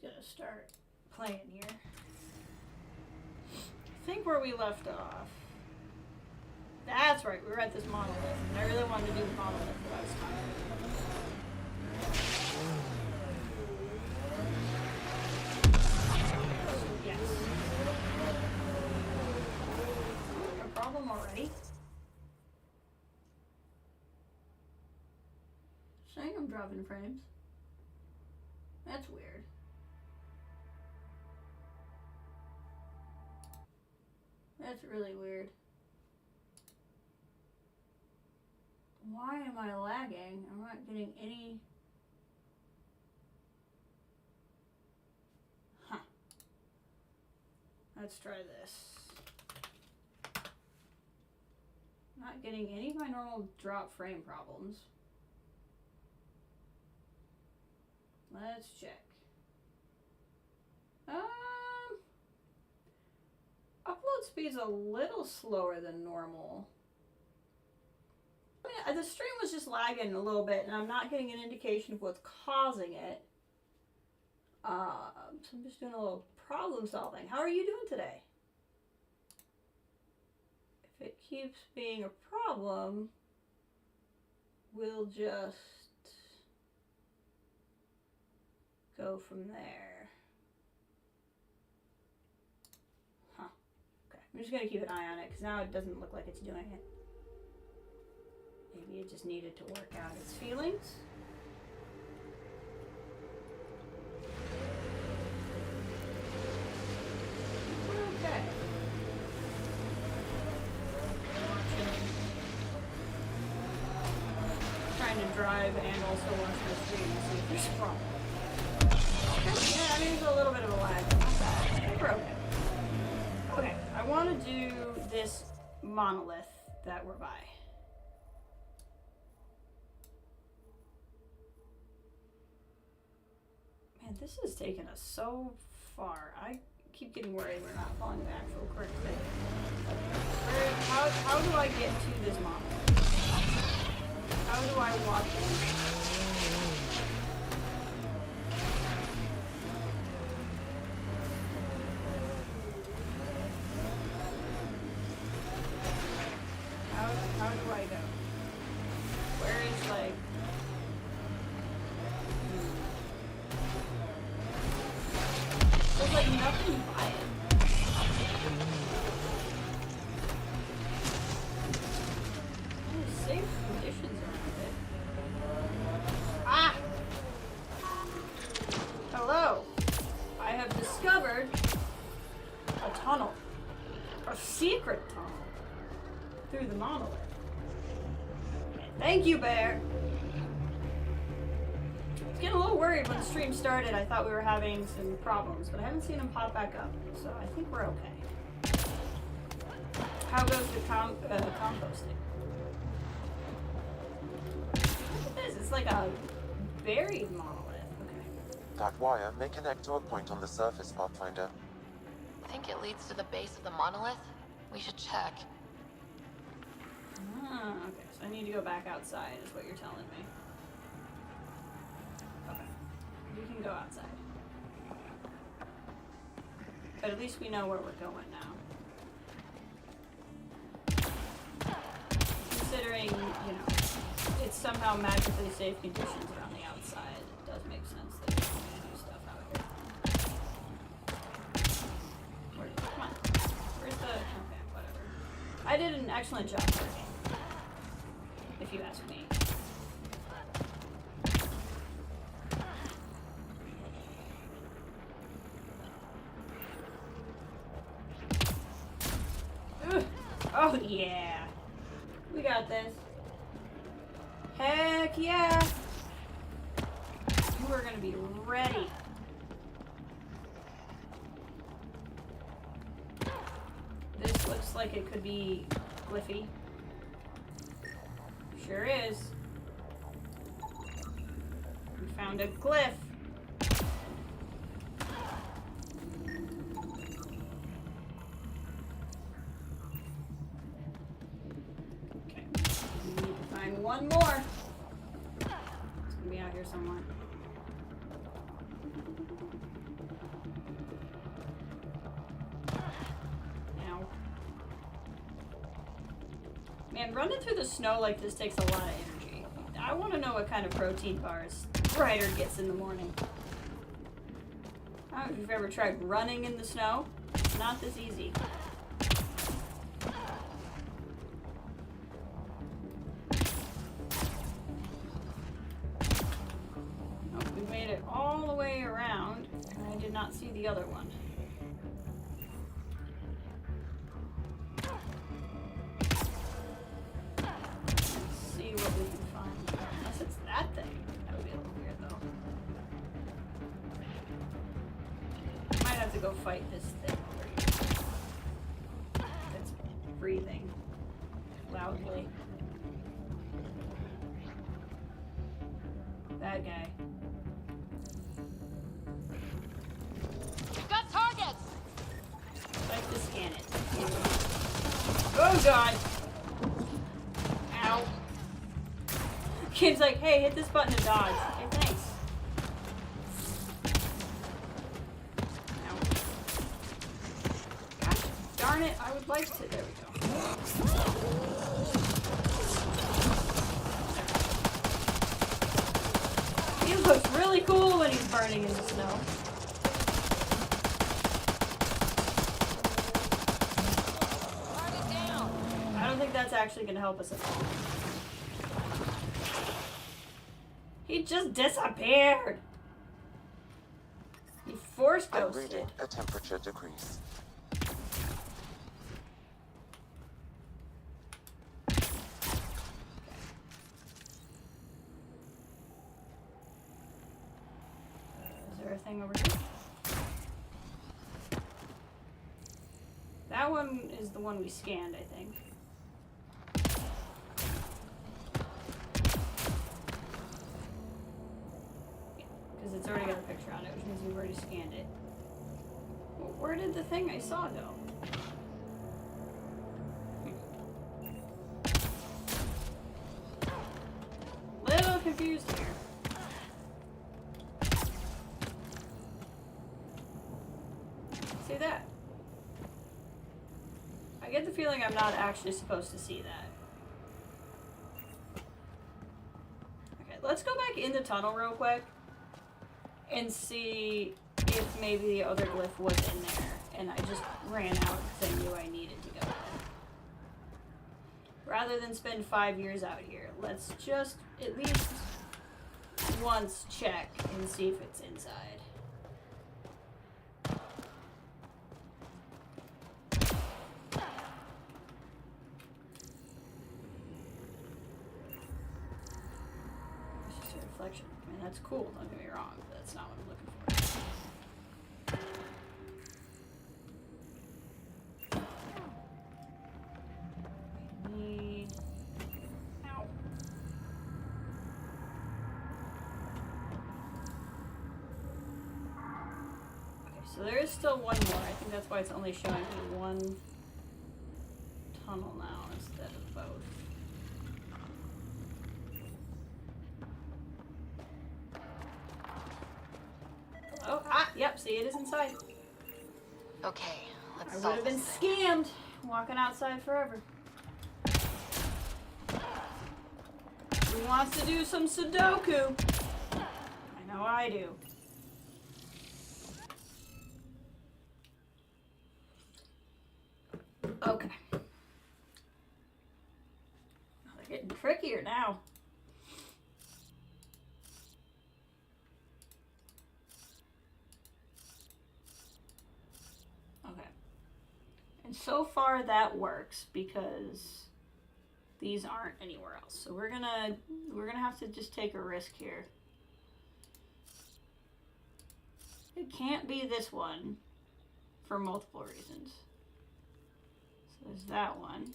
gonna start playing here. I think where we left off. That's right, we were at this monolith. And I really wanted to do the monolith last time. Yes. A problem already? Saying I'm dropping frames. That's weird. That's really weird. Why am I lagging? I'm not getting any... Huh. Let's try this. Not getting any of my normal drop frame problems. Let's check. Upload speed's a little slower than normal. I mean, the stream was just lagging a little bit, and I'm not getting an indication of what's causing it. So I'm just doing a little problem solving. How are you doing today? If it keeps being a problem, we'll just go from there. Huh. Okay. I'm just going to keep an eye on it because now it doesn't look like it's doing it. Maybe it just needed to work out its feelings. We're okay. I'm trying to drive and also watch my stream to see if there's a problem. Yeah, I mean, there's a little bit of a lag. Not bad. I think we're okay. Okay, I want to do this monolith that we're by. Man, this is taking us so far. I keep getting worried we're not falling back real quickly. How do I get to this monolith? How do I walk in? How do I go? Where is, like... There's, like, nothing by it. There's safe conditions around it. Ah! Hello! I have discovered a tunnel. A secret tunnel. Through the monolith. Thank you, Bear! I was getting a little worried when the stream started. I thought we were having some problems, but I haven't seen them pop back up, so I think we're okay. How goes the composting? Look at this, it's like a buried monolith. Okay. That wire may connect to a point on the surface, Pathfinder. Think it leads to the base of the monolith? We should check. Ah, okay, so I need to go back outside is what you're telling me. Okay, we can go outside. But at least we know where we're going now. Considering, you know, it's somehow magically safe conditions around the outside, it does make sense that we're going to do stuff out here. Come on. Where's the... Okay, whatever. I did an excellent job there. If you ask me. Ugh. Oh yeah, we got this. Heck yeah! You are gonna be ready. This looks like it could be glyphy. Sure is. We found a glyph. Okay. We need to find one more. It's gonna be out here somewhere. Man, running through the snow like this takes a lot of energy. I want to know what kind of protein bars Ryder gets in the morning. I don't know if you've ever tried running in the snow. It's not this easy. Oh, we made it all the way around, and I did not see the other one. Let's see what we can find. Unless it's that thing. That would be a little weird, though. Might have to go fight this thing over here. It's breathing loudly. That guy. We've got targets! Like to scan it. Oh god! Ow. Kid's like, hey, hit this button to dodge. Hey, thanks. Ow. Gosh darn it, I would like to. There we go. He looks really cool when he's burning in the snow. Target down! I don't think that's actually going to help us at all. He just disappeared! He force I'm ghosted. reading a temperature decrease. Is there a thing over here? That one is the one we scanned, I think. Because it's already got a picture on it, which means we've already scanned it. Well, where did the thing I saw go? Little confused here. See that? I get the feeling I'm not actually supposed to see that. Okay, let's go back in the tunnel real quick and see if maybe the other glyph was in there and I just ran out because I knew I needed to go there. Rather than spend 5 years out here, let's just at least once check and see if it's inside. It's just a reflection. I mean, that's cool, don't get me wrong, but that's not what I'm looking for. We need... Ow. Okay, so there is still one more. I think that's why it's only showing me one tunnel now instead of both. Oh, yep, see, it is inside. Okay, let's I would solve have been this thing. scammed walking outside forever. Who wants to do some Sudoku? I know I do. Okay. Oh, they're getting trickier now. Okay. And so far that works because these aren't anywhere else. So we're gonna have to just take a risk here. It can't be this one for multiple reasons. So there's that one.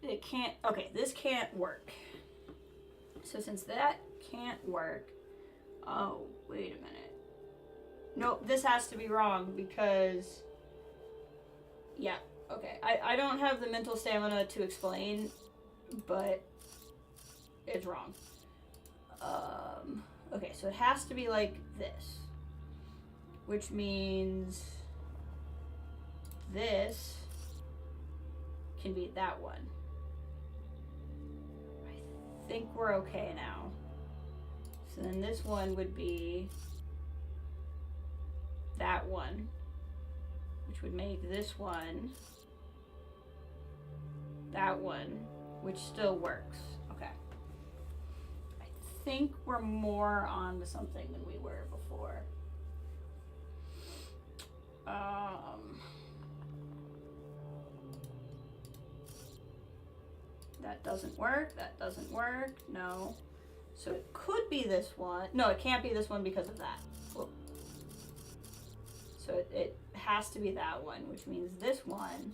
It can't, okay, this can't work. So since that can't work, oh, wait a minute. Nope, this has to be wrong because, yeah, okay. I don't have the mental stamina to explain, but it's wrong. Okay, so it has to be like this, which means this can be that one. I think we're okay now. So then this one would be that one, which would make this one that one, which still works. Okay. I think we're more on to something than we were before. That doesn't work. That doesn't work. No. So it could be this one. No, it can't be this one because of that. Whoa. So it has to be that one, which means this one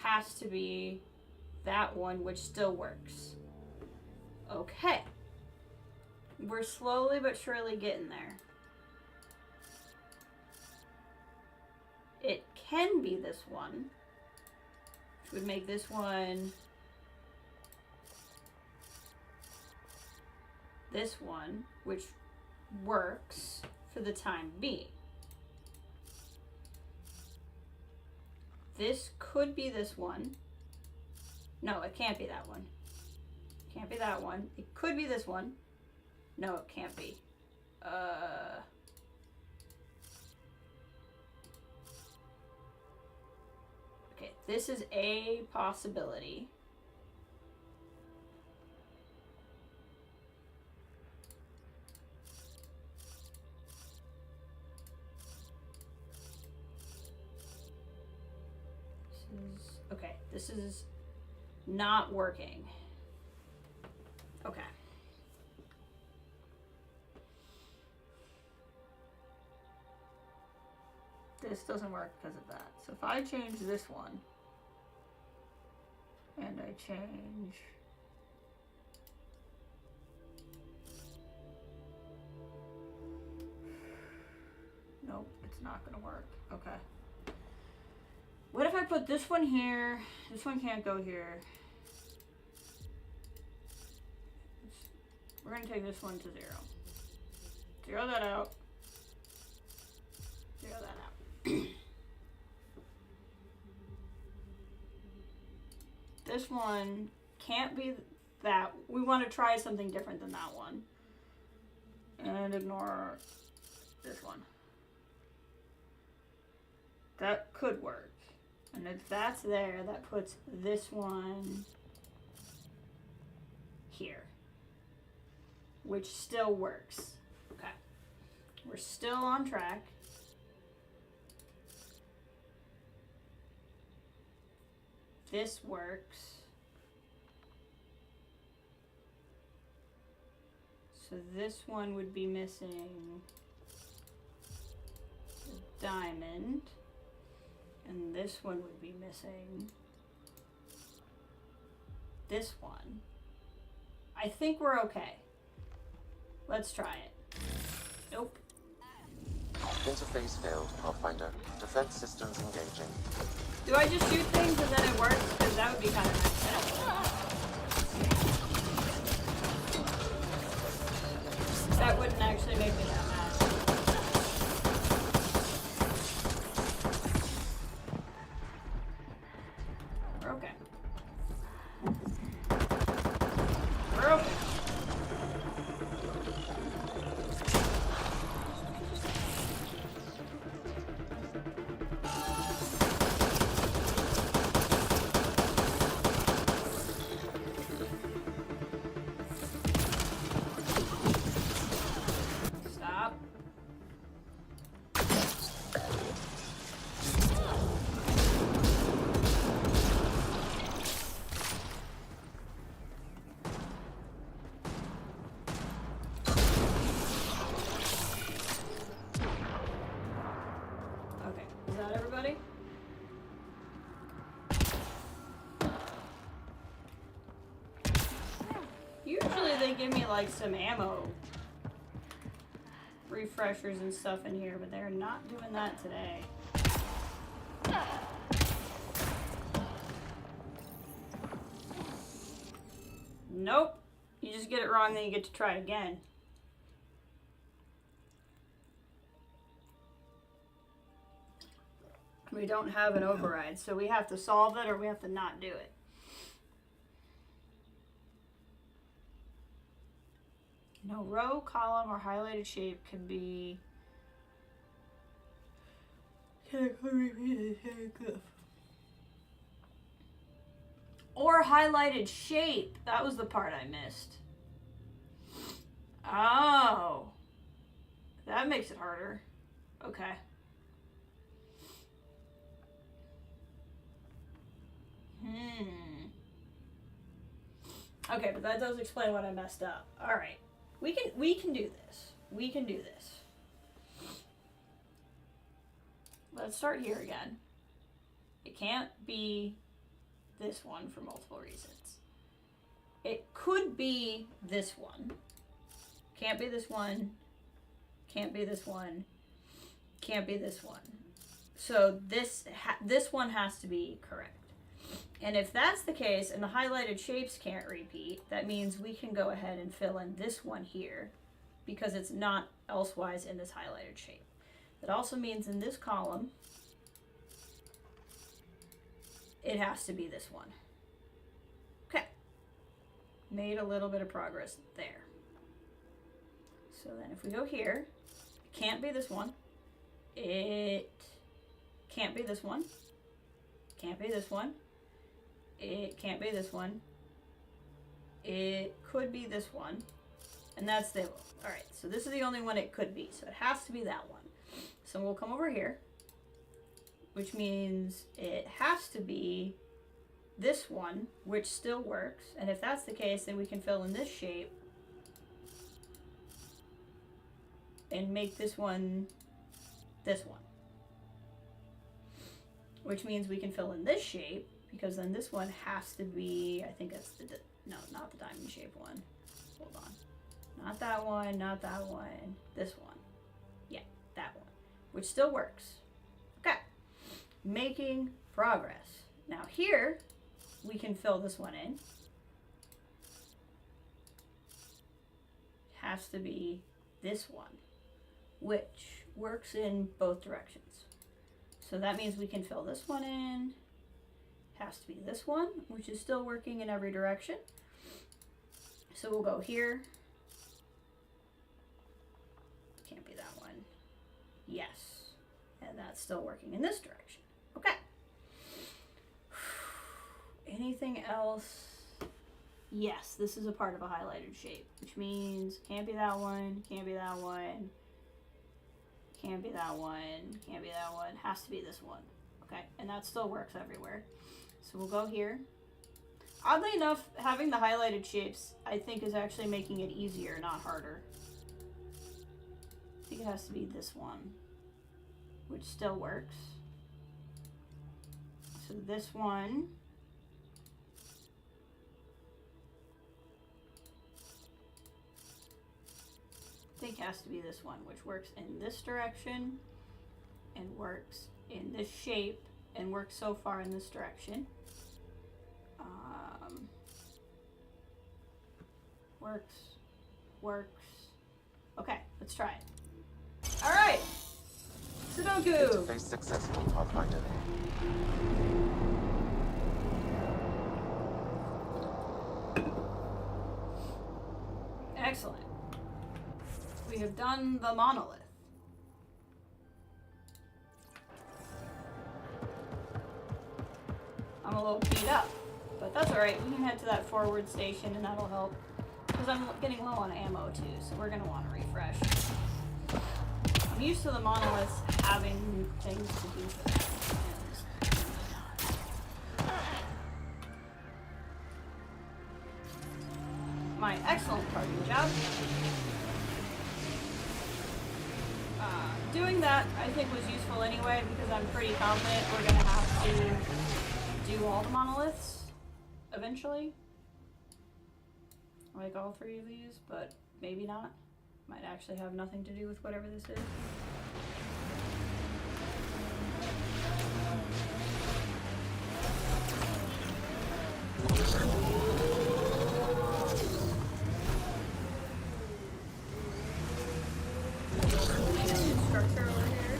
has to be that one, which still works. Okay. We're slowly but surely getting there. It can be this one, which would make this one this one, which works for the time being. This could be this one. No, it can't be that one. Can't be that one. It could be this one. No, it can't be. Okay, this is a possibility. Okay, this is not working. Okay. This doesn't work because of that. So if I change this one, and I change nope, it's not gonna work. Okay. What if I put this one here? This one can't go here. We're gonna take this one to 0. Zero that out. Zero that out. This one can't be that. We want to try something different than that one. And ignore this one. That could work. And if that's there, that puts this one here, which still works. Okay. We're still on track. This works. So this one would be missing the diamond. And this one would be missing this one. I think we're okay. Let's try it. Nope. Interface failed, Pathfinder. Defense systems engaging. Do I just shoot things and then it works? Because that would be kind of nice. That wouldn't actually make me that mad. We're okay. We're okay. Stop. Okay, is that everybody? Usually they give me like some ammo refreshers and stuff in here, but they're not doing that today. Nope. You just get it wrong, then you get to try it again. We don't have an override, so we have to solve it or we have to not do it. No row, column, or highlighted shape can be... Or highlighted shape. That was the part I missed. Oh. That makes it harder. Okay. Okay, but that does explain what I messed up. All right. We can do this. We can do this. Let's start here again. It can't be this one for multiple reasons. It could be this one. Can't be this one. Can't be this one. Can't be this one. So this one has to be correct. And if that's the case and the highlighted shapes can't repeat, that means we can go ahead and fill in this one here because it's not elsewise in this highlighted shape. That also means in this column, it has to be this one. Okay. Made a little bit of progress there. So then if we go here, it can't be this one. It can't be this one. Can't be this one. It can't be this one. It could be this one. And that's the... Alright, so this is the only one it could be. So it has to be that one. So we'll come over here, which means it has to be this one, which still works. And if that's the case, then we can fill in this shape and make this one, which means we can fill in this shape because then this one has to be, I think that's the, no, not the diamond shaped one. Hold on. Not that one, not that one, this one. Yeah, that one, which still works. Okay, making progress. Now here, we can fill this one in. Has to be this one, which works in both directions. So that means we can fill this one in. Has to be this one, which is still working in every direction. So we'll go here. Can't be that one. Yes. And that's still working in this direction. Okay. Anything else? Yes, this is a part of a highlighted shape, which means can't be that one, can't be that one, can't be that one, can't be that one, has to be this one. Okay, and that still works everywhere. So we'll go here. Oddly enough, having the highlighted shapes, I think, is actually making it easier, not harder. I think it has to be this one, which still works. So this one. I think has to be this one, which works in this direction and works in this shape and works so far in this direction. Works. Okay, let's try it. All right, Sudoku. Interface successful, Pathfinder. Excellent. We have done the monolith. I'm a little beat up, but that's alright. We can head to that forward station and that'll help. Because I'm getting low on ammo too, so we're going to want to refresh. I'm used to the monoliths having things to do for that. My excellent parking job. Doing that, I think, was useful anyway, because I'm pretty confident we're going to have to do all the monoliths eventually. Like all three of these, but maybe not. Might actually have nothing to do with whatever this is. Structure over here.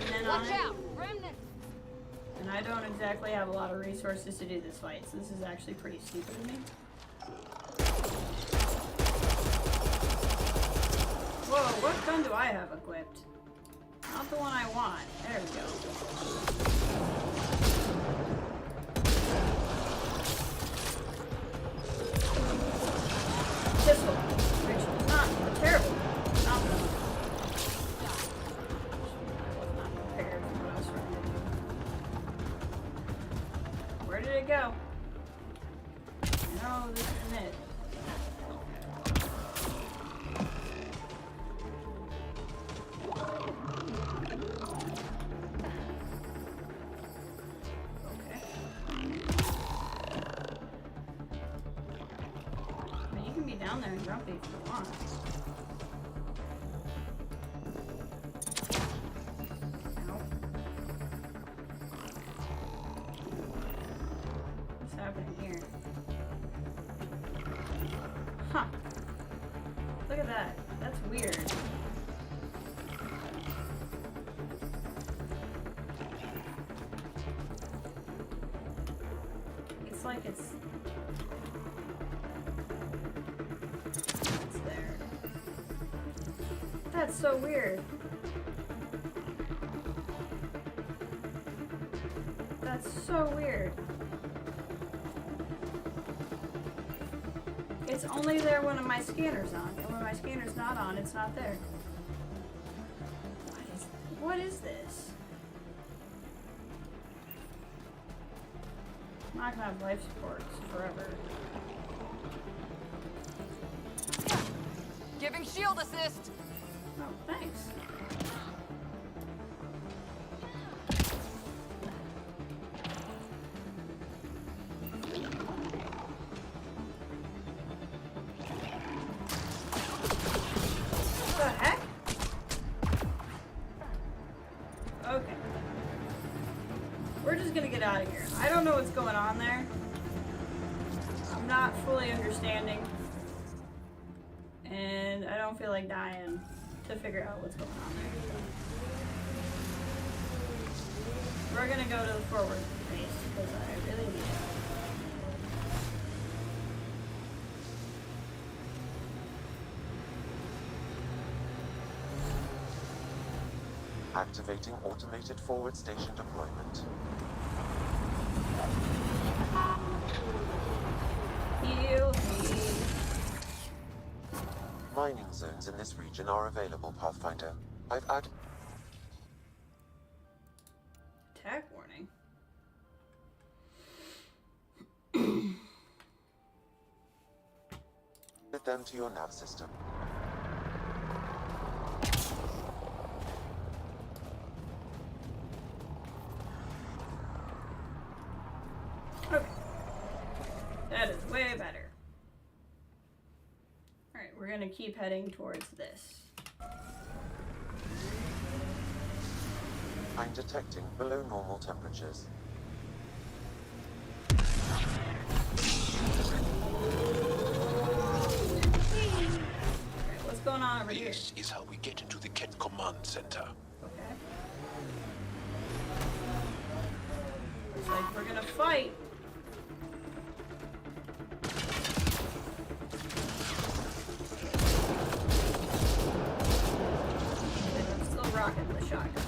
zooming in on Watch it. out! Remnants! And I don't exactly have a lot of resources to do this fight, so this is actually pretty stupid of me. Whoa, what gun do I have equipped? Not the one I want. There we go. Pistol, which is not a terrible option. I was not prepared for what I was trying to do. Where did it go? No, this isn't it. Okay. I mean, you can be down there and grumpy if you want. Ow. What's happening here? Huh. Look at that. That's weird. It's like it's there. That's so weird. That's so weird. It's only there when my scanner's on, and when my scanner's not on, it's not there. What is this? I'm not gonna have life supports forever. Giving shield assist! Oh, thanks. What the heck? Okay. We're just gonna get out of here. I don't know what's going on there. I'm not fully understanding. And I don't feel like dying to figure out what's going on there. We're gonna go to the forward base because I really need it. Activating automated forward station deployment. Heal me. Mining zones in this region are available, Pathfinder. I've added Attack warning. them to your nav system. Okay. That is way better. Alright, we're gonna keep heading towards this. I'm detecting below normal temperatures. Alright, what's going on over here? This is how we get into the Ket Command Center. Okay. Looks like we're gonna fight. Okay, I'm still rocking the shotgun.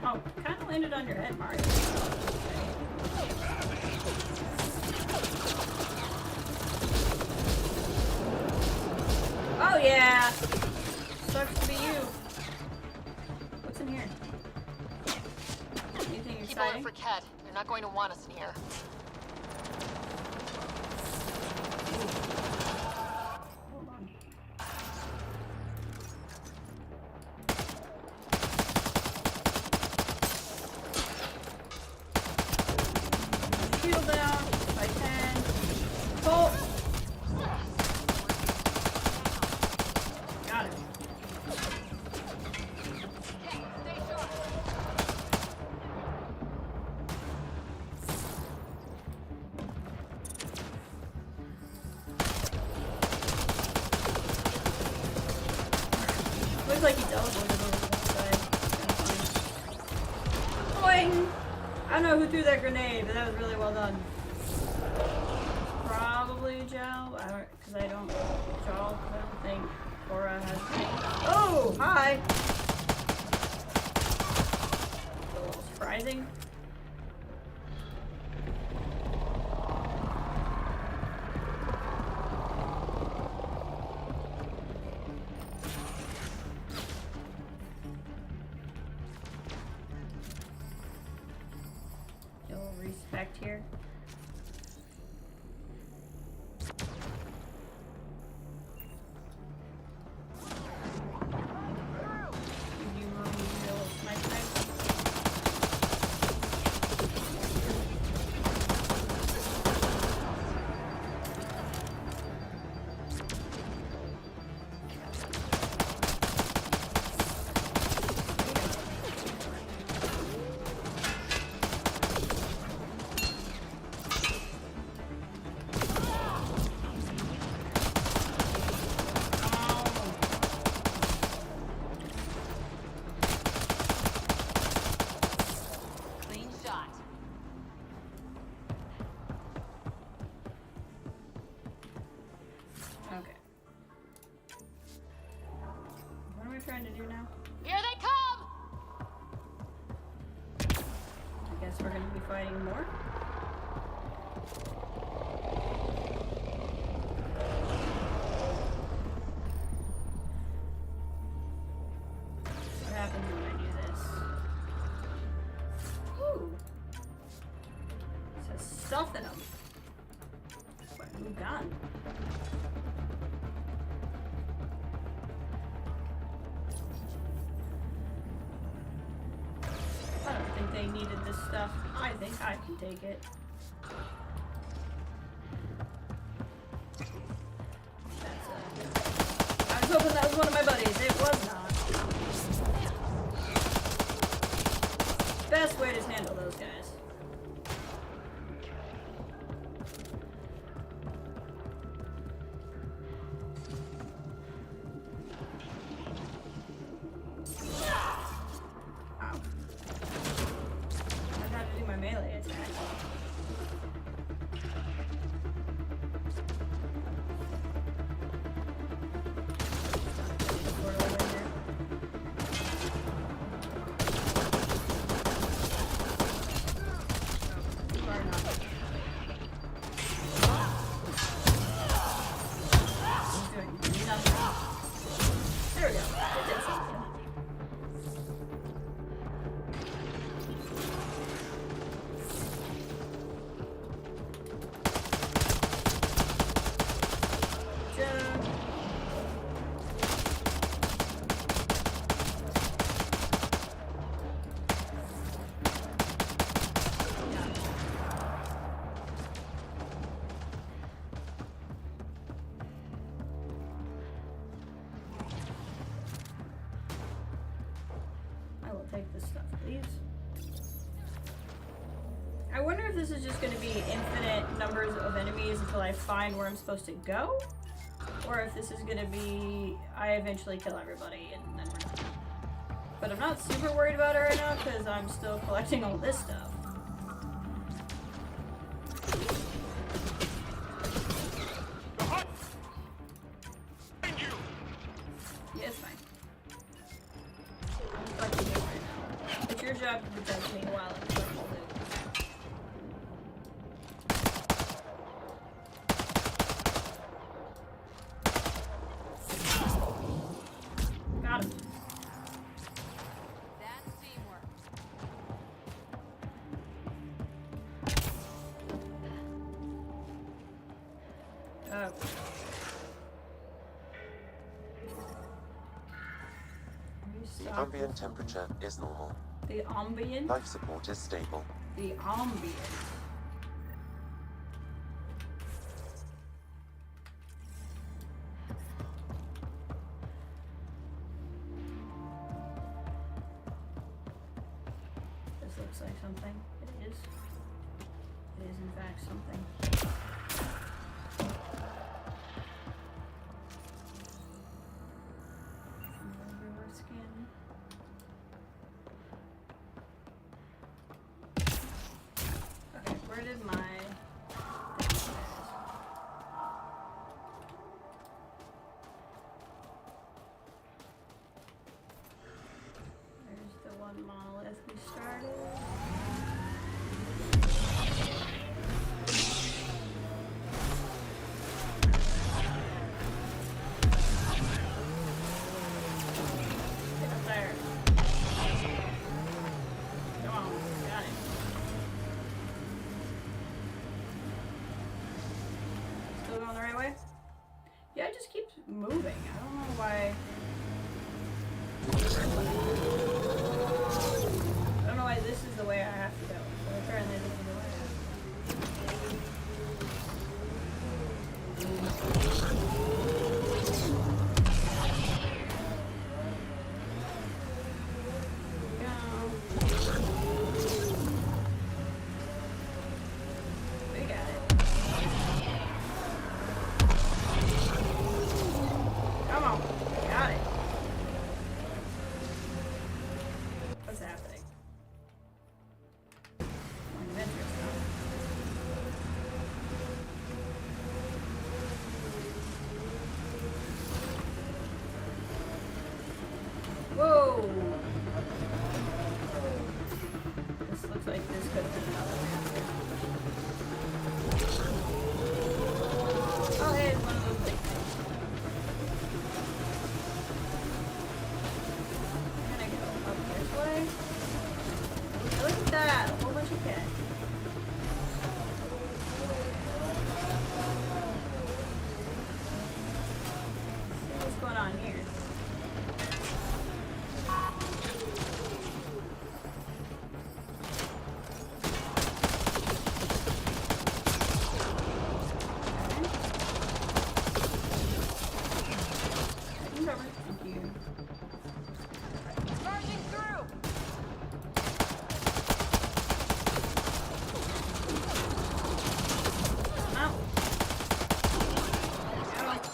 Oh, kind of landed on your head, Mario. Oh yeah! Sucks to be you. What's in here? Anything Keep alert exciting? for Ket. They're not going to want us in here. Hold on. Shield down if I can. Bolt! Got it. I don't know who threw that grenade, but that was really well done. Probably Joe. Because I don't think Cora has. Oh, hi. A little surprising. Respect here. Trying to do now? Here they come! I guess we're going to be fighting more. What happens when I do this? Ooh. It says stuff in them. What, new gun? They needed this stuff. I think I can take it. I was hoping that was one of my buddies. It was not. Best way to handle those guys. Take this stuff, please. I wonder if this is just going to be infinite numbers of enemies until I find where I'm supposed to go, or if this is going to be I eventually kill everybody and then we're done. But I'm not super worried about it right now because I'm still collecting all this stuff. Yeah, it's fine. It's your job to protect me while I'm collecting loot. Got him. That's teamwork. Oh. The ambient temperature is normal. The ambient? Life support is stable. The ambient. This looks like something. It is. It is in fact something. Where did my... There's the one monolith we started. Get up there. Come on, got it. Still going the right way? Yeah, it just keeps moving. I don't know why. I don't know why this is the way I have to go. But apparently this is the way I have We got it. Come on. Got it. What's happening? Adventure stuff. Whoa! This looks like this could have been another map. Oh, hey, it's one of those big things. I'm gonna go up this way. Look at that! A whole bunch of cats. See what's going on here. Thank you. Charging through! Out. Out.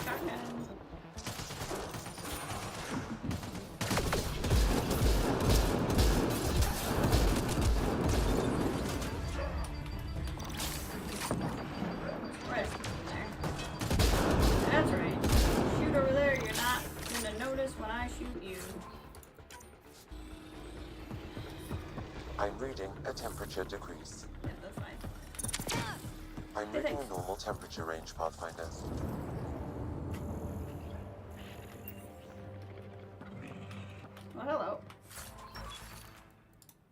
Shotgun. Right there. That's right. Shoot over there. You're not gonna notice when I shoot you. I'm reading a temperature decrease. Yeah, that's fine. I'm Hey, reading thanks. a normal temperature range, Pathfinder. Well, hello.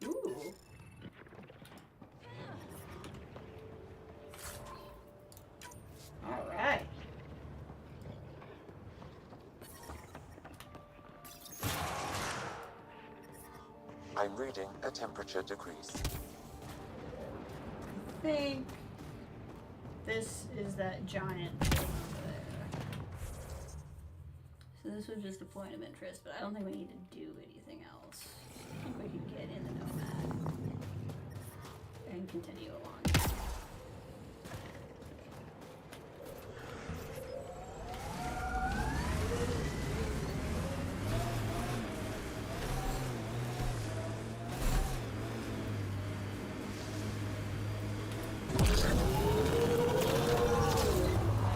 Ooh. All right. I'm reading a temperature decrease. I think this is that giant thing over there. So this was just a point of interest, but I don't think we need to do anything else. I think we can get in the Nomad and continue along.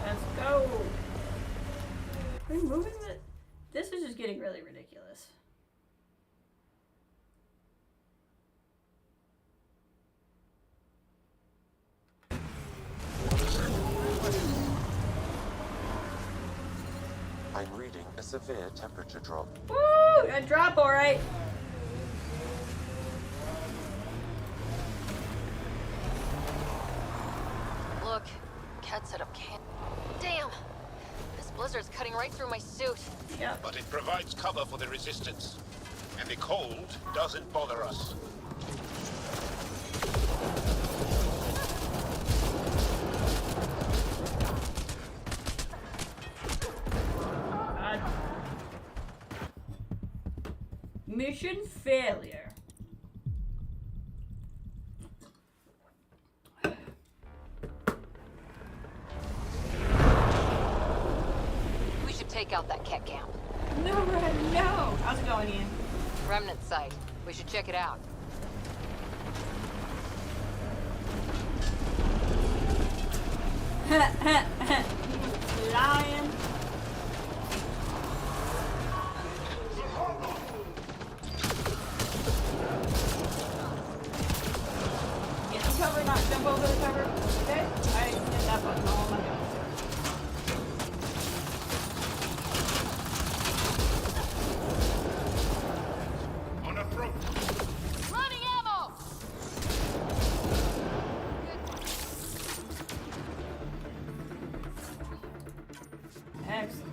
Let's go. Are we moving the... This is just getting really ridiculous. I'm reading a severe temperature drop. Woo! A drop, all right. Look, Cat set up camp. Damn! This blizzard's cutting right through my suit. Yep. But it provides cover for the resistance. And the cold doesn't bother us. God. Mission failure. We should take out that cat camp. No, Red, no. How's it going, Ian? Remnant site. We should check it out. Lion. Get the cover, not jump over the cover. Okay? I hit that button all my god. On approach. Running ammo! Excellent.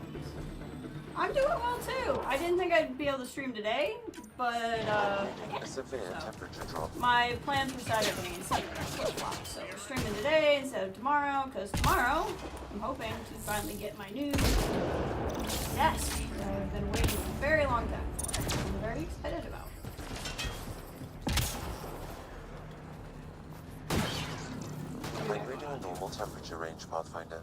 I'm doing well too. I didn't think I'd be able to stream today, but A severe temperature drop. my plans for Saturday and Sunday are flip-flopped. So we're streaming today instead of tomorrow, because tomorrow I'm hoping to finally get my new desk that I've been waiting a very long time for. I'm very excited about. Migrating a normal temperature range, Pathfinder.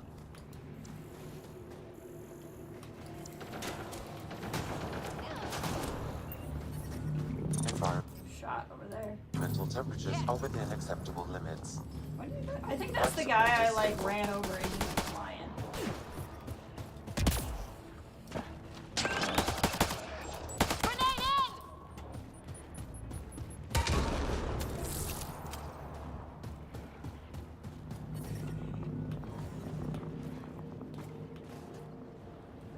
Shot over there. Environmental temperatures are within acceptable limits. What did you do? I think that's the guy I like ran over and he's flying. Grenade in!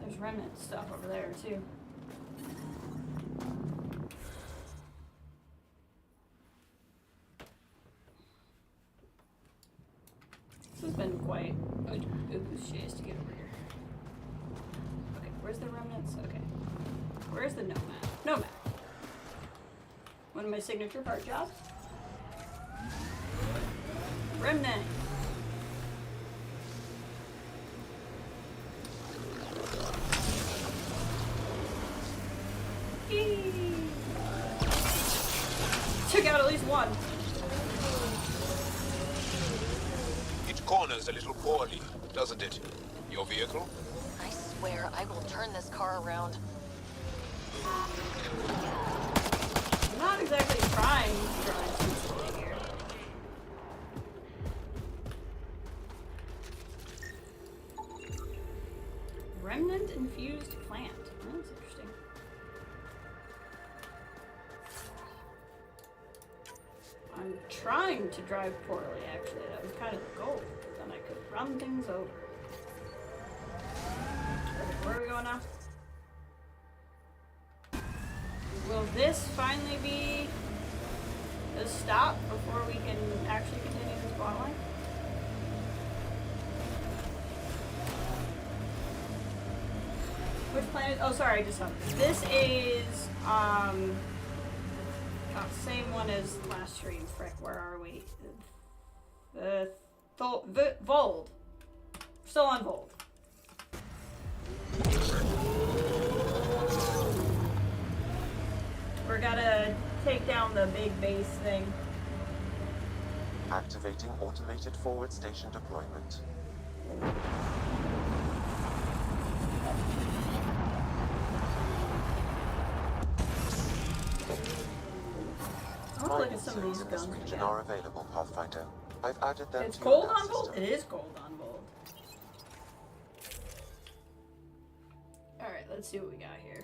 There's remnant stuff over there too. This has been quite a goose chase to get over here. Okay, where's the remnants? Okay. Where's the nomad? Nomad. One of my signature part jobs. Remnant. Yee. Took out at least one. It corners a little poorly, doesn't it? Your vehicle? I swear I will turn this car around. I'm not exactly trying to drive sensibly here. Remnant infused plant. Oh, that's interesting. I'm trying to drive poorly, actually. That was kind of the goal. Then I could run things over. Okay, where are we going now? Will this finally be the stop before we can actually continue this plotline? Which planet? Oh, sorry, I just saw this. This is, same one as last stream. Frick, where are we? Vold. Still on Vold. We're gonna take down the big base thing. Activating automated forward station deployment. I want to look at some of these Mining suits in this guns. region again. are available, Pathfinder. I've added them It's to your cold nav on Vold? system. It is cold on Vold. Alright, let's see what we got here.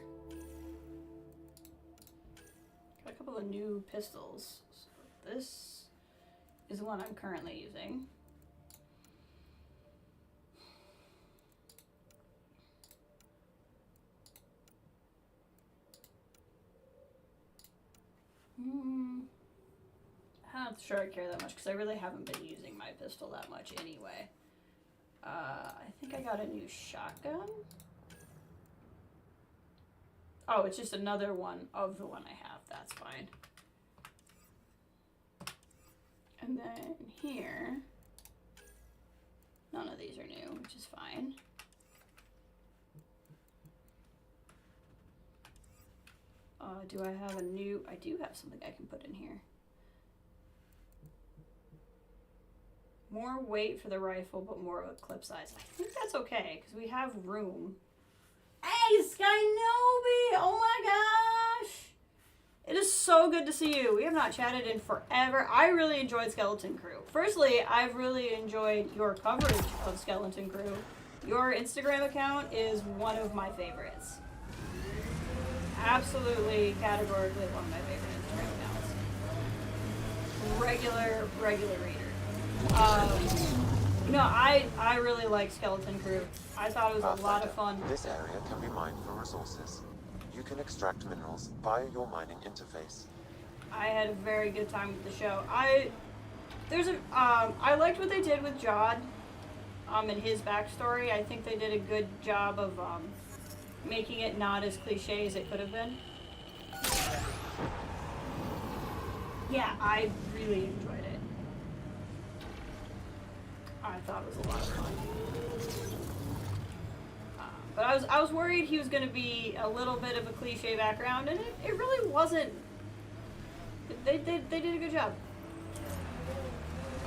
Got a couple of new pistols. So this is the one I'm currently using. I'm not sure I care that much because I really haven't been using my pistol that much anyway. I think I got a new shotgun. Oh, it's just another one of the one I have. That's fine. And then here, none of these are new, which is fine. Do I have a new? I do have something I can put in here. More weight for the rifle, but more of a clip size. I think that's okay, because we have room. Hey, Sky Nobi! Oh my gosh! so good to see you. We have not chatted in forever. I really enjoyed Skeleton Crew. Firstly, I've really enjoyed your coverage of Skeleton Crew. Your Instagram account is one of my favorites. Absolutely, categorically one of my favorite Instagram accounts. Regular reader. No, I really like Skeleton Crew. I thought it was a lot of fun. This area can be mined for resources. You can extract minerals via your mining interface. I had a very good time with the show. I liked what they did with Jod, and his backstory. I think they did a good job of making it not as cliche as it could have been. Yeah, I really enjoyed it. I thought it was a lot of fun. But I was worried he was going to be a little bit of a cliche background, and it really wasn't. They did a good job.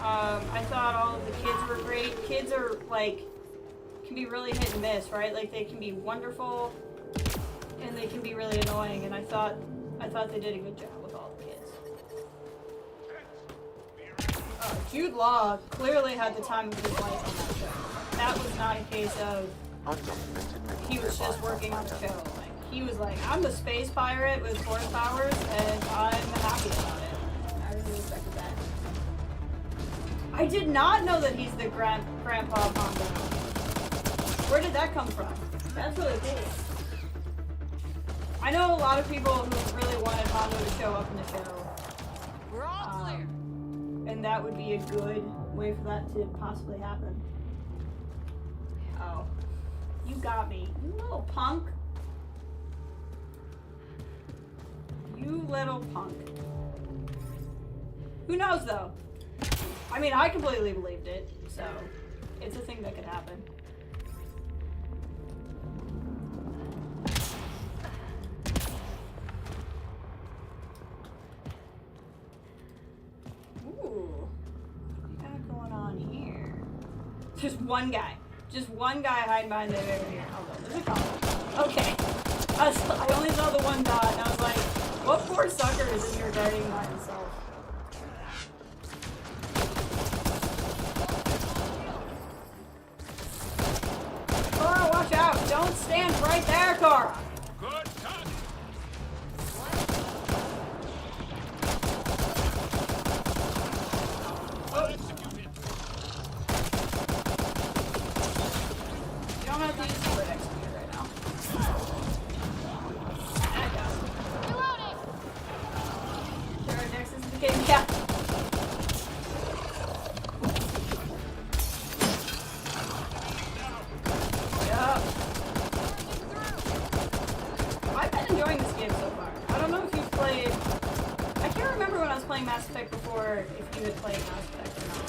I thought all of the kids were great. Kids are can be really hit and miss, right? Like they can be wonderful, and they can be really annoying. And I thought they did a good job with all the kids. Jude Law clearly had the time of his life on that show. That was not a case of he was just working on the show. Like he was like, I'm the space pirate with force powers, and I'm happy about it. I really respected that. I did not know that he's the Grandpa Hondo. Where did that come from? That's really cool. I know a lot of people who really wanted Hondo to show up in the show. We're all clear. And that would be a good way for that to possibly happen. Oh. You got me. You little punk. You little punk. Who knows, though? I mean, I completely believed it, so it's a thing that could happen. Ooh. What do you got going on here? Just one guy. Just one guy hiding behind the barrier here. Oh, no, there's a couple. Okay. I only saw the one dot, and I was like, what poor sucker is in here guarding by himself? Cora, watch out! Don't stand right there, Cora! Good touch. Well executed. You don't have to use the word execute right now. I got it. Reloading! Sure, next is the game. Yeah. Yup. I've been enjoying this game so far. I don't know if you've played. I can't remember when I was playing Mass Effect before if you had played Mass Effect or not.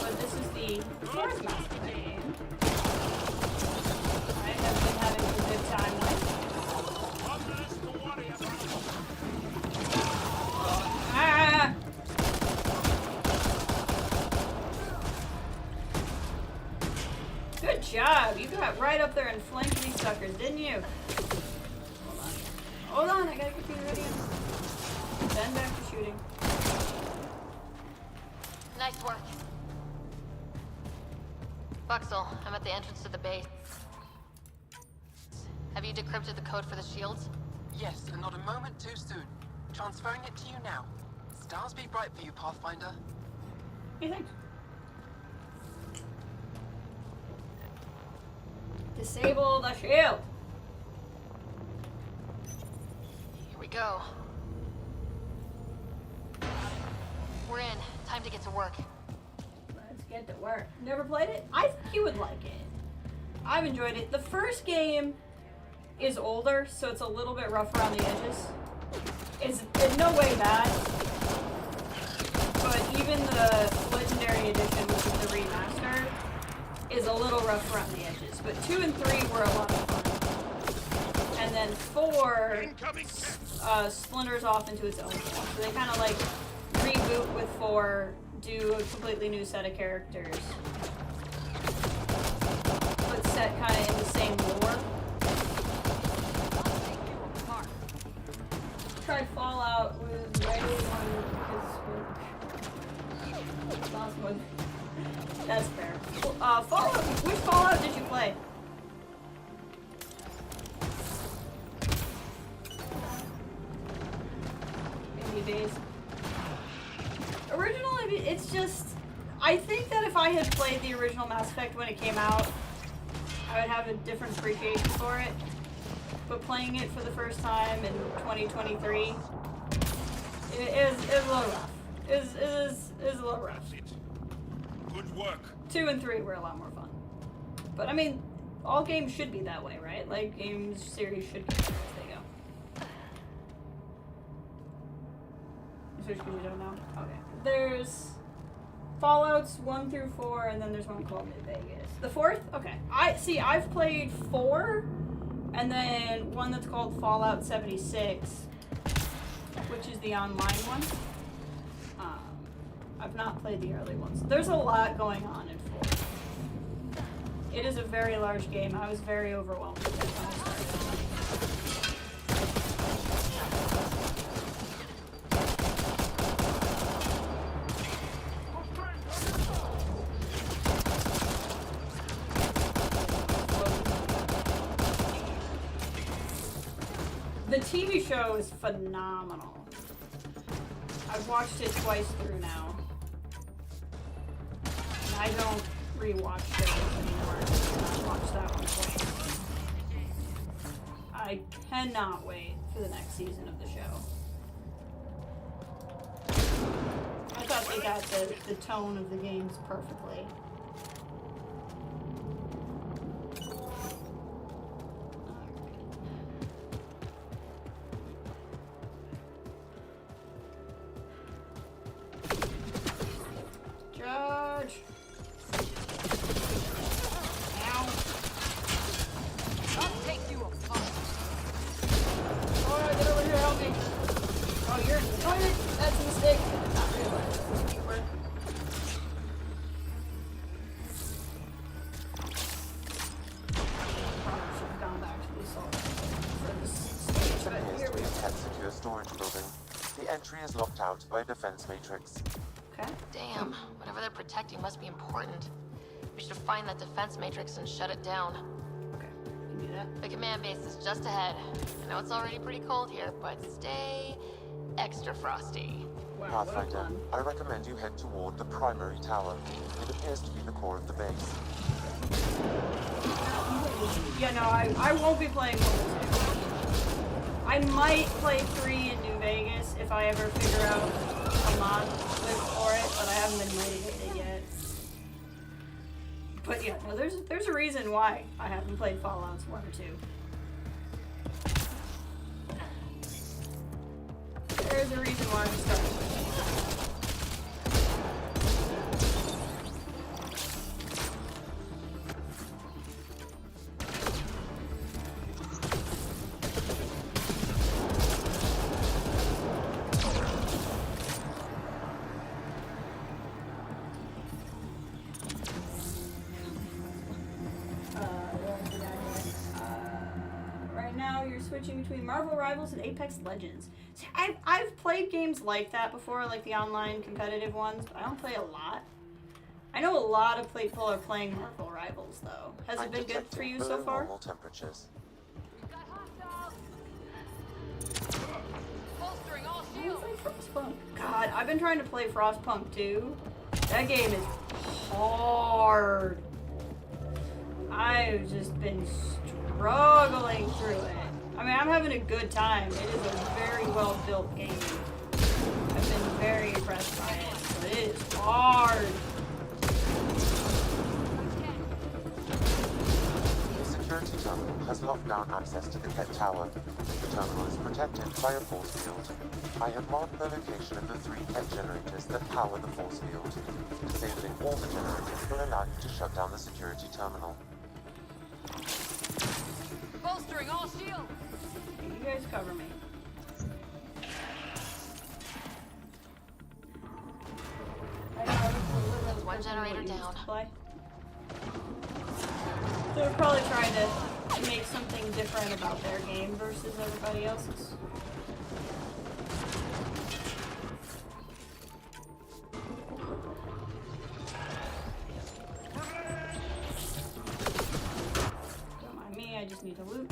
But this is the fourth Mass Effect game. I have been having a good time with. Ah! Good job. You got right up there and flanked these suckers, didn't you? Hold on. I gotta get you ready. Then back to shooting. Nice work. Buxel, I'm at the entrance to the base. Have you decrypted the code for the shields? Yes, and not a moment too soon. Transferring it to you now. Stars be bright for you, Pathfinder. Hey, thanks. Disable the shield. Here we go. We're in. Time to get to work. Let's get to work. Never played it? I think you would like it. I've enjoyed it. The first game is older, so it's a little bit rough around the edges. It's in no way bad. But even the Legendary Edition, which is the remaster, is a little rough around the edges. But 2 and 3 were a lot of fun. And then 4 splinters off into its own thing. So they kind of like reboot with 4, do a completely new set of characters, but set kind of in the same lore. days. Original, I mean, it's just... I think that if I had played the original Mass Effect when it came out, I would have a different appreciation for it. But playing it for the first time in 2023, it is a little rough. It is a little rough. That's it. Good work. 2 and 3 were a lot more fun. But I mean, all games should be that way, right? Like, games series should get better as they go. Switch because you don't know? Okay. There's Fallouts 1 through 4, and then there's one called New Vegas. The 4th? Okay. I've played 4, and then one that's called Fallout 76, which is the online one. I've not played the early ones. There's a lot going on in 4. It is a very large game. I was very overwhelmed with it when I started. The TV show is phenomenal. I've watched it twice through now. I don't rewatch shows anymore. I watch that one twice. I cannot wait for the next season of the show. I thought they got the tone of the games perfectly. Judge! I'll take you apart. Alright, get over here, help me. Oh, you're that's a mistake. Not realize. Probably should have gone back to the assault for this stage, but Appears here to we be a go. pet secure storage building. The entry is locked out by a defense matrix. Okay. Damn, whatever they're protecting must be important. We should find that defense matrix and shut it down. Okay. You can do that. The command base is just ahead. I know it's already pretty cold here, but stay extra frosty. Wow, what a Pathfinder, plan. I recommend you head toward the primary tower. It appears to be the core of the base. Yeah, no, I won't be playing 1 or 2. I might play 3 in New Vegas if I ever figure out a mod for it, but I haven't been motivated yet. But yeah, no, there's a reason why I haven't played Fallouts 1 or 2. There's a reason why I'm starting with it. Right now, you're switching between Marvel Rivals and Apex Legends. See, I've played games like that before, like the online competitive ones, but I don't play a lot. I know a lot of people are playing Marvel Rivals, though. Has it been good for you so far? Normal temperatures. Bolstering all I shields. wanna play Frostpunk. God, I've been trying to play Frostpunk too. That game is hard. I've just been struggling through it. I mean, I'm having a good time. It is a very well built game. I've been very impressed by it, but it is hard. The security terminal has locked down access to the Ket Tower. The terminal is protected by a force field. I have marked the location of the 3 Ket generators that power the force field. Disabling all the generators will allow you to shut down the security terminal. Bolstering all shields. You guys cover me. That's one generator down. So they're probably trying to make something different about their game versus everybody else's. Don't mind me, I just need to loot.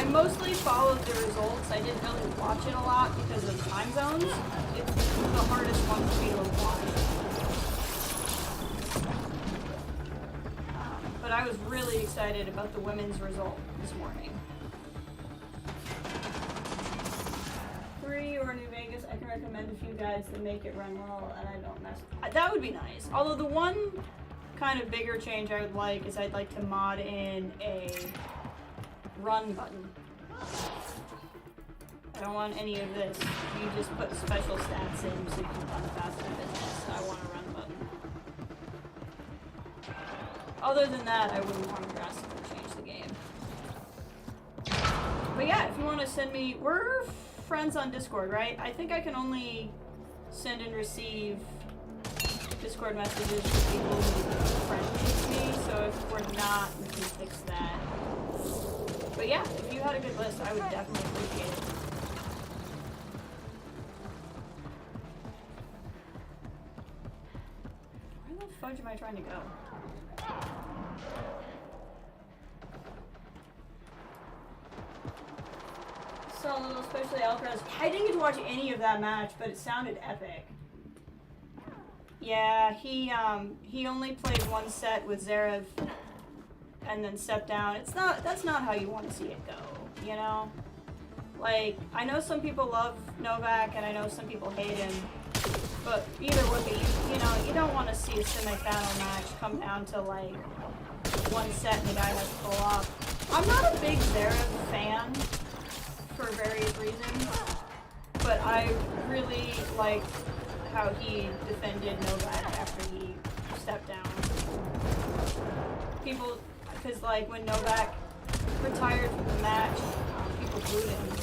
I mostly followed the results. I didn't really watch it a lot because of time zones. It's the hardest one for me to watch. But I was really excited about the women's result this morning. 3 or New Vegas, I can recommend a few guides that make it run well and I don't mess. That would be nice. Although the one kind of bigger change I would like is I'd like to mod in a run button. I don't want any of this. You just put special stats in so you can run faster business. I want a run button. Other than that, I wouldn't want to drastically change the game. But yeah, if you want to send me... We're friends on Discord, right? I think I can only send and receive Discord messages to people who are friendly with me, so if we're not, we can fix that. But yeah, if you had a good list, I would definitely appreciate it. Where the fudge am I trying to go? So, especially Alcaraz. I didn't get to watch any of that match, but it sounded epic. Yeah, he only played one set with Zverev and then stepped down. That's not how you want to see it go, you know? Like, I know some people love Novak and I know some people hate him, but either way, you know, you don't want to see a semifinal match come down to like one set and the guy has to pull off. I'm not a big Zverev fan for various reasons, but I really like how he defended Novak after he stepped down. People, because like when Novak retired from the match, people booed him. I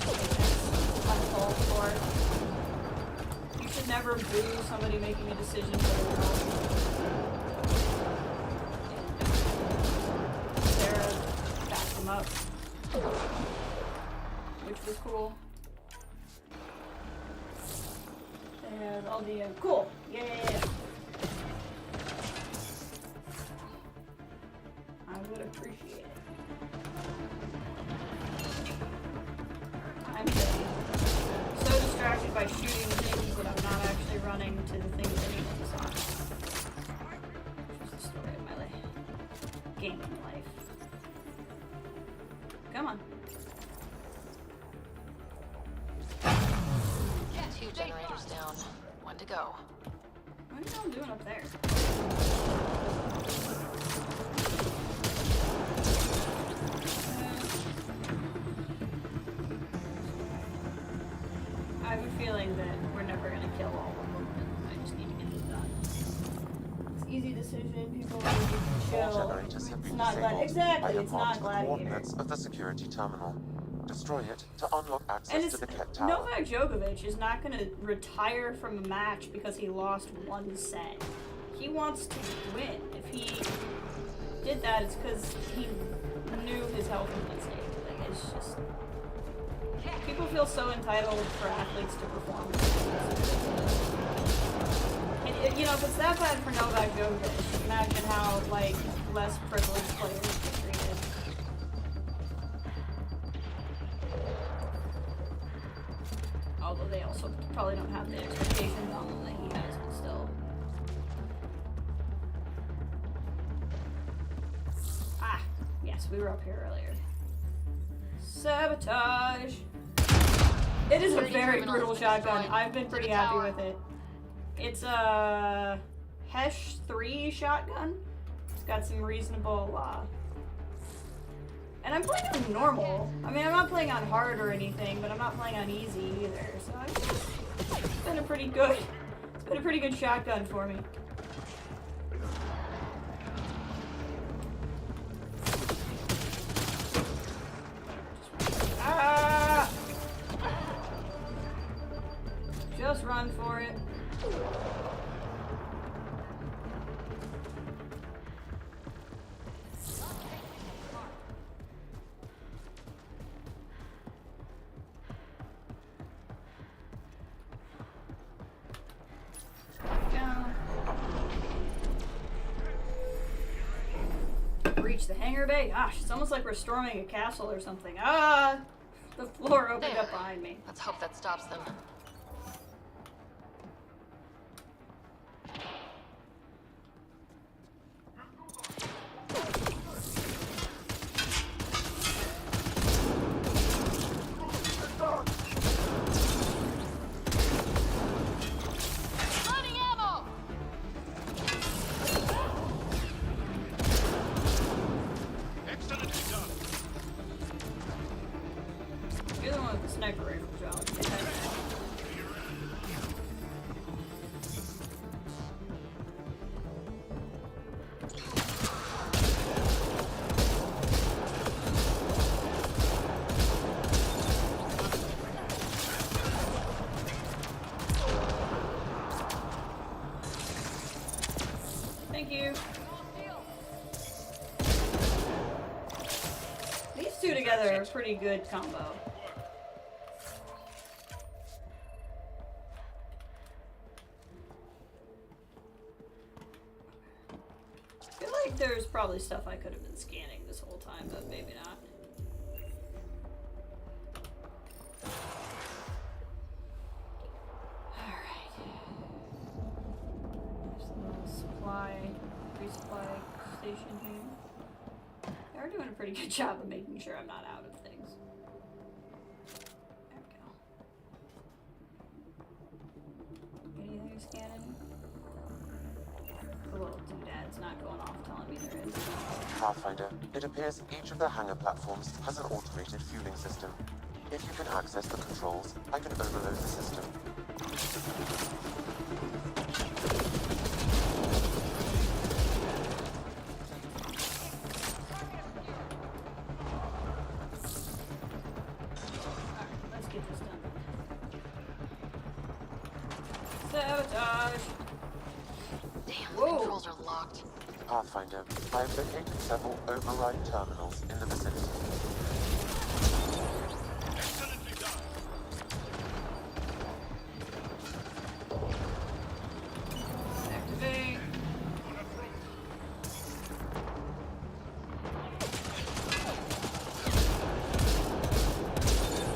just think that's uncalled for. You should never boo somebody making a decision for the world. And Sarah backed him up, which was cool. And all the cool, yeah. I would appreciate it. I'm so distracted by shooting things that I'm not actually running to the things I need to focus on. It's the story of my life. Gaming life. Come on. 2 generators down. 1 to go. What are y'all doing up there? I have a feeling that we're never going to kill all of them, and I just need to get this done. It's easy decision, people are going to All chill. generators have It's been not disabled. exactly, I have it's not marked the Gladiator. coordinates of the security terminal. Destroy it to unlock And access it's, to the Ket Tower. Novak Djokovic is not going to retire from a match because he lost one set. He wants to win. If he did that, it's because he knew his health was at stake. Like, it's just... People feel so entitled for athletes to perform. And, you know, if it's that bad for Novak Djokovic, imagine how, like, less privileged players get treated. Although they also probably don't have the expectations on them that he has, but still. Ah, yes, we were up here earlier. Sabotage! It is a very brutal shotgun. I've been pretty happy with it. It's a Hesh 3 shotgun. It's got some reasonable, and I'm playing on normal. I mean, I'm not playing on hard or anything, but I'm not playing on easy either. So it's been a pretty good shotgun for me. Ah! Just run for it. reach the hangar bay. Gosh, it's almost like we're storming a castle or something. Ah! The floor opened up behind me. Let's hope that stops them. Running ammo! Excellently done. You're the one with the sniper rifle, John. Thank you. These two together are a pretty good combo. I feel like there's probably stuff I could have been scanning this whole time, but maybe not. Alright. There's a little resupply station here. They are doing a pretty good job of making sure I'm not out of things. There we go. Anything scanning? The little doodad's not going off telling me there is. Pathfinder, it appears each of the hangar platforms has an automated fueling system. If you can access the controls, I can overload the system. Let's get this done. Sabotage! Damn, Whoa. the controls are locked. Pathfinder, I have located several override terminals in the vicinity. Excellently done. Activate.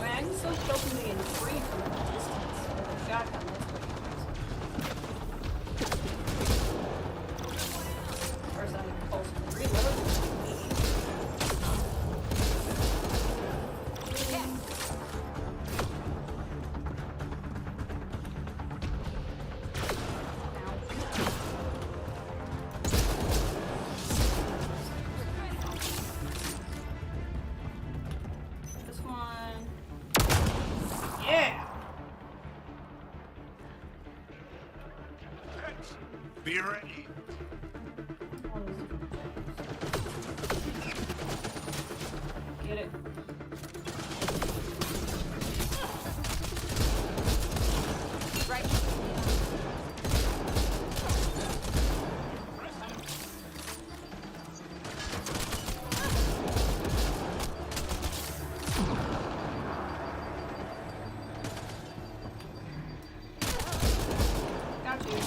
Man, I can still kill something in free from a distance. With a shotgun, that's pretty nice. First I would pulse and reload. This one. Yeah! Be ready. Get it. Right. Got you.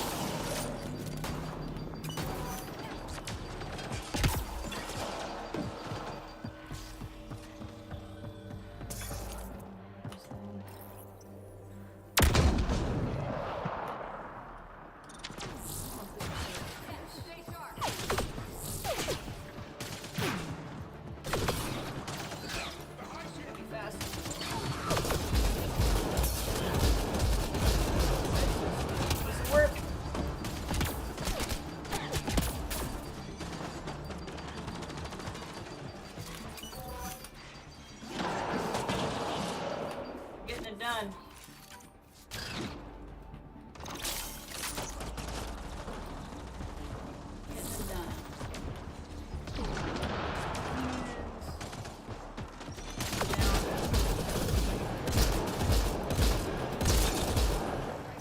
Gotta be fast. This will work. Getting it done. Getting it done.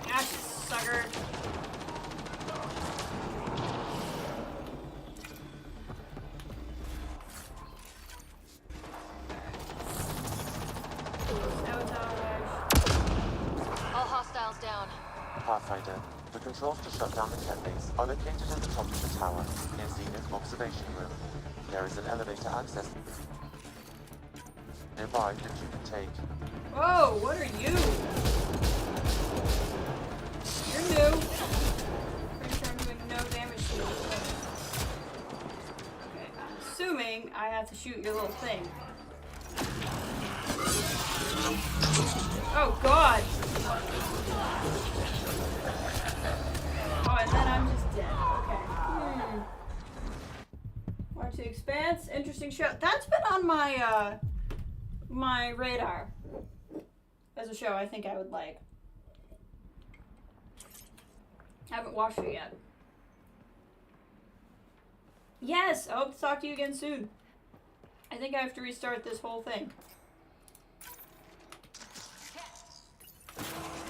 Gotcha, sucker. Sabotage. All hostiles down. Pathfinder, the controls to shut down the cat base are located at the top of the tower, in Zenith Observation Room. There is an elevator access nearby that you can take. Whoa, what are you? You're new. Pretty sure I'm doing no damage to you. Okay, I'm assuming I have to shoot your little thing. Oh god! Oh, and then I'm just dead. Okay. Watch The Expanse. Interesting show. That's been on my, my radar. As a show I think I would like. I haven't watched it yet. Yes! I hope to talk to you again soon. I think I have to restart this whole thing.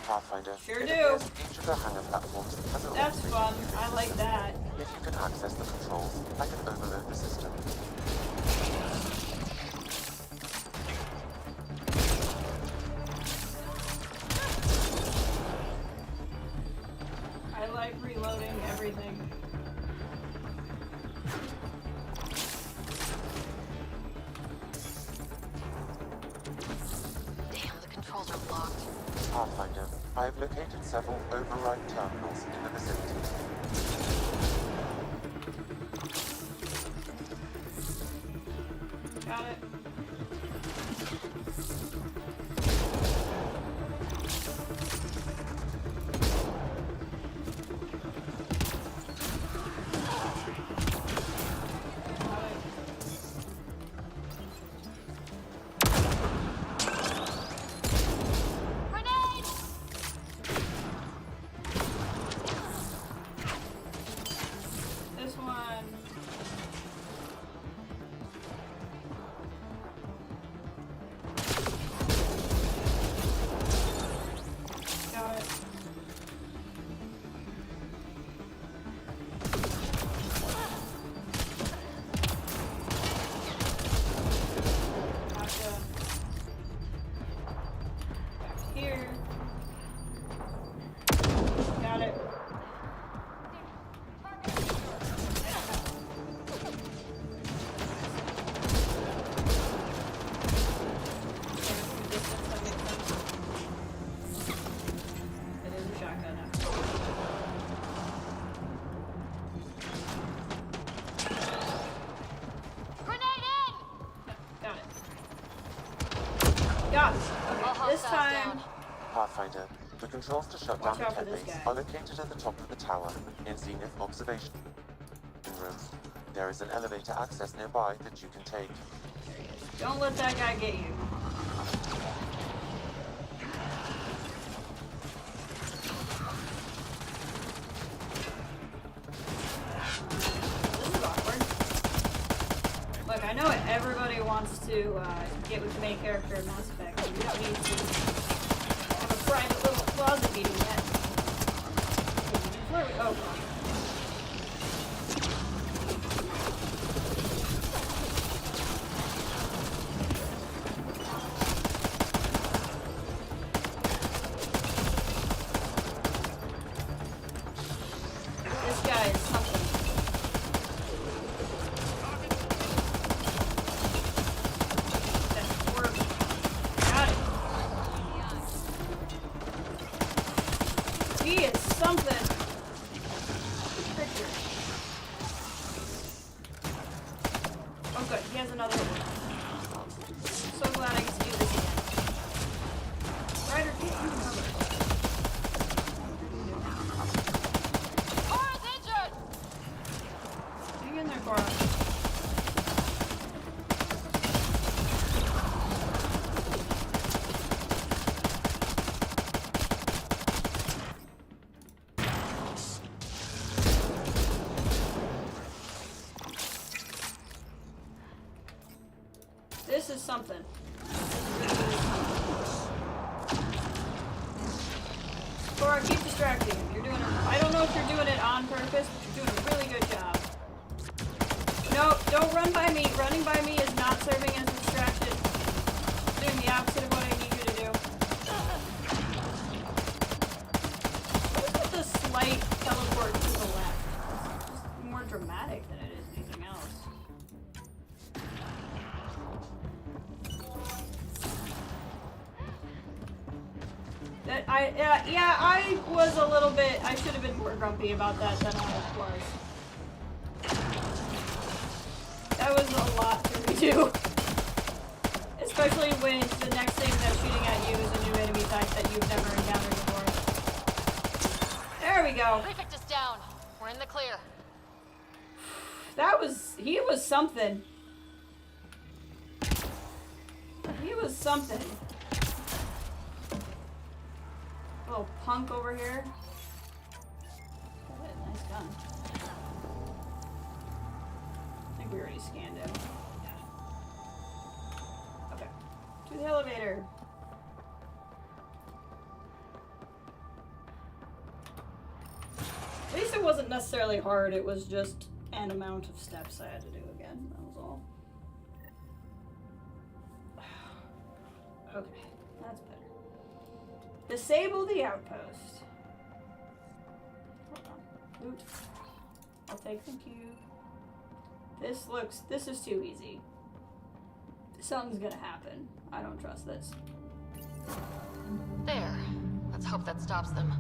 Pathfinder. Sure it do. appears each of the hangar platforms has a That's automated fun. I communication like that. If you can access the controls, I can overload the system. I like reloading everything. Damn, the controls are locked. Pathfinder, I have located several override terminals in the vicinity. Got it. This one. Got it. Gotcha. Back here. Got it. It is a shotgun after all. Grenade in! Got it. Got it. All Okay, this hostiles time. down. Pathfinder, the controls to shut Watch down the out for cat this base guy. are located at the top of the tower in Zenith Observation Room. There is an elevator access nearby that you can take. Don't let that guy get you. This is awkward. Look, I know everybody wants to get with the main character in Mass Effect, but we don't need to have a private little closet meeting yet. Where are we? Oh, God. This guy is something. That's horrible. Got it. He is something. Picture. Oh good, he has another one. So glad I get to do this again. Ryder, get you covered. Cara's injured! Hang in there, Cora. This is something. Cora, keep distracting him. You're doing it. I don't know if you're doing it on purpose, but you're doing a really good job. No, don't run by me. Running by me is not serving as a distraction. Doing the opposite of what I need you to do. What is with the slight teleport to the left? It's just more dramatic than it is anything else. Yeah, I was a little bit. I should have been more grumpy about that than I was. That was a lot to redo. Especially when the next thing that's shooting at you is a new enemy type that you've never encountered before. There we go. Prefect is down. We're in the clear. He was something. He was something. Little punk over here. Good, nice gun. I think we already scanned him. Yeah. Okay. To the elevator. At least it wasn't necessarily hard, it was just an amount of steps I had to do again. That was all. Okay, that's better. Disable the outpost. Hold on. Loot. I'll take, thank you. This is too easy. Something's gonna happen. I don't trust this. There. Let's hope that stops them.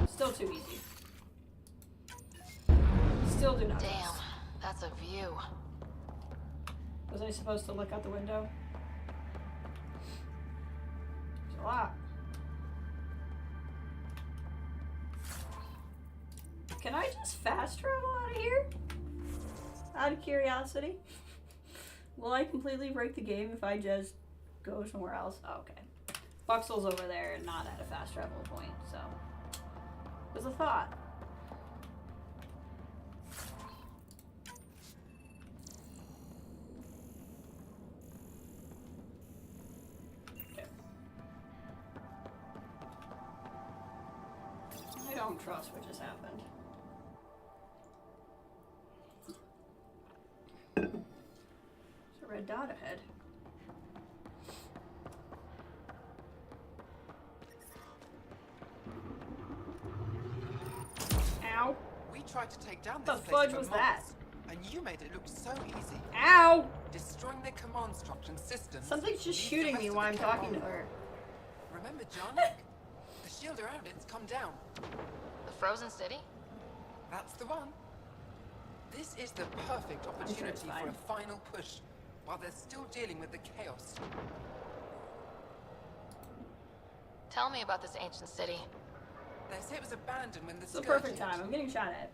Still too easy. Still do not Damn, trust. that's a view. Was I supposed to look out the window? There's a lot. Can I just fast travel out of here? Out of curiosity? Will I completely break the game if I just go somewhere else? Oh, okay. Buxel's over there and not at a fast travel point, so. It was a thought. I don't trust what just happened. There's a red dot ahead. Ow. We tried to take down The this place fudge for was months, that? and you made it look so easy. Ow! Destroying their command structure and systems. Something's just leaves the shooting rest me of while the I'm camp talking to vulnerable. her. Remember John? The shield around it's come down. The frozen city? That's the one. This is the perfect sure it's opportunity for fine. a final push, while they're still dealing with the chaos. Tell me about this ancient city. They say it was abandoned when the It's the Scourge perfect hit. time. I'm getting shot at.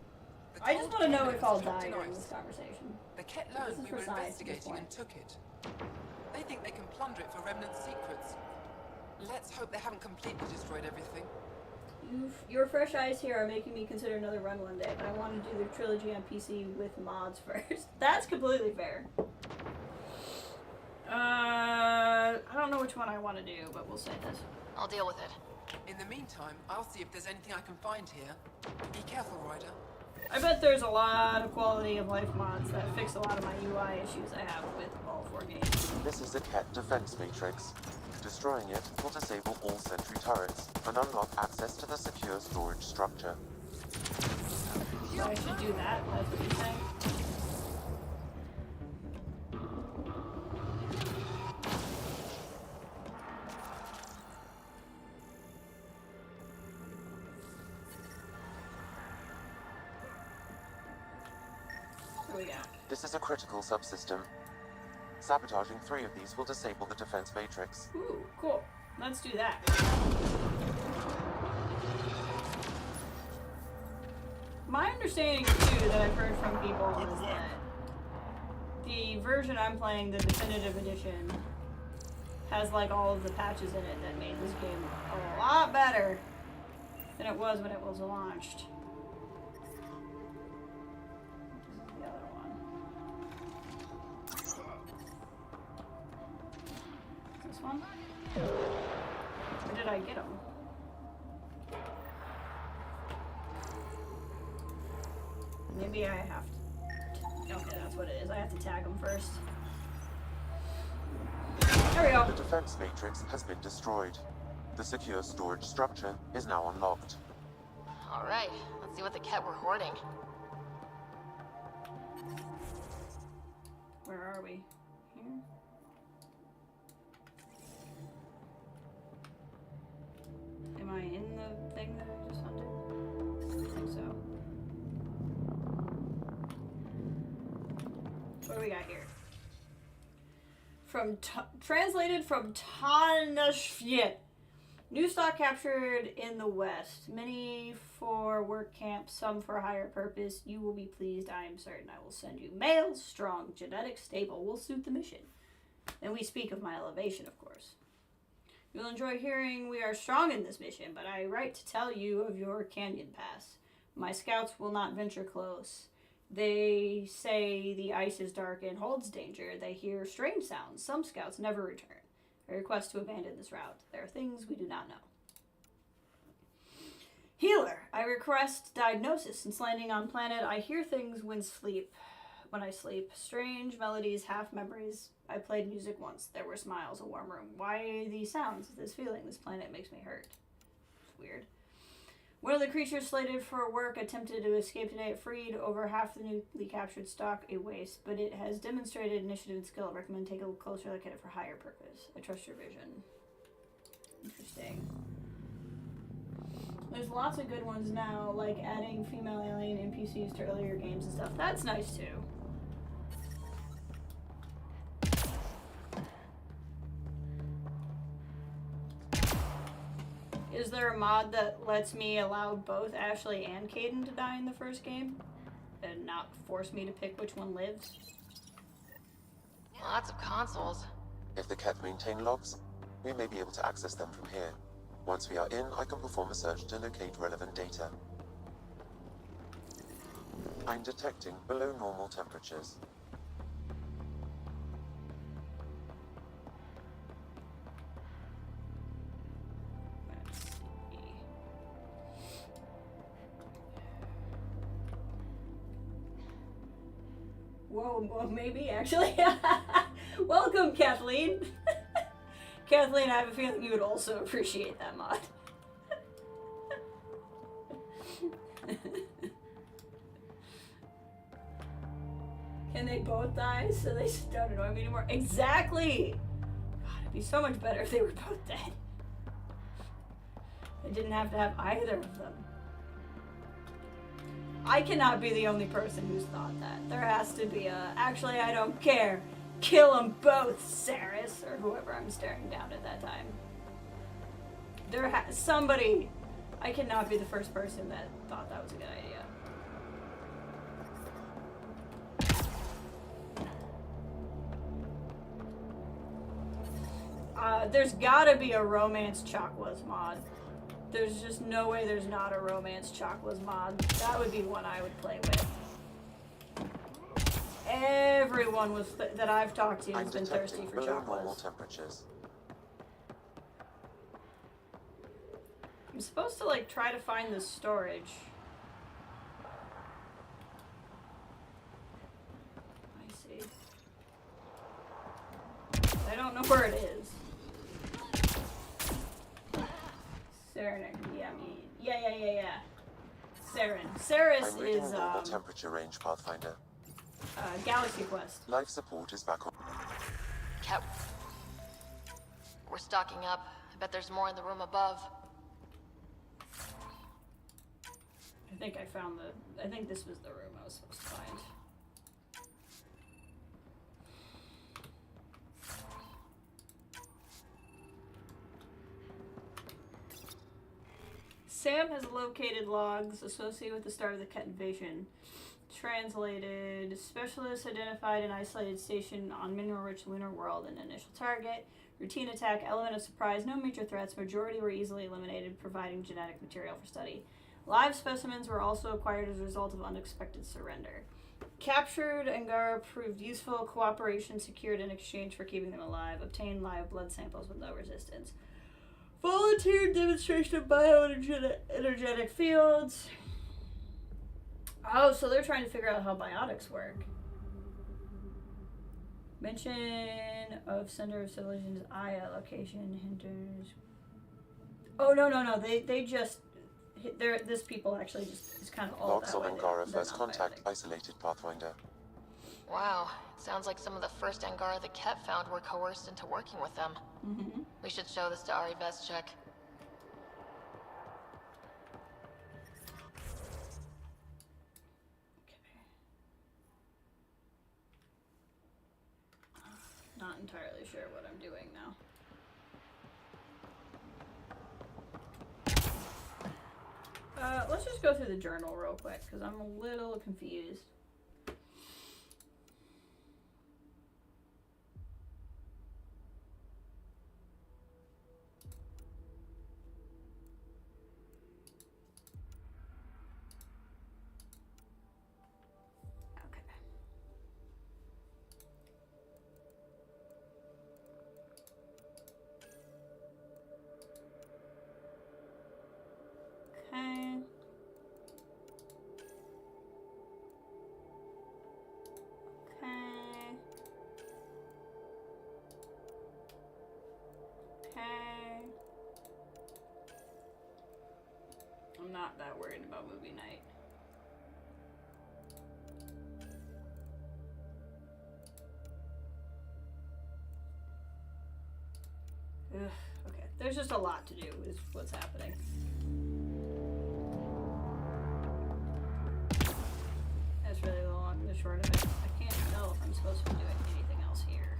The I just cold want to know kingdom if I'll was trapped die in during ice. this conversation. The Ket This learned is we for were science at this investigating point. and took it. They think they can plunder it for remnant secrets. Let's hope they haven't completely destroyed everything. Your fresh eyes here are making me consider another run one day, but I want to do the trilogy on PC with mods first. That's completely fair. I don't know which one I want to do, but we'll say this. I'll deal with it. In the meantime, I'll see if there's anything I can find here. Be careful, Ryder. I bet there's a lot of quality of life mods that fix a lot of my UI issues I have with all 4 games. This is a Ket defense matrix. Destroying it will disable all sentry turrets and unlock access to the secure storage structure. So I should do that, that's what you're saying? What do we got? This is a critical subsystem. Sabotaging 3 of these will disable the defense matrix. Ooh, cool. Let's do that. My understanding too that I've heard from people is that the version I'm playing, the definitive edition, has like all of the patches in it that made this game a lot better than it was when it was launched. This is the other one. This one? Or did I get them? Maybe I have to. Okay, that's what it is. I have to tag them first. There we go. The defense matrix has been destroyed. The secure storage structure is now unlocked. Alright, let's see what the Ket were hoarding. Where are we? Here? we got here? Translated from Tanashviet. New stock captured in the West. Many for work camp, some for higher purpose. You will be pleased, I am certain. I will send you males, strong, genetic, stable, will suit the mission. And we speak of my elevation, of course. You'll enjoy hearing we are strong in this mission, but I write to tell you of your canyon pass. My scouts will not venture close. They say the ice is dark and holds danger. They hear strange sounds. Some scouts never return. I request to abandon this route. There are things we do not know. Healer. I request diagnosis. Since landing on planet, I hear things when I sleep. Strange melodies, half memories. I played music once. There were smiles, a warm room. Why these sounds? This feeling? This planet makes me hurt. It's weird. One of the creatures slated for work attempted to escape today. It freed over half the newly captured stock, a waste, but it has demonstrated initiative and skill. I recommend take a closer look at it for higher purpose. I trust your vision. Interesting. There's lots of good ones now, like adding female alien NPCs to earlier games and stuff. That's nice too. Is there a mod that lets me allow both Ashley and Caden to die in the first game? And not force me to pick which one lives? Lots of consoles. If the Ket maintain logs, we may be able to access them from here. Once we are in, I can perform a search to locate relevant data. I'm detecting below normal temperatures. Whoa, well, maybe actually. Welcome, Kathleen. Kathleen, I have a feeling you would also appreciate that mod. Can they both die so they don't annoy me anymore? Exactly! God, it'd be so much better if they were both dead. I didn't have to have either of them. I cannot be the only person who's thought that. There has to be a, actually I don't care. Kill them both, Saris, or whoever I'm staring down at that time. Somebody, I cannot be the first person that thought that was a good idea. There's gotta be a romance Chakwas mod. There's just no way there's not a romance Chakwas mod. That would be one I would play with. Everyone that I've talked to has been thirsty for Chakwas. Temperatures. I'm supposed to like try to find the storage. I see. I don't know where it is. Saren, yeah. Saren. Saris is temperature range, Pathfinder. Galaxy Quest. Life support is back on. Cat. We're stocking up. I bet there's more in the room above. I think I found I think this was the room I was supposed to find. Sam has located logs associated with the start of the Ket invasion. Translated, specialists identified an isolated station on mineral-rich lunar world, an initial target. Routine attack, element of surprise, no major threats. Majority were easily eliminated, providing genetic material for study. Live specimens were also acquired as a result of unexpected surrender. Captured Angara proved useful. Cooperation secured in exchange for keeping them alive. Obtained live blood samples with no resistance. Volunteer demonstration of bioenergetic fields. Oh, so they're trying to figure out how biotics work. Mention of center of civilization's Aya location hinders. Oh no. They just this people actually just is kind of all Logs that on way. Angara They're first not contact biotic. isolated, Pathfinder. Wow, it sounds like some of the first Angara the Ket found were coerced into working with them. Mm-hmm. We should show this to Ari Veschek. entirely sure what I'm doing now. Let's just go through the journal real quick, because I'm a little confused. Okay. I'm not that worried about movie night. Ugh, okay, there's just a lot to do is what's happening. That's really the long and the short of it. I can't tell if I'm supposed to be doing anything else here.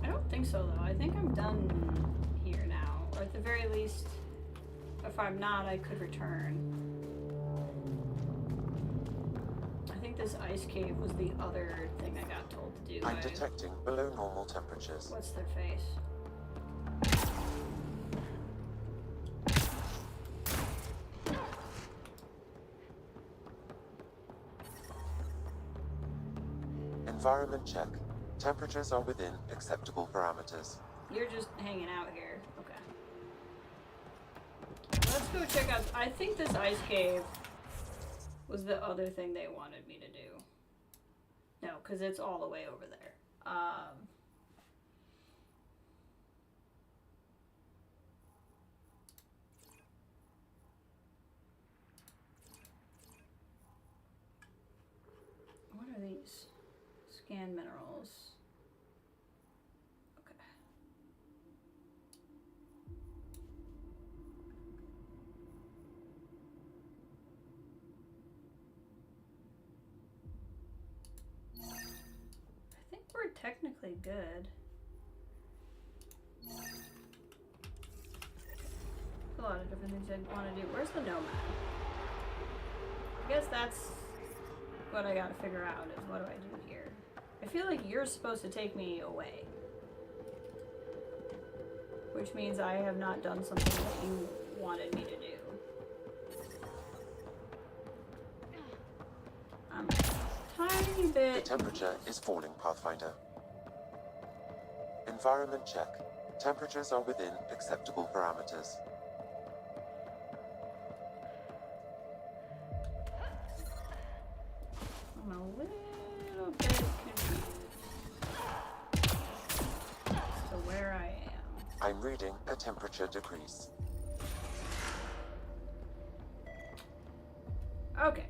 I don't think so though. I think I'm done here now. Or at the very least, if I'm not, I could return. I think this ice cave was the other thing I got told to do. I'm detecting below normal temperatures. What's their face? Environment check. Temperatures are within acceptable parameters. You're just hanging out here. Okay. Let's go check out. I think this ice cave was the other thing they wanted me to do. No, because it's all the way over there. What are these? Scan minerals. Okay. I think we're technically good. A lot of different things I want to do. Where's the nomad? I guess that's what I gotta figure out is what do I do here? I feel like you're supposed to take me away. Which means I have not done something that you wanted me to do. I'm a tiny bit... The temperature is falling, Pathfinder. Environment check. Temperatures are within acceptable parameters. I'm a little bit confused as to where I am. I'm reading a temperature decrease. Okay.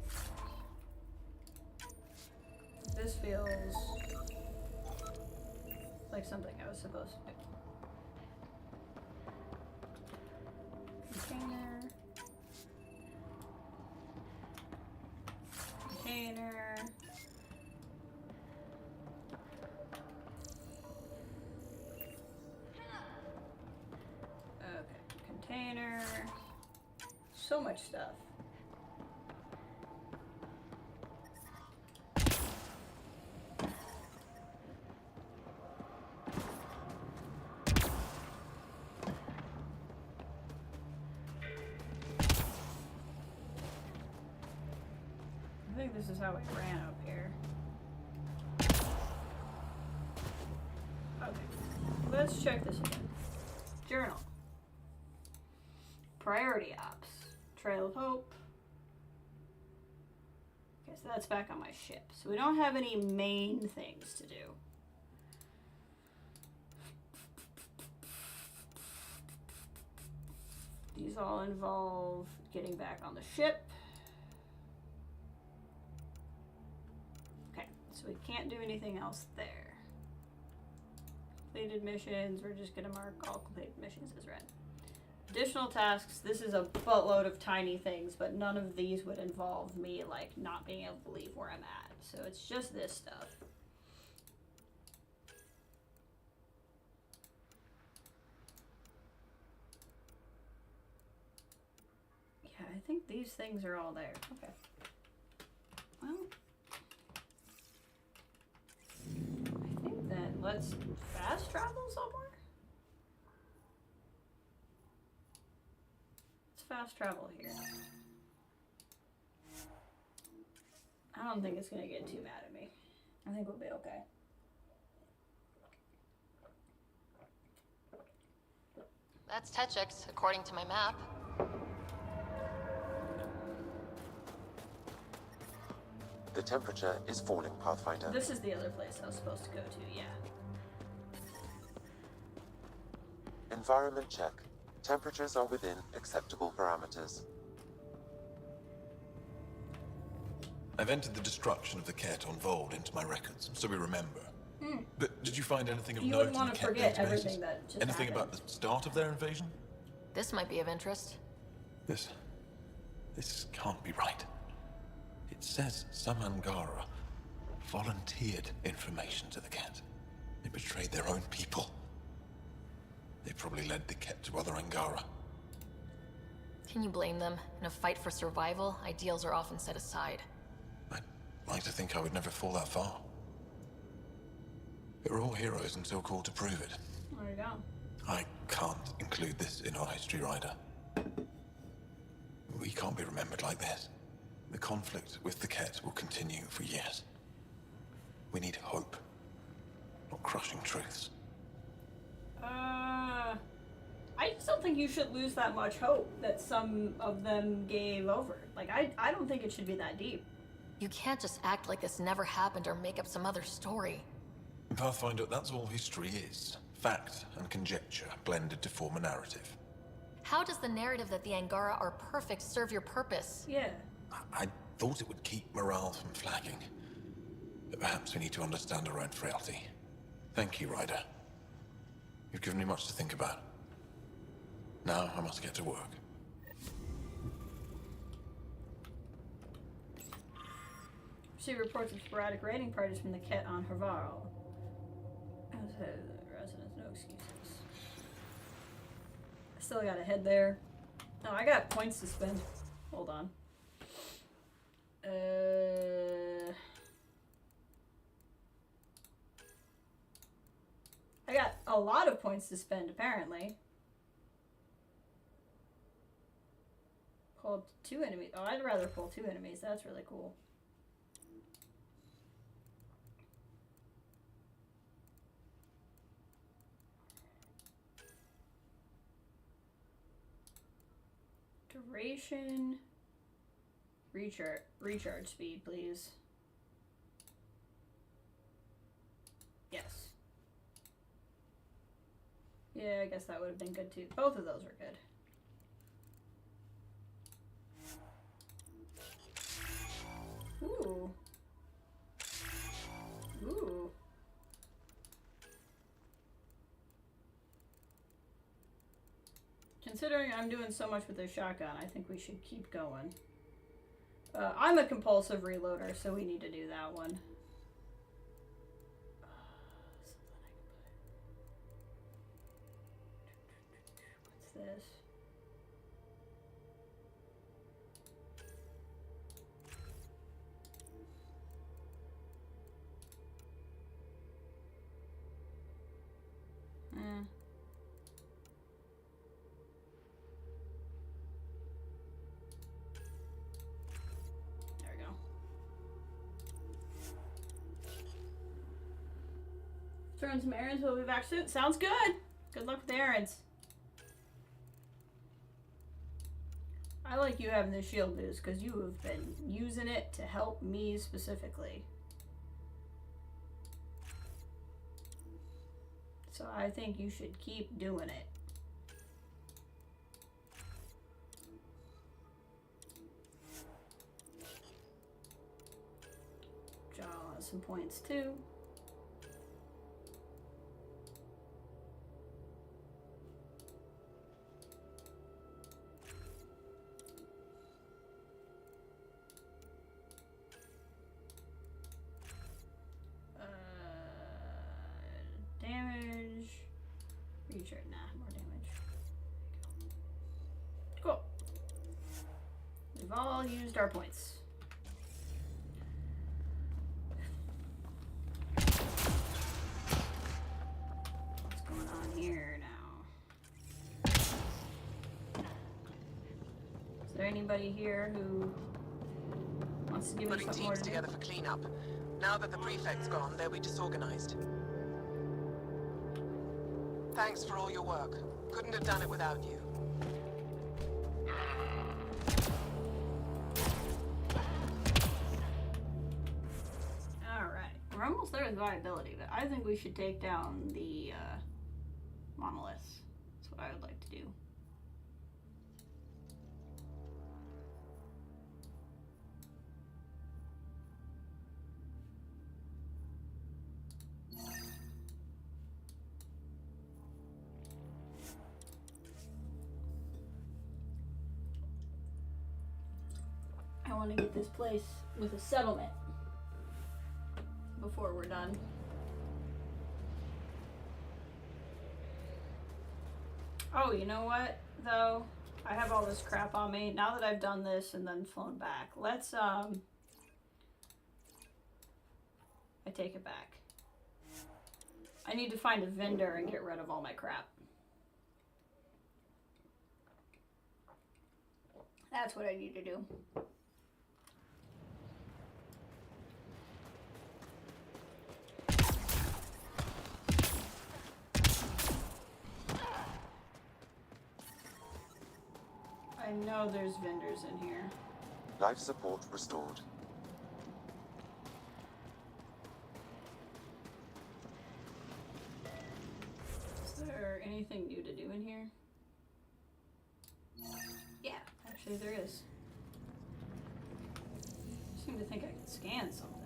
This feels like something I was supposed to do. Container. Container. Okay, container. So much stuff. I think this is how we ran up here. Okay, let's check this again. Journal. Priority ops. Trail of Hope. Okay, so that's back on my ship. So we don't have any main things to do. These all involve getting back on the ship. Okay, so we can't do anything else there. Completed missions, we're just gonna mark all completed missions as red. Additional tasks. This is a buttload of tiny things, but none of these would involve me, like, not being able to leave where I'm at. So it's just this stuff. Yeah, I think these things are all there. Okay. Well, I think then let's fast travel somewhere. Let's fast travel here. I don't think it's gonna get too mad at me. I think we'll be okay. That's Techix, according to my map. The temperature is falling, Pathfinder. This is the other place I was supposed to go to, yeah. Environment check. Temperatures are within acceptable parameters. I've entered the destruction of the Ket on Vold into my records, so we remember. But did you find anything of You note wouldn't in want the to Ket forget databases? everything that just Anything happened. about the start of their invasion? This might be of interest. This can't be right. It says some Angara volunteered information to the Ket. They betrayed their own people. They probably led the Ket to other Angara. Can you blame them? In a fight for survival, ideals are often set aside. I'd like to think I would never fall that far. We're all heroes until called to prove it. There you go. I can't include this in our history, Ryder. We can't be remembered like this. The conflict with the Ket will continue for years. We need hope, not crushing truths. I just don't think you should lose that much hope that some of them gave over. Like, I don't think it should be that deep. You can't just act like this never happened or make up some other story. Pathfinder, that's all history is. Fact and conjecture blended to form a narrative. How does the narrative that the Angara are perfect serve your purpose? Yeah. I thought it would keep morale from flagging. But perhaps we need to understand our own frailty. Thank you, Ryder. You've given me much to think about. Now I must get to work. Receive reports of sporadic raiding parties from the Ket on Havaro. Residents, no excuses. I still gotta head there. No, I got points to spend. Hold on. I got a lot of points to spend, apparently. Pulled 2 enemies. Oh, I'd rather pull 2 enemies. That's really cool. Duration. Recharge speed, please. Yes. Yeah, I guess that would have been good too. Both of those are good. Ooh. Ooh. Considering I'm doing so much with this shotgun, I think we should keep going. I'm a compulsive reloader, so we need to do that one. What's this? There we go. Throwing some errands, we'll be back soon. Sounds good. Good luck with the errands. I like you having the shield boost because you have been using it to help me specifically. So I think you should keep doing it. Jaw has some points too. We've all used our points. What's going on here now? Is there anybody here who wants to give me Putting something more teams to do? together for cleanup. Now that the prefect's gone, they'll be disorganized. Thanks for all your work. Couldn't have done it without you. Alright, we're almost there with viability, but I think we should take down the monoliths. That's what I would like to do. I want to get this place with a settlement before we're done. Oh, you know what, though? I have all this crap on me. Now that I've done this and then flown back, let's, I take it back. I need to find a vendor and get rid of all my crap. That's what I need to do. I know there's vendors in here. Life support restored. Is there anything new to do in here? Yeah, actually there is. I seem to think I can scan something.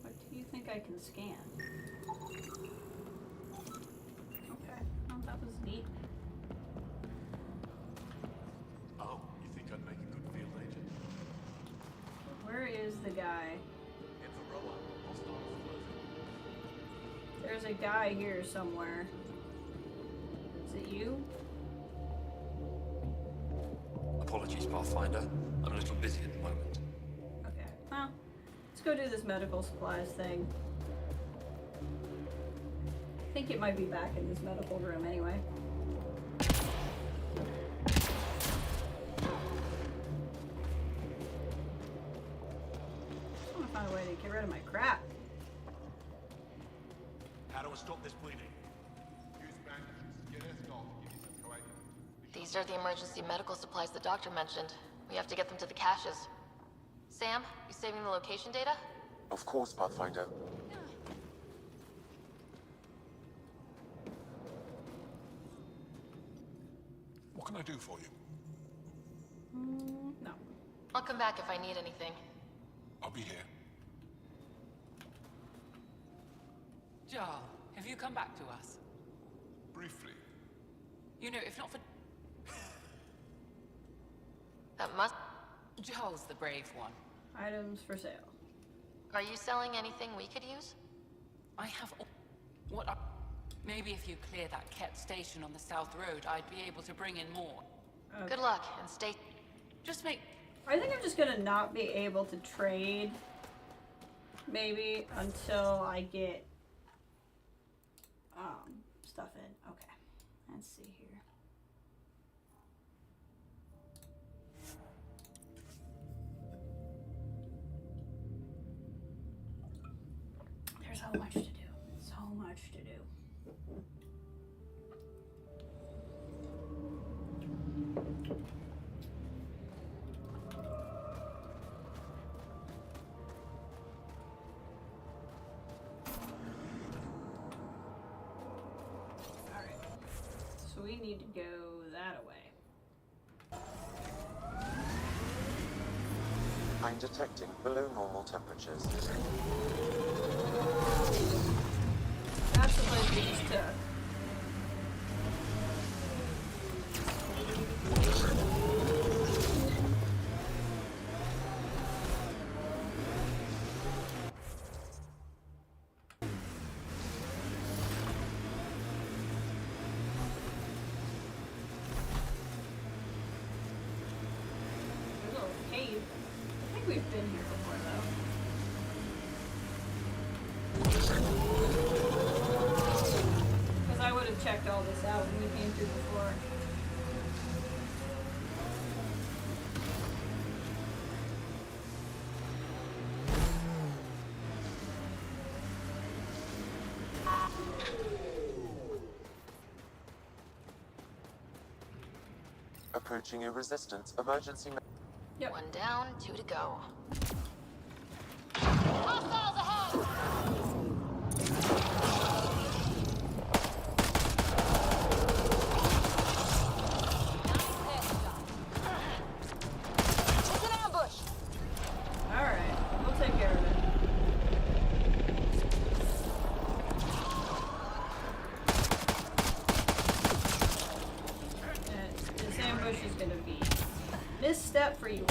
What do you think I can scan? Okay, well, that was neat. Oh, you think I'd make a good field agent? Where is the guy? There's a guy here somewhere. Is it you? Apologies, Pathfinder. I'm a little busy at the moment. Okay, well, let's go do this medical supplies thing. I think it might be back in this medical room anyway. I want to find a way to get rid of my crap. How do I stop this bleeding? These are the emergency medical supplies the doctor mentioned. We have to get them to the caches. Sam, you saving the location data? Of course, Pathfinder. What can I do for you? No. I'll come back if I need anything. I'll be here. Jarl, have you come back to us? Briefly. You know, if not for... That must... Jarl's the brave one. Items for sale. Are you selling anything we could use? I have... What I... Maybe if you clear that Ket station on the South Road, I'd be able to bring in more. Okay. Good luck, and stay... Just make... I think I'm just gonna not be able to trade, maybe, until I get stuff in. Okay, let's see here. There's so much to do. So much to do. So we need to go that way. I'm detecting below normal temperatures. That's the place we just took. through before. Approaching a resistance emergency. Yep. One down, 2 to go. Hostiles ahead! It's an ambush! Alright, we'll take care of it. And this ambush is gonna be a misstep for you.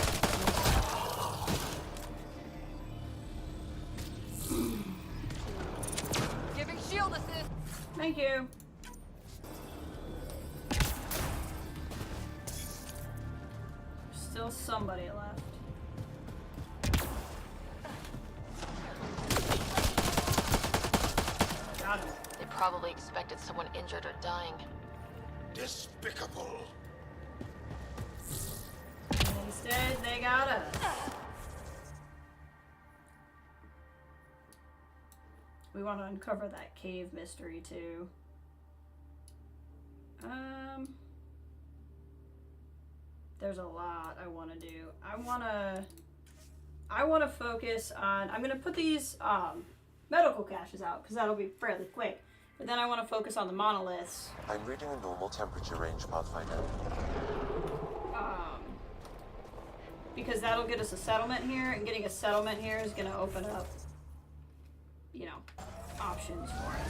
Giving shield assist. Thank you. Still somebody left. Got him. They probably expected someone injured or dying. Despicable. Instead, they got us. We want to uncover that cave mystery too. There's a lot I want to do. I want to focus on. I'm gonna put these medical caches out because that'll be fairly quick. But then I want to focus on the monoliths. I'm reading a normal temperature range, Pathfinder. Because that'll get us a settlement here, and getting a settlement here is gonna open up, you know, options for us.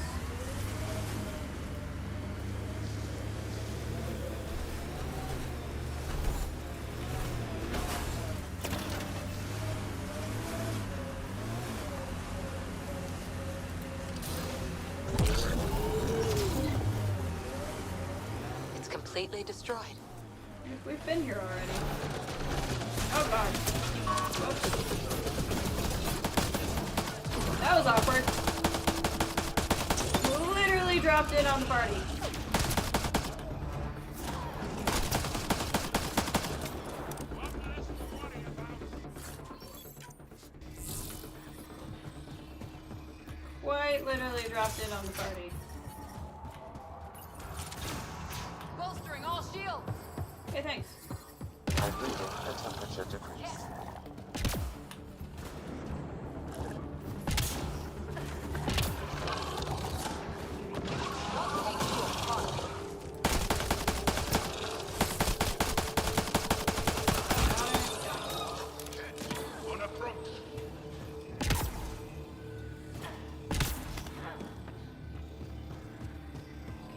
It's completely destroyed. We've been here already. Oh god. Oops. That was awkward. Literally dropped in on the party. Quite literally dropped in on the party. Bolstering all shields. Okay, thanks. I'm reading a temperature decrease. On approach.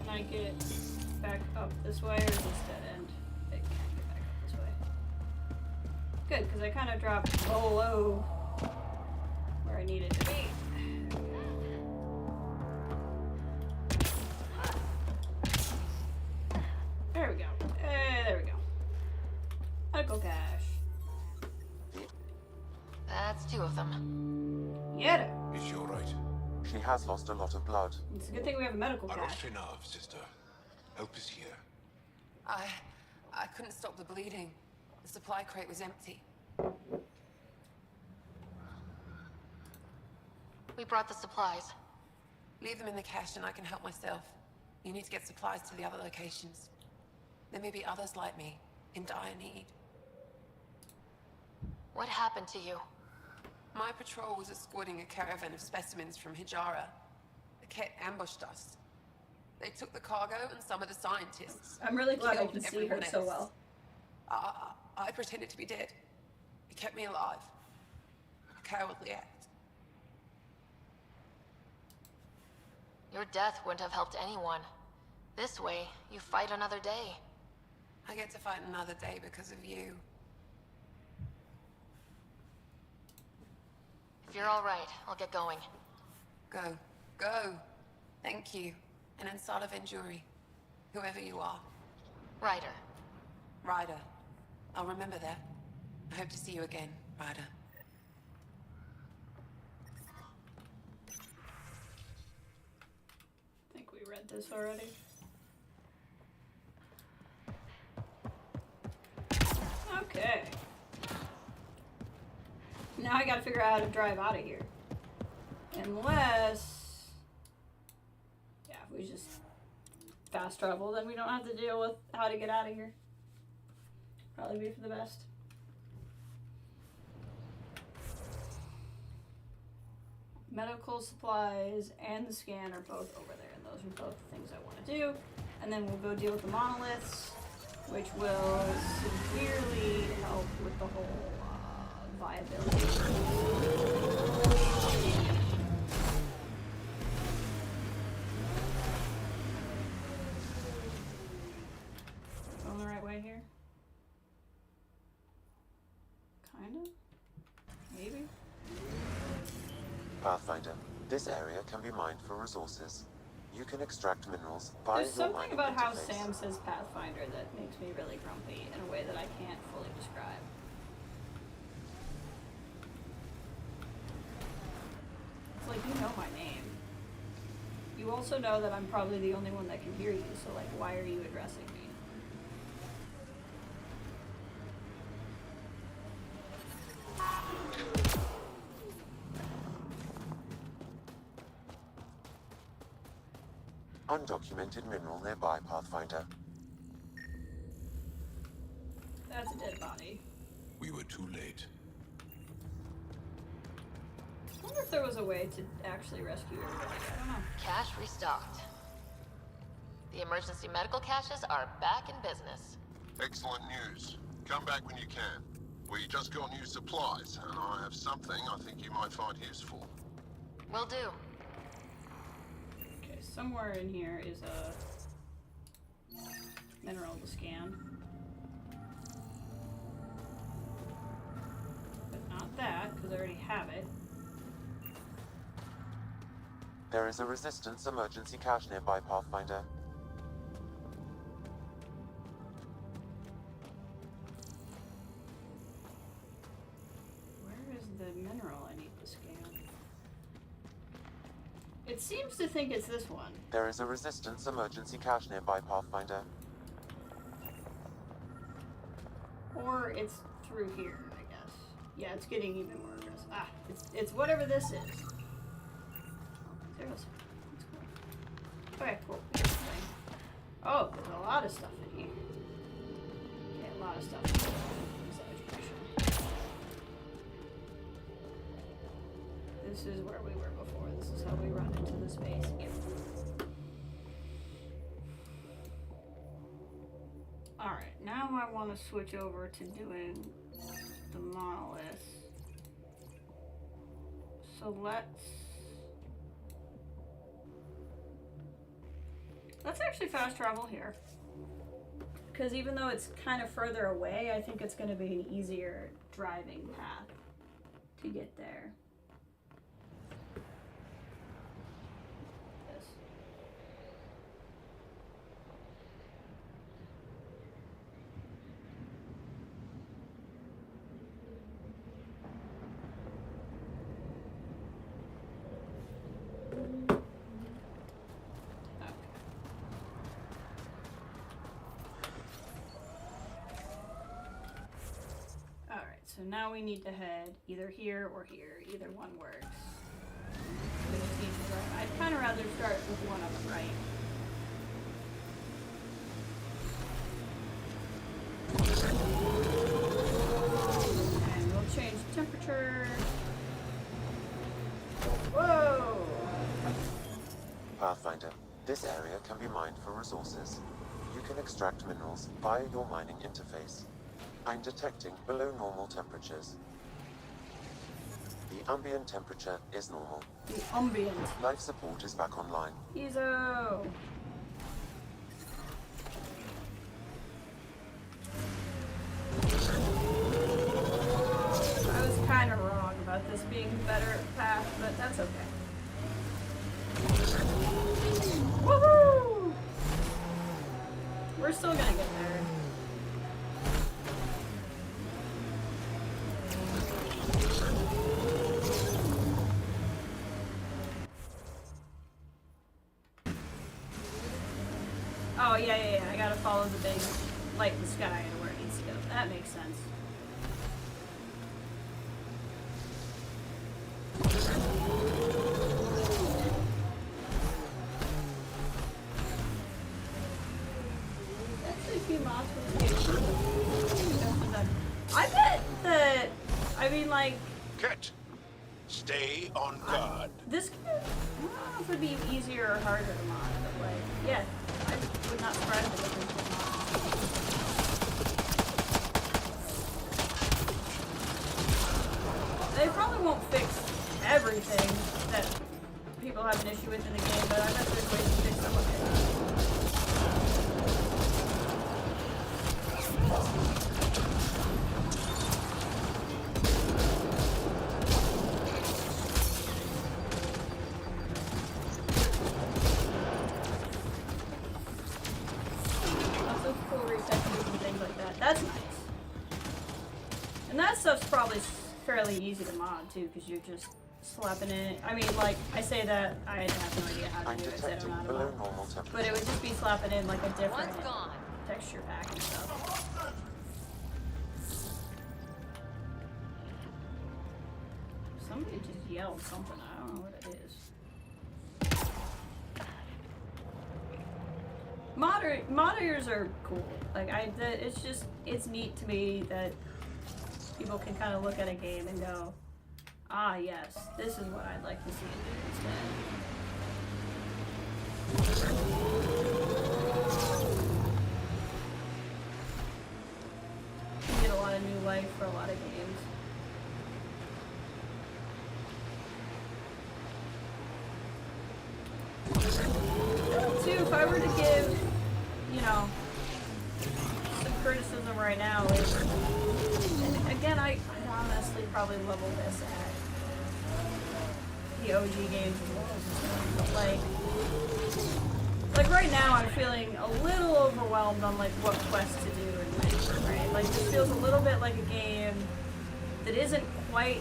Can I get back up this way, or is this dead end? It can't get back up this way. Good, because I kind of dropped below where I needed to be. There we go. There we go. Medical cache. That's 2 of them. Get it. Is she all right? She has lost a lot of blood. It's a good thing we have a medical I cache. lost enough, sister. Help is here. I couldn't stop the bleeding. The supply crate was empty. We brought the supplies. Leave them in the cache and I can help myself. You need to get supplies to the other locations. There may be others like me, in dire need. What happened to you? My patrol was escorting a caravan of specimens from Hijara. The Ket ambushed us. They took the cargo and some of the scientists. I'm really glad I Killed can see everyone her so else. well. I pretended to be dead. It kept me alive. A cowardly act. Your death wouldn't have helped anyone. This way, you fight another day. I get to fight another day because of you. If you're all right, I'll get going. Go. Go. Thank you. And inside of Enduri. Whoever you are. Ryder. Ryder. I'll remember that. I hope to see you again, Ryder. I think we read this already. Okay. Now I gotta figure out how to drive out of here. Unless... yeah, if we just fast travel, then we don't have to deal with how to get out of here. Probably be for the best. Medical supplies and the scan are both over there, and those are both the things I want to do. And then we'll go deal with the monoliths, which will severely help with the whole viability. Going the right way here? Kinda? Maybe? Pathfinder, this area can be mined for resources. You can extract minerals via There's your something mining about how interface. Sam says Pathfinder that makes me really grumpy in a way that I can't fully describe. It's like, you know my name. You also know that I'm probably the only one that can hear you, so like, why are you addressing me? Undocumented mineral nearby, Pathfinder. That's a dead body. We were too late. I wonder if there was a way to actually rescue everybody. I don't know. Cache restocked. The emergency medical caches are back in business. Excellent news. Come back when you can. We just got new supplies, and I have something I think you might find useful. Will do. Okay, somewhere in here is a mineral to scan. But not that, because I already have it. There is a resistance emergency cache nearby, Pathfinder. Where is the mineral I need to scan? It seems to think it's this one. There is a resistance emergency cache nearby, Pathfinder. Or it's through here, I guess. Yeah, it's getting even more aggressive. Ah, it's whatever this is. Oh, zeros. That's cool. Okay, cool. Oh, there's a lot of stuff in here. Yeah, a lot of stuff. Exaggeration. This is where we were before. This is how we run into the space. Yep. Alright, now I want to switch over to doing the monolith. So let's actually fast travel here. Because even though it's kind of further away, I think it's going to be an easier driving path to get there. This. So now we need to head either here or here. Either one works. We just need to drive. I'd kind of rather start with one on the right. And we'll change temperature. Whoa! Pathfinder, this area can be mined for resources. You can extract minerals via your mining interface. I'm detecting below normal temperatures. The ambient temperature is normal. The ambient. Life support is back online. Ezo! I was kind of wrong about this being the better path, but that's okay. Woohoo! We're still gonna get there. Oh, yeah, I gotta follow the big light in the sky and where it needs to go. That makes sense. mean, like... Ket, stay on guard. This could... I don't know if it would be easier or harder to mod, but, like, yeah. I would not surprise me if there's a mod. They probably won't fix everything that people have an issue with in the game, but I bet there's ways to fix some of it. Also cool retextures and things like that. That's nice. And that stuff's probably fairly easy to mod too, because you're just slapping it. I mean, like, I say that, I have no idea how I'm to do it, so I don't detecting know how to below mod. normal temperature. But it would just be slapping in like a different One's gone. texture pack and stuff. Somebody just yelled something, I don't know what it is. Modders are cool. Like, it's just, it's neat to me that people can kind of look at a game and go, ah, yes, this is what I'd like to see it do instead. You get a lot of new life for a lot of games. Too, if I were to give, you know, some criticism right now is, and again, I'd honestly probably level this at the OG games as well as this one, but like right now I'm feeling a little overwhelmed on like what quests to do and when, right? Like this feels a little bit like a game that isn't quite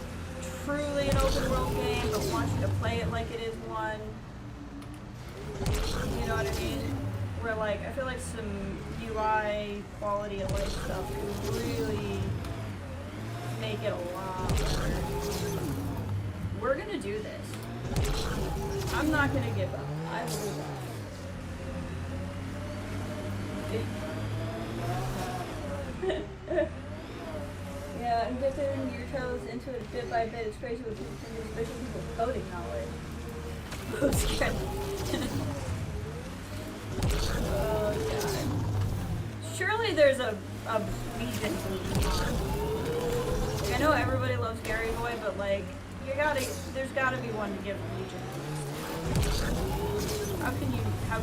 truly an open world game, but wants you to play it like it is one. You know what I mean? Where like, I feel like some UI quality of life stuff could really make it a lot better. We're gonna do this. I'm not gonna give up. I will do that. Yeah, I'm dipping your toes into it bit by bit. It's crazy what people can do, especially people with coding knowledge. Oh, scared. Oh, God. Surely there's a Legion boost on. Like, I know everybody loves Gary Boy, but like, there's gotta be one to give Legion a boost. How can you not?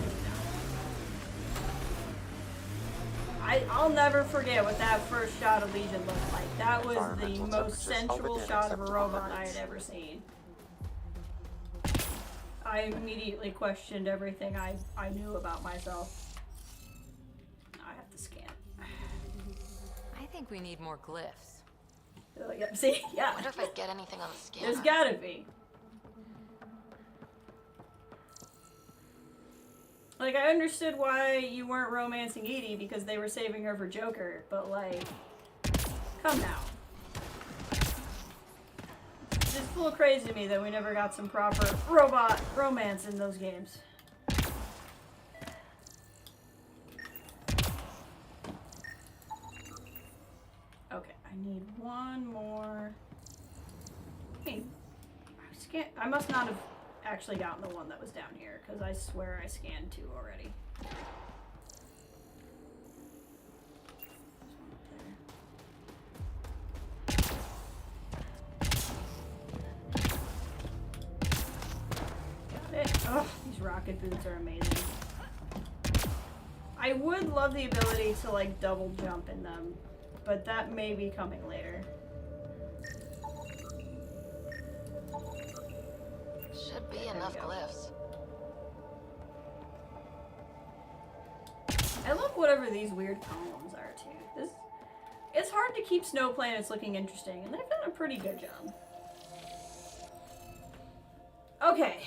I'll never forget what that first shot of Legion looked like. That was the most sensual shot of a robot I had ever seen. I immediately questioned everything I knew about myself. I have to scan. I think we need more glyphs. See, yeah. I wonder if I get anything on the scanner. There's gotta be. Like, I understood why you weren't romancing Edie because they were saving her for Joker, but like, come now. It's just a little crazy to me that we never got some proper robot romance in those games. Okay, I need one more. Hey, I must not have actually gotten the one that was down here, because I swear I scanned two already. Oh, these rocket boots are amazing. I would love the ability to like double jump in them, but that may be coming later. Should be enough glyphs. I love whatever these weird columns are too. It's hard to keep snow planets looking interesting, and they've done a pretty good job. Okay.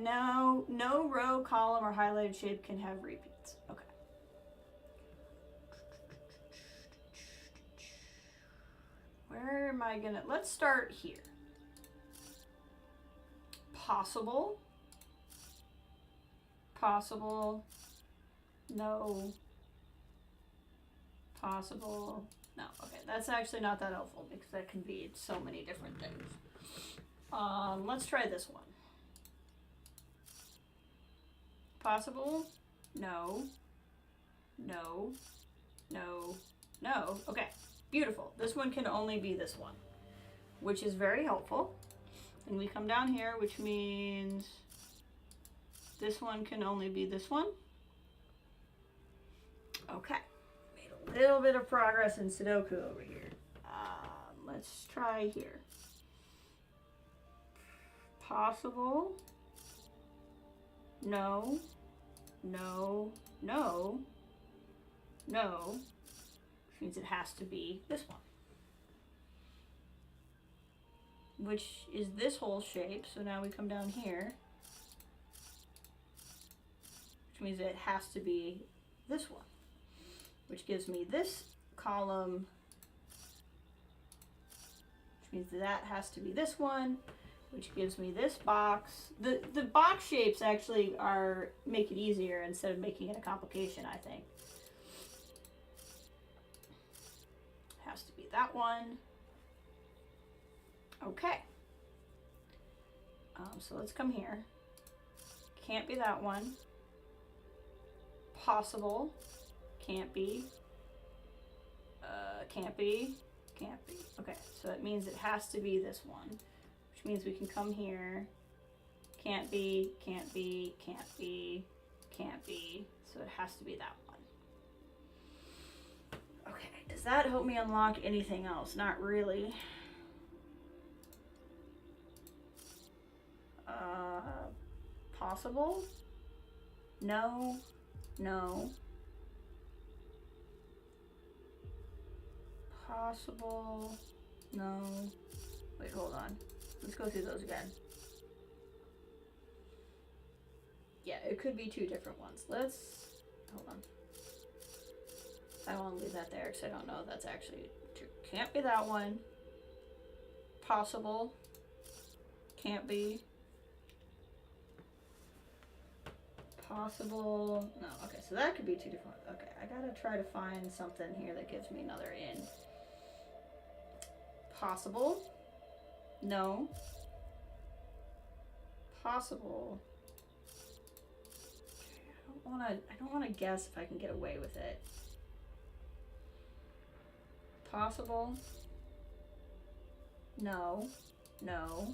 Now, no row, column, or highlighted shape can have repeats. Okay. Where am I gonna... Let's start here. Possible. Possible. No. Possible. No, okay, that's actually not that helpful because that can be so many different things. Let's try this one. Possible? No. No. No. No. Okay, beautiful. This one can only be this one, which is very helpful. And we come down here, which means this one can only be this one. Okay, made a little bit of progress in Sudoku over here. Let's try here. Possible? No. No. No. No. Which means it has to be this one. Which is this whole shape, so now we come down here. Which means it has to be this one. Which gives me this column. Which means that has to be this one. Which gives me this box. The box shapes actually make it easier instead of making it a complication, I think. Has to be that one. Okay. So let's come here. Can't be that one. Possible. Can't be. Can't be. Can't be. Okay, so it means it has to be this one. Which means we can come here. Can't be, can't be, can't be, can't be. So it has to be that one. Okay, does that help me unlock anything else? Not really. Possible? No. No. Possible? No. Wait, hold on. Let's go through those again. Yeah, it could be two different ones. Hold on. I want to leave that there because I don't know if that's actually true. Can't be that one. Possible. Can't be. Possible. No, okay, so that could be two different. Okay, I gotta try to find something here that gives me another in. Possible. No. Possible. Okay, I don't wanna guess if I can get away with it. Possible. No. No.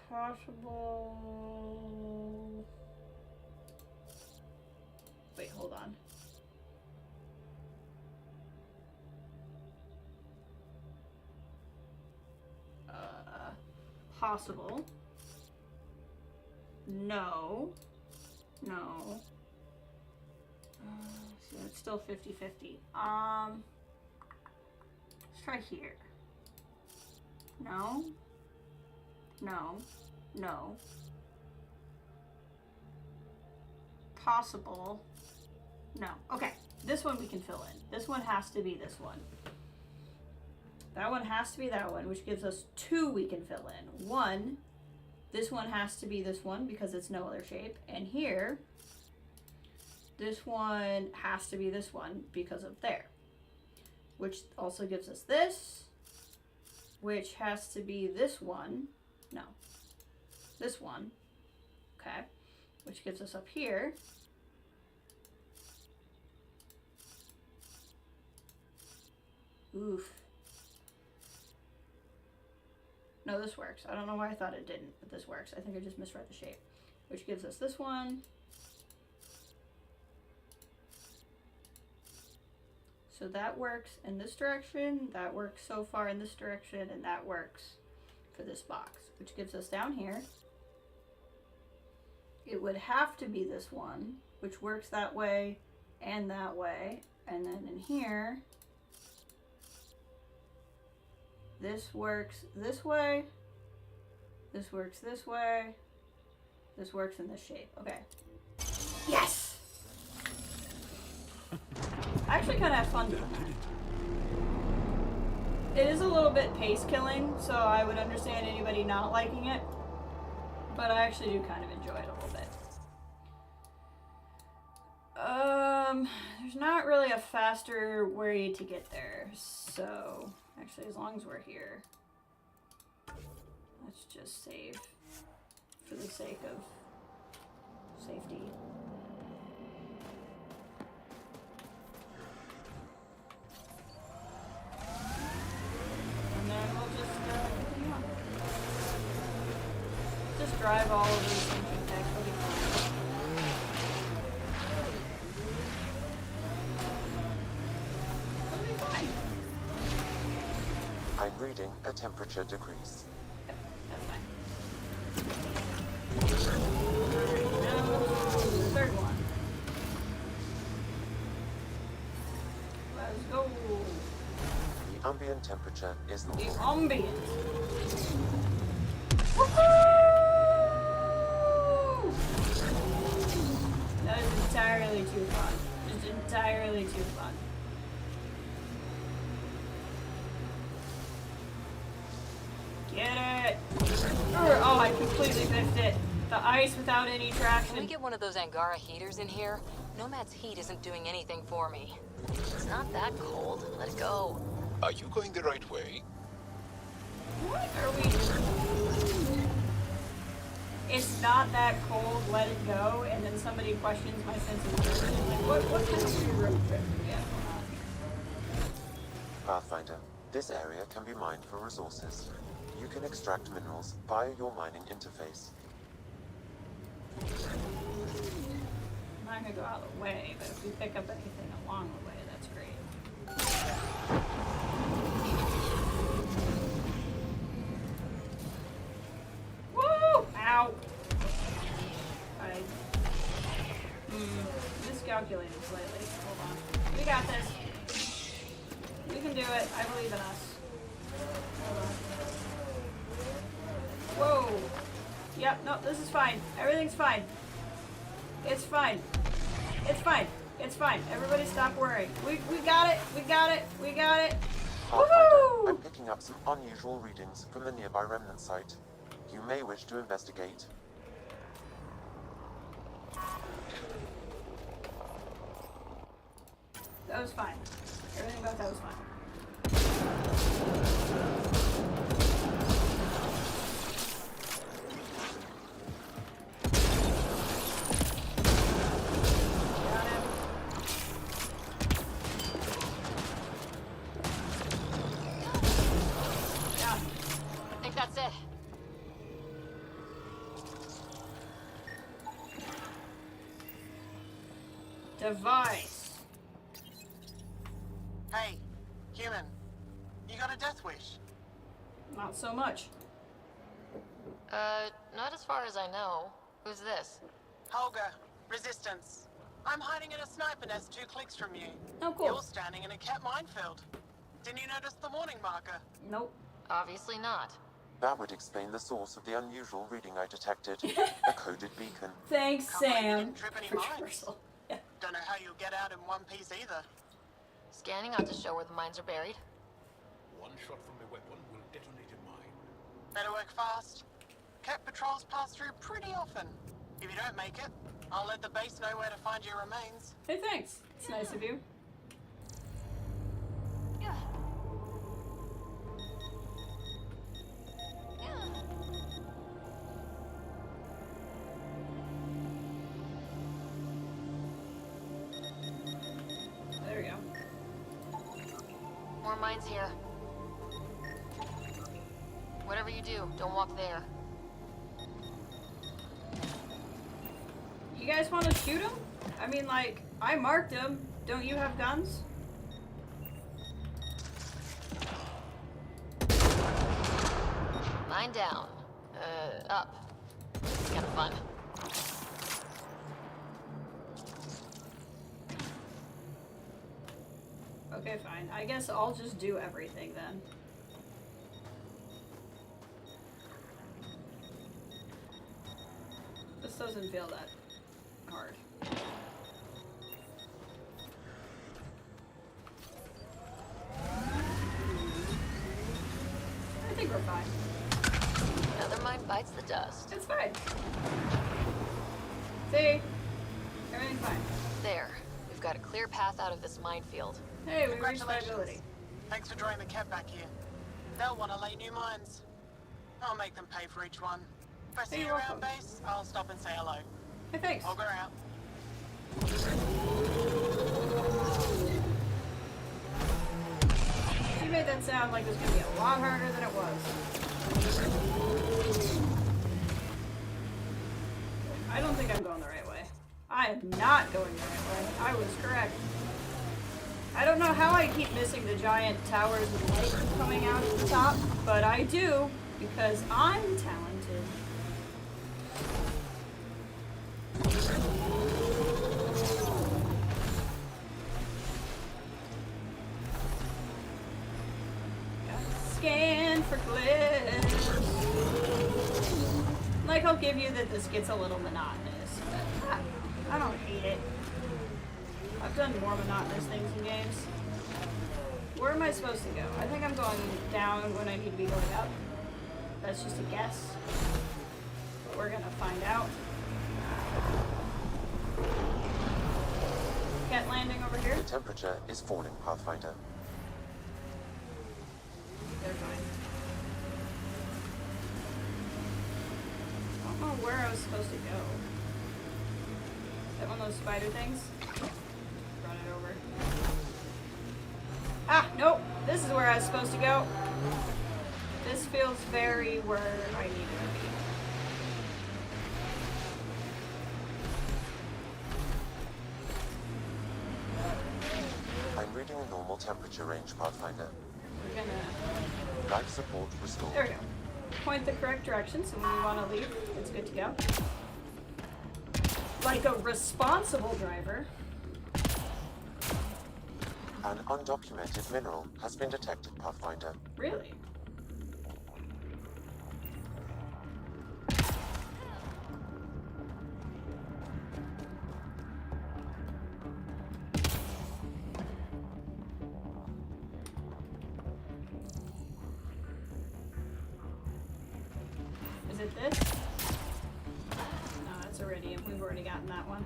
Possible. Wait, hold on. Possible. No. No. See, it's still 50-50. Let's try here. No. No. No. Possible. No. Okay. This one we can fill in. This one has to be this one. That one has to be that one, which gives us two we can fill in. One, this one has to be this one because it's no other shape. And here, this one has to be this one because of there. Which also gives us this, which has to be this one. No. This one. Okay. Which gives us up here. Oof. No, this works. I don't know why I thought it didn't, but this works. I think I just misread the shape. Which gives us this one. So that works in this direction, that works so far in this direction, and that works for this box. Which gives us down here. It would have to be this one, which works that way and that way. And then in here, this works this way, this works this way, this works in this shape. Okay. Yes! I actually kind of have fun doing that. It is a little bit pace killing, so I would understand anybody not liking it, but I actually do kind of enjoy it a little bit. There's not really a faster way to get there, so actually, as long as we're here, let's just save for the sake of safety. And then we'll just continue on. Just drive all of these things back. It'll be fine. It'll be fine. I'm reading a temperature decrease. Yep, that's fine. Now, the third one. Let's go. The ambient temperature is The normal. ambient. Woohoo! That is entirely too fun. Just entirely too fun. Get it! Oh, I completely missed it. The ice without any Can we traction. get one of those Angara heaters in here? Nomad's heat isn't doing anything for me. It's not that cold. Let it go. Are you going the right way? What are we? It's not that cold, let it go, and then somebody questions my sense of direction. Like, what kind of weird road trip do we have going on here? Pathfinder, this area can be mined for resources. You can extract minerals via your mining interface. I'm not gonna go out of the way, but if we pick up anything along the way, that's great. Woo! Ow! I miscalculated slightly. Hold on. We got this. We can do it. I believe in us. Hold on. Whoa! Yep, no, this is fine. Everything's fine. It's fine. It's fine. It's fine. Everybody stop worrying. We got it. We got it. We got it. Pathfinder, Woohoo! I'm picking up some unusual readings from the nearby remnant site. You may wish to investigate. That was fine. Everything about that was fine. Got him. Yeah. I think that's it. Device. Hey, human. You got a death wish? Not so much. Not as far as I know. Who's this? Holger, Resistance. I'm hiding in a sniper nest 2 clicks from you. Oh, cool. You're standing in a cat minefield. Didn't you notice the warning marker? Nope. Obviously not. That would explain the source of the unusual reading I detected. A coded beacon. Thanks, Can't believe you Sam. didn't trip any For mines. reversal. Yeah. Don't know how you'll get out in one piece either. Scanning ought to show where the mines are buried. One shot from a weapon will detonate a mine. Better work fast. Cat patrols pass through pretty often. If you don't make it, I'll let the base know where to find your remains. Hey, thanks. It's nice of you. Yeah. There we go. More mines here. Whatever you do, don't walk there. You guys want to shoot him? I mean, like, I marked him. Don't you have guns? Mine down. Up. It's kind of fun. Okay, fine. I guess I'll just do everything then. This doesn't feel that hard. I think we're fine. Another mine bites the dust. It's fine. See? Everything's fine. There. We've got a path out of this minefield. Hey, we reached Congratulations. viability. Thanks for drawing the cat back here. They'll want to lay new mines. I'll make them pay for each one. If I see Hey, you you're around welcome. base, I'll stop and say hello. Hey, thanks. Auger out. You made that sound like it was going to be a lot harder than it was. I don't think I'm going the right way. I am not going the right way. I was correct. I don't know how I keep missing the giant towers with light coming out at the top, but I do because I'm talented. Scan for glyphs. Like, I'll give you that this gets a little monotonous, but I don't hate it. I've done more monotonous things in games. Where am I supposed to go? I think I'm going down when I need to be going up. That's just a guess. But we're gonna find out. Cat landing over here. The temperature is falling, Pathfinder. They're fine. I don't know where I was supposed to go. Is that one of those spider things? Run it over. Ah, nope. This is where I was supposed to go. This feels very where I needed to be. I'm reading a normal temperature range, Pathfinder. We're gonna... Life support restored. There we go. Point the correct direction, so when we want to leave, it's good to go. Like a responsible driver. An undocumented mineral has been detected, Pathfinder. Really? Is it this? No, it's iridium. We've already gotten that one.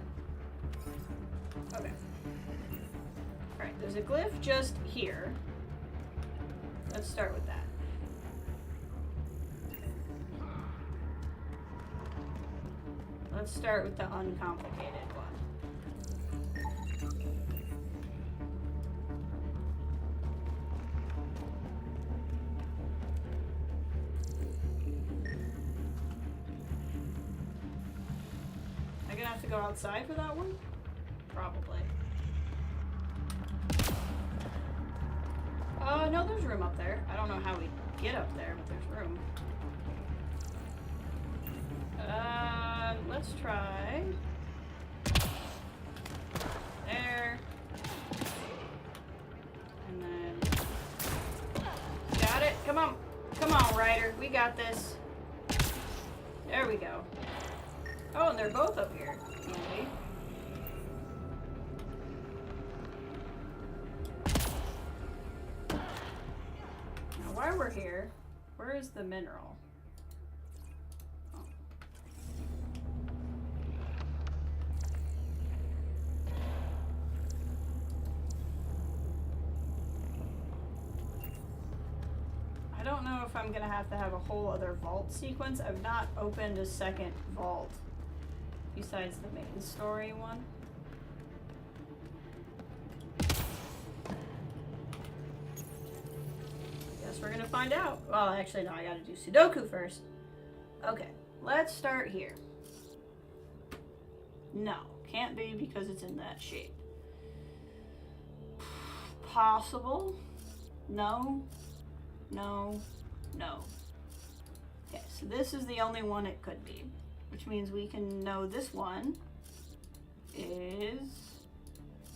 Okay. Alright, there's a glyph just here. Let's start with that. Let's start with the uncomplicated one. Am I gonna have to go outside for that one? Probably. No, there's room up there. I don't know how we get up there, but there's room. Let's try. There. And then... Got it? Come on. Come on, Ryder. We got this. There we go. Oh, and they're both up here. Andy. Now, while we're here, where is the mineral? Oh. I don't know if I'm gonna have to have a whole other vault sequence. I've not opened a second vault besides the main story one. Guess we're gonna find out. Well, actually, no, I gotta do Sudoku first. Okay, let's start here. No, can't be because it's in that shape. Possible? No. No. No. Okay, so this is the only one it could be, which means we can know this one is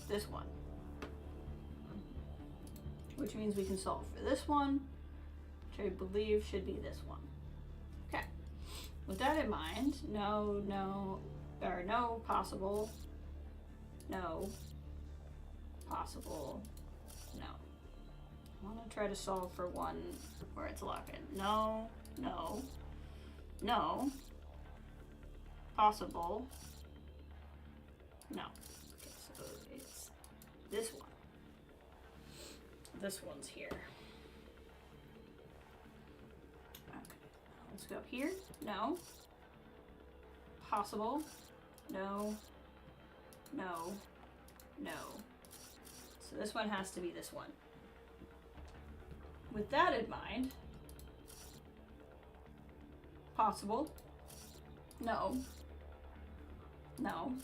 this one. Which means we can solve for this one, which I believe should be this one. Okay. With that in mind, no, possible, no, possible, no. I want to try to solve for one where it's locked in. No, no, no, possible, no. Okay, so it's this one. This one's here. Okay, let's go here. No. Possible. No. No. No. So this one has to be this one. With that in mind, possible. No. No.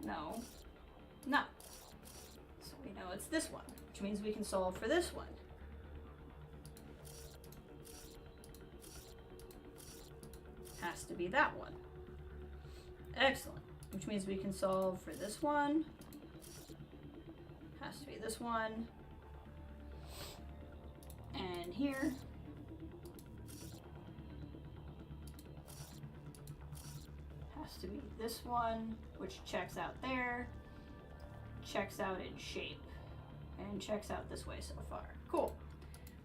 No. No. So we know it's this one, which means we can solve for this one. Has to be that one. Excellent. Which means we can solve for this one. Has to be this one. And here. Has to be this one, which checks out there. Checks out in shape. And checks out this way so far. Cool.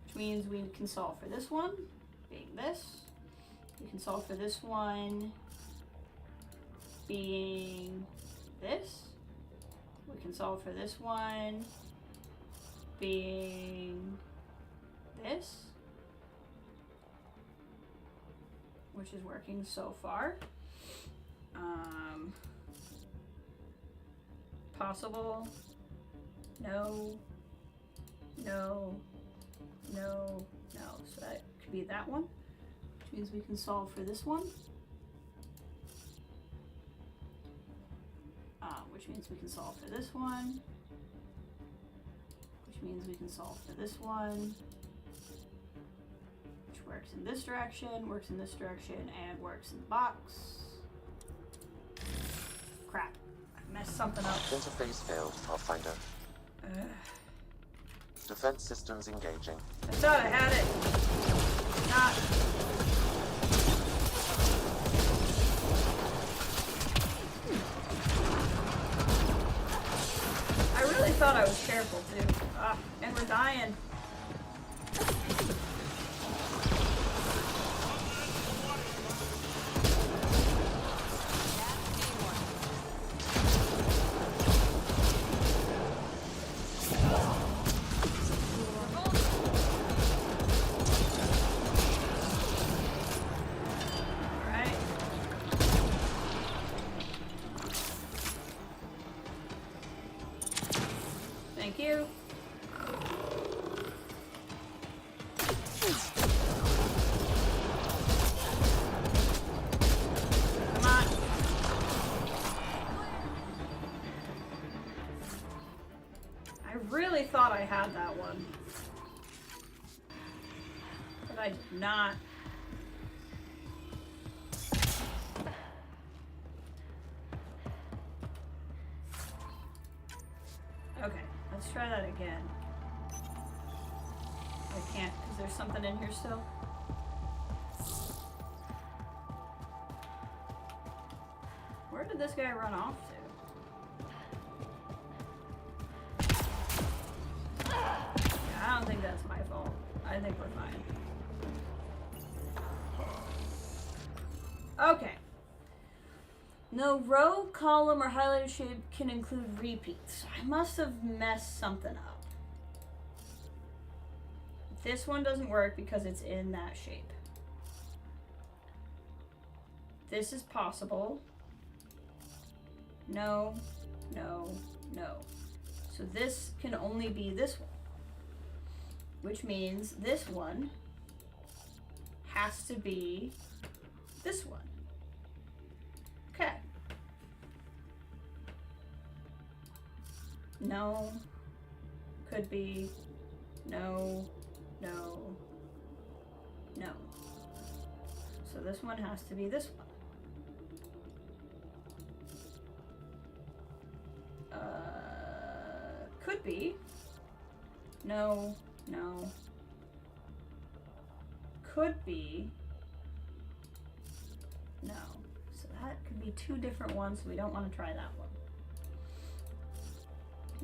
Which means we can solve for this one, being this. We can solve for this one being this. We can solve for this one being this, which is working so far. Possible. No. No. No. No. So that could be that one, which means we can solve for this one. Which means we can solve for this one. Which means we can solve for this one. Which works in this direction, works in this direction, and works in the box. Crap. I messed something up. Interface failed, Pathfinder. Defense systems engaging. I thought I had it. Not. I really thought I was careful too. And we're dying. Thank you. Come on. I really thought I had that one. But I did not. Okay. Let's try that again. I can't because there's something in here still. Where did this guy run off to? Yeah, I don't think that's my fault. I think we're fine. Okay. No row, column, or highlighted shape can include repeats. I must have messed something up. This one doesn't work because it's in that shape. This is possible. No, no, no. So this can only be this one. Which means this one has to be this one. Okay. No. Could be. No. No. No. So this one has to be this one. Could be. No. No. Could be. No. So that could be two different ones, so we don't want to try that one.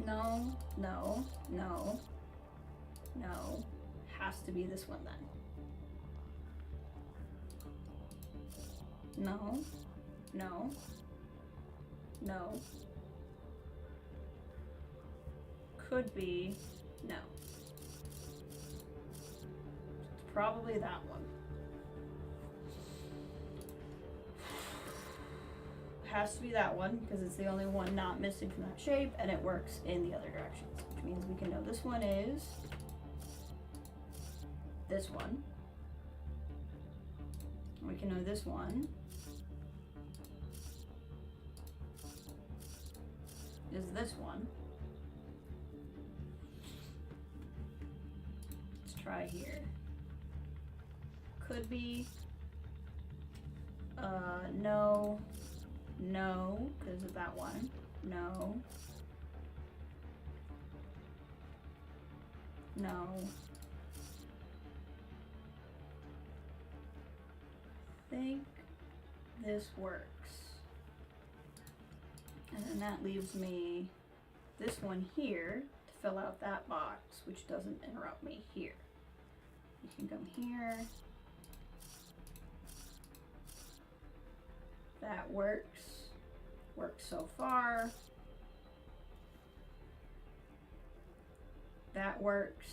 No, no, no, no. Has to be this one then. No, no, no. could be... No. It's probably that one. Has to be that one, because it's the only one not missing from that shape, and it works in the other directions. Which means we can know this one is... this one. We can know this one is this one. Let's try here. Could be no, no, because of that one. No. No. I think this works. And then that leaves me this one here to fill out that box, which doesn't interrupt me here. You can come here. That works. Works so far. That works.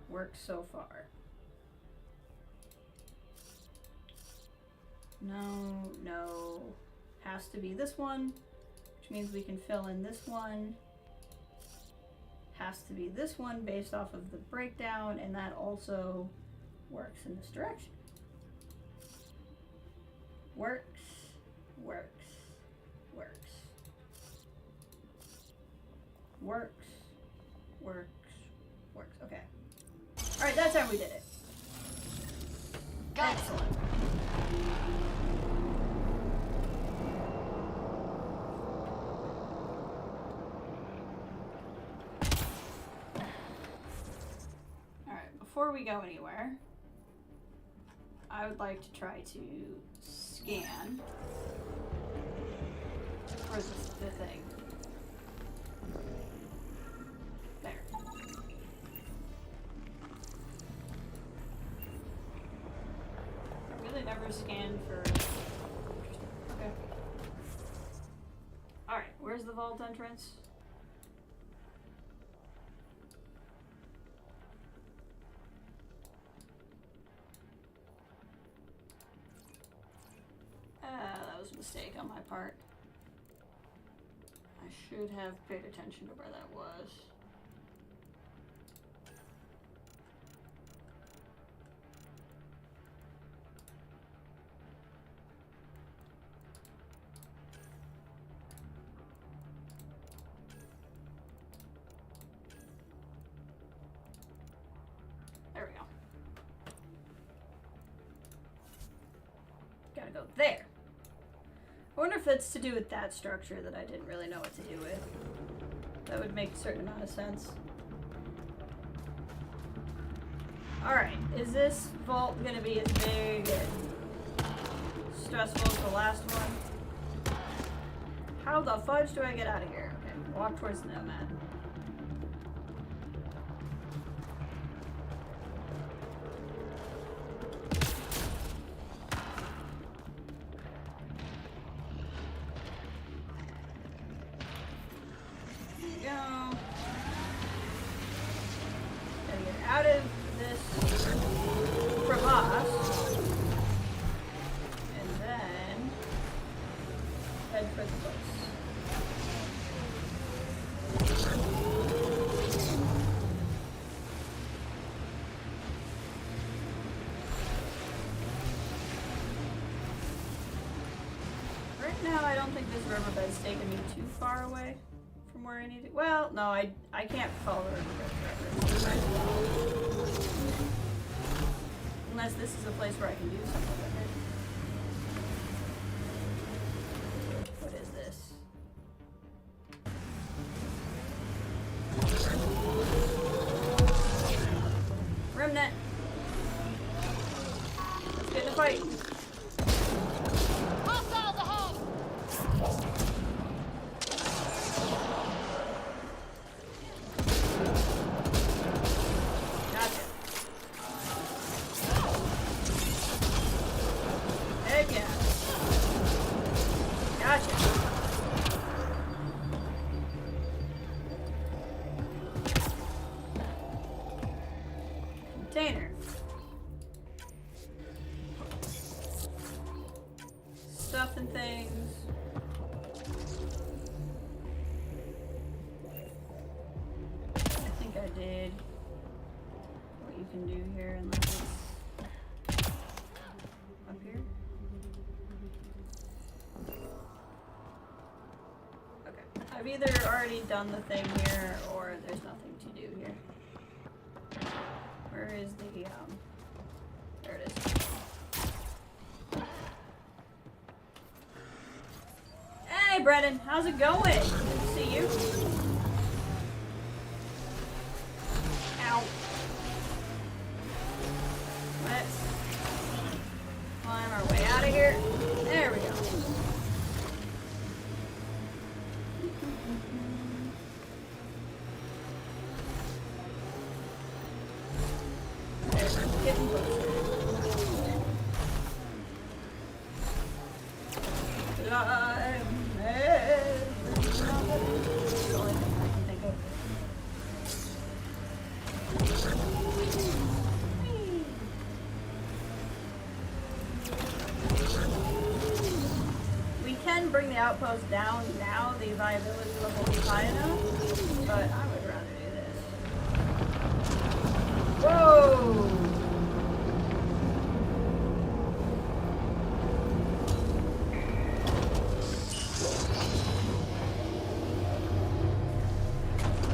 Works so far. No, no. Has to be this one, which means we can fill in this one. Has to be this one based off of the breakdown, and that also works in this direction. Works, works, works. Works, works, works. Okay. Alright, that's how we did it. Got Excellent. it. Alright, before we go anywhere, I would like to try to scan for the thing. There. I really never scanned for... Okay. Alright, where's the vault entrance? That was a mistake on my part. I should have paid attention to where that was. There we go. Gotta go there. I wonder if that's to do with that structure that I didn't really know what to do with. That would make a certain amount of sense. Alright, is this vault gonna be as big and stressful as the last one? How the fudge do I get out of here? Okay, walk towards the nomad. Out of this crevasse, and then head for the place. Right now, I don't think this riverbed's taking me too far away from where I need to. Well, no, I can't follow the riverbed forever. Unless this is a place where I can do something with it. What is this? Remnant! Let's get in a fight! Hostiles ahead! Gotcha. think I did what you can do here unless it's up here. Okay. I've either already done the thing here or there's nothing to do here. Where is the there it is. Hey Brennan, how's it going? Good to see you. Ow. Let's climb our way out of here. There we go. There, getting closer. We can bring the outpost down now, the viability level is high enough, but I would rather do this. Whoa!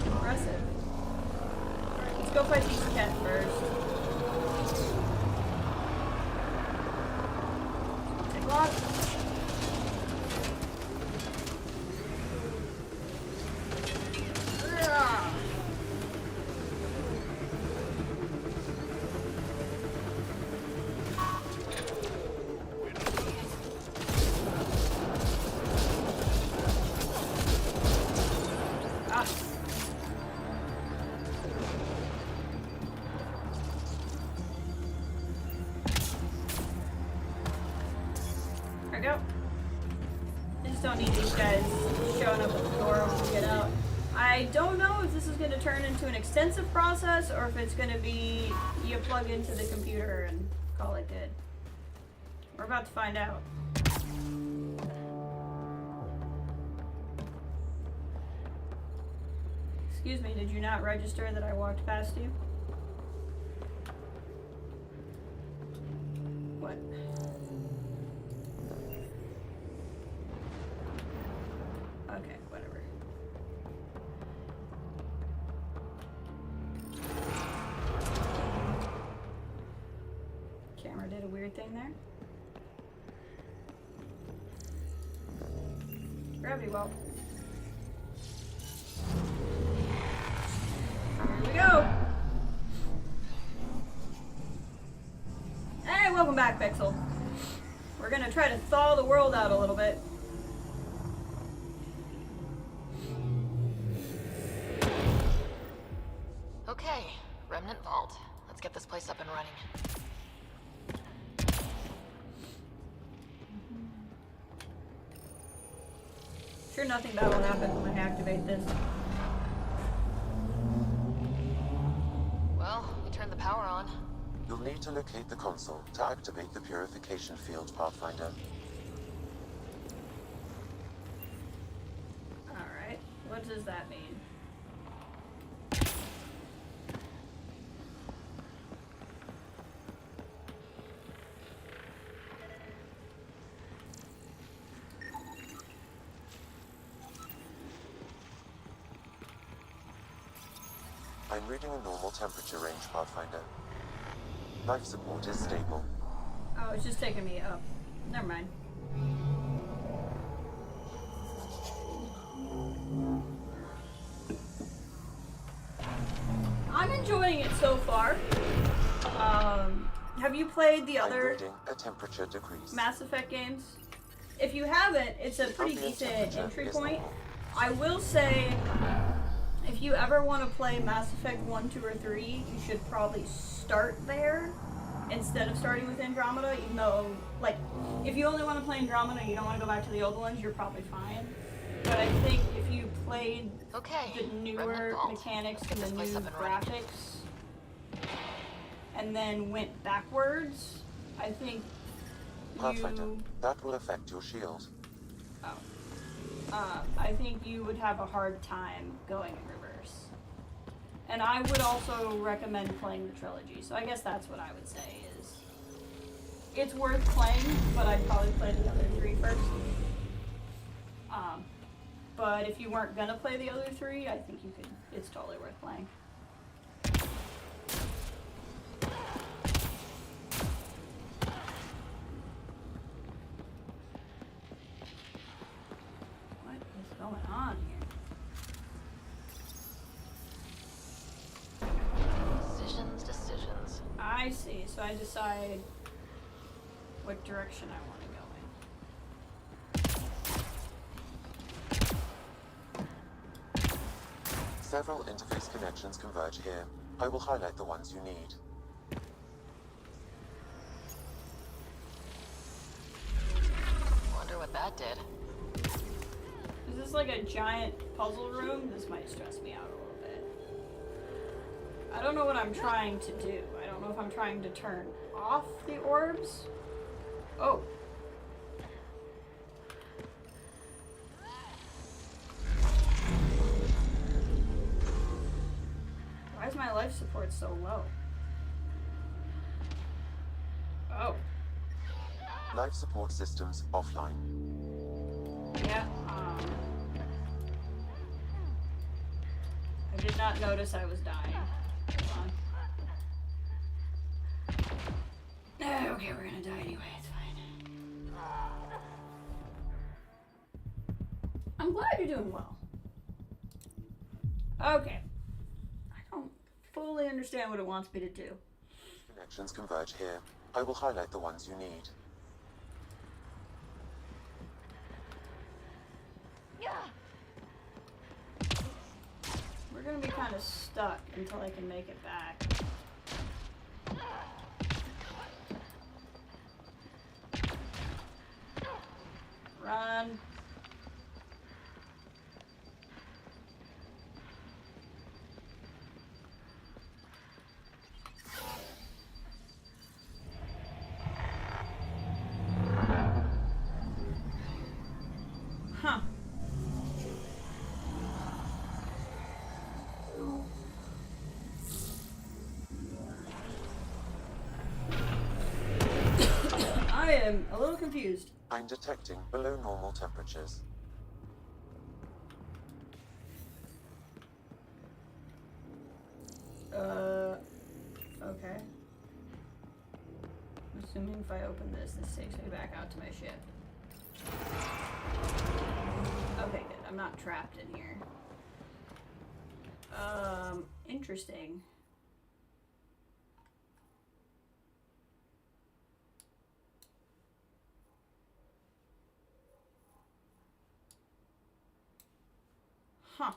Impressive. Alright, let's go fight these cats first. Take lock. There we go. I just don't need these guys showing up at the door when we get out. I don't know if this is going to turn into an extensive process or if it's going to be you plug into the computer and call it good. We're about to find out. Excuse me, did you not register that I walked past you? What? Okay, whatever. Camera did a weird thing there. Gravity well. Here we go. Hey, welcome back, Pixel. We're gonna try to thaw the world out a little bit. Okay, Remnant Vault. Let's get this place up and running. Sure nothing bad will happen when I activate this. Well, we turned the power on. You'll need to locate the console to activate the purification field, Pathfinder. Alright, what does that mean? I'm reading a normal temperature range, Pathfinder. Life support is stable. Oh, it's just taking me up. Never mind. I'm enjoying it so far. Have you played the I'm other reading a temperature decrease. Mass Effect games? If you haven't, it's a pretty decent entry point. I will say, if you ever want to play Mass Effect 1, 2, or 3, you should probably start there instead of starting with Andromeda, even though, like, if you only want to play Andromeda and you don't want to go back to the old ones, you're probably fine. But I think if you played the newer mechanics and the new graphics, and then went backwards, I think Pathfinder, that will affect your shield. I think you would have a hard time going in reverse. And I would also recommend playing the trilogy. So I guess that's what I would say is it's worth playing, but I'd probably play the other 3 first. But if you weren't gonna play the other 3, I think you could. It's totally worth playing. What is going on here? Decisions. I see. So I decide what direction I want to go in. Several interface connections converge here. I will highlight the ones you need. Wonder what that did. Is this like a giant puzzle room? This might stress me out a little bit. I don't know what I'm trying to do. I don't know if I'm trying to turn off the orbs. Oh. Why is my life support so low? Oh. Life support systems offline. Yeah, I did not notice I was dying. Hold on. Okay, we're gonna die anyway, it's fine. I'm glad you're doing well. Okay. I don't fully understand what it wants me to do. Connections converge here. I will highlight the ones you need. We're gonna be kind of stuck until I can make it back. Run. Huh. I am a little confused. I'm detecting below normal temperatures. Okay. I'm assuming if I open this takes me back out to my ship. Okay, good. I'm not trapped in here. Interesting. Huh.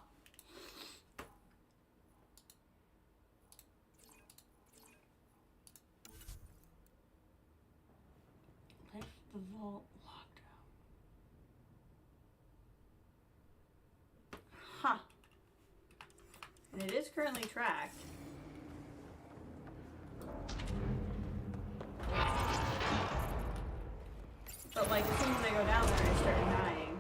Lift the vault lockdown. Huh. And it is currently tracked. But like as soon as I go down there, I start dying.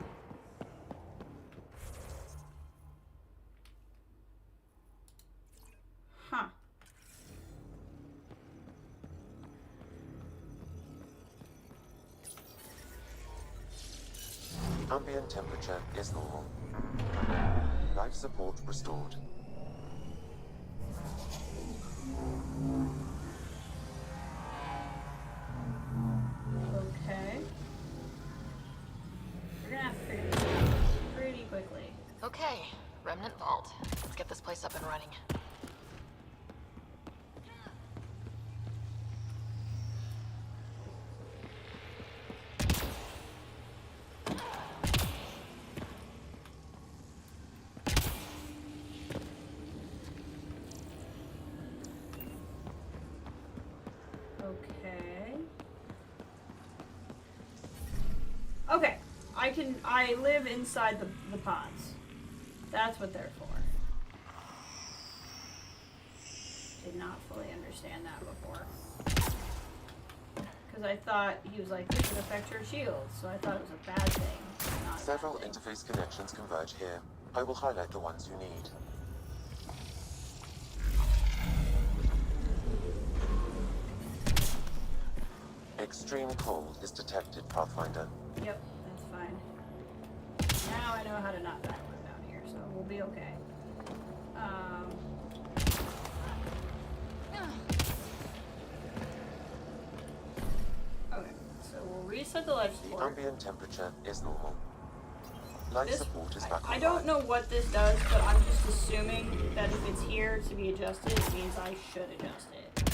Huh. Ambient temperature is normal. Life support restored. Okay. We're gonna have to figure this out pretty quickly. Okay, Remnant Vault. Let's get this place up and running. Okay. Okay. I live inside the pods. That's what they're for. Did not fully understand that before. Because I thought he was like, this would affect your shields, so I thought it was a bad thing. Not a Several bad thing. interface connections converge here. I will highlight the ones you need. Extreme cold is detected, Pathfinder. Yep, that's fine. Now I know how to not die when I'm down here, so we'll be okay. Okay, so we'll reset the life The support. ambient temperature is normal. Life This, support is back I online. don't know what this does, but I'm just assuming that if it's here to be adjusted, it means I should adjust it.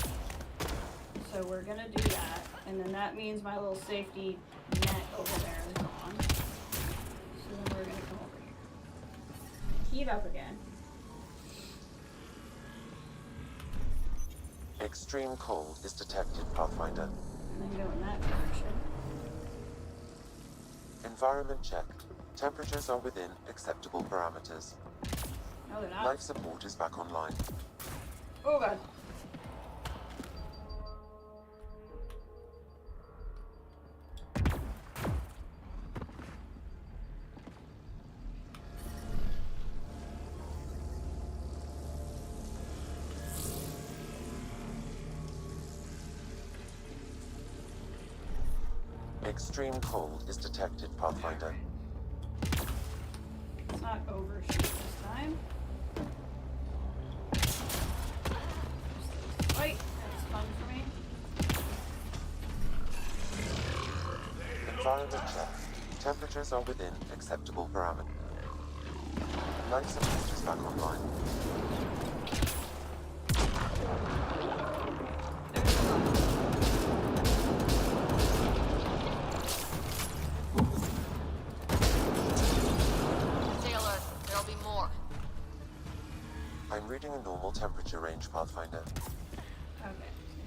So we're gonna do that, and then that means my little safety net over there is gone. So then we're gonna come over here. Heat up again. Extreme cold is detected, Pathfinder. And then go in that direction. Environment checked. Temperatures are within acceptable parameters. No, they're not. Life support is back online. Oh god. Extreme cold is detected, Pathfinder. Let's not overshoot this time. Wait, that's fun for me. Environment checked. Temperatures are within acceptable parameters. Life support is back online. Stay alert. There'll be more. I'm reading a normal temperature range, Pathfinder. Okay.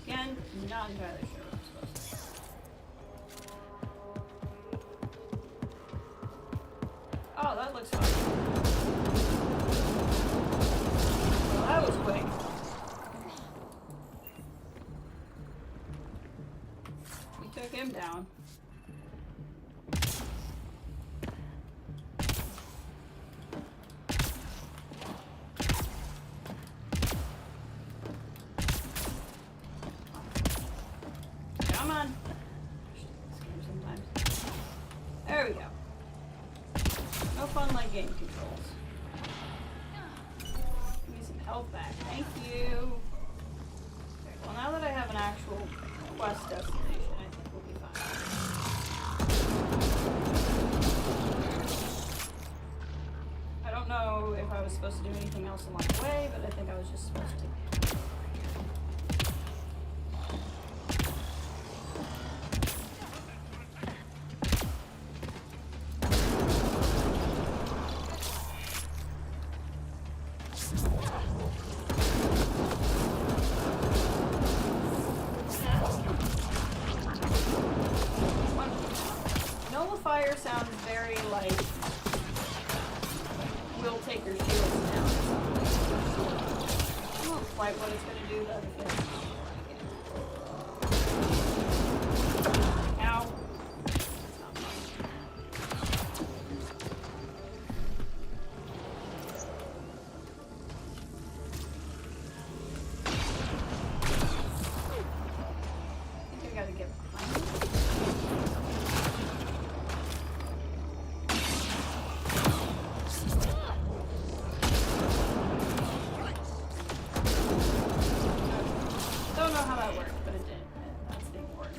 Again, not entirely sure what I'm supposed to do. Oh, that looks fun. Well, that was quick. We took him down. Come on. Sometimes. There we go. No fun like game controls. Give me some health back. Thank you. Okay, well, now that I have an actual quest destination, I think we'll be fine. I don't know if I was supposed to do anything else along the way, but I think I was just supposed to. Nullifier sounds very like we'll take your shields down. I don't know quite what it's gonna do, but if it's ow. That's not fun. I think I gotta get behind it. Don't know how that worked, but it did. That's the important.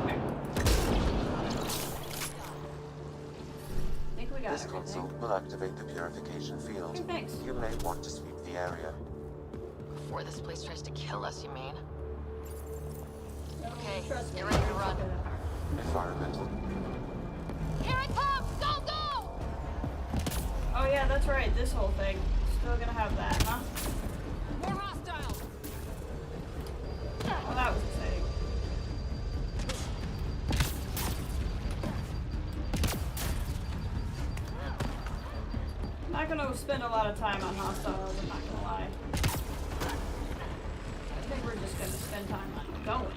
Okay. I think we got This everything. console will activate the purification field. Okay, thanks. You may want to sweep the area. Before this place tries to kill us, you mean? No, Okay, trust me, get ready to it's run. not gonna hurt. Environmental. Here it comes! Go, go! Oh yeah, that's right. This whole thing. Still gonna have that, huh? More hostiles! Well, that was exciting. I'm not gonna spend a lot of time on hostiles, I'm not gonna lie. I think we're just gonna spend time on going.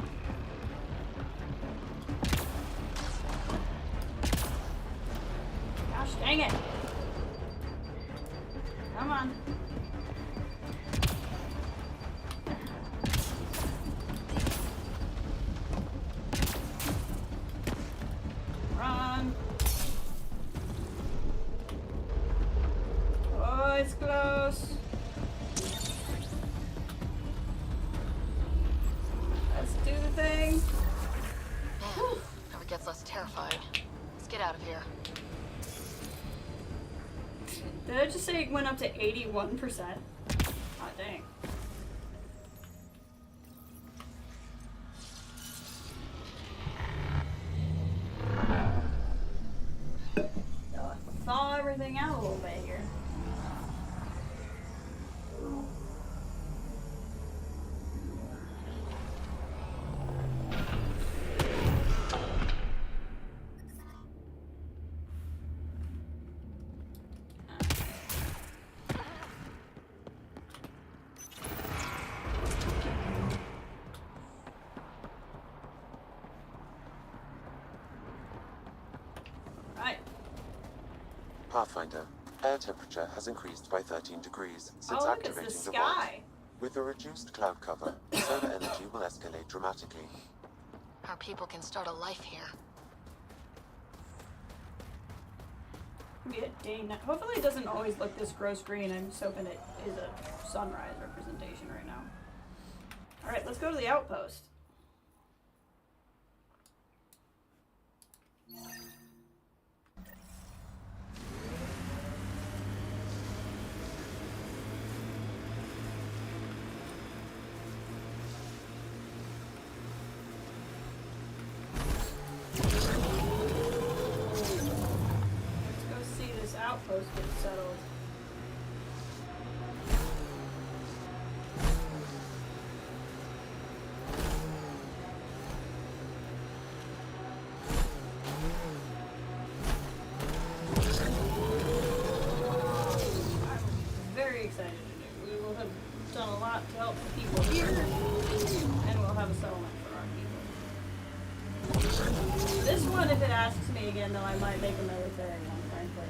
Gosh dang it! Come on. terrifying. Let's get out of here. Did I just say it went up to 81%? Oh, dang. Thaw everything out a little bit here. Pathfinder, air temperature has increased by 13 degrees since Oh, look, it's activating the the vault. sky. With a reduced cloud cover, solar energy will escalate dramatically. Our people can start a life here. Be a day night. Hopefully it doesn't always look this gross green. I'm just hoping it is a sunrise representation right now. Alright, let's go to the outpost. Outpost gets settled. I'm very excited to do. We will have done a lot to help the people here, and we'll have a settlement for our people. This one, if it asks me again, though, I might make a military one, frankly.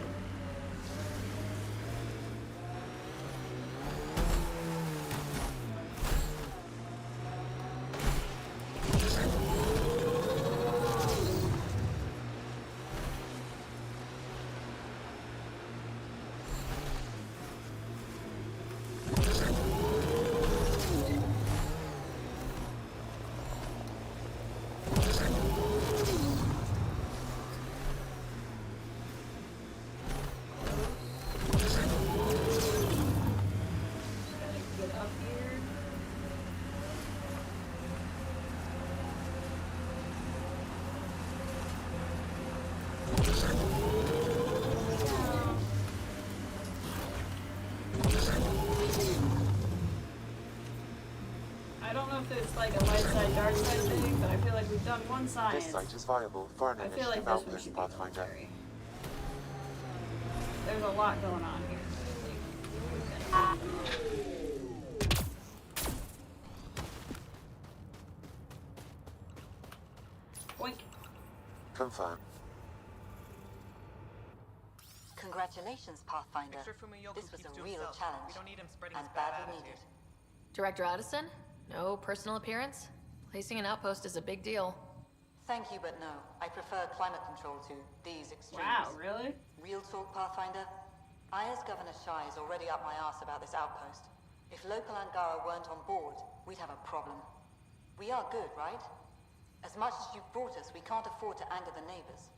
I don't know if it's like a light side, dark side thing, but I feel like we've done one science. This site is viable for an I feel initiative like this one should outpost, be Pathfinder. military. There's a lot going on here. Boink. Confirm. Congratulations, Pathfinder. This was a real challenge, and badly needed. Director Addison? No personal appearance? Placing an outpost is a big deal. Thank you, but no. I prefer climate control to these extremes. Wow, really? Real talk, Pathfinder. I, as Governor Shy, is already up my arse about this outpost. If local Angara weren't on board, we'd have a problem. We are good, right? As much as you've brought us, we can't afford to anger the neighbors.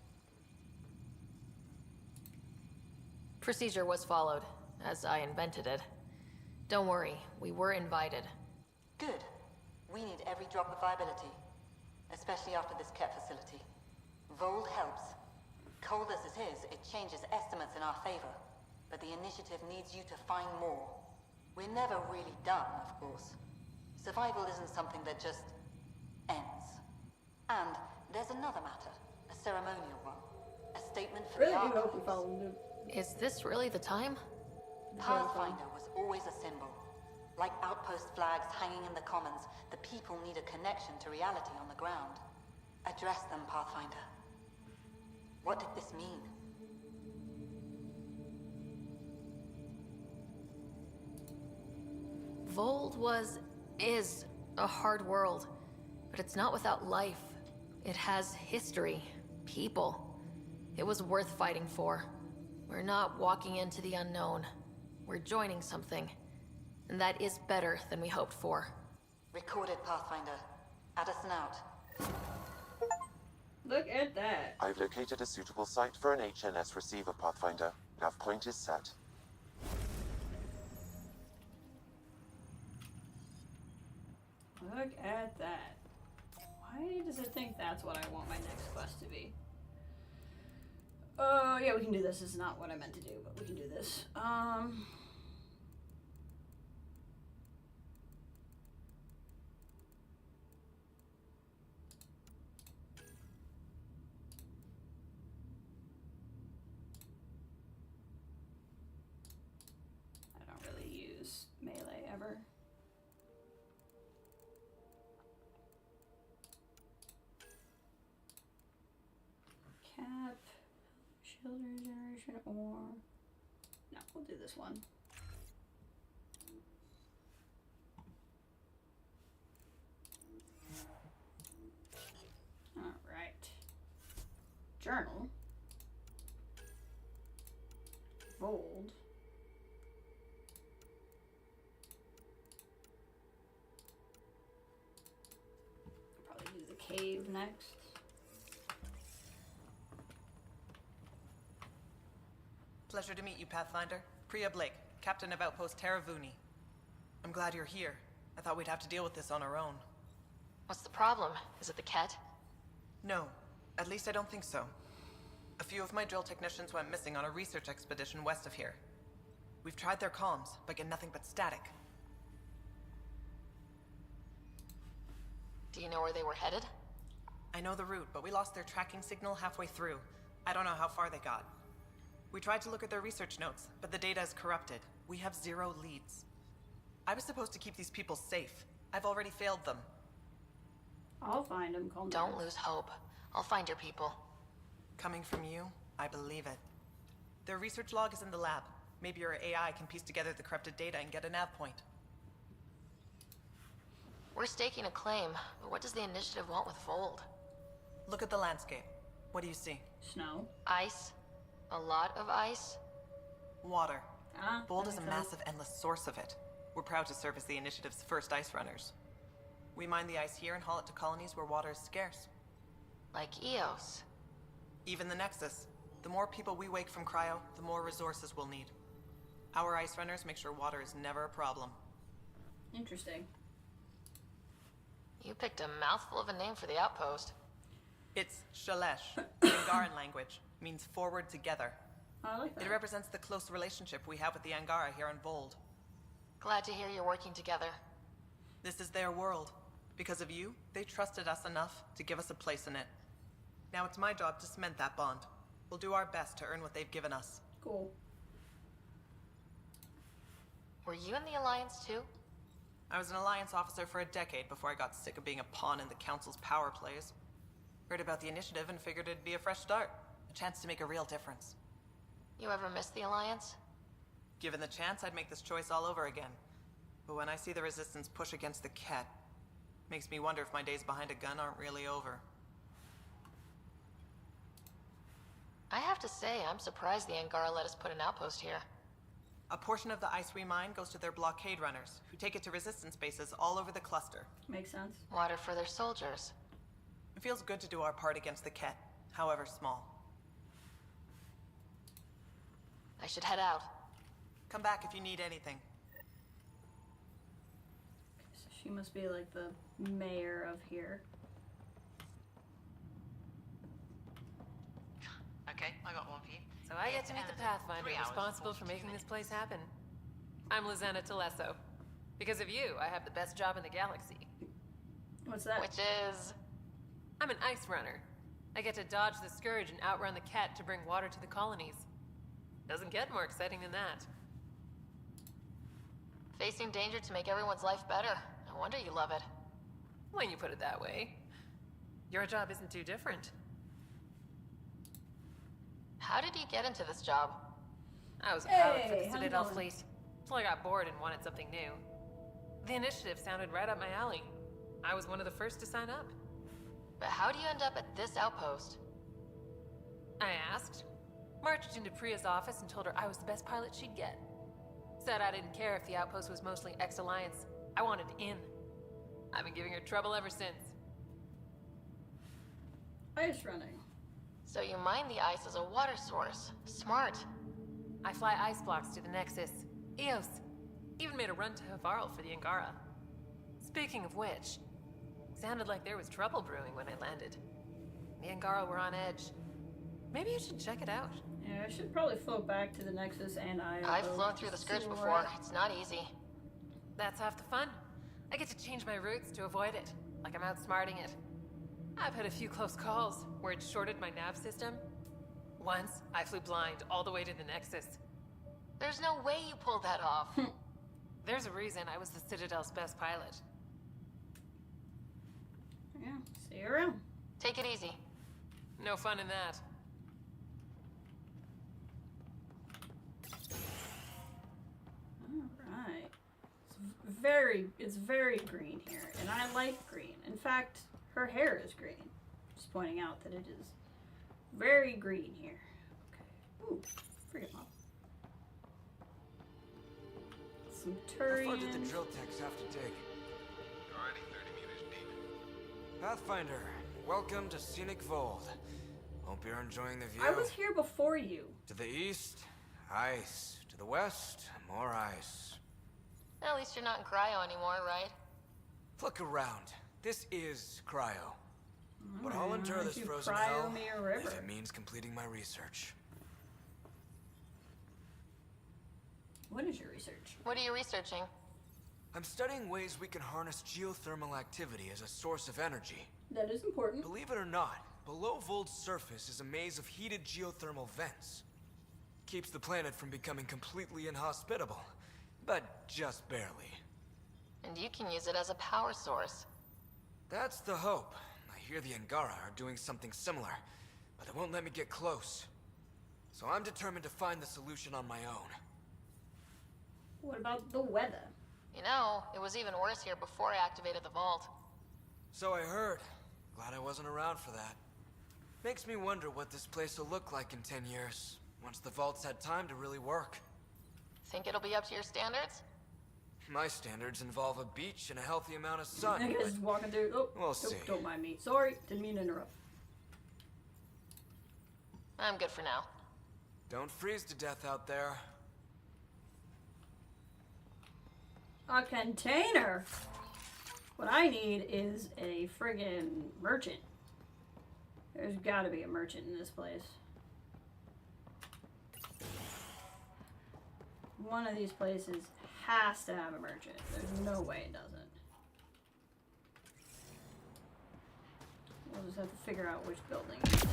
Procedure was followed, as I invented it. Don't worry, we were invited. Good. We need every drop of viability, especially after this Ket facility. Vold helps. Cold as it is, it changes estimates in our favor. But the initiative needs you to find more. We're never really done, of course. Survival isn't something that just ends. And there's another matter, a ceremonial one. A statement for Really the do hope we archives. follow him. Is this really the time? Pathfinder was always a symbol. Like outpost flags hanging in the commons, the people need a connection to reality on the ground. Address them, Pathfinder. What did this mean? Vold is a hard world, but it's not without life. It has history, people. It was worth fighting for. We're not walking into the unknown. We're joining something. And that is better than we hoped for. Recorded, Pathfinder. Addison out. Look at that. I Located a suitable site for an HNS receiver, Pathfinder. Nav point is set. Look at that. Why does it think that's what I want my next quest to be? Oh, yeah, we can do this. This is not what I meant to do, but we can do this. I don't really use melee ever. Cap, shield regeneration, or no, we'll do this one. All right. Journal. Fold. Probably do the cave next. Pleasure to meet you, Pathfinder. Priya Blake, Captain of Outpost Taravuni. I'm glad you're here. I thought we'd have to deal with this on our own. What's the problem? Is it the Ket? No, at least I don't think so. A few of my drill technicians went missing on a research expedition west of here. We've tried their comms, but get nothing but static. Do you know where they were headed? I know the route, but we lost their tracking signal halfway through. I don't know how far they got. We tried to look at their research notes, but the data is corrupted. We have 0 leads. I was supposed to keep these people safe. I've already failed them. I'll find them. Calm Don't down. lose hope. I'll find your people. Coming from you, I believe it. Their research log is in the lab. Maybe your AI can piece together the corrupted data and get a nav point. We're staking a claim, but what does the initiative want with Fold? Look at the landscape. What do you see? Snow. Ice? A lot of ice? Water. Fold that is a makes sense. massive, endless source of it. We're proud to serve as the initiative's first ice runners. We mine the ice here and haul it to colonies where water is scarce. Like Eos? Even the Nexus. The more people we wake from cryo, the more resources we'll need. Our ice runners make sure water is never a problem. Interesting. You picked a mouthful of a name for the outpost. It's Shalesh, the Angaran language, means forward together. I like that. It represents the close relationship we have with the Angara here on Vold. Glad to hear you're working together. This is their world. Because of you, they trusted us enough to give us a place in it. Now it's my job to cement that bond. We'll do our best to earn what they've given us. Cool. Were you in the Alliance too? I was an Alliance officer for a decade before I got sick of being a pawn in the Council's power plays. Heard about the initiative and figured it'd be a fresh start. A chance to make a real difference. You ever miss the Alliance? Given the chance, I'd make this choice all over again. But when I see the Resistance push against the Ket, makes me wonder if my days behind a gun aren't really over. I have to say, I'm surprised the Angara let us put an outpost here. A portion of the ice we mine goes to their blockade runners, who take it to Resistance bases all over the cluster. Makes sense. Water for their soldiers. It feels good to do our part against the Ket, however small. I should head out. Come back if you need anything. So she must be like the mayor of here. Okay, I got one for you. So I get to meet the Pathfinder 3 hours, responsible for 42 making this minutes. place happen. I'm Lizanna Telesso. Because of you, I have the best job in the galaxy. What's that? Which is... I'm an ice runner. I get to dodge the Scourge and outrun the Ket to bring water to the colonies. Doesn't get more exciting than that. Facing danger to make everyone's life better. No wonder you love it. When you put it that way. Your job isn't too different. How did you get into this job? I was a pilot for Hey, the how's it Citadel going? fleet, until I got bored and wanted something new. The initiative sounded right up my alley. I was one of the first to sign up. But how do you end up at this outpost? I asked. Marched into Priya's office and told her I was the best pilot she'd get. Said I didn't care if the outpost was mostly ex-Alliance. I wanted in. I've been giving her trouble ever since. Ice running. So you mine the ice as a water source. Smart. I fly ice blocks to the Nexus. Eos. Even made a run to Havarl for the Angara. Speaking of which, sounded like there was trouble brewing when I landed. The Angara were on edge. Maybe you should check it out. Yeah, I should probably float back to the Nexus and I've flown through the Scourge before. It's not easy. That's half the fun. I get to change my routes to avoid it, like I'm outsmarting it. I've had a few close calls where it shorted my nav system. Once, I flew blind all the way to the Nexus. There's no way you pulled that off. There's a reason I was the Citadel's best pilot. Yeah, see you around. Take it easy. No fun in that. Alright. It's very green here, and I like green. In fact, her hair is green. Just pointing out that it is very green here. Okay. Ooh, forget mom. Some Turian. How far did the drill techs have to dig? Already 30 meters deep. Pathfinder, welcome to scenic Vold. Hope you're enjoying the view. I was here before you. To the east, ice. To the west, more ice. At least you're not in cryo anymore, right? Look around. This is cryo. But I'll endure this frozen cryo hell me a river. if it means completing my research. What is your research? What are you researching? I'm studying ways we can harness geothermal activity as a source of energy. That is important. Believe it or not, below Vold's surface is a maze of heated geothermal vents. Keeps the planet from becoming completely inhospitable, but just barely. And you can use it as a power source. That's the hope. I hear the Angara are doing something similar, but they won't let me get close. So I'm determined to find the solution on my own. What about the weather? You know, it was even worse here before I activated the vault. So I heard. Glad I wasn't around for that. Makes me wonder what this place will look like in 10 years, once the vault's had time to really work. Think it'll be up to your standards? My standards involve a beach and a healthy amount of sun. I guess walking through. Oh, we'll see. Don't mind me. Sorry, didn't mean to interrupt. I'm good for now. Don't freeze to death out there. A container. What I need is a friggin' merchant. There's gotta be a merchant in this place. One of these places has to have a merchant. There's no way it doesn't. We'll just have to figure out which building it's in.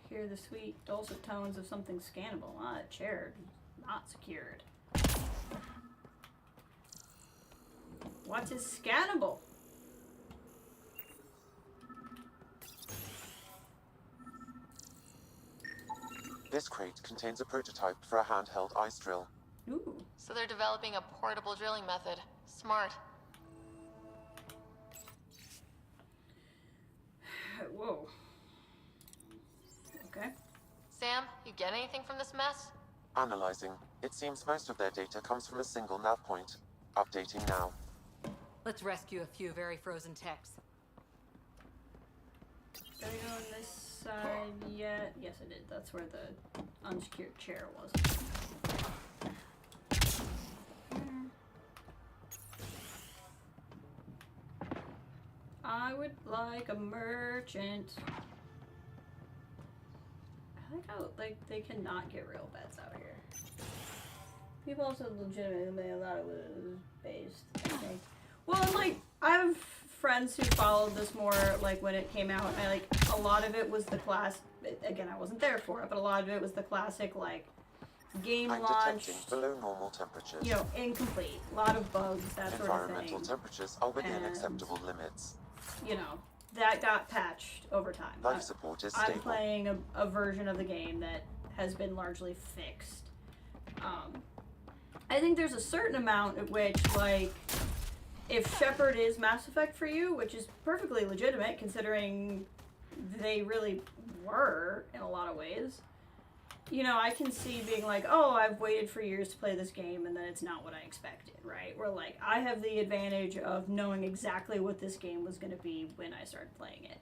Hear the sweet, dulcet tones of something scannable. Ah, a chair. Not secured. What is scannable? This crate contains a prototype for a handheld ice drill. Ooh. So they're developing a portable drilling method. Smart. Whoa. Okay. Sam, you get anything from this mess? Analyzing. It seems most of their data comes from a single nav point. Updating now. Let's rescue a few very frozen techs. Did I go on this side yet? Yes, I did. That's where the unsecured chair was. I would like a merchant. I like how, like, they cannot get real beds out here. People also legitimately a lot of it is based, I think. Well, and, like, I have friends who followed this more, like, when it came out. And, like, a lot of it was the again, I wasn't there for it, but a lot of it was the classic, like, game launch. Detecting below normal temperatures. You know, incomplete. A lot of bugs, that sort of thing. Environmental temperatures are within And, acceptable limits. You know, that got patched over time. Life support is I'm stable. playing a version of the game that has been largely fixed. I think there's a certain amount at which, like, if Shepard is Mass Effect for you, which is perfectly legitimate considering they really were in a lot of ways, you know, I can see being like, oh, I've waited for years to play this game and then it's not what I expected, right? Where like, I have the advantage of knowing exactly what this game was going to be when I started playing it.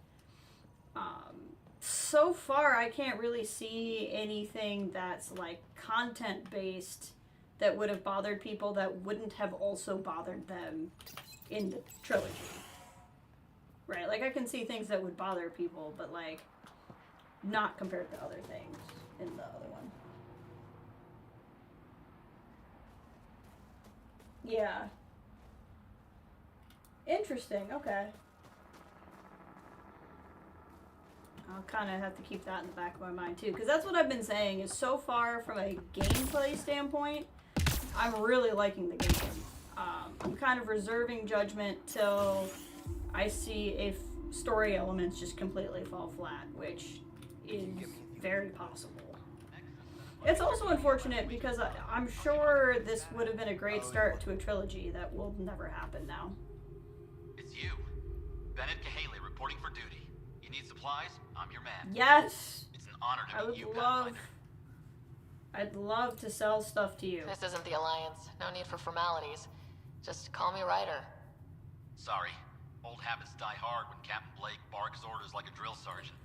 So far, I can't really see anything that's like content-based that would have bothered people that wouldn't have also bothered them in the trilogy. Right? Like, I can see things that would bother people, but like, not compared to other things in the other one. Yeah. Interesting, okay. I'll kind of have to keep that in the back of my mind too, because that's what I've been saying, is so far from a gameplay standpoint, I'm really liking the game. I'm kind of reserving judgment till I see if story elements just completely fall flat, which is very possible. It's also unfortunate because I'm sure this would have been a great start to a trilogy that will never happen now. It's you, Bennett Cahaley, reporting for duty. You need supplies? I'm your man. Yes! It's an honor to meet you, I'd love to sell stuff to you. This isn't the Alliance. No need for formalities. Just call me Ryder. Sorry. Old habits die hard when Captain Blake barks orders like a drill sergeant.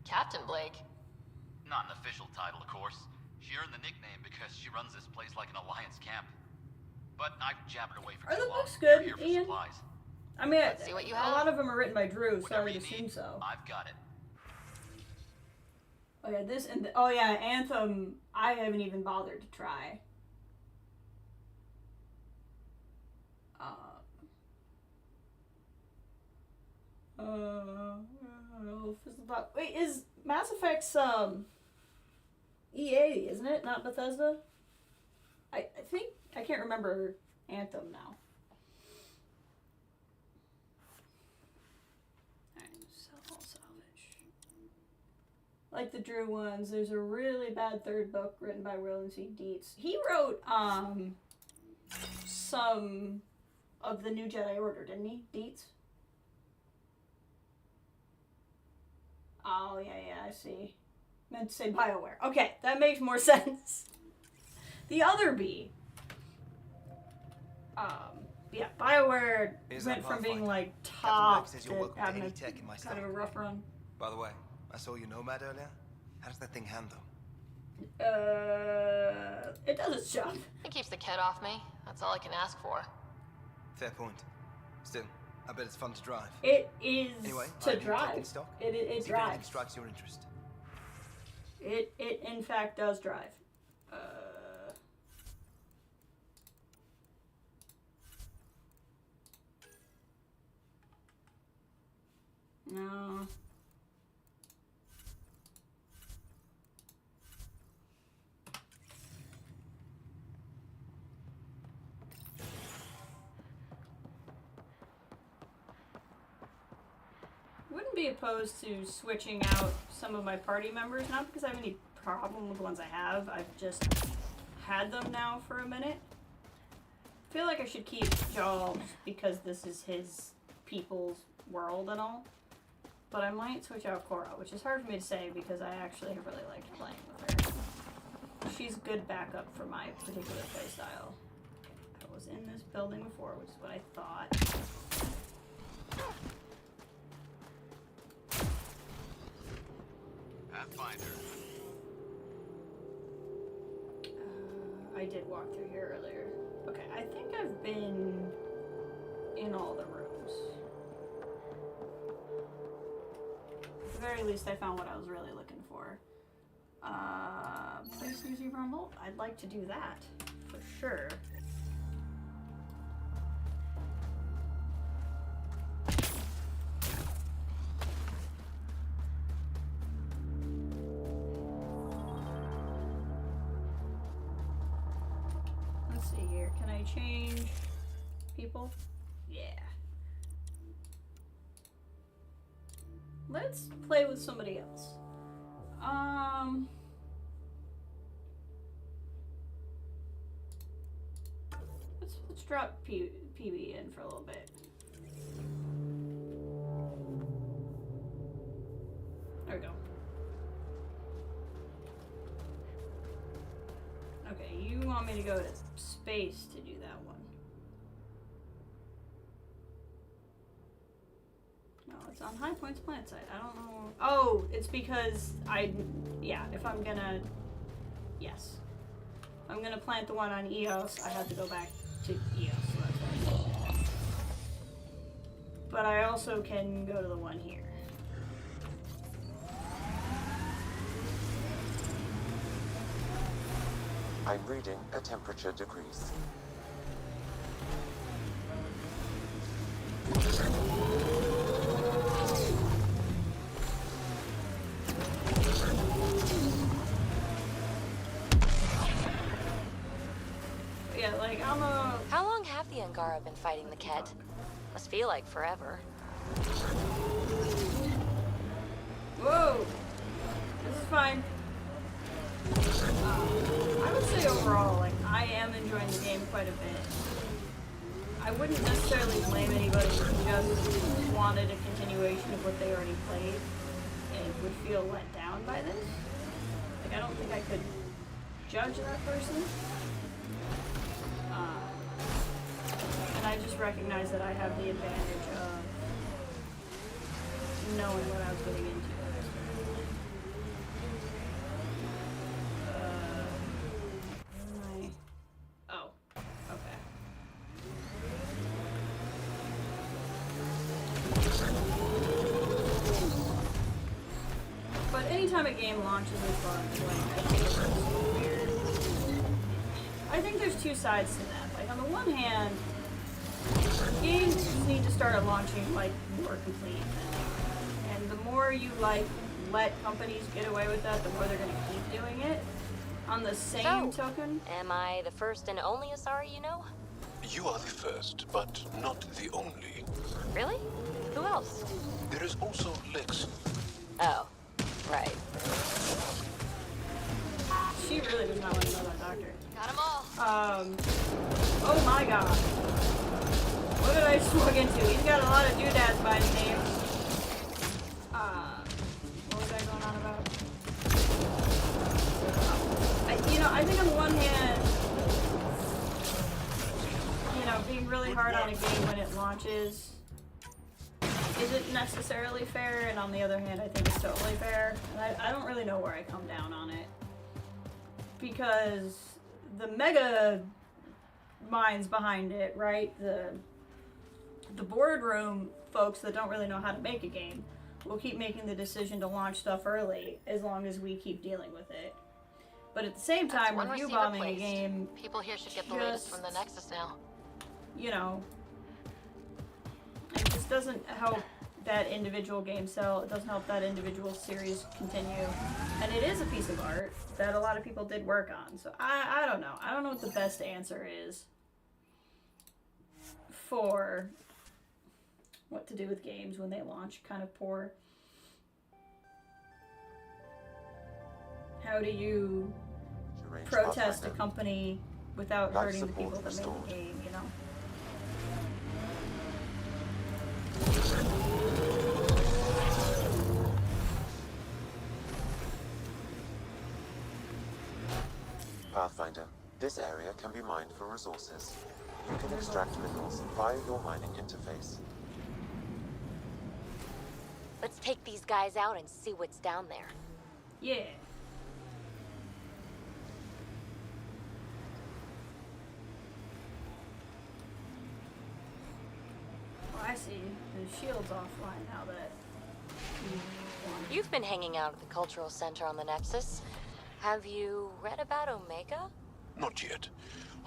Captain Blake? Not an official title, of course. She earned the nickname because she runs this place like an Alliance camp. But I've jabbered away for Are too the long. books good, Here for Ian? supplies. I mean, see what you a have. lot of them are written by Drew, so I Whatever would you assume need, so. I've got it. Okay, this and oh yeah, Anthem. I haven't even bothered to try. Wait, is Mass Effect's EA, isn't it? Not Bethesda? I think I can't remember Anthem now. Like the Drew ones, there's a really bad third book written by Roland C. Dietz. He wrote some of the New Jedi Order, didn't he? Dietz? Oh, yeah, I see. Meant to say BioWare. Okay, that makes more sense. The other B. Yeah, BioWare went from being like top to having a kind of a rough run. By the way, I saw your Nomad earlier. How does that thing handle? It does its job. It keeps the kid off me. That's all I can ask for. Fair point. Still, I bet it's fun to drive. It is anyway, to drive. Stock. It See if anything drives. strikes your interest. It in fact does drive. No. Wouldn't be opposed to switching out some of my party members, not because I have any problem with the ones I have. I've just had them now for a minute. I feel like I should keep Jaws because this is his people's world and all. But I might switch out Cora, which is hard for me to say because I actually have really liked playing with her. She's good backup for my particular playstyle. I was in this building before, which is what I thought. Pathfinder. I did walk through here earlier. Okay, I think I've been in all the rooms. At the very least, I found what I was really looking for. Place Museum Rumble? I'd like to do that, for sure. Let's see here. Can I change people? Yeah. Let's play with somebody else. Let's drop PB in for a little bit. There we go. go to space to do that one. No, it's on High Point's plant site. I don't know. Oh, it's because yeah, if I'm gonna, yes. If I'm gonna plant the one on EOS, I have to go back to EOS, so that's why. But I also can go to the one here. I'm reading a temperature decrease. Yeah, like, I'm a... How long have the Angara been fighting the Ket? Must feel like forever. Whoa! This is fine. I would say overall, like, I am enjoying the game quite a bit. I wouldn't necessarily blame anybody who just wanted a continuation of what they already played and would feel let down by this. Like, I don't think I could judge that person. And I just recognize that I have the advantage of knowing what I was getting into. Oh, okay. But anytime a game launches with bugs, like, I think it's just weird. I think there's two sides to that. Like, on the one hand, games need to start launching, like, more complete than they are. And the more you, like, let companies get away with that, the more they're gonna keep doing it. On the same token... Am I the first and only Asari you know? You are the first, but not the only. Really? Who else? There is also Lex. Oh, right. She really does not want to know that doctor. Got them all. Oh my god. What did I just walk into? He's got a lot of doodads by his name. What was I going on about? I think on the one hand, being really hard on a game when it launches isn't necessarily fair, and on the other hand, I think it's totally fair. And I don't really know where I come down on it. Because the mega minds behind it, right? The boardroom folks that don't really know how to make a game will keep making the decision to launch stuff early as long as we keep dealing with it. But at the same time, One review receiver bombing a placed. game, People here should get the latest from the Nexus now. It just doesn't help that individual game sell. It doesn't help that individual series continue. And it is a piece of art that a lot of people did work on. So I don't know. I don't know what the best answer is for what to do with games when they launch kind of poor. How do you protest a company without hurting the people that make the game, you know? Pathfinder, this area can be mined for resources. You can extract minerals via your mining interface. Let's take these guys out and see what's down there. Yeah. Oh, I see. The shield's offline now that You've been hanging out at the Cultural Center on the Nexus. Have you read about Omega? Not yet.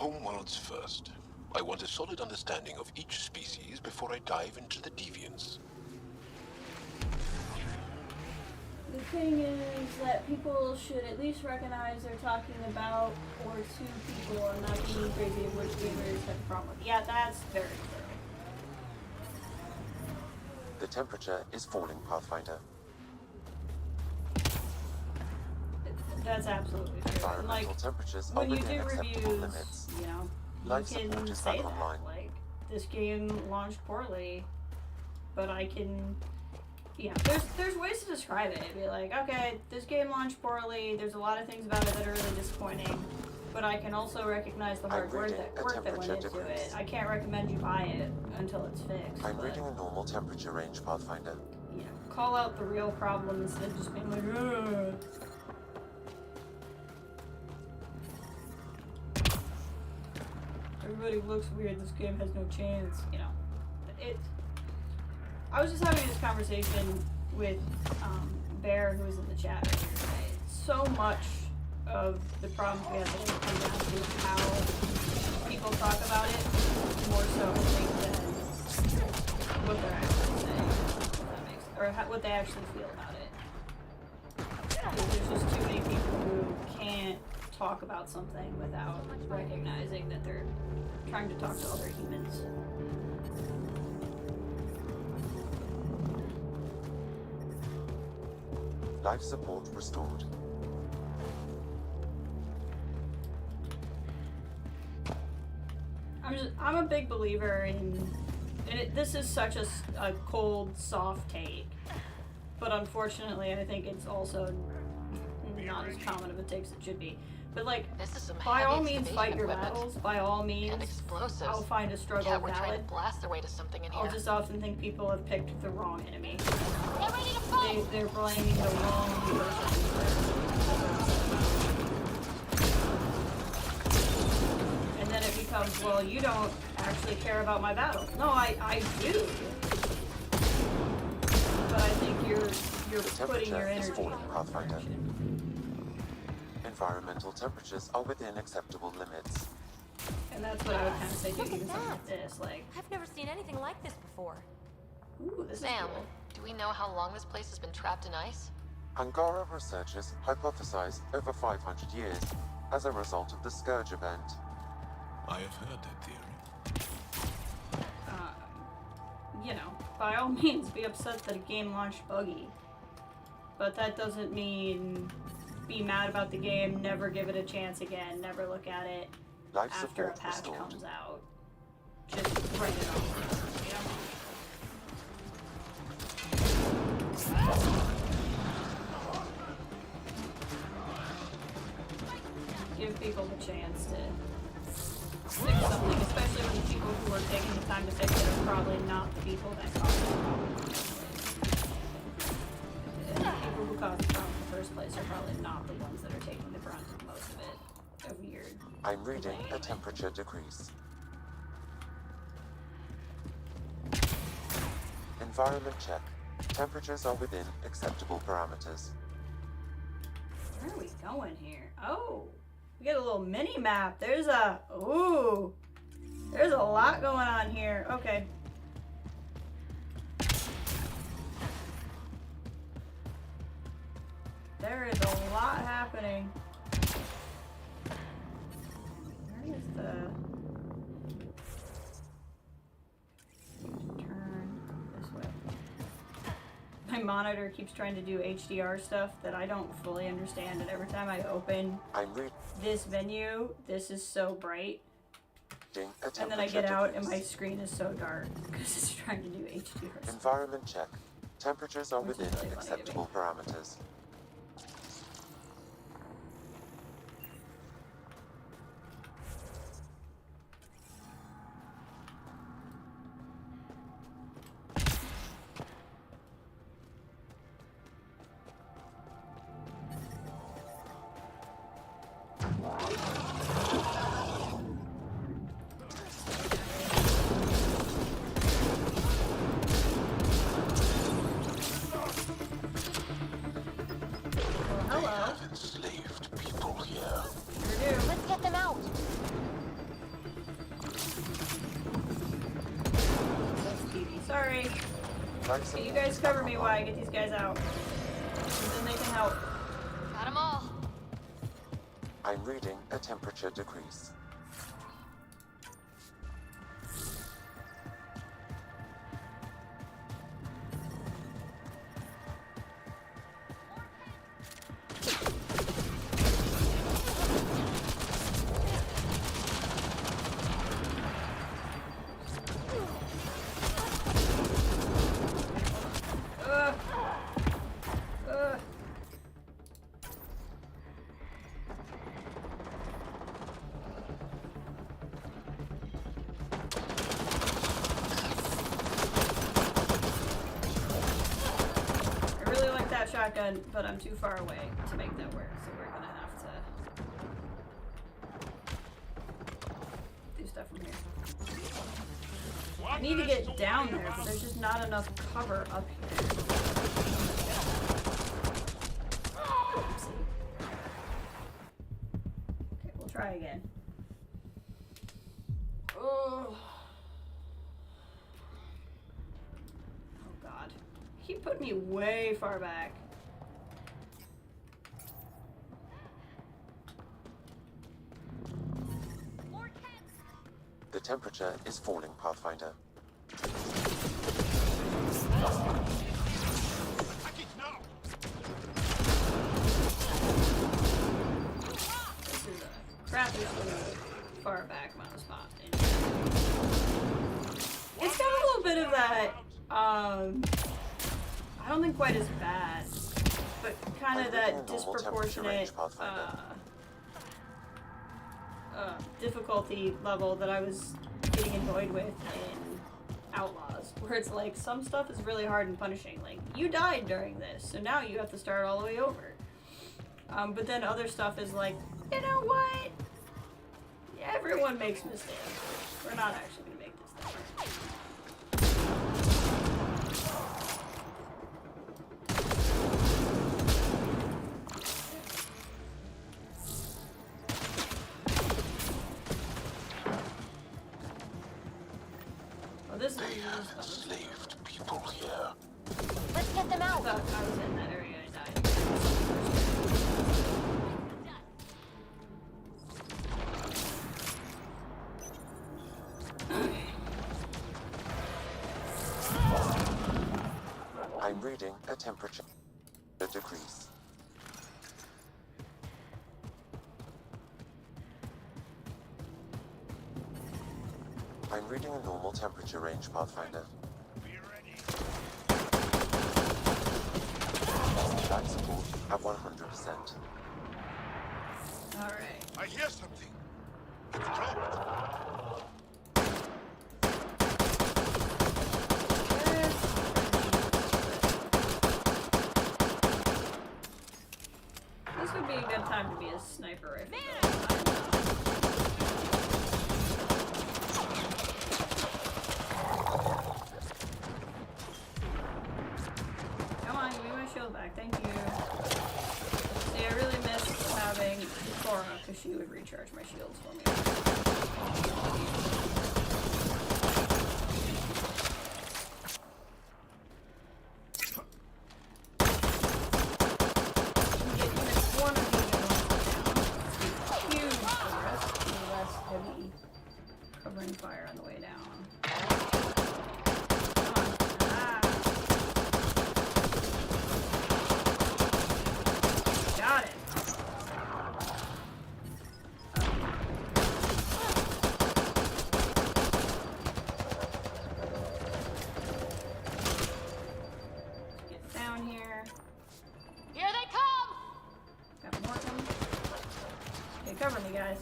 Homeworlds first. I want a solid understanding of each species before I dive into the deviants. The thing is that people should at least recognize they're talking about or to people and not being crazy of which gamers have a problem with. Yeah, that's very true. The temperature is falling, Pathfinder. That's absolutely true. Environmental temperatures are when you within do acceptable reviews, limits. you Life can support is say back that. online. Like, this game launched poorly, but I can... there's ways to describe it. It'd be like, okay, this game launched poorly, there's a lot of things about it that are really disappointing, but I can also recognize the hard work that went into it. I can't recommend you buy it until it's fixed. I'm reading a normal temperature range, Pathfinder. Yeah, call out the real problem instead of just being like, ugh. Everybody looks weird, this game has no chance, you know. I was just having this conversation with Bear, who was in the chat earlier today. So much of the problems we have today come down to how people talk about it, more so I think than what they're actually saying, if that makes sense, or what they actually feel about it. There's just too many people who can't talk about something without recognizing that they're trying to talk to other humans. Life support restored. I'm a big believer in, and this is such a cold, soft take, but unfortunately I think it's also not as common of a take as it should be. But like, by all means fight your battles, by all means I'll find a struggle valid. Trying to blast their way to something in here. I'll just often think people have picked the wrong enemy. They're blaming the wrong person. And then it becomes, well, you don't actually care about my battle. No, I do. But I think you're putting your energy in the wrong direction. Environmental temperatures are within acceptable limits. And that's what I would kind of say to even something like this, like... I've never seen anything like this before. Ooh, this Sam, is cool. Do we know how long this place has been trapped in ice? Angara researchers hypothesize over 500 years as a result of the Scourge event. I have heard that theory. You know, by all means be upset that a game launched buggy. But that doesn't mean be mad about the game, never give it a chance again, never look at it after a patch comes out. Just write it off, you know? Give people the chance to fix something, especially when the people who are taking the time to fix it are probably not the people that caused the problem. The people who caused the problem in the first place are probably not the ones that are taking the brunt of most of it. A weird. I'm reading a temperature decrease. Environment check. Temperatures are within acceptable parameters. Where are we going here? Oh, we get a little mini map. There's a there's a lot going on here. Okay. There is a lot happening. Where is the... Turn this way. My monitor keeps trying to do HDR stuff that I don't fully understand, and every time I open this menu, this is so bright. And then I get out and my screen is so dark because it's trying to do HDR stuff. Environment check. Temperatures are within acceptable parameters. Can you guys cover me while I get these guys out? And then they can help. Got them all. I'm reading a temperature decrease. shotgun, but I'm too far away to make that work, so we're gonna have to do stuff from here. I need to get down there, but there's just not enough cover up here. Oopsie. Okay, we'll try again. Oh. Oh god. Keep putting me way far back. The temperature is falling, Pathfinder. This is a crappy far back amount of spot. It's got a little bit of that, I don't think quite as bad, but kind of that disproportionate difficulty level that I was getting annoyed with in Outlaws, where it's like some stuff is really hard and punishing. Like, you died during this, so now you have to start all the way over. But then other stuff is like, you know what? Everyone makes mistakes. We're not actually gonna make this thing. This they have enslaved people here. Let's get them out. I thought I was in that area. I died. I'm reading a temperature degrees. I'm reading a normal temperature range, Pathfinder. Life support at 100%. Alright. I hear something. It's dropped. This would be a good time to be a sniper rifle. Come on, give me my shield back. Thank you. See, I really missed having Cora, because she would recharge my shields for me. Covering fire on the way down. Come on. Ah. Got it. Get down here. Here they come! Got more of them. Okay, cover me, guys.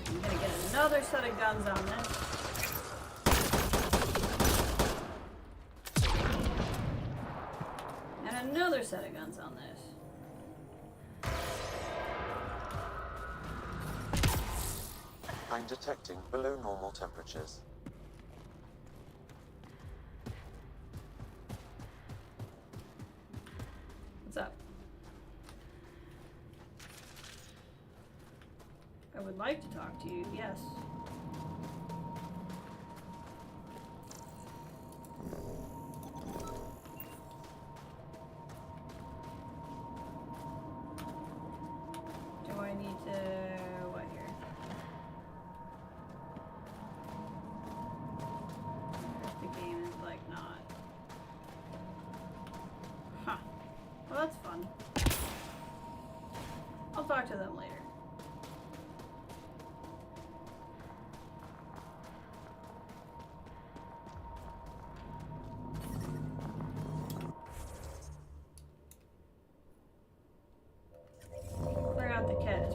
I'm gonna get another set of guns on this. And another set of guns on this. I'm detecting below normal temperatures. What's up? I would like to talk to you, yes. Do I need to... what here? The game is like not... Huh. Well, that's fun. I'll talk to them later.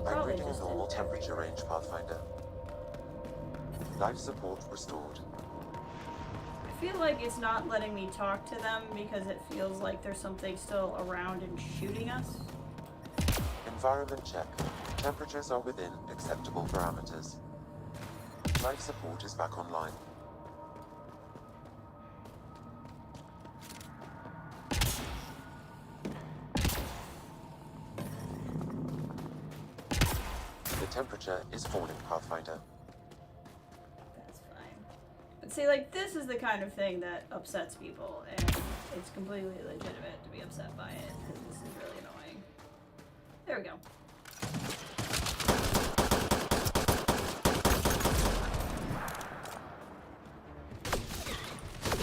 I'm reading a normal temperature range, Pathfinder. Life support restored. I feel like it's not letting me talk to them because it feels like there's something still around and shooting us. Environment check. Temperatures are within acceptable parameters. Life support is back online. The temperature is falling, Pathfinder. That's fine. But see, like, this is the kind of thing that upsets people, and it's completely legitimate to be upset by it, because this is really annoying. There we go.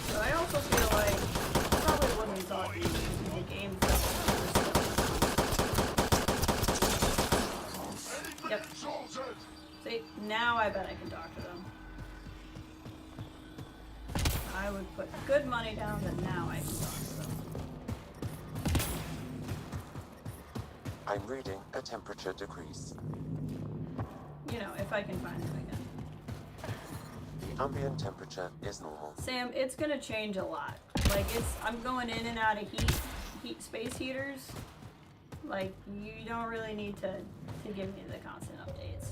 But I also feel like I probably wouldn't talk to you in the game stuff. Yep. See, now I bet I can talk to them. I would put good money down that now I can talk to them. I'm reading a temperature decrease. You know, if I can find it again. The ambient temperature is normal. Sam, it's gonna change a lot. Like, I'm going in and out of heat space heaters. Like, you don't really need to give me the constant updates.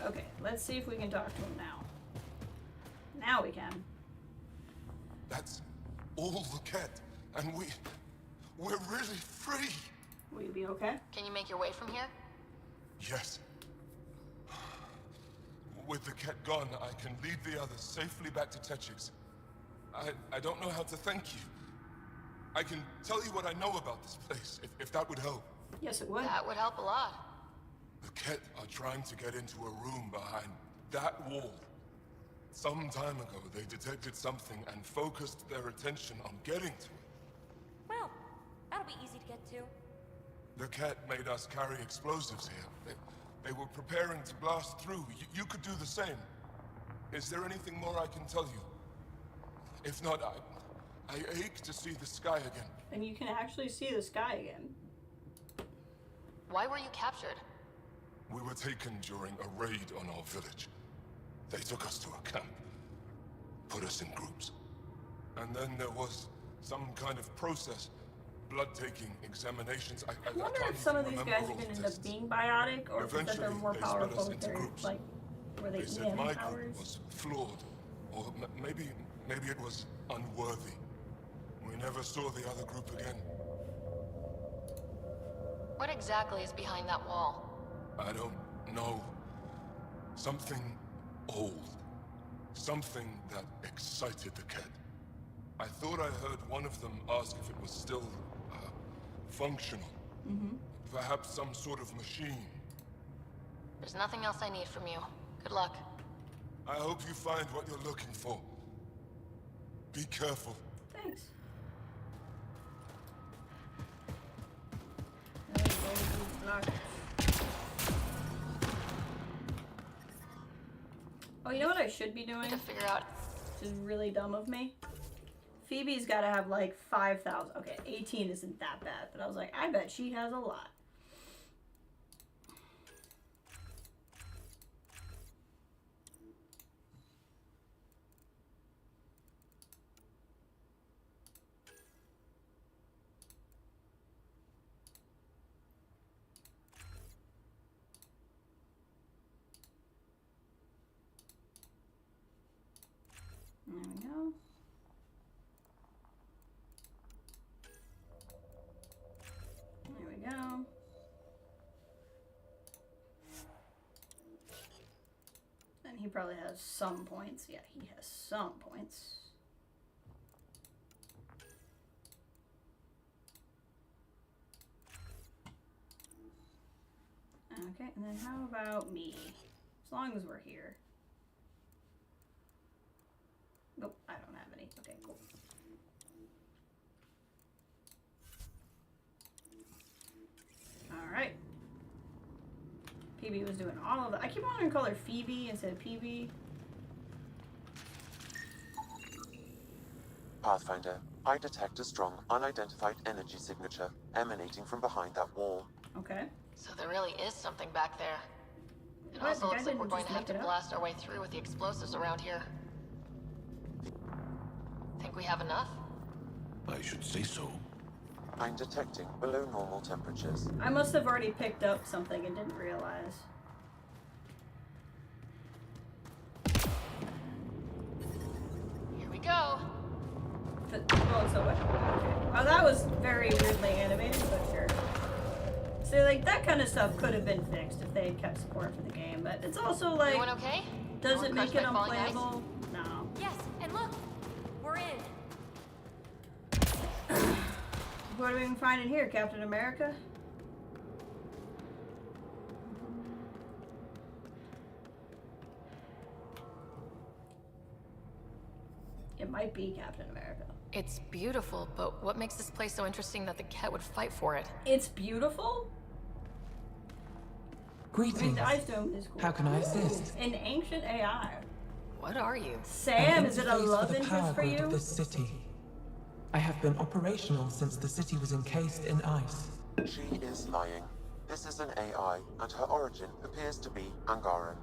Okay, let's see if we can talk to him now. Now we can. That's all the cat, and we're really free. Will you be okay? Can you make your way from here? Yes. With the cat gone, I can lead the others safely back to Techix. I don't know how to thank you. I can tell you what I know about this place, if that would help. Yes, it would. That would help a lot. The Ket are trying to get into a room behind that wall. Some time ago, they detected something and focused their attention on getting to it. Well, that'll be easy to get to. The Ket made us carry explosives here. They were preparing to blast through. You could do the same. Is there anything more I can tell you? If not, I ache to see the sky again. And you can actually see the sky again. Why were you captured? We were taken during a raid on our village. They took us to a camp, put us in groups. And then there was some kind of process, blood-taking, examinations. I wonder if some of these guys are going to end up being biotic, or that they're more powerful if they're, like, where they said my powers. group was flawed, or maybe it was unworthy. We never saw the other group again. What exactly is behind that wall? I don't know. Something old. Something that excited the Ket. I thought I heard one of them ask if it was still functional. Perhaps some sort of machine. There's nothing else I need from you. Good luck. I hope you find what you're looking for. Be careful. Thanks. Oh, you know what I should be doing? To figure out. Which is really dumb of me. Phoebe's got to have like 5,000. Okay, 18 isn't that bad, but I was like, I bet she has a lot. There we go. There we go. And he probably has some points. Yeah, he has some points. Okay, and then how about me? As long as we're here. Nope, I don't have any. Okay, cool. Alright. PB was doing all of that. I keep wanting to call her Phoebe instead of PB. Pathfinder, I detect a strong, unidentified energy signature emanating from behind that wall. Okay. So there really is something back there. It What? also The guy looks like we're didn't going just to have make to it up? blast our way through with the explosives around here. Think we have enough? I should say so. I'm detecting below normal temperatures. I must have already picked up something and didn't realize. Here we go. Oh, so what? Okay. Oh, that was very weirdly animated, but sure. So, like, that kind of stuff could have been fixed if they had kept support for the game, but it's also like... Everyone okay? Does it make it Crushed by falling ice? unplayable? No. Yes, and look, we're in. What do we even find in here, Captain America? It might be Captain America. It's beautiful, but what makes this place so interesting that the Ket would fight for it? It's beautiful? Greetings. The ice dome is cool. How can I assist? An ancient AI. What are you? Sam, is it a An interface love the interest power for grid you? of this city. I have been operational since the city was encased in ice. She is lying. This is an AI, and her origin appears to be Angara.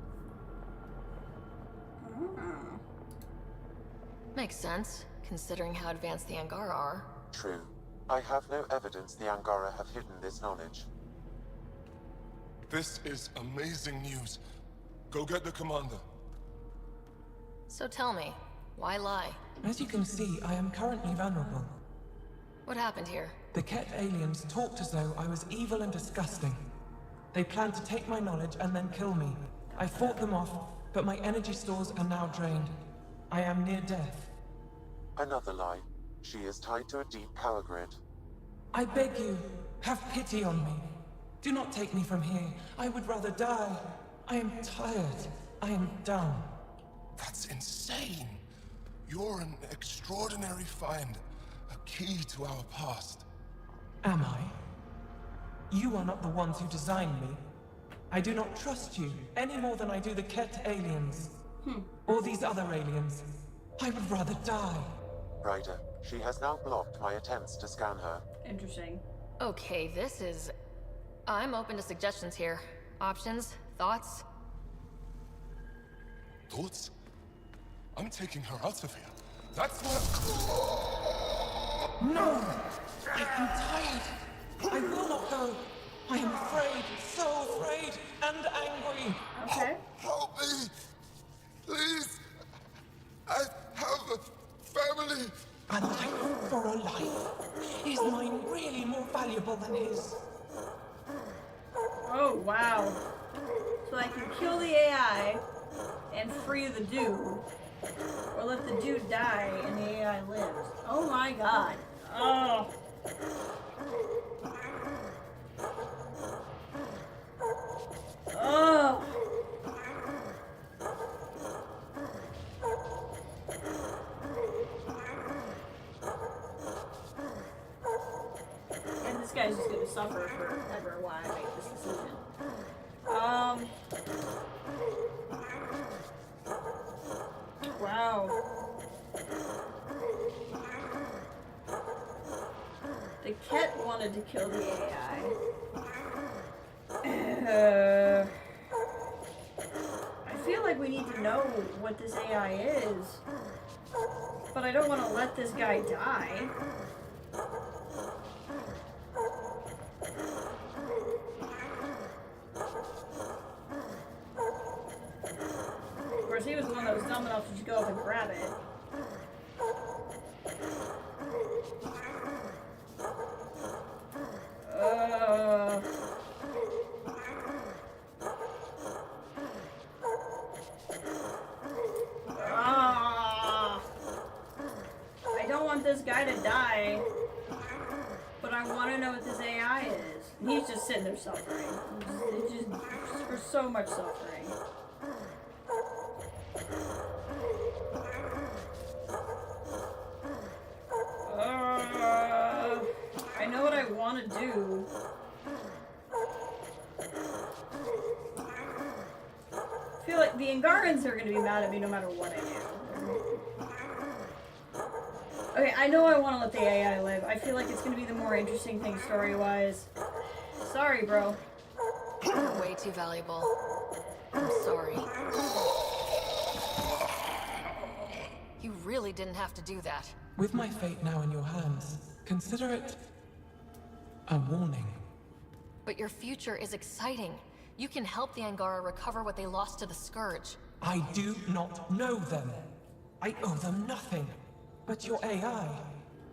Makes sense, considering how advanced the Angara are. True. I have no evidence the Angara have hidden this knowledge. This is amazing news. Go get the commander. So tell me, why lie? As you can see, I am currently vulnerable. What happened here? The Ket aliens talked as though I was evil and disgusting. They planned to take my knowledge and then kill me. I fought them off, but my energy stores are now drained. I am near death. Another lie. She is tied to a deep power grid. I beg you, have pity on me. Do not take me from here. I would rather die. I am tired. I am done. That's insane. You're an extraordinary find. A key to our past. Am I? You are not the ones who designed me. I do not trust you any more than I do the Ket aliens. Or these other aliens. I would rather die. Ryder, she has now blocked my attempts to scan her. Interesting. Okay, this is... I'm open to suggestions here. Options? Thoughts? Thoughts? I'm taking her out of here. That's what... No! I am tired. I will not go. I am afraid, so afraid and angry. Okay. Help me! Please! I have a family! A life for a life. Is mine really more valuable than his? Oh, wow. So I can kill the AI and free the dude, or let the dude die and the AI lives. Oh my god. Oh. Oh. And this guy's just gonna suffer forever while I make this decision. Wow. The Ket wanted to kill the AI. I feel like we need to know what this AI is. But I don't want to let this guy die. Of course, he was the one that was dumb enough to just go up and grab it. I don't want this guy to die, but I want to know what this AI is. And he's just sitting there suffering. Just for so much suffering. I know what I want to do. I feel like the Angarans are going to be mad at me no matter what I do. Okay, I know I want to let the AI live. I feel like it's going to be the more interesting thing story-wise. Sorry, bro. You're way too valuable. I'm sorry. You really didn't have to do that. With my fate now in your hands, consider it a warning. But your future is exciting. You can help the Angara recover what they lost to the Scourge. I do not know them. I owe them nothing. But your AI,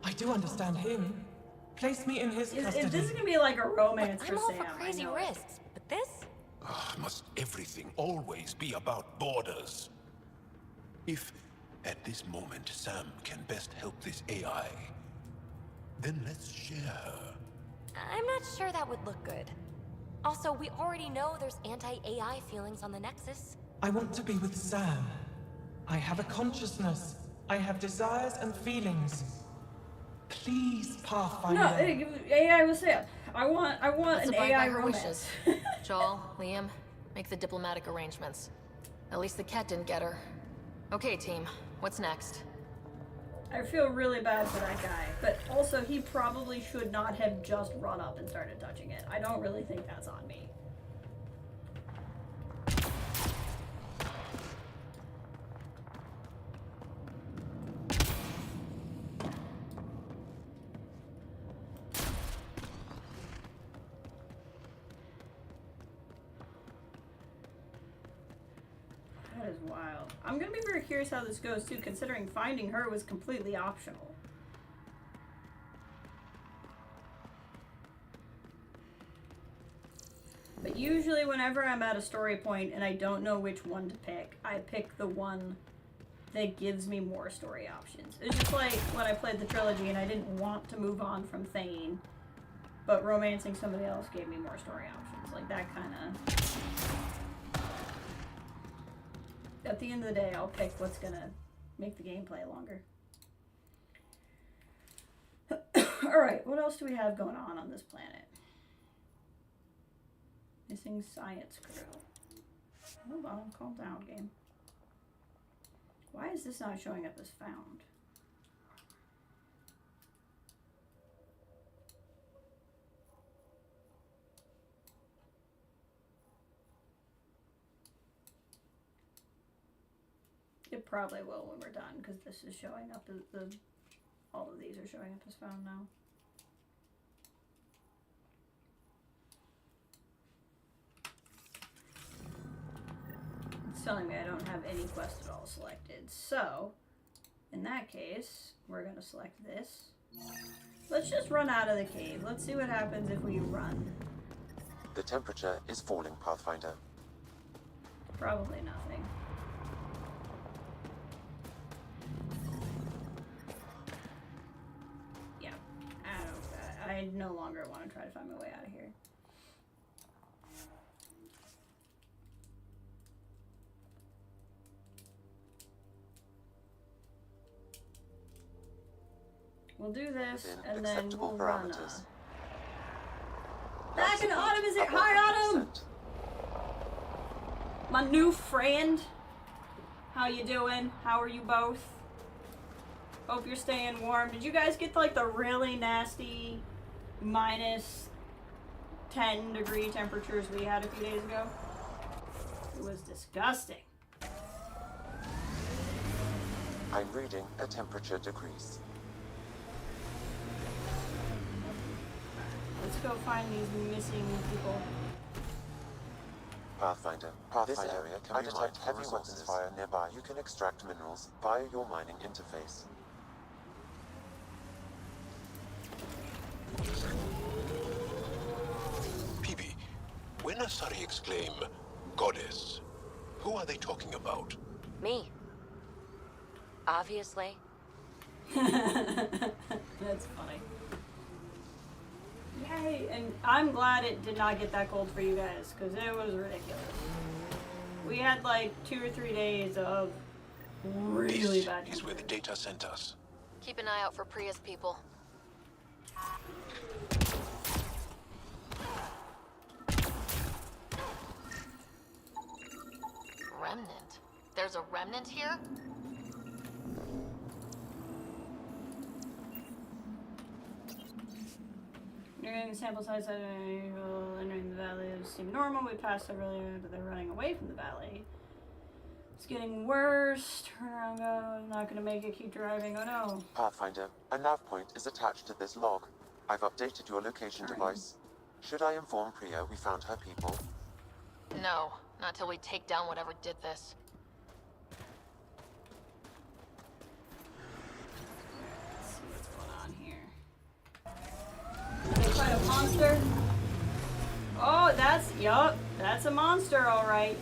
I do understand him. Place me in his custody. This is gonna be like a romance for I'm all Sam. for crazy risks, but this? Must everything always be about borders? If, at this moment, Sam can best help this AI, then let's share her. I'm not sure that would look good. Also, we already know there's anti-AI feelings on the Nexus. I want to be with Sam. I have a consciousness. I have desires and feelings. Please, Pathfinder. No, AI was Sam. I want Let's an abide AI by her romance. wishes. Joel, Liam, make the diplomatic arrangements. At least the cat didn't get her. Okay, team. What's next? I feel really bad for that guy, but also he probably should not have just run up and started touching it. I don't really think that's on me. That is wild. I'm gonna be very curious how this goes too, considering finding her was completely optional. But usually whenever I'm at a story point and I don't know which one to pick, I pick the one that gives me more story options. It's just like when I played the trilogy and I didn't want to move on from Thane, but romancing somebody else gave me more story options. Like that kind of... At the end of the day, I'll pick what's gonna make the gameplay longer. Alright, what else do we have going on this planet? Missing science crew. Hold on, calm down, game. Why is this not showing up as found? It probably will when we're done, because this is showing up as all of these are showing up as found now. It's telling me I don't have any quest at all selected. So, in that case, we're going to select this. Let's just run out of the cave. Let's see what happens if we run. The temperature is falling, Pathfinder. Probably nothing. Yeah, I no longer want to try to find my way out of here. We'll do this, and then we'll run. Back in Autumn, is it? Hi, Autumn! My new friend. How you doing? How are you both? Hope you're staying warm. Did you guys get like the really nasty minus 10-degree temperatures we had a few days ago? It was disgusting. I'm reading a temperature decrease. Let's go find these missing people. Pathfinder, this area can detect heavy weapons fire nearby. You can extract minerals via your mining interface. PB, when Asari exclaim, Goddess, who are they talking about? Me. Obviously. That's funny. Yay, and I'm glad it did not get that cold for you guys, because it was ridiculous. We had like 2 or 3 days of really bad This is where the data sent us. Keep an eye out for Priya's people. Remnant? There's a remnant here? Yeah, Removing the sample size entering the valley seemed normal. We passed earlier, but they're running away from the valley. It's getting worse. Turn around, go. I'm not gonna make it. Keep driving. Oh no. Pathfinder, a nav point is attached to this log. I've updated your location device. Should I inform Priya we found her people? No, not till we take down whatever did this. Let's see what's going on here. They fight a monster. Oh, that's a monster, all right.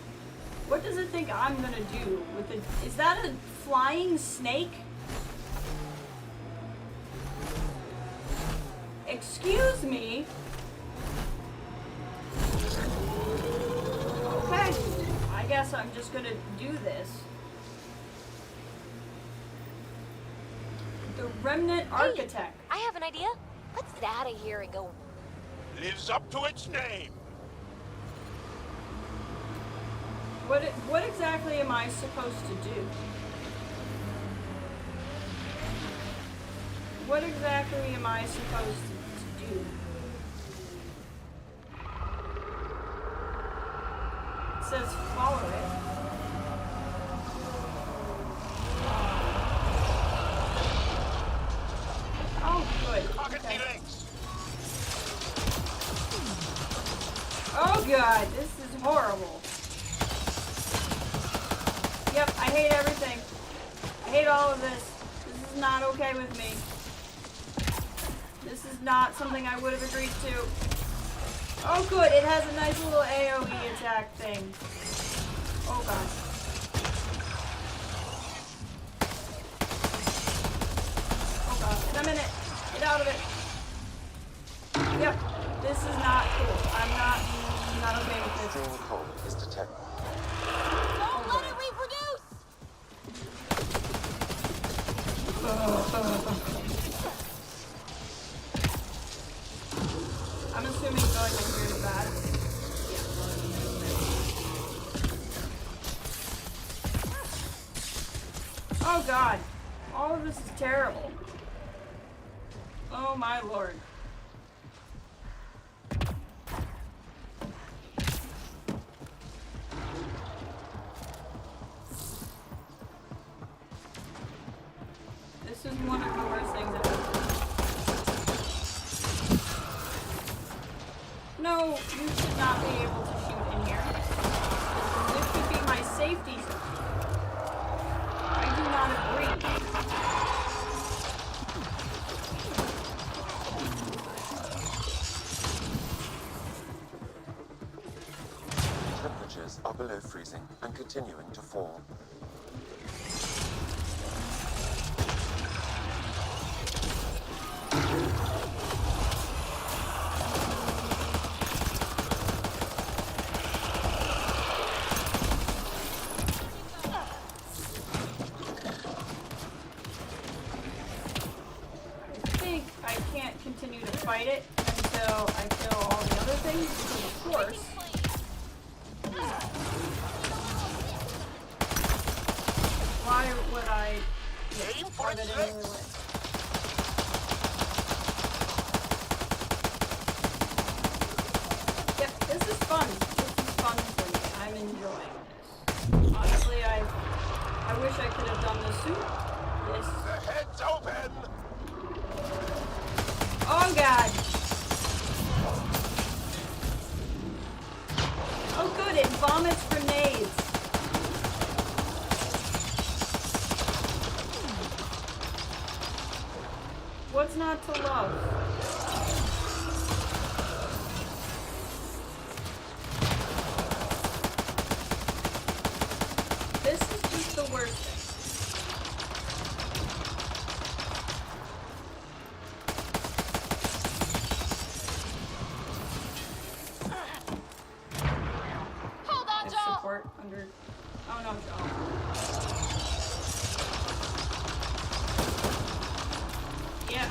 What does it think I'm gonna do with the? Is that a flying snake? Excuse me. Okay, I guess I'm just gonna do this. The Remnant Architect. I have an idea. Let's get out of here and go. Lives up to its name. What exactly am I supposed to do? What exactly am I supposed to do? It says follow it. Oh, good. Okay. Oh god, this is horrible. Yep, I hate everything. I hate all of this. This is not okay with me. This is not something I would have agreed to. Oh good, it has a nice little AoE attack thing. Oh god. Oh god, in a minute. Get out of it. Yep, this is not cool. I'm not okay with this. Extreme cold is detected. Don't let it reproduce! I'm assuming going in here is bad. Yeah. Oh god. All of this is terrible. Oh my lord. This is one of the worst things ever. No, you should not be able to shoot in here. This should be my safety zone. I do not agree. Temperatures are below freezing and continuing to fall. I can't continue to fight it until I kill all the other things, because of course. Why would I target it any other way? Yep, this is fun. This is fun for me. I'm enjoying this. Honestly, I wish I could have done this sooner. This. The head's open! Oh god! Oh good, it vomits grenades. What's not to love? This is just the worst thing. Under. Oh no, Joel. Yeah,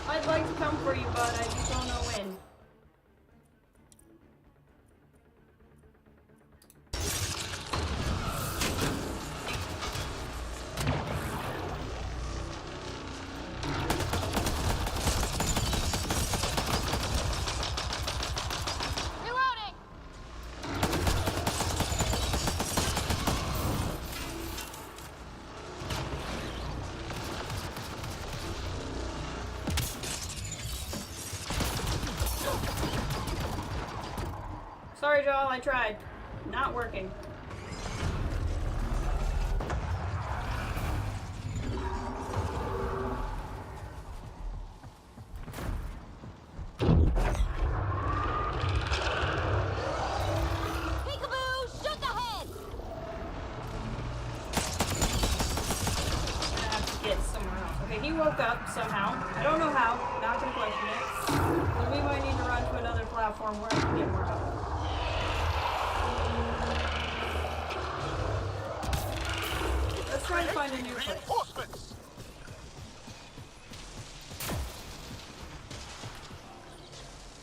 I'd like to come for you, but I just don't know when. Sorry, Joel, I tried. Not working. He woke up somehow. I don't know how. Not gonna question it. But we might need to run to another platform where I can get more help. Let's try to find a new place. Reinforcements!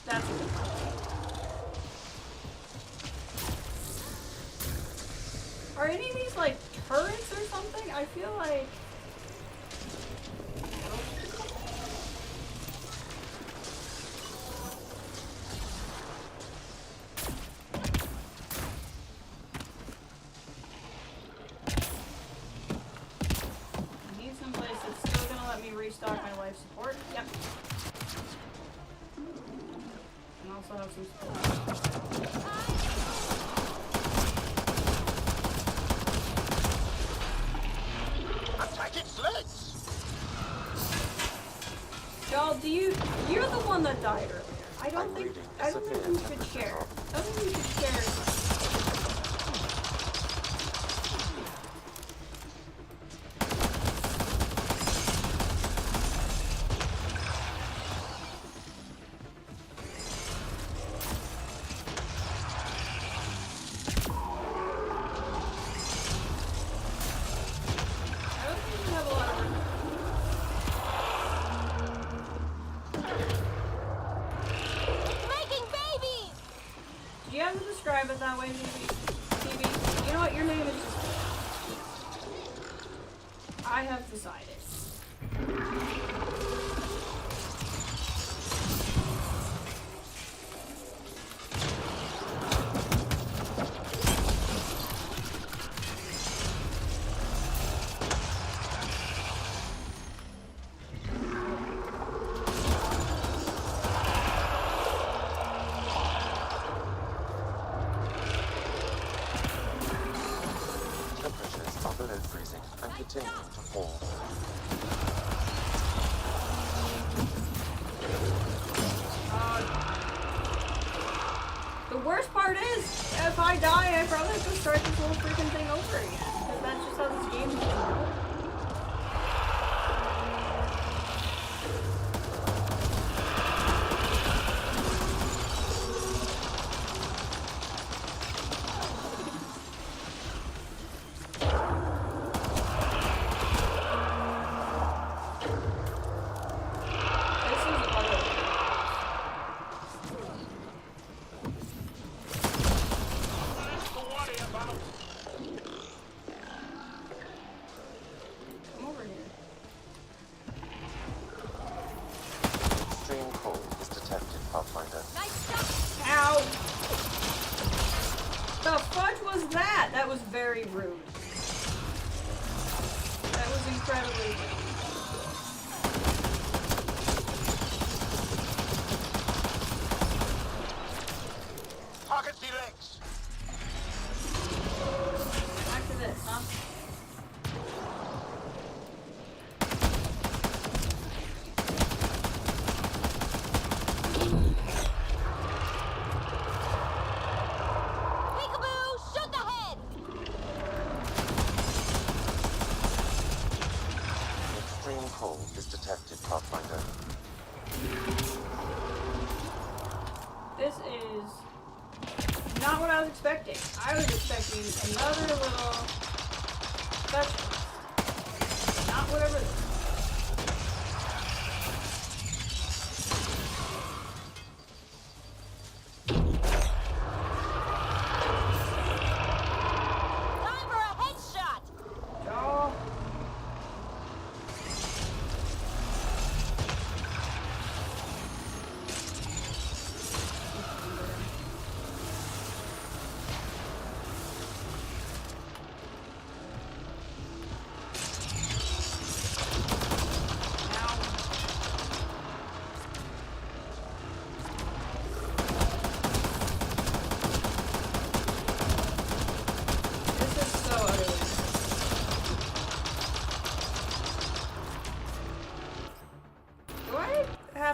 That's a good one. Are any of these like turrets or something? I feel like. Restock my life support. Yep. And also have some support. Attack its legs! Y'all, you're the one that died earlier. I don't think we should share. I don't think we should share. Describe it that way, TV. You know what? Your name is. I have decided. The worst part is, if I die, I probably have to start this whole freaking thing over again. Because that's just how this game is going. That was very rude. That was incredibly rude. Target the legs! Back to this, huh? This is not what I was expecting. I was expecting another little specialist. Not whatever this is. Time for a headshot! Oh.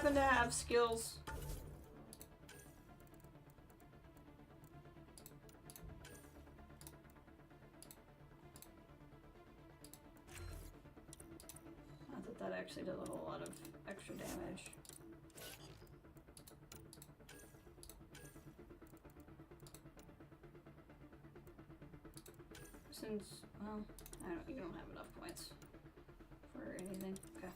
happen to have skills? Not that that actually does a whole lot of extra damage. Since, well, I don't, you don't have enough points for anything. Okay.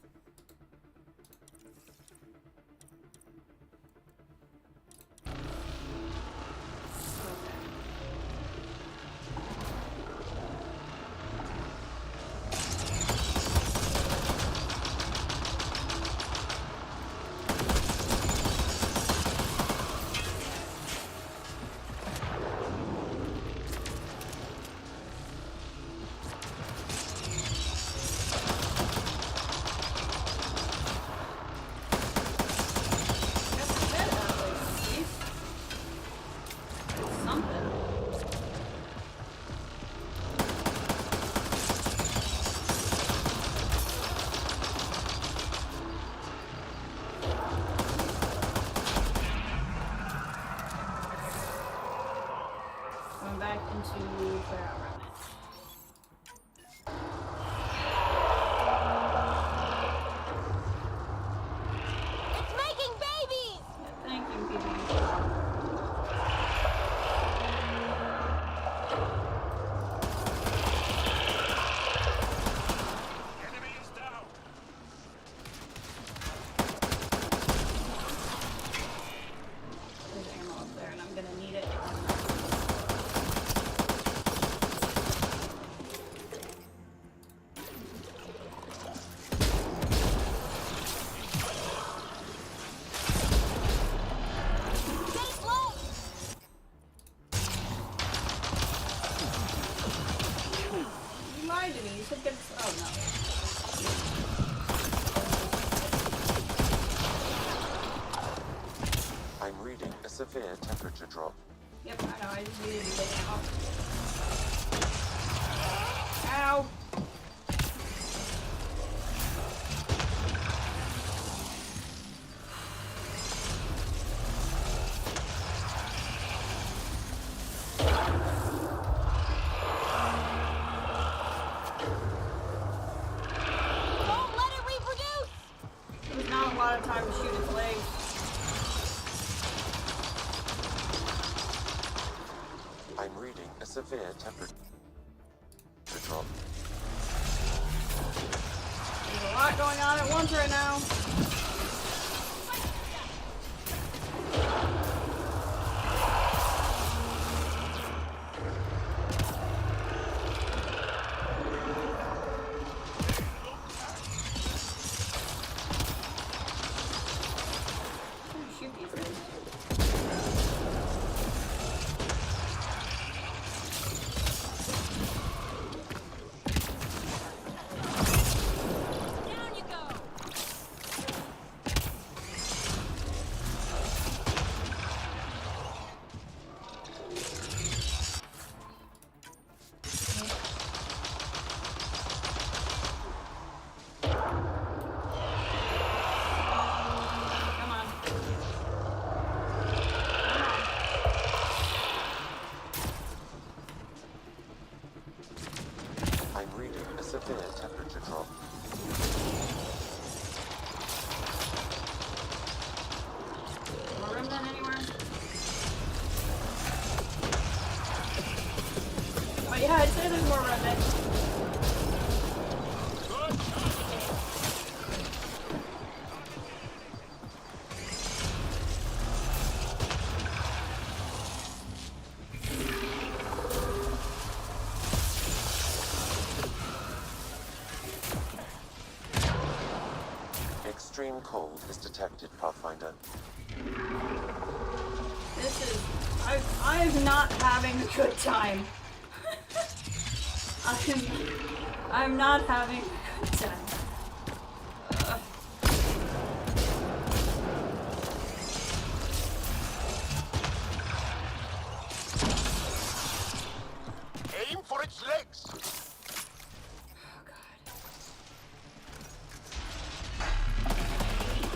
Severe temperature drop. Yep, I know, I just needed to get out. Ow! Don't let it reproduce! There's not a lot of time to shoot its legs. I'm reading a severe temperature drop. There's a lot going on at once right now. Shoot these things. Severe temperature drop. More room than anywhere? Oh yeah, I'd say there's more room than. Extreme cold is detected, Pathfinder. This is... I'm not having a good time. I'm not having a good time. Aim for its legs!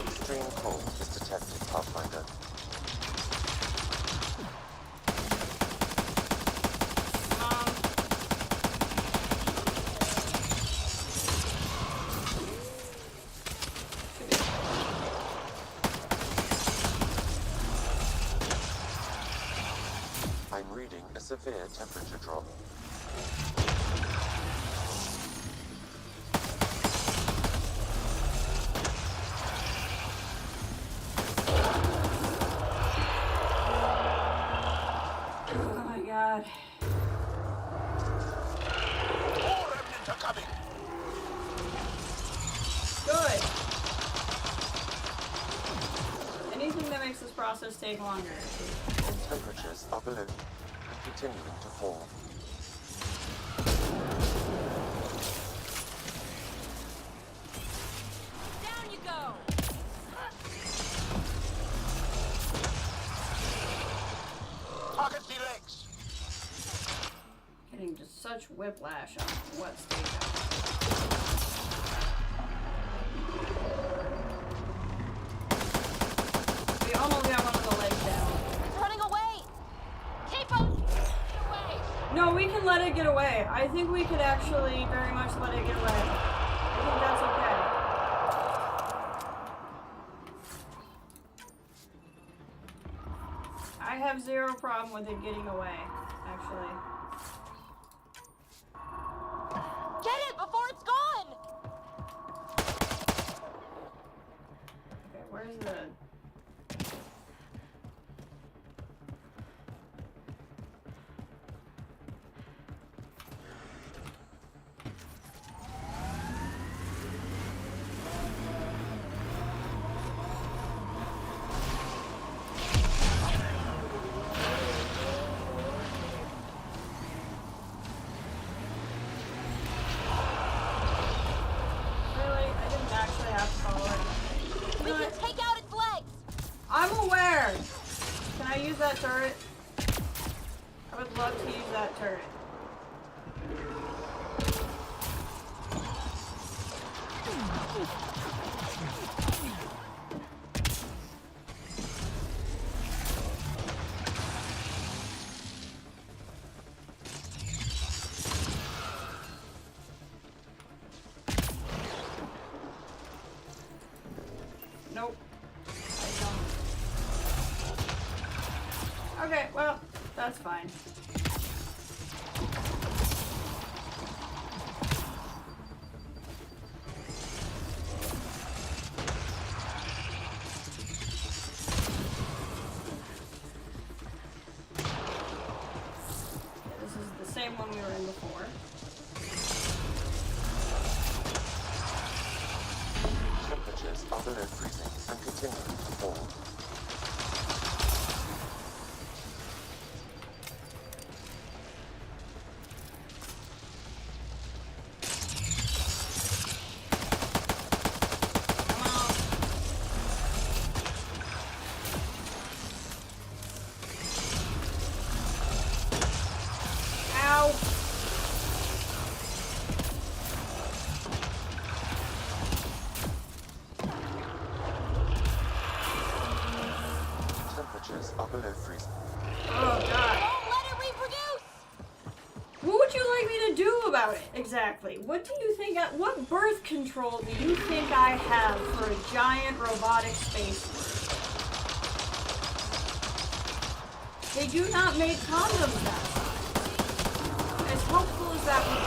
Extreme coal is detected, Pathfinder. I'm reading a severe temperature drop. Oh my god. More remnants are coming. Good. Anything that makes this process take longer. Temperatures are below and continuing to fall. Down you go! Target the legs. Getting just such whiplash on what stage I'm. We almost got one of the legs down. It's running away! Keep up! Get away! No, we can let it get away. I think we could actually very much let it get away. I think that's okay. I have zero problem with it getting away, actually. Get it before it's gone! Okay, where's the... Really? I didn't actually have to follow it. We can take out its legs! I'm aware! Can I use that turret? I would love to use that turret. Nope. I don't. Okay, well, that's fine. This is the same one we were in before. Temperatures are below freezing and continuing to fall. Ow! Temperatures are below freezing. Oh god. Don't let it reproduce! What would you like me to do about it, exactly? What do you think what birth control do you think I have for a giant robotic space bird? They do not make condoms that size. As helpful as that would be.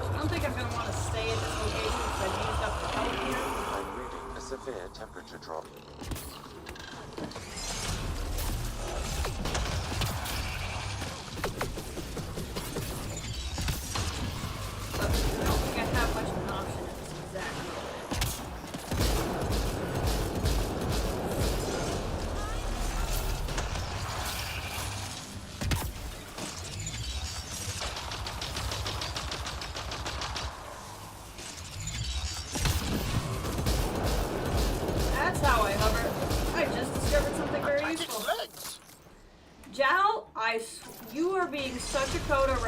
I don't think I'm going to want to stay at this location because I've used up the health here. I'm reading a severe temperature drop. But I don't think I have much of an option at this exact moment.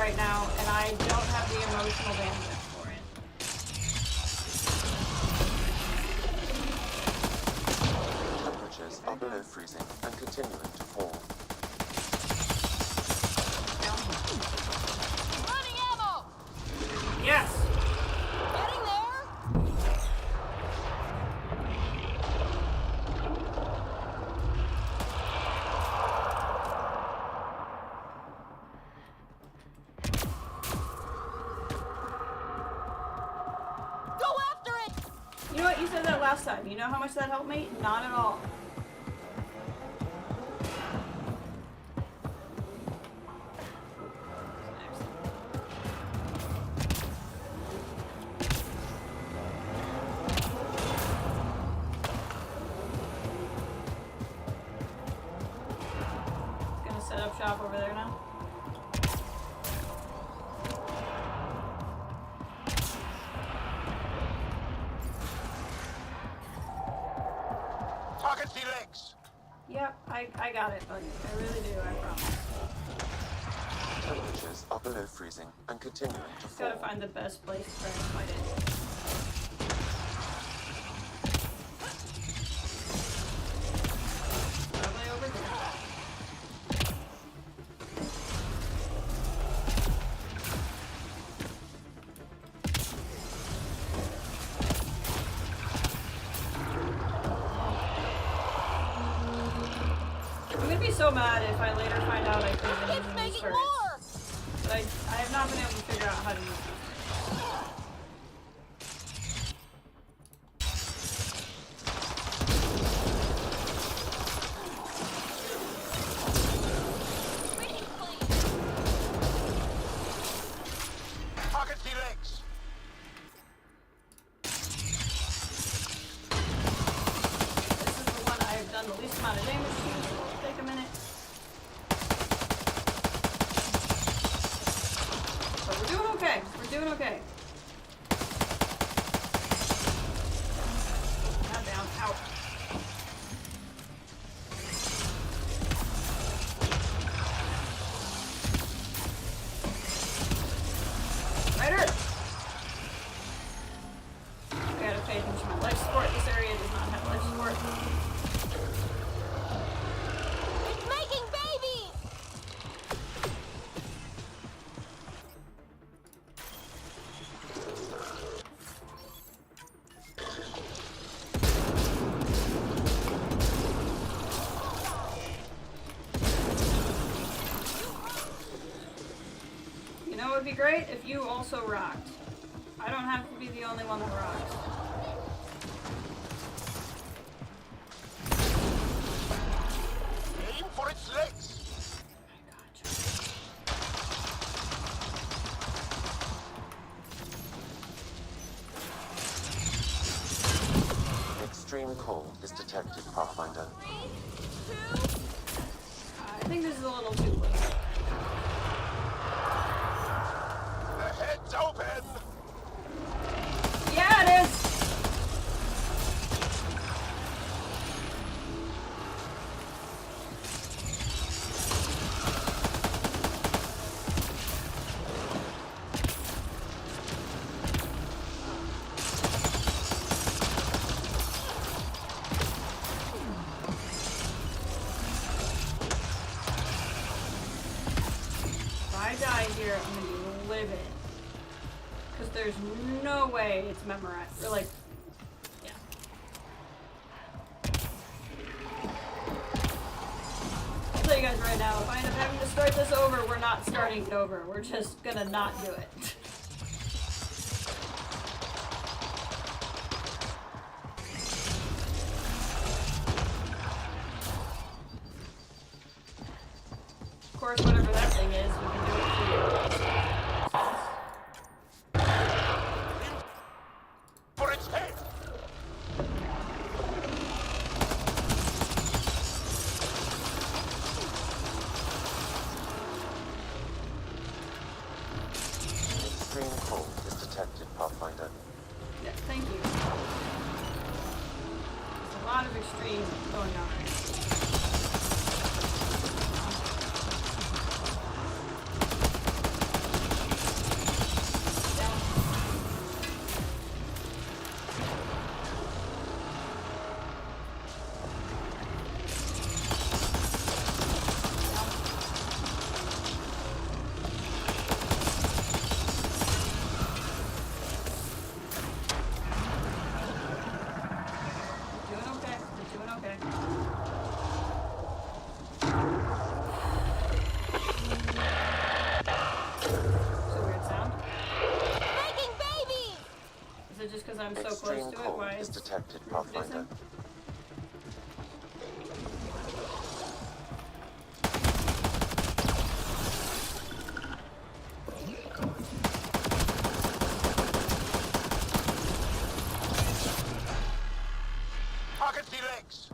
right now, and I don't have the emotional bandwidth for it. Temperatures are below freezing and continuing to fall. Running ammo! Yes! Getting there? Go after it! You know what? You said that last time. You know how much that helped me? Not at all. Gonna set up shop over there now. Target the legs! Yep, I got it, buddy. I really do, I promise. Temperatures are below freezing and continuing to Just fall. gotta find the best place to try to fight it. Probably over here. I'm gonna be so mad if I later find out I could have been using these turrets. But I have not been able to figure out how to use them. Target the legs! This is the one I've done the least amount of damage to, so it'll take a minute. But we're doing okay. We're doing okay. Now down. Out. Rider! I gotta pay attention to my life support. This area does not have life support. It's making babies! You know, it would be great if you also rocked. I don't have to be the only one that rocks. Aim for its legs! Extreme cold is detected, Pathfinder. I think this is a little too late. The head's open! Yeah, it is! If I die here, I'm gonna be livid. Because there's no way it's memorized. Or like, yeah. I'll tell you guys right now, if I end up having to start this over, we're not starting it over. We're just gonna not do it. Of course, whatever that thing is, we can do it too. For its head! Extreme cold is detected, Pathfinder. Yeah, thank you. There's a lot of extreme going on right now. because I'm so close Extreme to it. cold Why is it's detected, Pathfinder. I can see legs.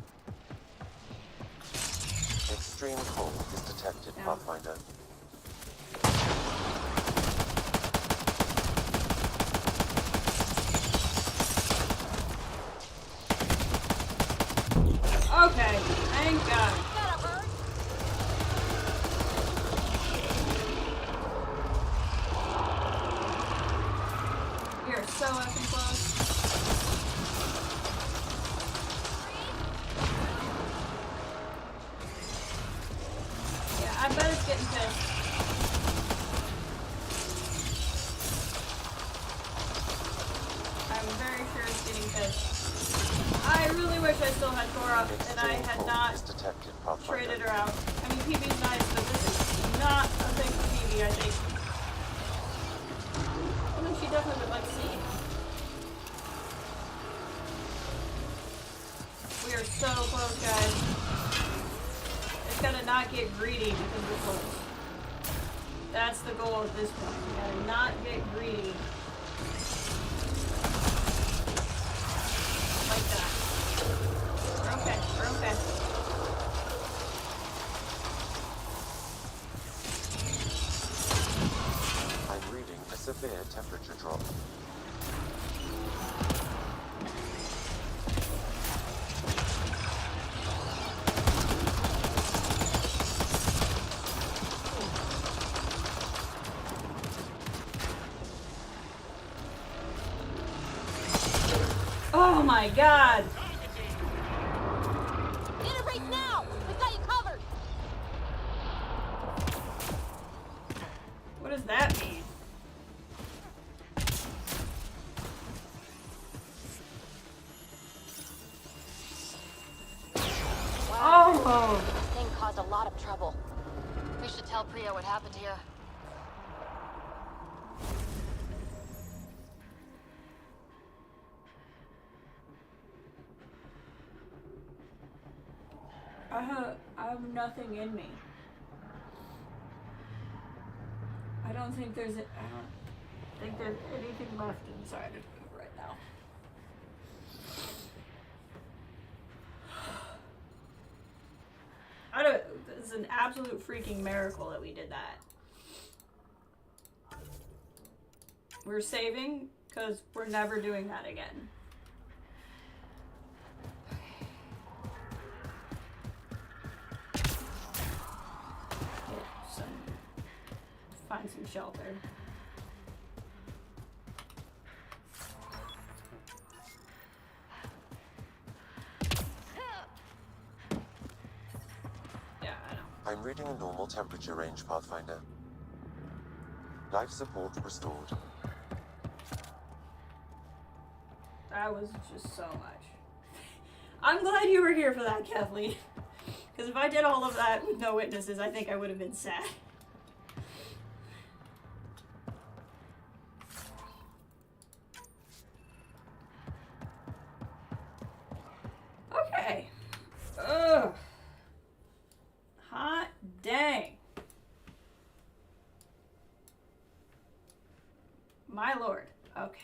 Extreme cold is detected, Pathfinder. Okay, thank God. We are so effing close. Yeah, I bet it's getting pissed. I'm very sure it's getting pissed. I really wish I still had Cora and I had not traded her out. I mean, PB's nice, but this is not a thing for PB, I think. Although she definitely would like to see. We are so close, guys. It's gotta not get greedy because we're close. That's the goal at this point. We gotta not get greedy. Like that. We're okay. We're okay. I'm reading a severe temperature drop. Oh my God! Integrate now! We've got you covered! What does that mean? Wow. This thing caused a lot of trouble. We should tell Priya what happened here. I have nothing in me. I don't think there's anything left inside of me right now. It's an absolute freaking miracle that we did that. We're saving because we're never doing that again. Find some shelter. Yeah, I know. I'm reading a normal temperature range, Pathfinder. Life support restored. That was just so much. I'm glad you were here for that, Kathleen. Because if I did all of that with no witnesses, I think I would have been sad. Okay. Ugh. Hot dang. My lord. Okay.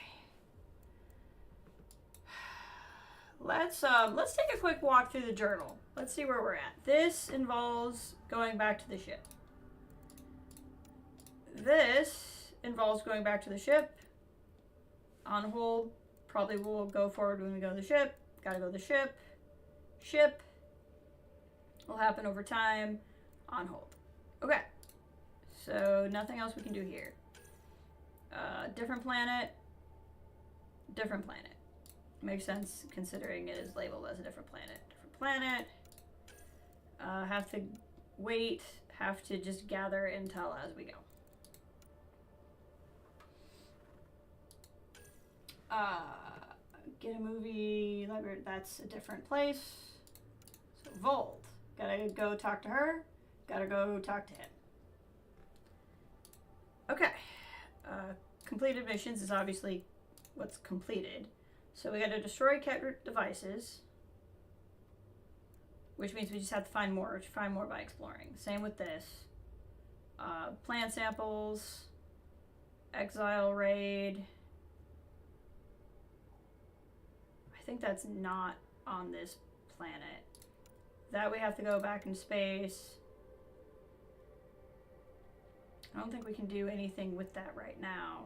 Let's take a quick walk through the journal. Let's see where we're at. This involves going back to the ship. This involves going back to the ship. On hold. Probably will go forward when we go to the ship. Gotta go to the ship. Ship will happen over time. On hold. Okay. So nothing else we can do here. Different planet. Different planet. Makes sense considering it is labeled as a different planet. Different planet. Have to wait. Have to just gather intel as we go. Get a movie library. That's a different place. So Vold. Gotta go talk to her. Gotta go talk to him. Okay. Completed missions is obviously what's completed. So we gotta destroy cat devices, which means we just have to find more by exploring. Same with this. Plant samples, exile raid. I think that's not on this planet. That we have to go back in space. I don't think we can do anything with that right now.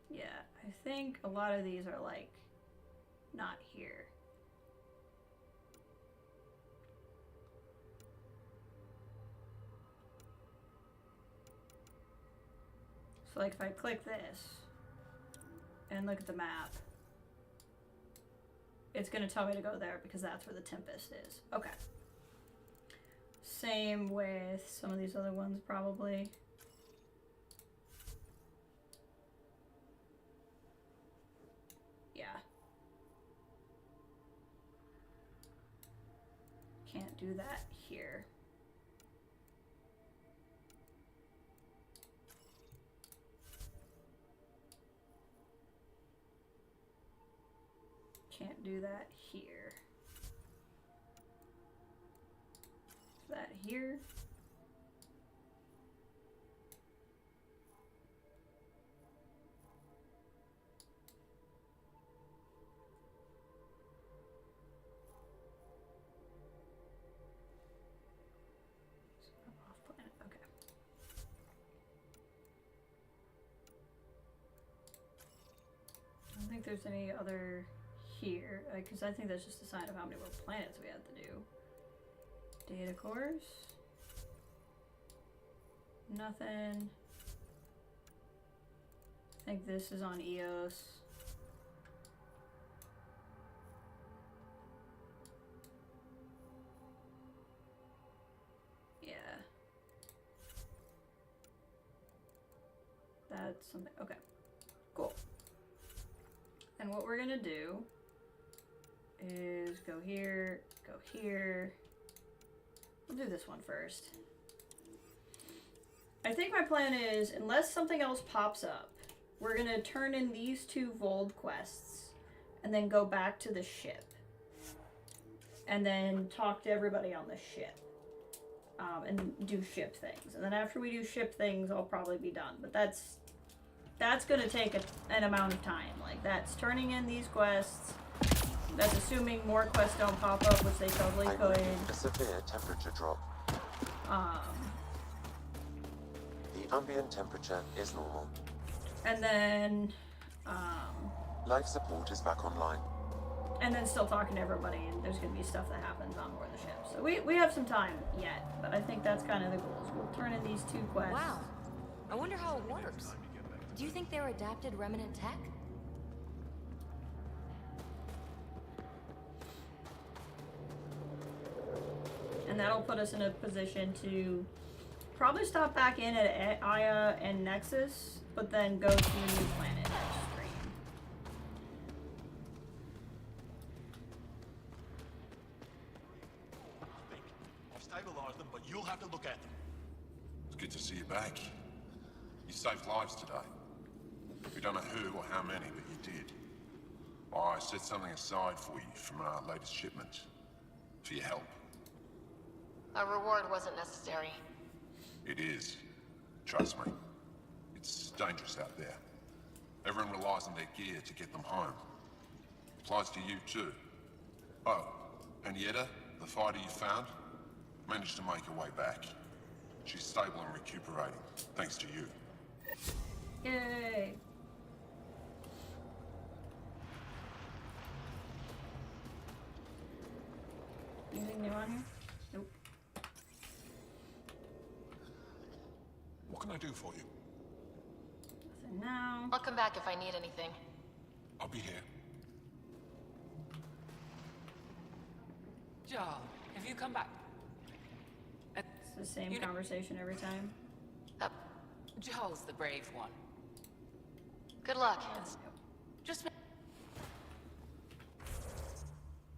Yeah, I think a lot of these are like not here. So like if I click this and look at the map, it's gonna tell me to go there because that's where the Tempest is. Okay. Same with some of these other ones probably. Yeah. Can't do that here. Can't do that here. That here. Off planet. Okay. I don't think there's any other here, because I think that's just a sign of how many more planets we have to do. Data cores. Nothing. I think this is on EOS. Yeah. That's something. Okay. Cool. And what we're gonna do is go here, go here. We'll do this one first. I think my plan is, unless something else pops up, we're gonna turn in these 2 Vold quests and then go back to the ship. And then talk to everybody on the ship. And do ship things. And then after we do ship things, I'll probably be done. But that's gonna take an amount of time. Like, that's turning in these quests. That's assuming more quests don't pop up, which they totally could. A severe temperature drop. The ambient temperature is normal. And then, Life support is back online. And then still talking to everybody, and there's gonna be stuff that happens on board the ship. So we have some time yet, but I think that's kind of the goals. We'll turn in these 2 quests. Wow. I wonder how it works. Do you think they're adapted remnant tech? And that'll put us in a position to probably stop back in at Aya and Nexus, but then go to a new planet next stream. I've stabilized them, but you'll have to look at them. It's good to see you back. You saved lives today. We don't know who or how many, but you did. I set something aside for you from our latest shipment. For your help. A reward wasn't necessary. It is. Trust me. It's dangerous out there. Everyone relies on their gear to get them home. Applies to you too. Oh, and Yetta, the fighter you found, managed to make her way back. She's stable and recuperating, thanks to you. Yay! Anything new on here? Nope. What can I do for you? Nothing now. I'll come back if I need anything. I'll be here. Joel, have you come back? It's the same conversation every time. Joel's the brave one. Good luck. Just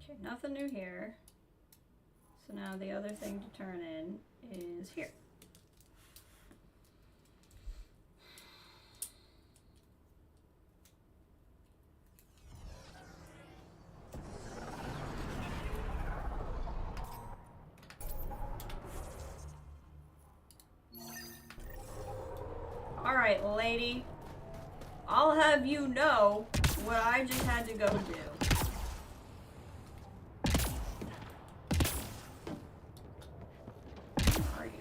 Okay, nothing new here. So now the other thing to turn in is here. Alright, lady. I'll have you know what I just had to go do. Where are you?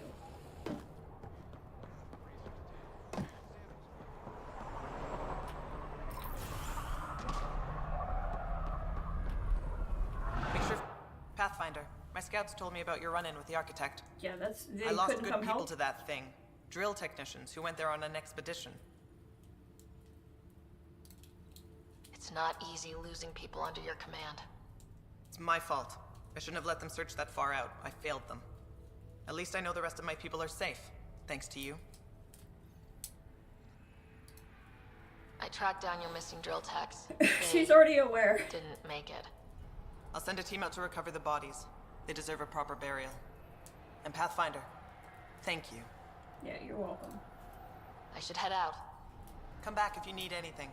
Picture Pathfinder. My scouts told me about your run-in with the architect. Yeah, that's... They I lost couldn't good come people help? to that thing. Drill technicians who went there on an expedition. It's not easy losing people under your command. It's my fault. I shouldn't have let them search that far out. I failed them. At least I know the rest of my people are safe, thanks to you. I tracked down your missing drill techs. She's already aware. Didn't make it. I'll send a team out to recover the bodies. They deserve a proper burial. And Pathfinder, thank you. Yeah, you're welcome. I should head out. Come back if you need anything.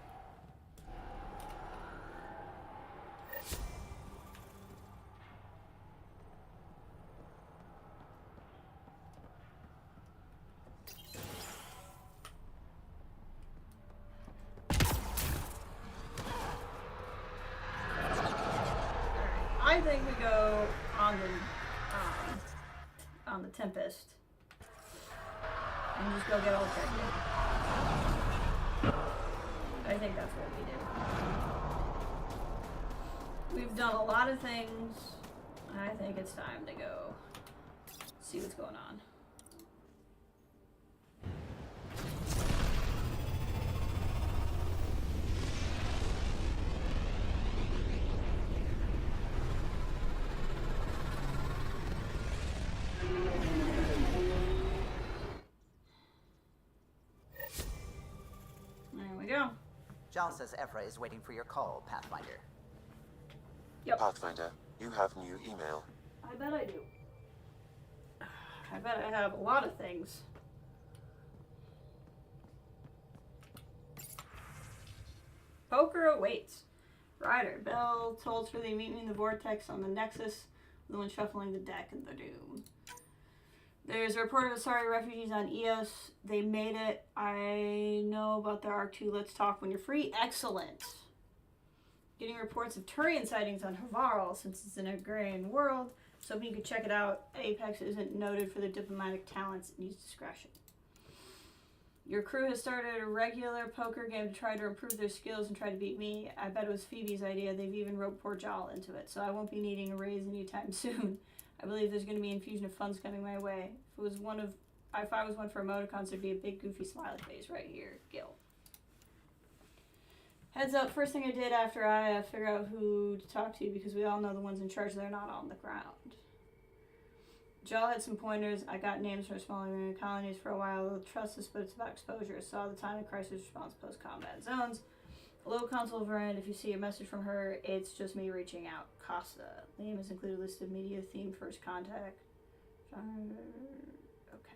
I think we go on the Tempest and just go get all checked in. I think that's what we do. We've done a lot of things. I think it's time to go see what's going on. There we go. John says Ephra is waiting for your call, Pathfinder. Yep. Pathfinder, you have new email. I bet I do. I bet I have a lot of things. Poker awaits. Ryder, Bell told her they meet me in the vortex on the Nexus, the one shuffling the deck in the Doom. There's a report of Asari refugees on Eos. They made it. I know about the Arc 2. Let's talk when you're free. Excellent. Getting reports of Turian sightings on Havarl since it's an agrarian world. So if you could check it out. Apex isn't noted for their diplomatic talents. It needs discretion. Your crew has started a regular poker game to try to improve their skills and try to beat me. I bet it was Phoebe's idea. They've even roped poor Jal into it. So I won't be needing a raise anytime soon. I believe there's going to be an infusion of funds coming my way. If I was one for emoticons, there'd be a big goofy smiley face right here. Gil. Heads up, first thing I did after I figure out who to talk to, because we all know the ones in charge, they're not on the ground. Jal had some pointers. I got names from smaller colonies for a while. They'll trust us, but it's about exposure. Saw the time of crisis response post-combat zones. Hello, Consul Varand. If you see a message from her, it's just me reaching out. Costa. Name is included a list of media themed first contact. Okay.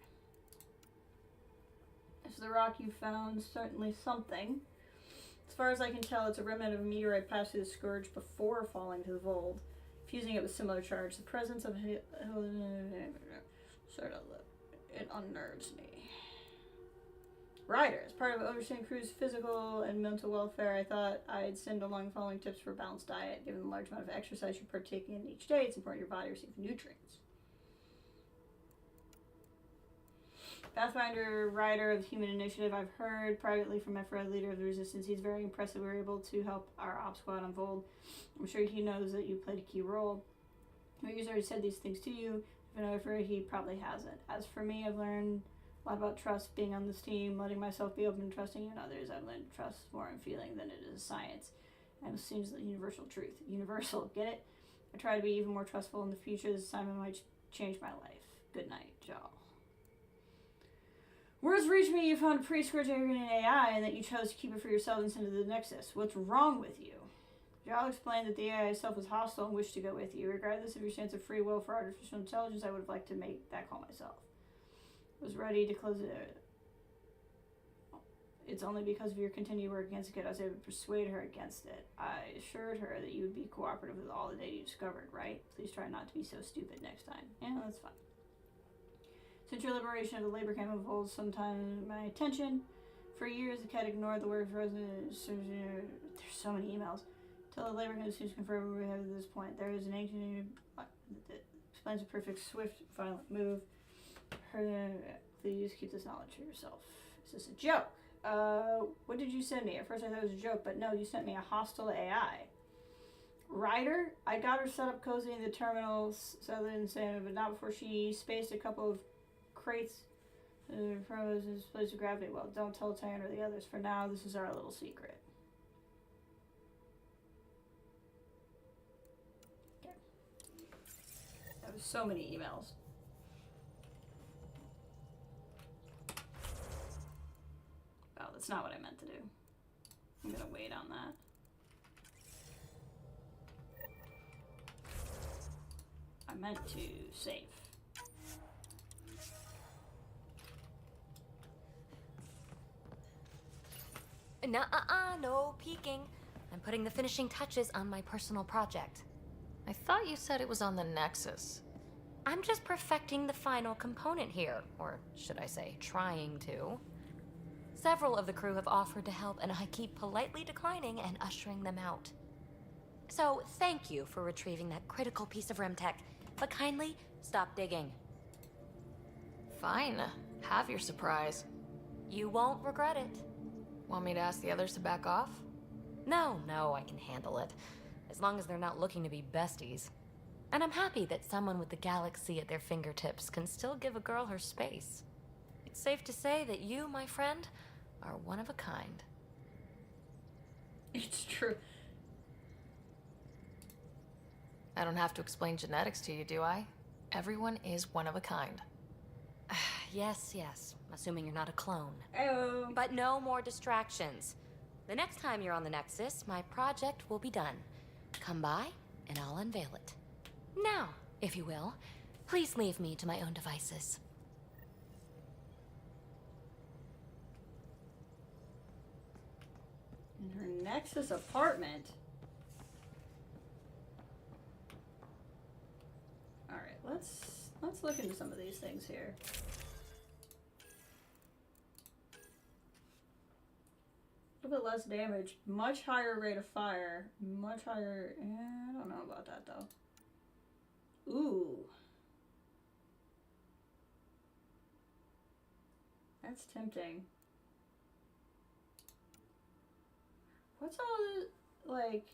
Is the rock you found certainly something? As far as I can tell, it's a remnant of a meteorite passed through the Scourge before falling to the Vold, fusing it with similar charge. The presence of it unnerves me. Ryder, as part of overseeing crew's physical and mental welfare, I thought I'd send along the following tips for a balanced diet. Given the large amount of exercise you're partaking in each day, it's important your body receives nutrients. Pathfinder, Ryder of the Human Initiative, I've heard privately from Ephra, leader of the Resistance. He's very impressive. We were able to help our op squad on Vold. I'm sure he knows that you played a key role. He's already said these things to you. If I know Ephra, he probably hasn't. As for me, I've learned a lot about trust, being on this team, letting myself be open and trusting you and others. I've learned trust more in feeling than it is science. And it seems the universal truth. Universal, get it? I try to be even more trustful in the future. This assignment might change my life. Good night, Joel. Words reach me you found a pre-scourge arrogant AI and that you chose to keep it for yourself and send it to the Nexus. What's wrong with you? I'll explain that the AI itself is hostile and wished to go with you. Regardless of your sense of free will for artificial intelligence, I would have liked to make that call myself. I was ready to close it. It's only because of your continued work against it I was able to persuade her against it. I assured her that you would be cooperative with all the data you discovered, right? Please try not to be so stupid next time. Yeah, that's fine. Since your liberation of the labor camp have holds sometimes my attention. For years, the cat ignored the word frozen. There's so many emails. Till the labor camp seems confirmed we have at this point. There is an ancient that explains a perfect, swift, violent move. Please keep this knowledge to yourself. Is this a joke? What did you send me? At first I thought it was a joke, but no, you sent me a hostile AI. Ryder? I got her set up cozy in the terminals, southern Santa, but not before she spaced a couple of crates from his place of gravity. Well, don't tell Tan or the others. For now, this is our little secret. Okay. That was so many emails. Oh, that's not what I meant to do. I'm gonna wait on that. I meant to save. No peeking. I'm putting the finishing touches on my personal project. I thought you said it was on the Nexus. I'm just perfecting the final component here, or should I say, trying to. Several of the crew have offered to help, and I keep politely declining and ushering them out. So, thank you for retrieving that critical piece of REM tech, but kindly stop digging. Fine. Have your surprise. You won't regret it. Want me to ask the others to back off? No, I can handle it. As long as they're not looking to be besties. And I'm happy that someone with the galaxy at their fingertips can still give a girl her space. It's safe to say that you, my friend, are one of a kind. It's true. I don't have to explain genetics to you, do I? Everyone is one of a kind. Yes. Assuming you're not a clone. Oh. But no more distractions. The next time you're on the Nexus, my project will be done. Come by, and I'll unveil it. Now, if you will, please leave me to my own devices. In her Nexus apartment. Alright, let's look into some of these things here. A little bit less damage, much higher rate of fire, much higher. I don't know about that though. Ooh, that's tempting. What's all the, like?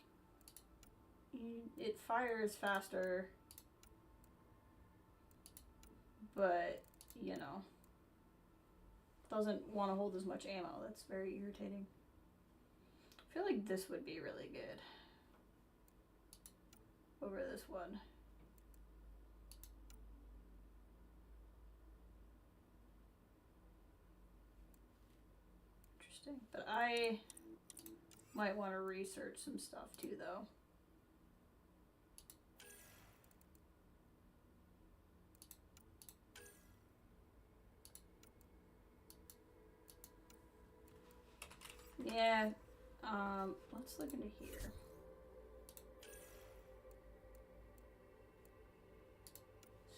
It fires faster, but you know, doesn't want to hold as much ammo. That's very irritating. I feel like this would be really good over this one. Interesting. But I might want to research some stuff too, though. Yeah. Let's look into here.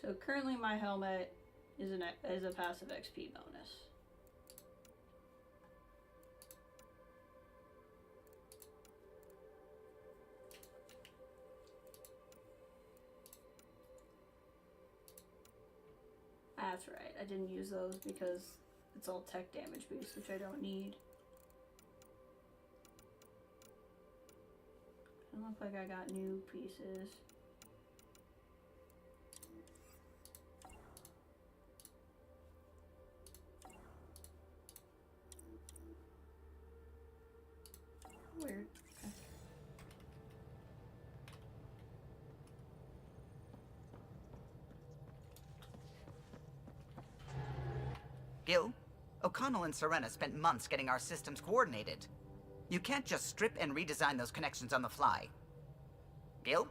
So currently my helmet is a passive XP bonus. That's right. I didn't use those because it's all tech damage boost, which I don't need. Doesn't look like I got new pieces. Weird. Okay. Gil, O'Connell and Serena spent months getting our systems coordinated. You can't just strip and redesign those connections on the fly. Gil?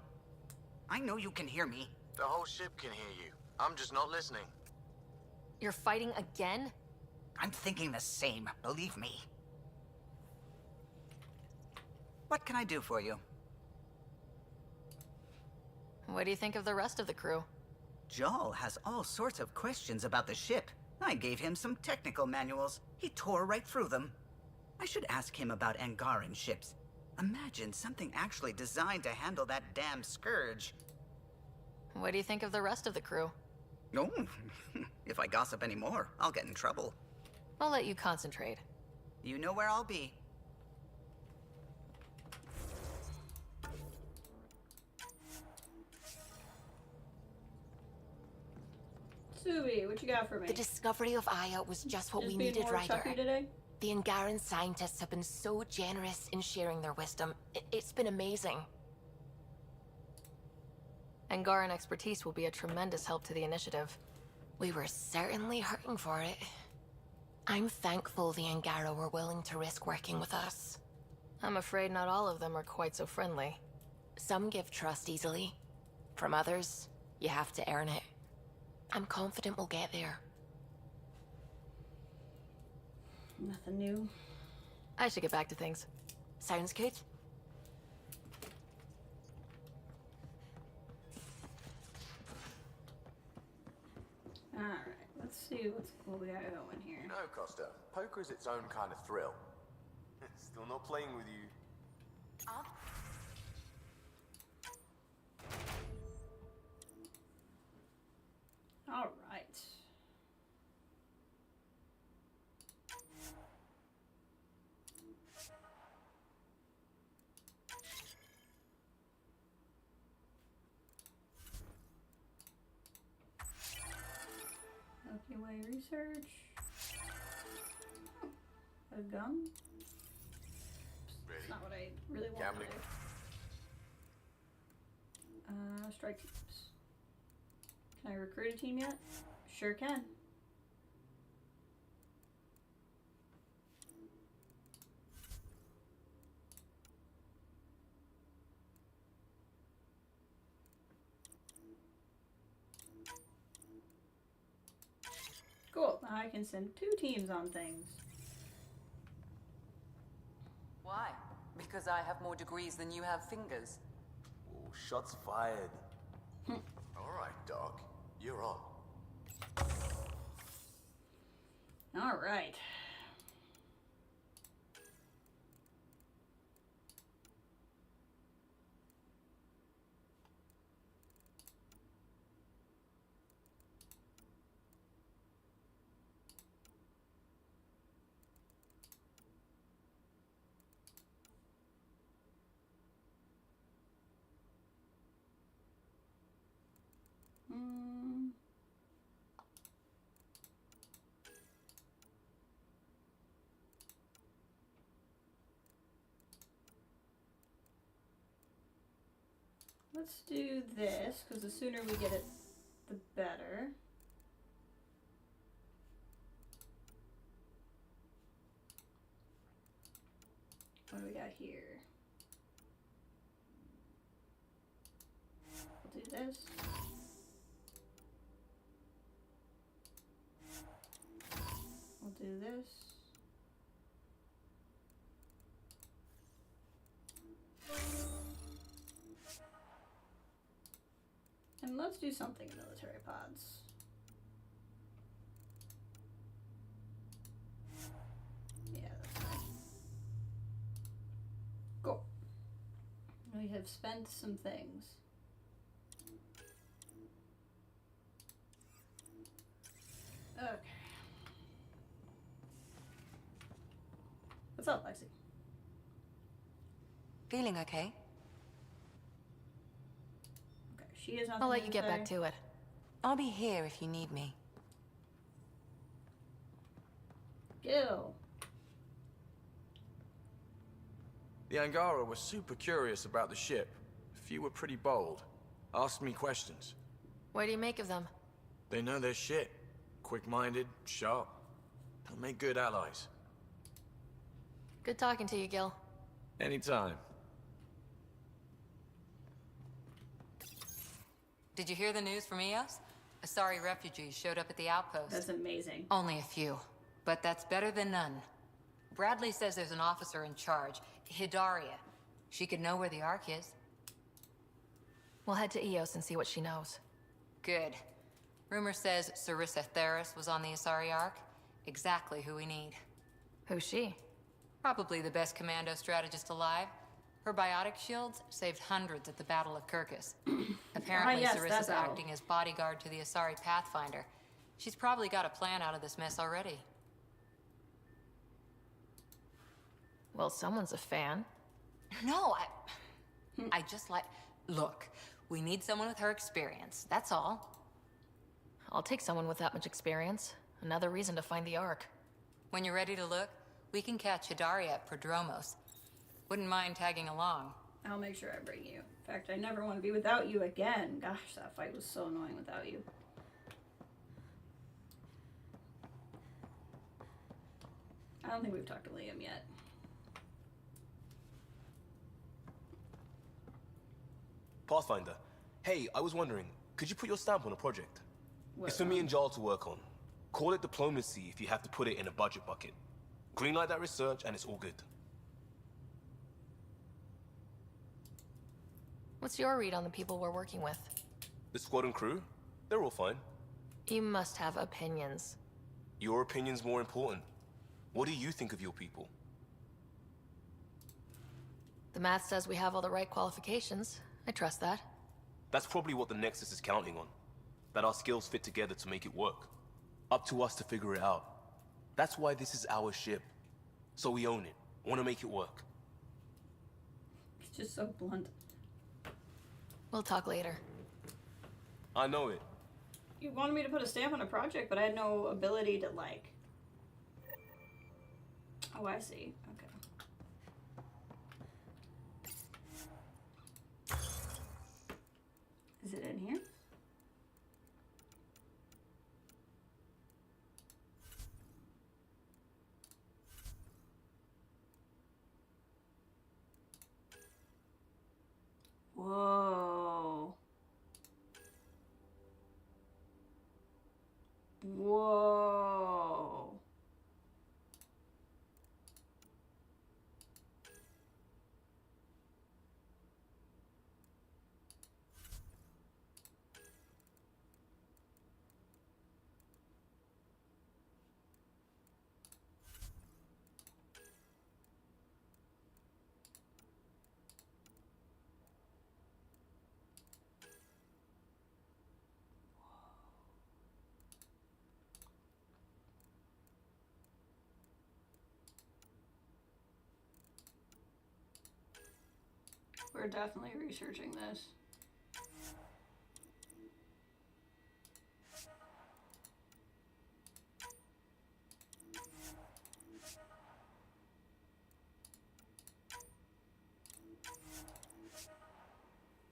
I know you can hear me. The whole ship can hear you. I'm just not listening. You're fighting again? I'm thinking the same, believe me. What can I do for you? What do you think of the rest of the crew? Jarl has all sorts of questions about the ship. I gave him some technical manuals. He tore right through them. I should ask him about Angaran ships. Imagine something actually designed to handle that damn scourge. What do you think of the rest of the crew? Oh, if I gossip anymore, I'll get in trouble. I'll let you concentrate. You know where I'll be. Subi, what you got for me? The discovery of Aya was just what we being needed more right Chucky here. today? The Angaran scientists have been so generous in sharing their wisdom. It's been amazing. Angaran expertise will be a tremendous help to the initiative. We were certainly hurting for it. I'm thankful the Angara were willing to risk working with us. I'm afraid not all of them are quite so friendly. Some give trust easily. From others, you have to earn it. I'm confident we'll get there. Nothing new. I should get back to things. Sounds good. Alright, let's see what we got going here. You know, Costa, poker is its own kind of thrill. Still not playing with you. Alright. Okay, way research. A gun? That's not what I really want. Gambling. Strike teams. Can I recruit a team yet? Sure can. Cool. Now I can send 2 teams on things. Why? Because I have more degrees than you have fingers. Oh, shots fired. All right, Doc. You're on. All right. Let's do this, because the sooner we get it, the better. What do we got here? We'll do this. We'll do this. And let's do something in military pods. Yeah, that's right. Cool. We have spent some things. Okay. What's up, Lexi? Feeling okay? Okay, she is not. I'll let you get back to it. I'll be here if you need me. Gil. The Angara were super curious about the ship. A few were pretty bold. Asked me questions. What do you make of them? They know their shit. Quick-minded, sharp. They'll make good allies. Good talking to you, Gil. Anytime. Did you hear the news from Eos? Asari refugees showed up at the outpost. That's amazing. Only a few, but that's better than none. Bradley says there's an officer in charge, Hidaria. She could know where the Ark is. We'll head to Eos and see what she knows. Good. Rumor says Sarissa Theris was on the Asari Ark. Exactly who we need. Who's she? Probably the best commando strategist alive. Her biotic shields saved hundreds at the Battle of Kirkus. Apparently, yes, Sarissa's that battle. acting as bodyguard to the Asari Pathfinder. She's probably got a plan out of this mess already. Well, someone's a fan. No, I just like... Look, we need someone with her experience, that's all. I'll take someone with that much experience. Another reason to find the Ark. When you're ready to look, we can catch Hidaria at Prodromos. Wouldn't mind tagging along. I'll make sure I bring you. In fact, I never want to be without you again. Gosh, that fight was so annoying without you. I don't think we've talked to Liam yet. Pathfinder, hey, I was wondering, could you put your stamp on a project? What, It's for me and Jarl to work on. Call it diplomacy if you have to put it in a budget bucket. Greenlight that research and it's all good. What's your read on the people we're working with? The squad and crew, they're all fine. You must have opinions. Your opinion's more important. What do you think of your people? The math says we have all the right qualifications. I trust that. That's probably what the Nexus is counting on. That our skills fit together to make it work. Up to us to figure it out. That's why this is our ship. So we own it. Want to make it work. It's just so blunt. We'll talk later. I know it. You wanted me to put a stamp on a project, but I had no ability to, like... Oh, I see. Okay. Is it in here? Whoa. Whoa. We're definitely researching this.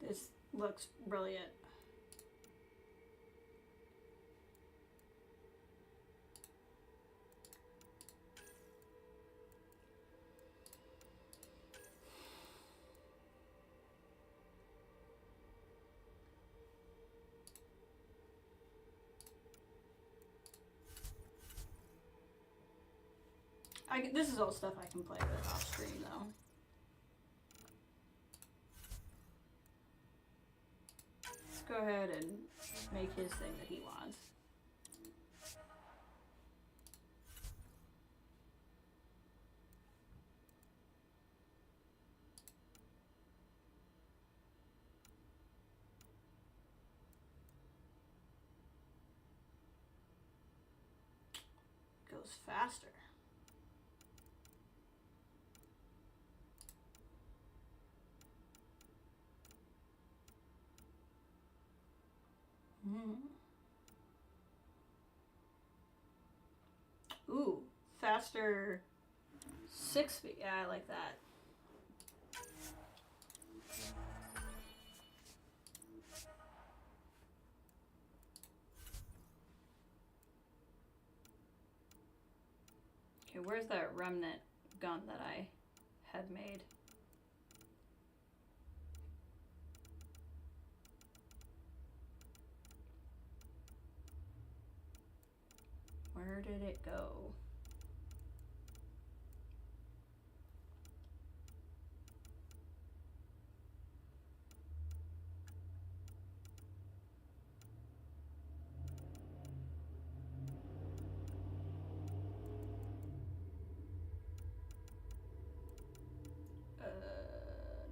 This looks brilliant. This is all stuff I can play with off stream, though. Let's go ahead and make his thing that he wants. Goes faster. Ooh, faster 6 feet. Yeah, I like that. Okay, where's that remnant gun that I had made? Where did it go?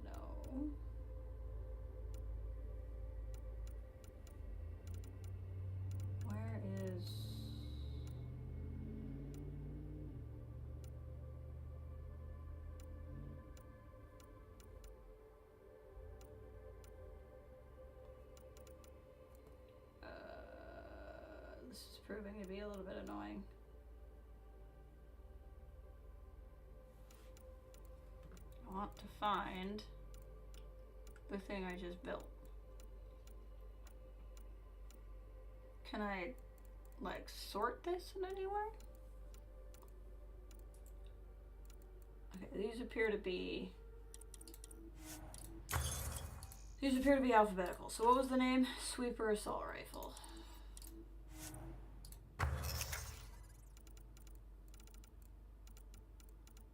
No. Where is... This is proving to be a little bit annoying. I want to find the thing I just built. Can I, like, sort this in any way? Okay, these appear to be alphabetical. So what was the name? Sweeper assault rifle.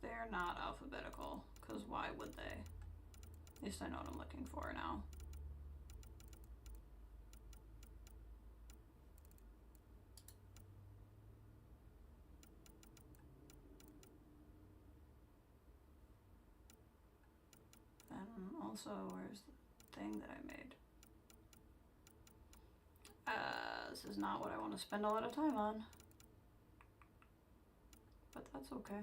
They're not alphabetical, because why would they? At least I know what I'm looking for now. And also, where's the thing that I made? This is not what I want to spend a lot of time on. But that's okay.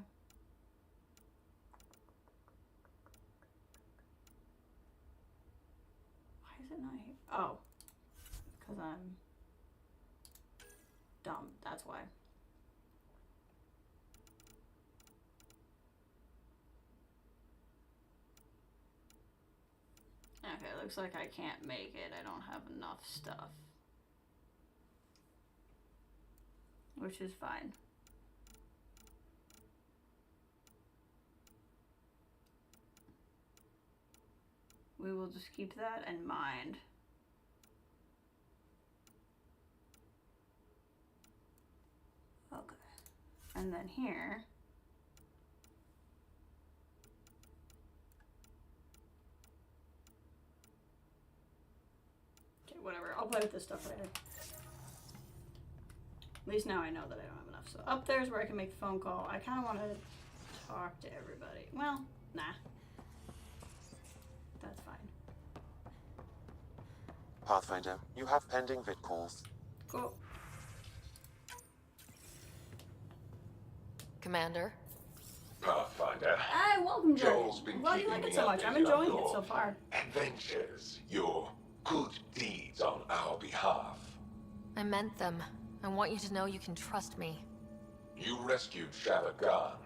Why is it not here? Oh, because I'm dumb. That's why. Okay, looks like I can't make it. I don't have enough stuff. Which is fine. We will just keep that in mind. Okay. And then here. Okay, whatever. I'll play with this stuff later. At least now I know that I don't have enough. So up there's where I can make the phone call. I kind of want to talk to everybody. Well, nah. That's fine. Pathfinder, you have pending vid calls. Cool. Commander? Pathfinder. Hi, welcome, Joel's Joel. been Why do you keeping like it me so much? I'm updated enjoying on it so your far. adventures, your good deeds on our behalf. I meant them. I want you to know you can trust me. You rescued Shava Khan.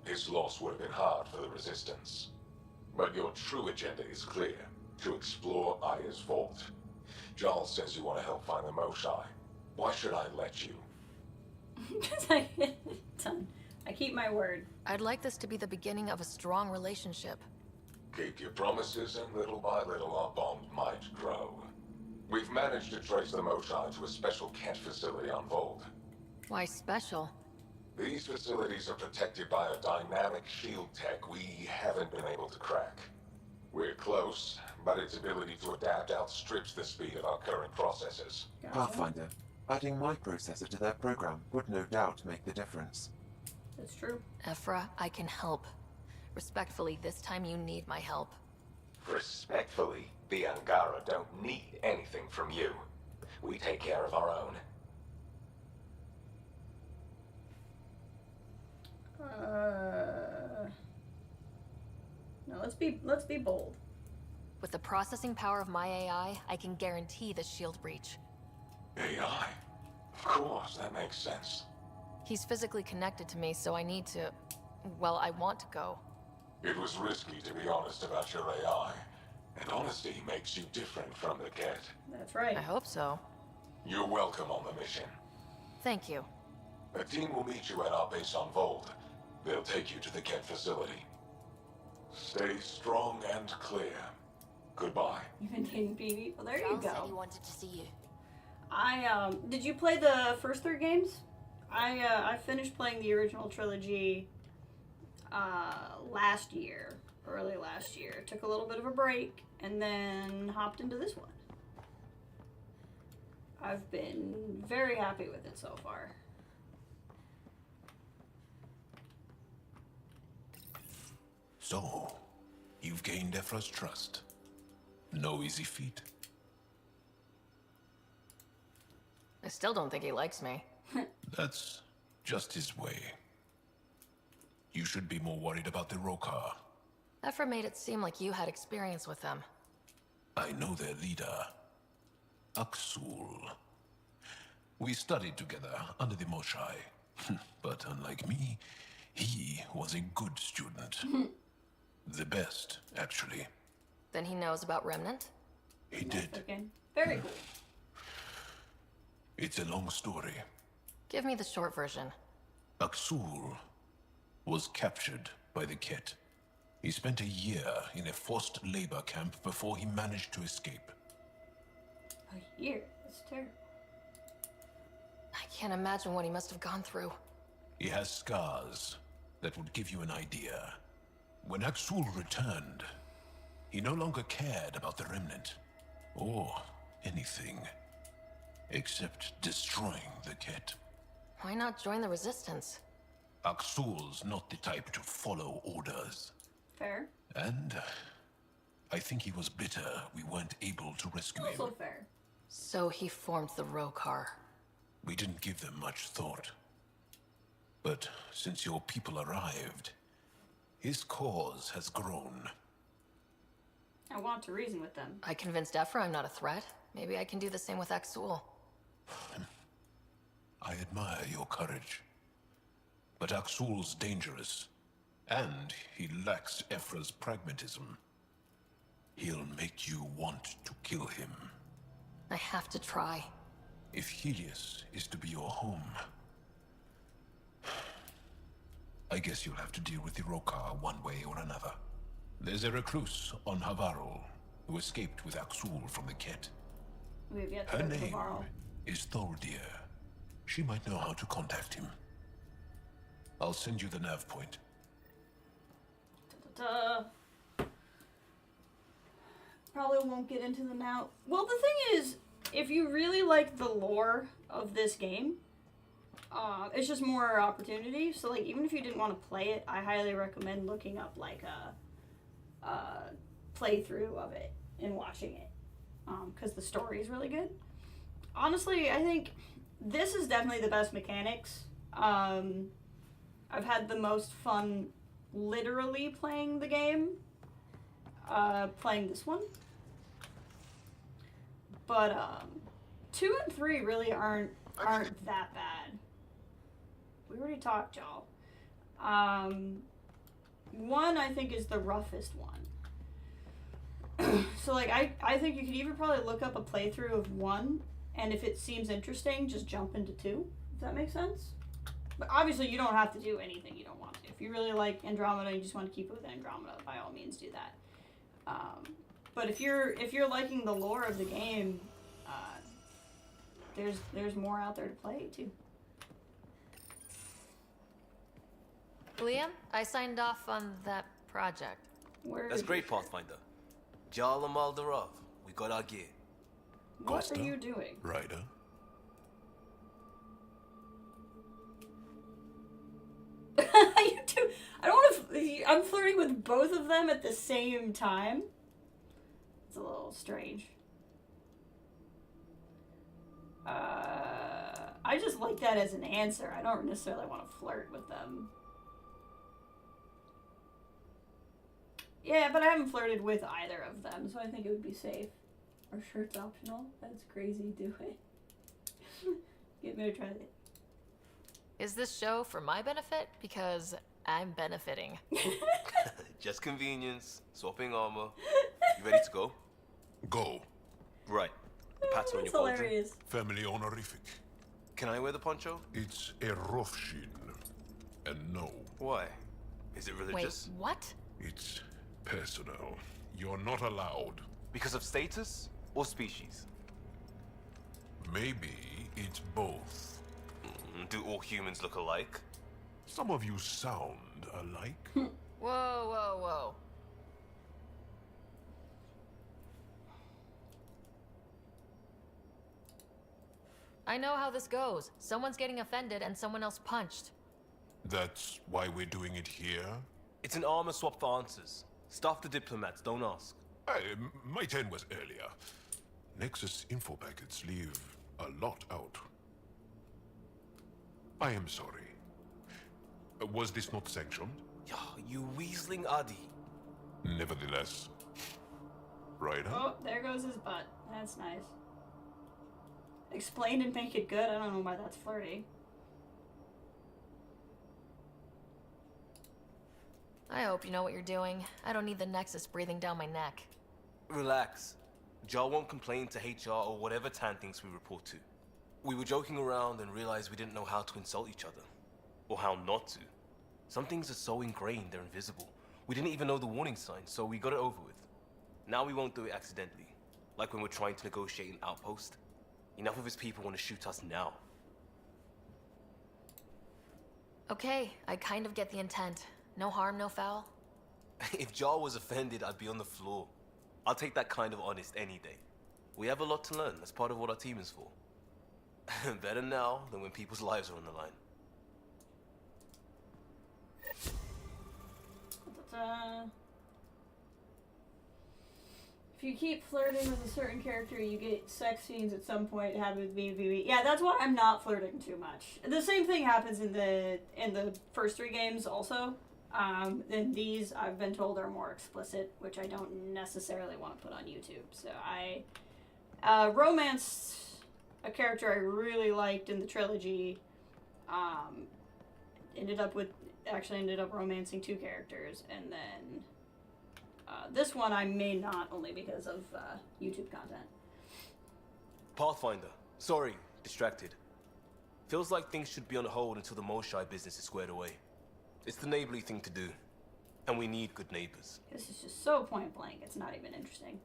His loss would have been hard for the Resistance. But your true agenda is clear. To explore Aya's vault. Jarl says you want to help find the Moshai. Why should I let you? Done. I keep my word. I'd like this to be the beginning of a strong relationship. Keep your promises, and little by little our bond might grow. We've managed to trace the Moshai to a special Kent facility on Vold. Why special? These facilities are protected by a dynamic shield tech we haven't been able to crack. We're close, but its ability to adapt outstrips the speed of our current processors. Pathfinder, adding my processor to their program would no doubt make the difference. That's true. Ephra, I can help. Respectfully, this time you need my help. Respectfully, the Angara don't need anything from you. We take care of our own. No, let's be bold. With the processing power of my AI, I can guarantee the shield breach. AI? Of course, that makes sense. He's physically connected to me, so I need to... well, I want to go. It was risky to be honest about your AI. And honesty makes you different from the Ket. That's right. I hope so. You're welcome on the mission. Thank you. A team will meet you at our base on Vold. They'll take you to the Ket facility. Stay strong and clear. Goodbye. You've been dating Phoebe? Well, there you Charles said he go. wanted to see you. Did you play the first 3 games? I finished playing the original trilogy last year, early last year. Took a little bit of a break and then hopped into this one. I've been very happy with it so far. So, you've gained Ephra's trust. No easy feat. I still don't think he likes me. That's just his way. You should be more worried about the Rokar. Ephra made it seem like you had experience with them. I know their leader, Aksul. We studied together under the Moshai. But unlike me, he was a good student. The best, actually. Then he knows about Remnant? He did. Okay. Very cool. It's a long story. Give me the short version. Aksul was captured by the Ket. He spent a year in a forced labor camp before he managed to escape. A year? That's terrible. I can't imagine what he must have gone through. He has scars that would give you an idea. When Aksul returned, he no longer cared about the Remnant, or anything, except destroying the Ket. Why not join the Resistance? Aksul's not the type to follow orders. Fair. And I think he was bitter we weren't able to rescue him. Also fair. So he formed the Rokar. We didn't give them much thought. But since your people arrived, his cause has grown. I want to reason with them. I convinced Ephra I'm not a threat. Maybe I can do the same with Aksul. I admire your courage. But Aksul's dangerous, and he lacks Ephra's pragmatism. He'll make you want to kill him. I have to try. If Helios is to be your home, I guess you'll have to deal with the Rokar one way or another. There's a recluse on Havarul who escaped with Aksul from the Ket. We have yet to Her go to name Varl. is Thawed. She might know how to contact him. I'll send you the nav point. Probably won't get into them now. Well, the thing is, if you really like the lore of this game, it's just more opportunity. So, like, even if you didn't want to play it, I highly recommend looking up, like, a playthrough of it and watching it. Because the story is really good. Honestly, I think this is definitely the best mechanics. I've had the most fun literally playing the game. Playing this one. But 2 and 3 really aren't that bad. We already talked, y'all. 1 I think is the roughest one. So like I think you could even probably look up a playthrough of 1, and if it seems interesting, just jump into 2. If that makes sense. But obviously you don't have to do anything you don't want to. If you really like Andromeda and you just want to keep it with Andromeda, by all means do that. But if you're liking the lore of the game, there's more out there to play too. Liam, I signed off on that project. That's great, Pathfinder. Jarl and Maldarov, we got our gear. What are you doing? Ryder. You do. I don't want to. I'm flirting with both of them at the same time. It's a little strange. I just like that as an answer. I don't necessarily want to flirt with them. Yeah, but I haven't flirted with either of them, so I think it would be safe. Or sure, it's optional. That's crazy. Do it. Get me to try it. Is this show for my benefit? Because I'm benefiting. Just convenience, swapping armor. You ready to go? Go. Right. Pat's on your That's cauldron. hilarious. Family honorific. Can I wear the poncho? It's a Rofshin. And no, Why? Is it religious? Wait, what? it's personal. You're not allowed. Because of status or species? Maybe it's both. Do all humans look alike? Some of you sound alike. Whoa, whoa, whoa. I know how this goes. Someone's getting offended and someone else punched. That's why we're doing it here? It's an armor swap for answers. Stuff the diplomats, don't ask. My turn was earlier. Nexus info packets leave a lot out. I am sorry. Was this not sanctioned? You weaseling Adi. Nevertheless. Right, huh? Oh, there goes his butt. That's nice. Explain and make it good? I don't know why that's flirty. I hope you know what you're doing. I don't need the Nexus breathing down my neck. Relax. Jar won't complain to HR or whatever Tan thinks we report to. We were joking around and realized we didn't know how to insult each other. Or how not to. Some things are so ingrained they're invisible. We didn't even know the warning sign, so we got it over with. Now we won't do it accidentally. Like when we're trying to negotiate an outpost. Enough of his people want to shoot us now. Okay, I kind of get the intent. No harm, no foul. If Jar was offended, I'd be on the floor. I'll take that kind of honest any day. We have a lot to learn. That's part of what our team is for. Better now than when people's lives are on the line. If you keep flirting with a certain character, you get sex scenes at some point. It happened with me. Yeah, that's why I'm not flirting too much. The same thing happens in the first 3 games also. And these, I've been told, are more explicit, which I don't necessarily want to put on YouTube. So I romanced a character I really liked in the trilogy. Ended up romancing 2 characters, and then this one I may not, only because of YouTube content. Pathfinder. Sorry, distracted. Feels like things should be on hold until the Moshai business is squared away. It's the neighborly thing to do. And we need good neighbors. This is just so point blank, it's not even interesting.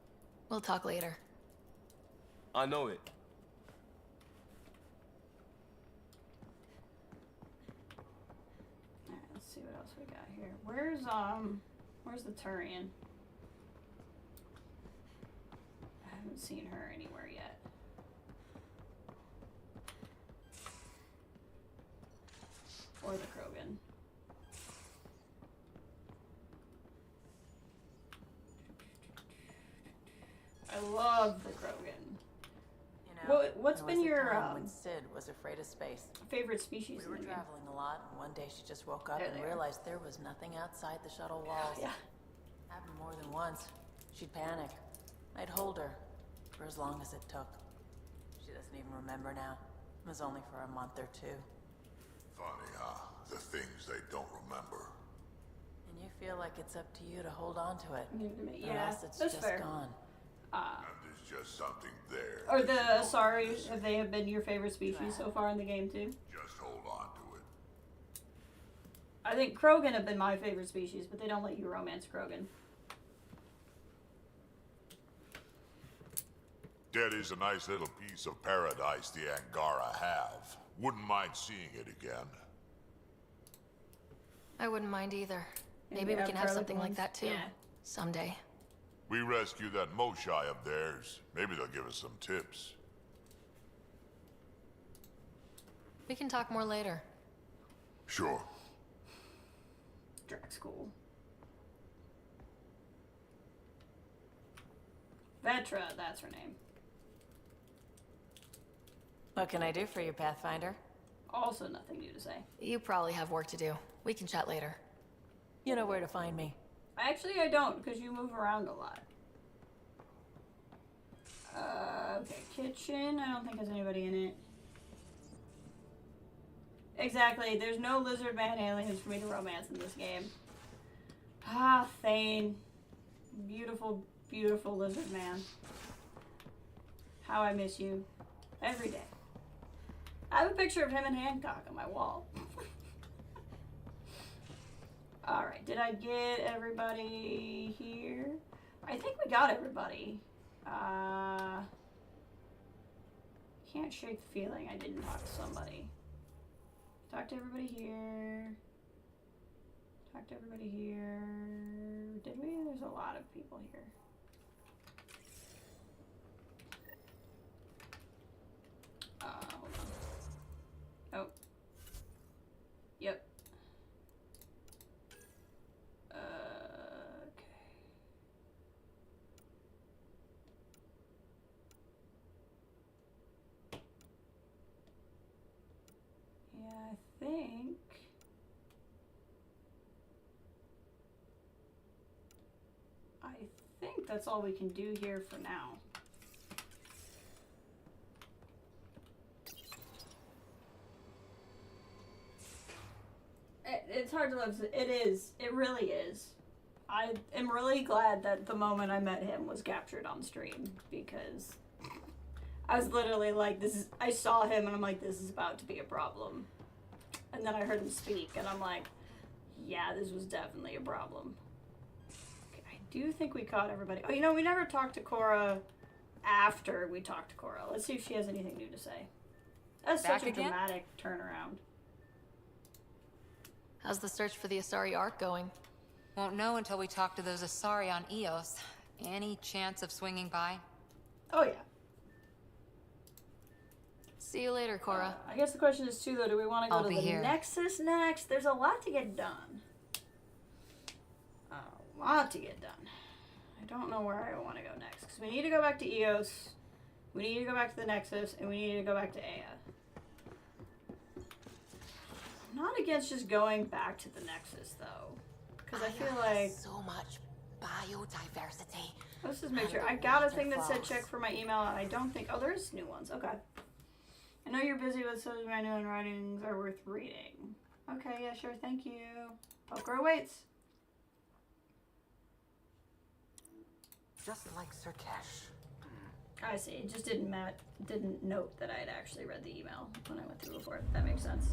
We'll talk later. I know it. Alright, let's see what else we got here. Where's the Turian? I haven't seen her anywhere yet. Or the Krogan. I love the Krogan. You know, What's been your when Sid was afraid of space? Favorite species? We were traveling a lot, and one day she just woke up and realized there was nothing outside the shuttle walls. Yeah. Happened more than once. She'd panic. I'd hold her for as long as it took. She doesn't even remember now. It was only for a month or 2. Funny, huh? The things they don't remember. And you feel like it's up to you to hold on to it. Yeah, unless it's that's just fair. gone. And there's just something there. Or the Asari, have they been your favorite species so far in the game too? Just hold on to it. I think Krogan have been my favorite species, but they don't let you romance Krogan. That is a nice little piece of paradise the Angara have. Wouldn't mind seeing it again. I wouldn't mind either. Maybe Maybe we have can have garlic something like ones. that too. Yeah. Someday. We rescue that Moshai of theirs. Maybe they'll give us some tips. We can talk more later. Sure. Drax School. Vetra, that's her name. What can I do for you, Pathfinder? Also nothing new to say. You probably have work to do. We can chat later. You know where to find me. Actually, I don't, because you move around a lot. Okay, kitchen. I don't think there's anybody in it. Exactly, there's no lizard man aliens for me to romance in this game. Ah, Thane. Beautiful, beautiful lizard man. How I miss you. Every day. I have a picture of him and Hancock on my wall. Alright, did I get everybody here? I think we got everybody. Can't shake the feeling I didn't talk to somebody. Talk to everybody here. Talk to everybody here. Did we? There's a lot of people here. Hold on. Oh. Yep. Okay. Yeah, I think that's all we can do here for now. It's hard to live. It is. It really is. I am really glad that the moment I met him was captured on stream, because I was literally like, this is, I saw him and I'm like, this is about to be a problem. And then I heard him speak and I'm like, yeah, this was definitely a problem. Okay, I do think we caught everybody. Oh, you know, we never talked to Cora after we talked to Cora. Let's see if she has anything new to say. That's Back such a again? dramatic turnaround. How's the search for the Asari Ark going? Won't know until we talk to those Asari on Eos. Any chance of swinging by? Oh, yeah. See you later, Cora. I guess the question is, too, though, do we want to go I'll to be the here. Nexus next? There's a lot to get done. A lot to get done. I don't know where I want to go next, because we need to go back to Eos, we need to go back to the Nexus, and we need to go back to Aya. I'm not against just going back to the Nexus, though, because I feel like... so much biodiversity. Let's just make sure. I got a thing that said check for my email, and I don't think... Oh, there's new ones. Okay. I know you're busy with some manual and writings are worth reading. Okay, yeah, sure. Thank you. Poker awaits. Just like Sirkesh. I see. It just didn't note that I had actually read the email when I went through before. That makes sense.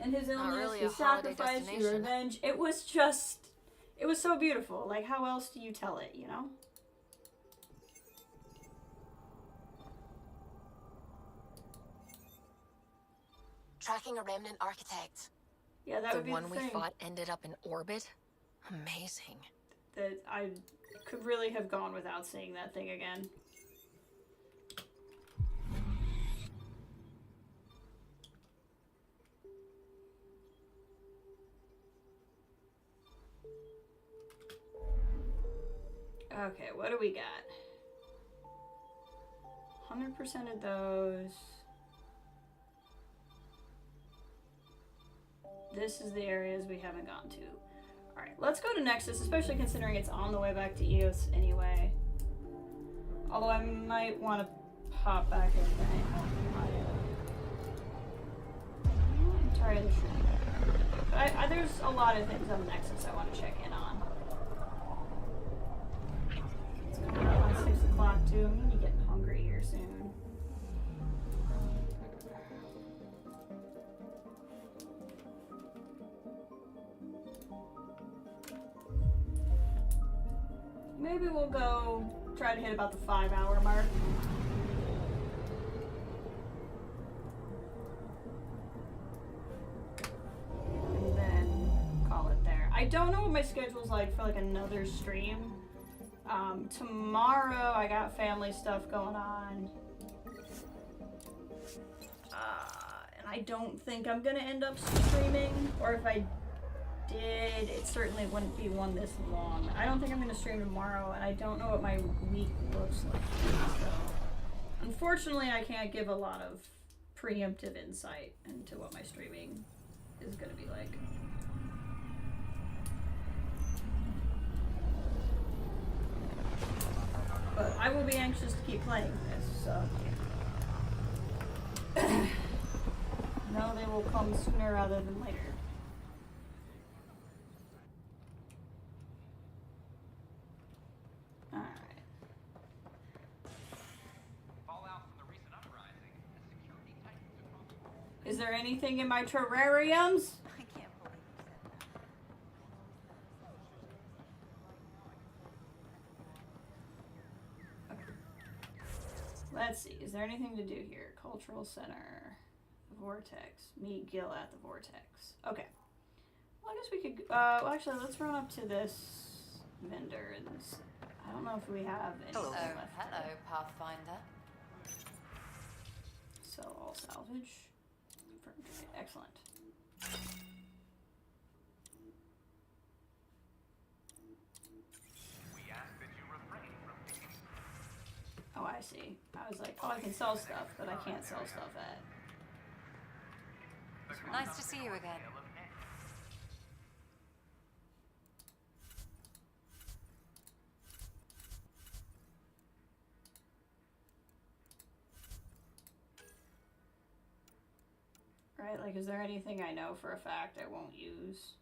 And his illness, really his a holiday sacrifice, your destination. revenge. It was just... It was so beautiful. Like, how else do you tell it, you know? Tracking a remnant architect. Yeah, that would be the one the we thing. fought ended up in orbit? Amazing. That I could really have gone without seeing that thing again. Okay, what do we got? 100% of those. This is the areas we haven't gone to. Alright, let's go to Nexus, especially considering it's on the way back to Eos anyway. Although I might want to pop back in the try the stream. But there's a lot of things on Nexus I want to check in on. It's coming up on 6 o'clock too. I'm gonna get hungry here soon. Maybe we'll go try to hit about the 5-hour mark. And then call it there. I don't know what my schedule's like for like another stream. Tomorrow I got family stuff going on. And I don't think I'm gonna end up streaming, or if I did, it certainly wouldn't be one this long. I don't think I'm gonna stream tomorrow, and I don't know what my week looks like. So, unfortunately, I can't give a lot of preemptive insight into what my streaming is gonna be like. But I will be anxious to keep playing this, so. No, they will come sooner rather than later. Alright. Is there anything in my terrariums? I can't believe you said that. Let's see, is there anything to do here? Cultural Center. vortex. Meet Gil at the vortex. Okay. Well, I guess we could. Well, actually, let's run up to this vendor and. I don't know if we have anything left. Hello, Pathfinder. Sell all salvage. Confirm trade. Excellent. Oh, I see. I was like, oh, I can sell stuff, but I can't sell stuff at. Nice to see you again. Right, like, is there anything I know for a fact I won't use?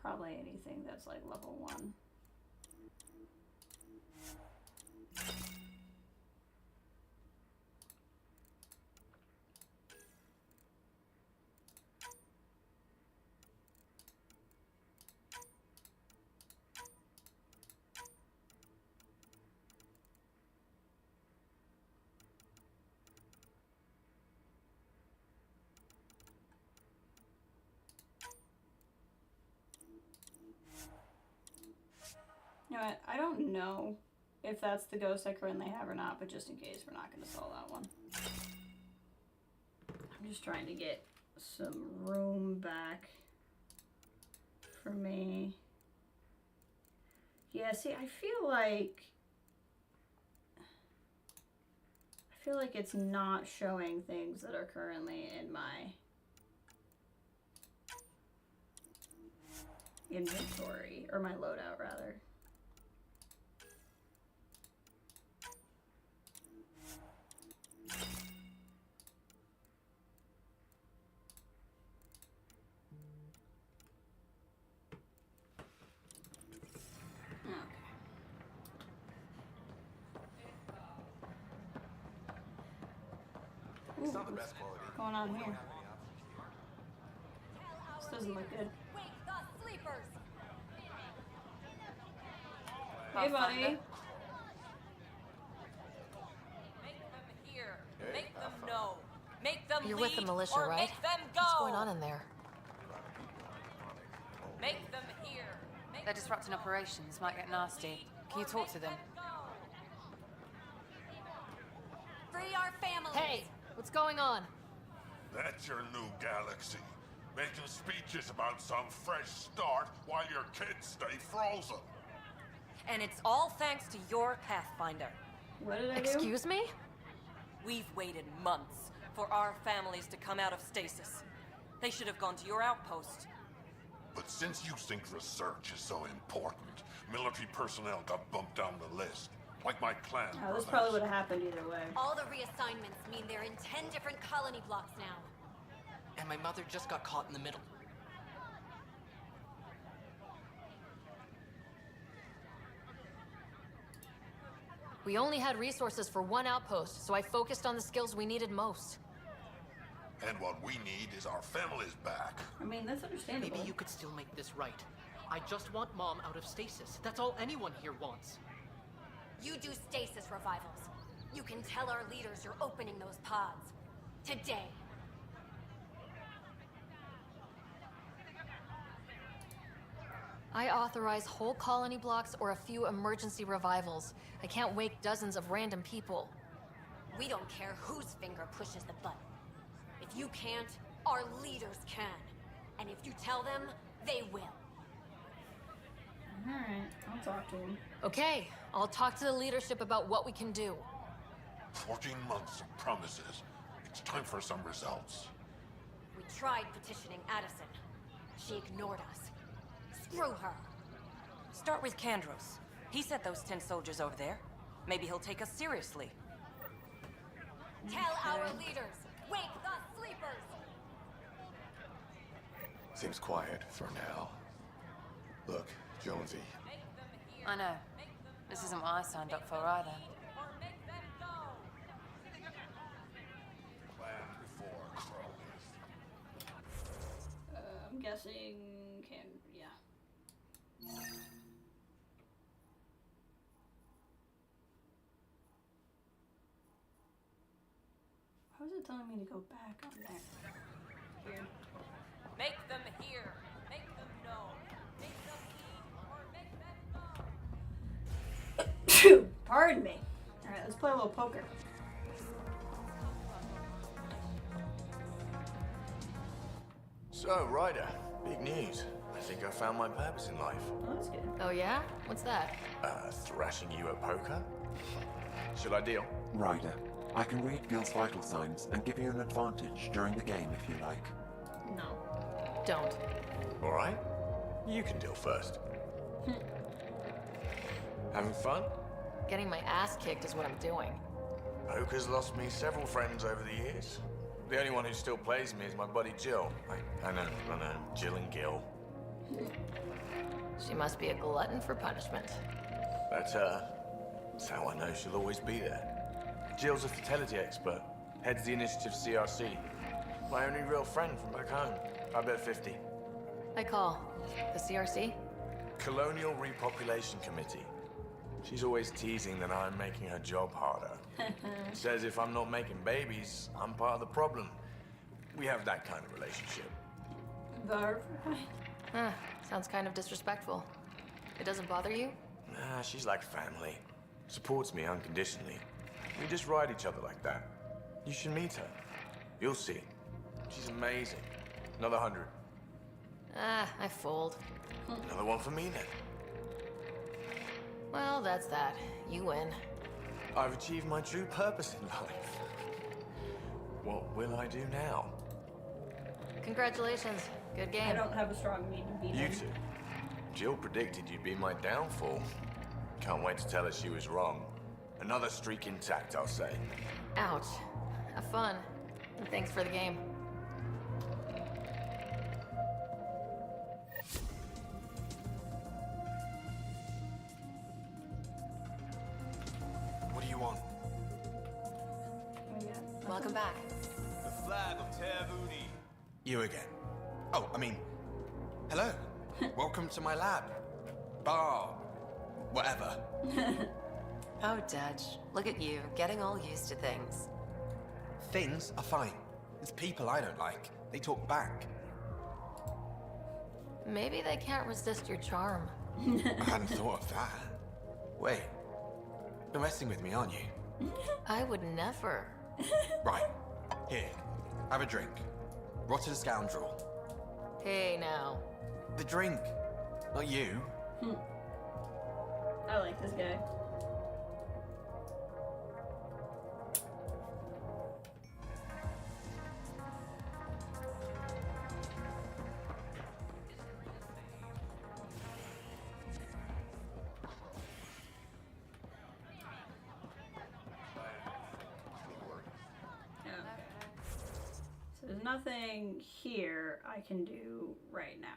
Probably anything that's like level 1. You know what? I don't know if that's the ghost I currently have or not, but just in case, we're not going to sell that one. I'm just trying to get some room back for me. Yeah, see, I feel like it's not showing things that are currently in my inventory, or my loadout rather. It's not the best quality. What's going on here? This doesn't look good. Hey, buddy. Make them hear. Make them know. Make them You're lead, with the militia, or right? Make them go. What's going on in there? Make them hear. They're disrupting operations. Might get nasty. Can you talk to them? Free our families! Hey! What's going on? That's your new galaxy. Making speeches about some fresh start while your kids stay frozen. And it's all thanks to your Pathfinder. What did I do? Excuse me? We've waited months for our families to come out of stasis. They should have gone to your outpost. But since you think research is so important, military personnel got bumped down the list. Like my clan. Oh, this probably would have happened either way. All the reassignments mean they're in 10 different colony blocks now. And my mother just got caught in the middle. We only had resources for one outpost, so I focused on the skills we needed most. And what we need is our families back. I mean, that's understandable. Maybe you could still make this right. I just want Mom out of stasis. That's all anyone here wants. You do stasis revivals. You can tell our leaders you're opening those pods. Today. I authorize whole colony blocks or a few emergency revivals. I can't wake dozens of random people. We don't care whose finger pushes the button. If you can't, our leaders can. And if you tell them, they will. Alright, I'll talk to him. Okay, I'll talk to the leadership about what we can do. 14 months of promises. It's time for some results. We tried petitioning Addison. She ignored us. Screw her. Start with Kandros. He sent those 10 soldiers over there. Maybe he'll take us seriously. Tell our leaders, wake the sleepers! Seems quiet for now. Look, Jonesy. I know. This isn't what I signed up for either. I'm guessing yeah. Why is it telling me to go back on there? Weird. Make them hear. Make them know. Make them heed or make them go. Pardon me. Alright, let's play a little poker. So, Ryder, big news. I think I found my purpose in life. Oh, that's good. Oh yeah? What's that? Thrashing you at poker? Should I deal? Ryder, I can read Gil's vital signs and give you an advantage during the game if you like. No. Don't. Alright. You can deal first. Having fun? Getting my ass kicked is what I'm doing. Poker's lost me several friends over the years. The only one who still plays me is my buddy Jill. I know, Jill and Gil. She must be a glutton for punishment. That's her. That's how I know she'll always be there. Jill's a fertility expert, heads the initiative CRC. My only real friend from back home. I bet 50. I call. The CRC? Colonial Repopulation Committee. She's always teasing that I'm making her job harder. Says if I'm not making babies, I'm part of the problem. We have that kind of relationship. Huh, sounds kind of disrespectful. It doesn't bother you? Nah, she's like family. Supports me unconditionally. We just ride each other like that. You should meet her. You'll see. She's amazing. Another 100. Ah, I fold. Another one for me then. Well, that's that. You win. I've achieved my true purpose in life. What will I do now? Congratulations. Good game. I don't have a strong need to beat You him. two. Jill predicted you'd be my downfall. Can't wait to tell her she was wrong. Another streak intact, I'll say. Ouch. Have fun. And thanks for the game. What do you want? Welcome back. The flag of Tervuni. You again. Oh, I mean, hello. Welcome to my lab. Bar. Whatever. Oh, Dutch, look at you, getting all used to things. Things are fine. It's people I don't like. They talk back. Maybe they can't resist your charm. I hadn't thought of that. Wait. You're messing with me, aren't you? I would never. Right. Here. Have a drink. Rotted scoundrel. Hey, now. The drink. Not you. I like this guy. So there's nothing here I can do right now.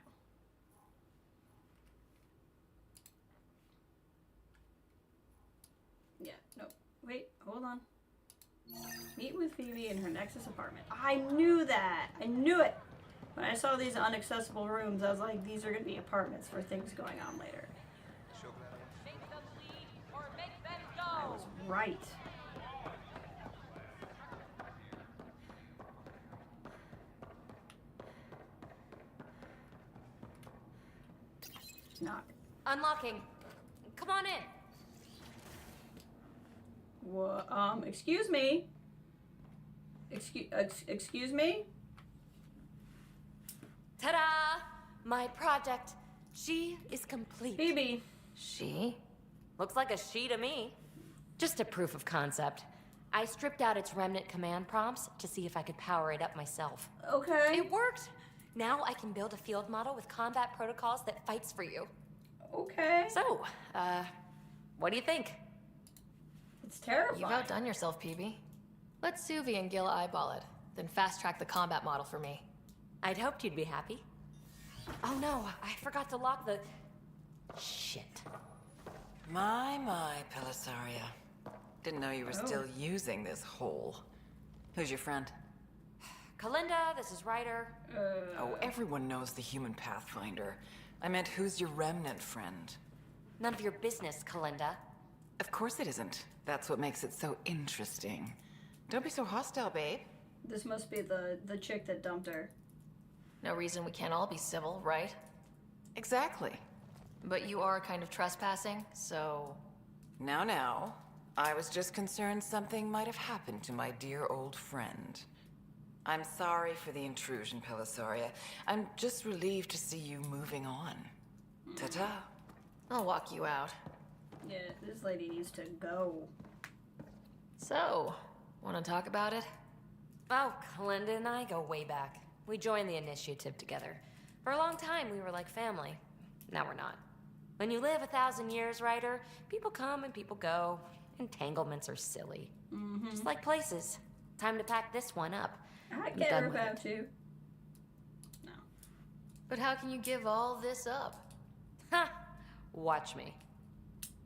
Yeah, no. Wait, hold on. Meet with Phoebe in her Nexus apartment. I knew that! I knew it! When I saw these inaccessible rooms, I was like, these are gonna be apartments for things going on later. I was right. Knock. Unlocking. Come on in. What? Excuse me? Excuse me? Ta-da! My project. She is complete. Phoebe. She? Looks like a she to me. Just a proof of concept. I stripped out its remnant command prompts to see if I could power it up myself. Okay. It worked! Now I can build a field model with combat protocols that fights for you. Okay. So, what do you think? It's terrifying. You've outdone yourself, PB. Let Suvi and Gil eyeball it, then fast-track the combat model for me. I'd hoped you'd be happy. Oh no, I forgot to lock the... Shit. My, Pelisaria. Didn't know you were still using this hole. Who's your friend? Kalinda, this is Ryder. Oh, everyone knows the human Pathfinder. I meant, who's your remnant friend? None of your business, Kalinda. Of course it isn't. That's what makes it so interesting. Don't be so hostile, babe. This must be the chick that dumped her. No reason we can't all be civil, right? Exactly. But you are kind of trespassing, so... Now. I was just concerned something might have happened to my dear old friend. I'm sorry for the intrusion, Pelisaria. I'm just relieved to see you moving on. Ta-ta. I'll walk you out. Yeah, this lady needs to go. So, want to talk about it? Oh, Linda and I go way back. We joined the initiative together. For a long time, we were like family. Now we're not. When you live 1,000 years, Ryder, people come and people go. Entanglements are silly. Just like places. Time to pack this one up. I get her about to. No. But how can you give all this up? Ha! Watch me.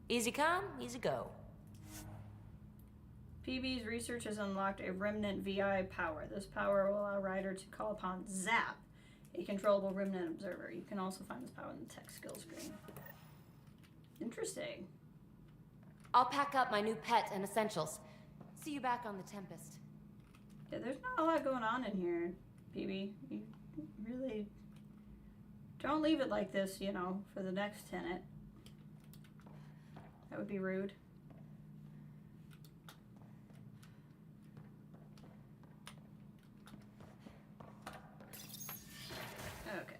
Easy come, easy go. PB's research has unlocked a remnant VI power. This power will allow Ryder to call upon Zap, a controllable remnant observer. You can also find this power in the tech skill screen. Interesting. I'll pack up my new pet and essentials. See you back on the Tempest. Yeah, there's not a lot going on in here, PB. You really don't leave it like this, you know, for the next tenant. That would be rude. Okay.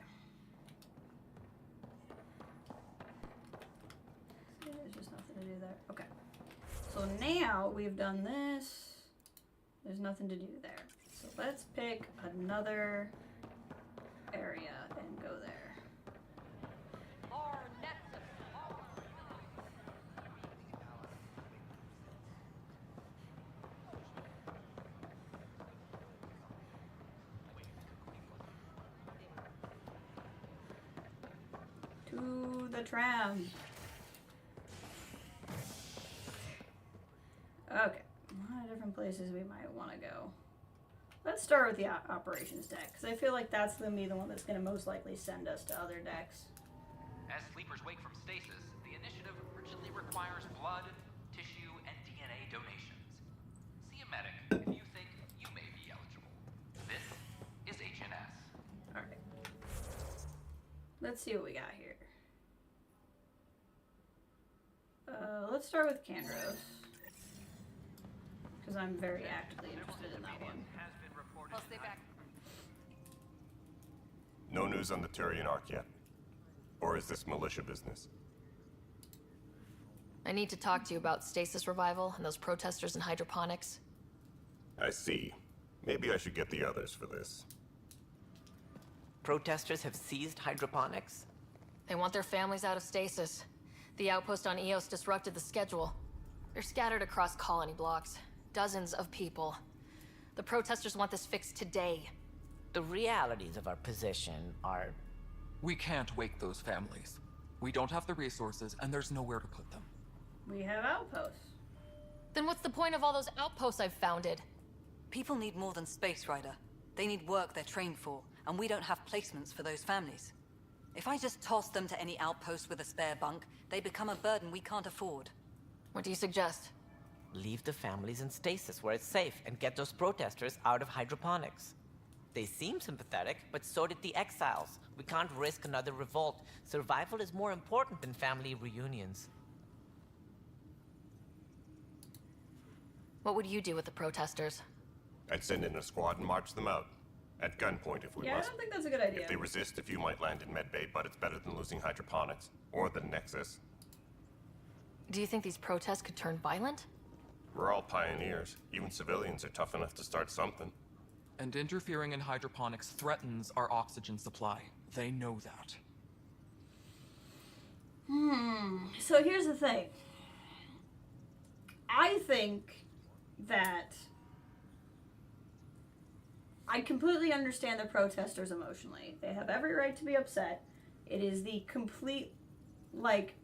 See, there's just nothing to do there. Okay. So now we've done this. There's nothing to do there. So let's pick another area and go there. To the tram. Okay, a lot of different places we might want to go. Let's start with the operations deck, because I feel like that's going to be the one that's going to most likely send us to other decks. As sleepers wake from stasis, the initiative urgently requires blood, tissue, and DNA donations. See a medic if you think you may be eligible. This is HNS. Alright. Let's see what we got here. Let's start with Kandros. Because I'm very actively interested in that one. I'll stay back. No news on the Turian Ark yet? Or is this militia business? I need to talk to you about stasis revival and those protesters in hydroponics. I see. Maybe I should get the others for this. Protesters have seized hydroponics? They want their families out of stasis. The outpost on Eos disrupted the schedule. They're scattered across colony blocks. Dozens of people. The protesters want this fixed today. The realities of our position are... We can't wake those families. We don't have the resources, and there's nowhere to put them. We have outposts. Then what's the point of all those outposts I've founded? People need more than space, Ryder. They need work they're trained for, and we don't have placements for those families. If I just toss them to any outpost with a spare bunk, they become a burden we can't afford. What do you suggest? Leave the families in stasis where it's safe and get those protesters out of hydroponics. They seem sympathetic, but so did the exiles. We can't risk another revolt. Survival is more important than family reunions. What would you do with the protesters? I'd send in a squad and march them out. At gunpoint if we Yeah, must. I don't think that's a good idea. If they resist, a few might land in medbay, but it's better than losing hydroponics. Or the Nexus. Do you think these protests could turn violent? We're all pioneers. Even civilians are tough enough to start something. And interfering in hydroponics threatens our oxygen supply. They know that. So here's the thing. I think that I completely understand the protesters emotionally. They have every right to be upset. It is the complete, like,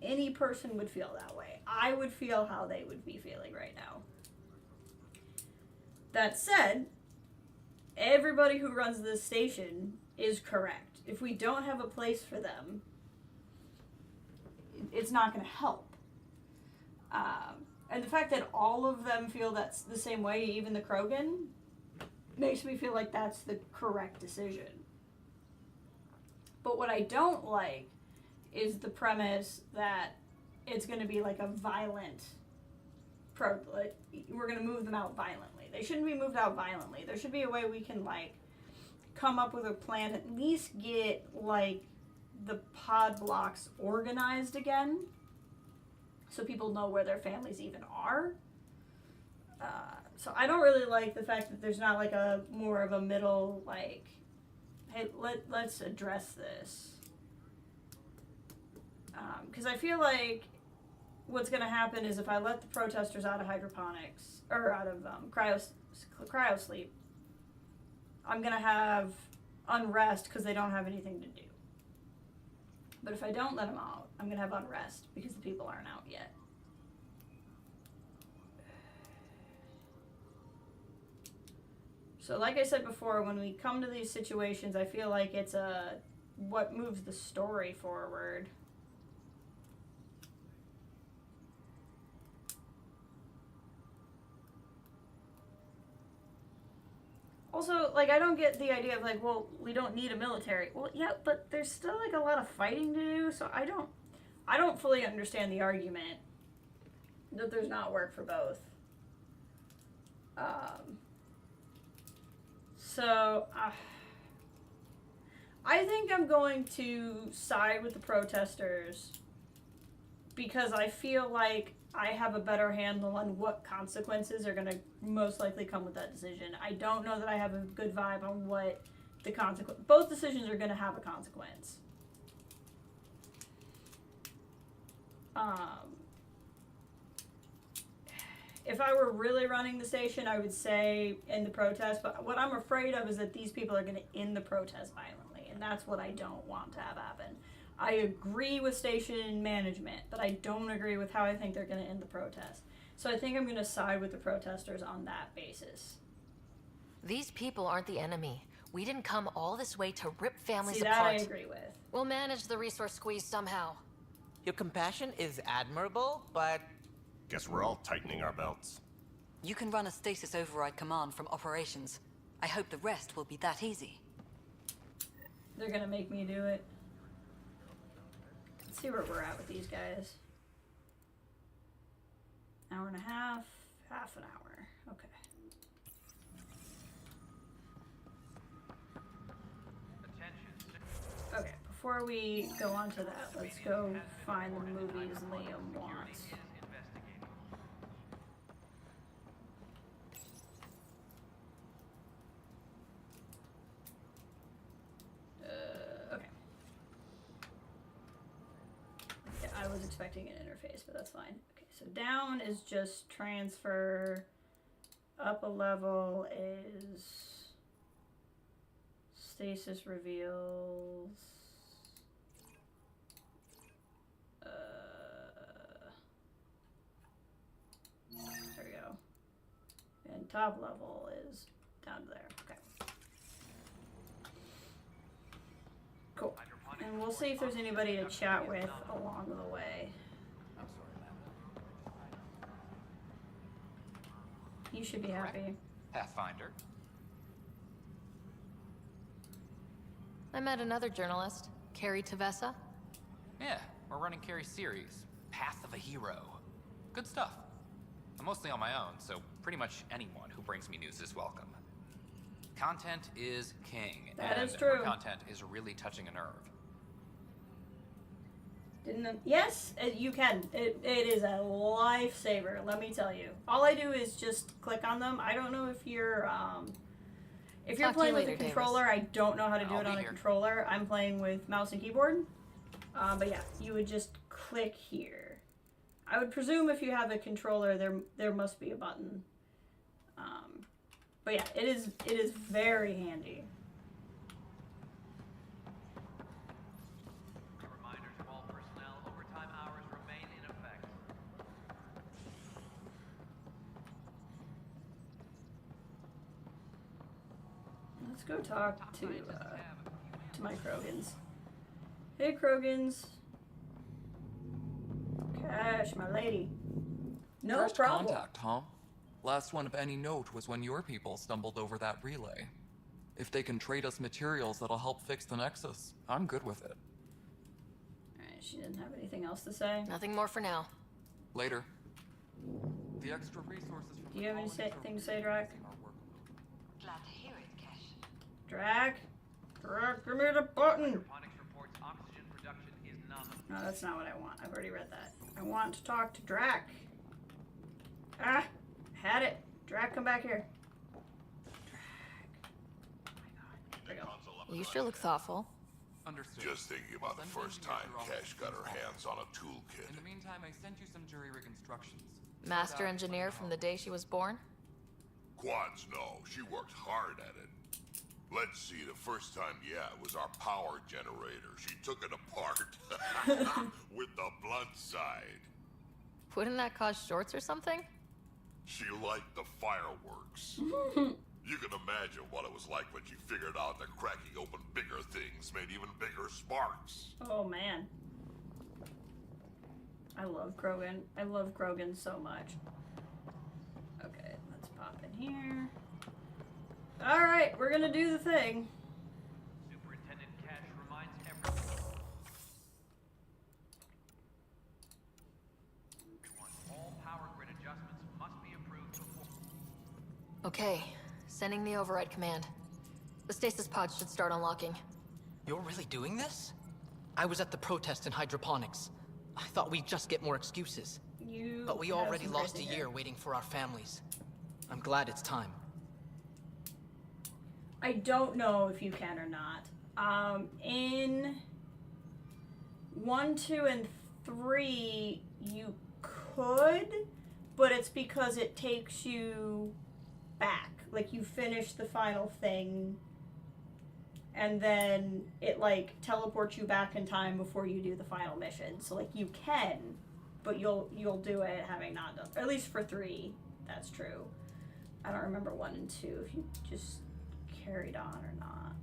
any person would feel that way. I would feel how they would be feeling right now. That said, everybody who runs this station is correct. If we don't have a place for them, it's not going to help. And the fact that all of them feel that's the same way, even the Krogan, makes me feel like that's the correct decision. But what I don't like is the premise that it's going to be like a violent like, we're going to move them out violently. They shouldn't be moved out violently. There should be a way we can like come up with a plan, at least get like the pod blocks organized again so people know where their families even are. So I don't really like the fact that there's not like a more of a middle like, hey, let's address this. Because I feel like what's going to happen is if I let the protesters out of hydroponics, or out of cryo sleep, I'm going to have unrest because they don't have anything to do. But if I don't let them out, I'm going to have unrest because the people aren't out yet. So like I said before, when we come to these situations, I feel like it's what moves the story forward. Also, like, I don't get the idea of, like, well, we don't need a military. Well, yeah, but there's still, like, a lot of fighting to do, so I don't fully understand the argument that there's not work for both. So, I think I'm going to side with the protesters because I feel like I have a better handle on what consequences are going to most likely come with that decision. I don't know that I have a good vibe on what the consequence. Both decisions are going to have a consequence. If I were really running the station, I would say end the protest. But what I'm afraid of is that these people are going to end the protest violently, and that's what I don't want to have happen. I agree with station management, but I don't agree with how I think they're going to end the protest. So I think I'm going to side with the protesters on that basis. These people aren't the enemy. We didn't come all this way to rip families apart. apart. That I agree with. We'll manage the resource squeeze somehow. Your compassion is admirable, but... Guess we're all tightening our belts. You can run a stasis override command from operations. I hope the rest will be that easy. They're going to make me do it. Let's see where we're at with these guys. Hour and a half, half an hour. Okay. Okay, before we go on to that, let's go find the movies Liam wants. Okay. Yeah, I was expecting an interface, but that's fine. Okay, so down is just transfer. Up a level is stasis reveals. There we go. And top level is down there. Okay. Cool. And we'll see if there's anybody to chat with along the way. You should be happy. Pathfinder. I met another journalist, Carrie Tavessa. Yeah, we're running Carrie's series, Path of a Hero. Good stuff. I'm mostly on my own, so pretty much anyone who brings me news is welcome. Content is king. That is and true. her content is really touching a nerve. Yes, you can. It is a lifesaver, let me tell you. All I do is just click on them. I don't know if you're playing with a controller. I don't know how to do it on a controller. I'm playing with mouse and keyboard. But yeah, you would just click here. I would presume if you have a controller, there must be a button. But yeah, it is very handy. Let's go talk to my Krogans. Hey, Krogans. Cash, my lady. No First problem. contact, huh? Last one of any note was when your people stumbled over that relay. If they can trade us materials that'll help fix the Nexus, I'm good with it. Alright, she didn't have anything else to say. Nothing more for now. Later. The extra resources from Do you have anything to say, Drac? Glad to hear it, Kesh. Drac? Drac, give me the button! Hydroponics reports oxygen production is nominal. No, that's not what I want. I've already read that. I want to talk to Drac. Ah! Had it. Drac, come back here. Well, you sure look thoughtful. Understood. Just thinking about the first time Cash got her hands on a toolkit. In the meantime, I sent you some jury rig instructions. Master engineer from the day she was born? Quads, no. She worked hard at it. Let's see, the first time, yeah, it was our power generator. She took it apart with the blunt side. Wouldn't that cause shorts or something? She liked the fireworks. You can imagine what it was like when she figured out that cracking open bigger things made even bigger sparks. Oh, man. I love Krogan. I love Krogan so much. Okay, let's pop in here. Alright, we're gonna do the thing. Superintendent Cash reminds everyone. All power grid adjustments must be approved before. Okay, sending the override command. The stasis pod should start unlocking. You're really doing this? I was at the protest in hydroponics. I thought we'd just get more excuses. But we already lost a year waiting for our families. I'm glad it's time. I don't know if you can or not. In 1, 2, and 3, you could, but it's because it takes you back. Like, you finish the final thing, and then it, like, teleports you back in time before you do the final mission. So, like, you can, but you'll do it having not done. At least for 3, that's true. I don't remember 1 and 2, if you just carried on or not.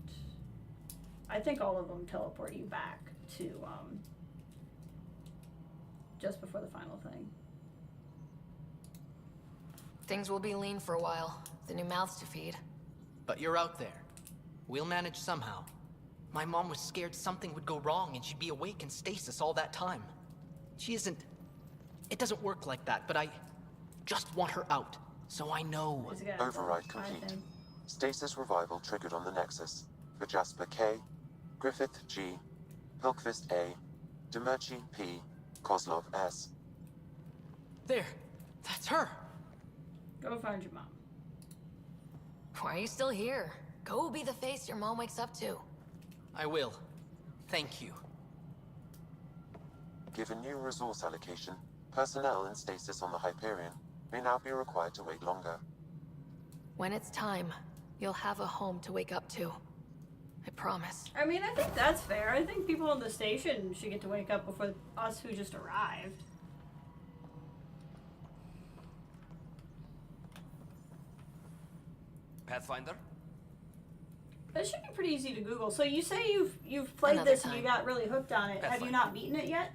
I think all of them teleport you back to, just before the final thing. Things will be lean for a while. The new mouths to feed. But you're out there. We'll manage somehow. My mom was scared something would go wrong and she'd be awake in stasis all that time. She isn't... It doesn't work like that, but I just want her out, so I know. Override complete. Stasis revival triggered on the Nexus. For Jasper K, Griffith G, Pilkvist A, Demerchi P, Kozlov S. There! That's her! Go find your mom. Why are you still here? Go be the face your mom wakes up to. I will. Thank you. Given new resource allocation, personnel in stasis on the Hyperion may now be required to wait longer. When it's time, you'll have a home to wake up to. I promise. I mean, I think that's fair. I think people on the station should get to wake up before us who just arrived. Pathfinder? That should be pretty easy to Google. So you say you've played Another this and you time. got really hooked on it. Have you not beaten it yet?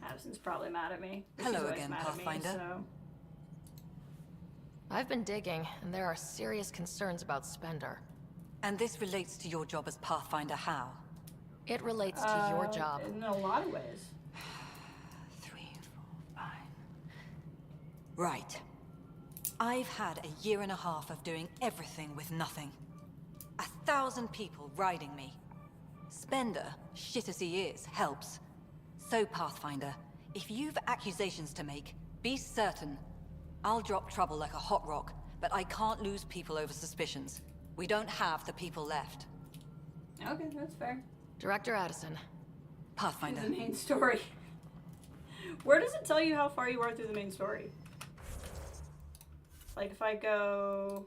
Addison's probably mad at me. She's Hello always again, mad at me, Pathfinder. so. I've been digging, and there are serious concerns about Spender. And this relates to your job as Pathfinder how? It relates to your job. In a lot of ways. 3, 4, 5. Right. I've had a year and a half of doing everything with nothing. 1,000 people riding me. Spender, shit as he is, helps. So, Pathfinder, if you've accusations to make, be certain. I'll drop trouble like a hot rock, but I can't lose people over suspicions. We don't have the people left. Okay, that's fair. Director Addison. Pathfinder. The main story. Where does it tell you how far you are through the main story? Like if I go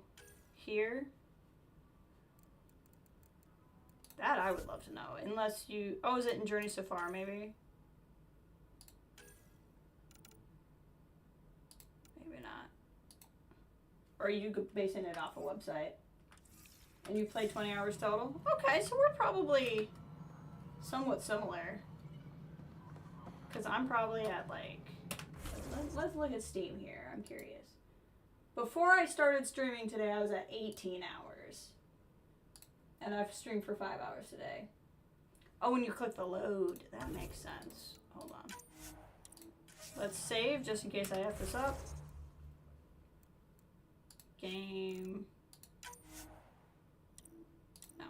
here? That I would love to know. Unless you... Oh, is it in Journey So Far, maybe? Maybe not. Or you could basing it off a website. And you played 20 hours total? Okay, so we're probably somewhat similar. Because I'm probably at like... Let's look at Steam here. I'm curious. Before I started streaming today, I was at 18 hours. And I've streamed for 5 hours today. Oh, when you click the load, that makes sense. Hold on. Let's save just in case I F this up. Game. No.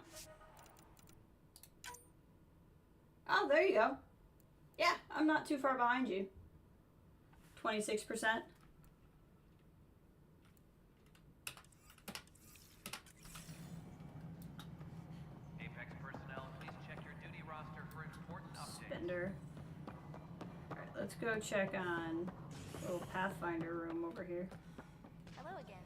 Oh, there you go. Yeah, I'm not too far behind you. 26%. Apex personnel, please check your duty roster for important updates. Spender. Alright, let's go check on the little Pathfinder room over here. Hello again.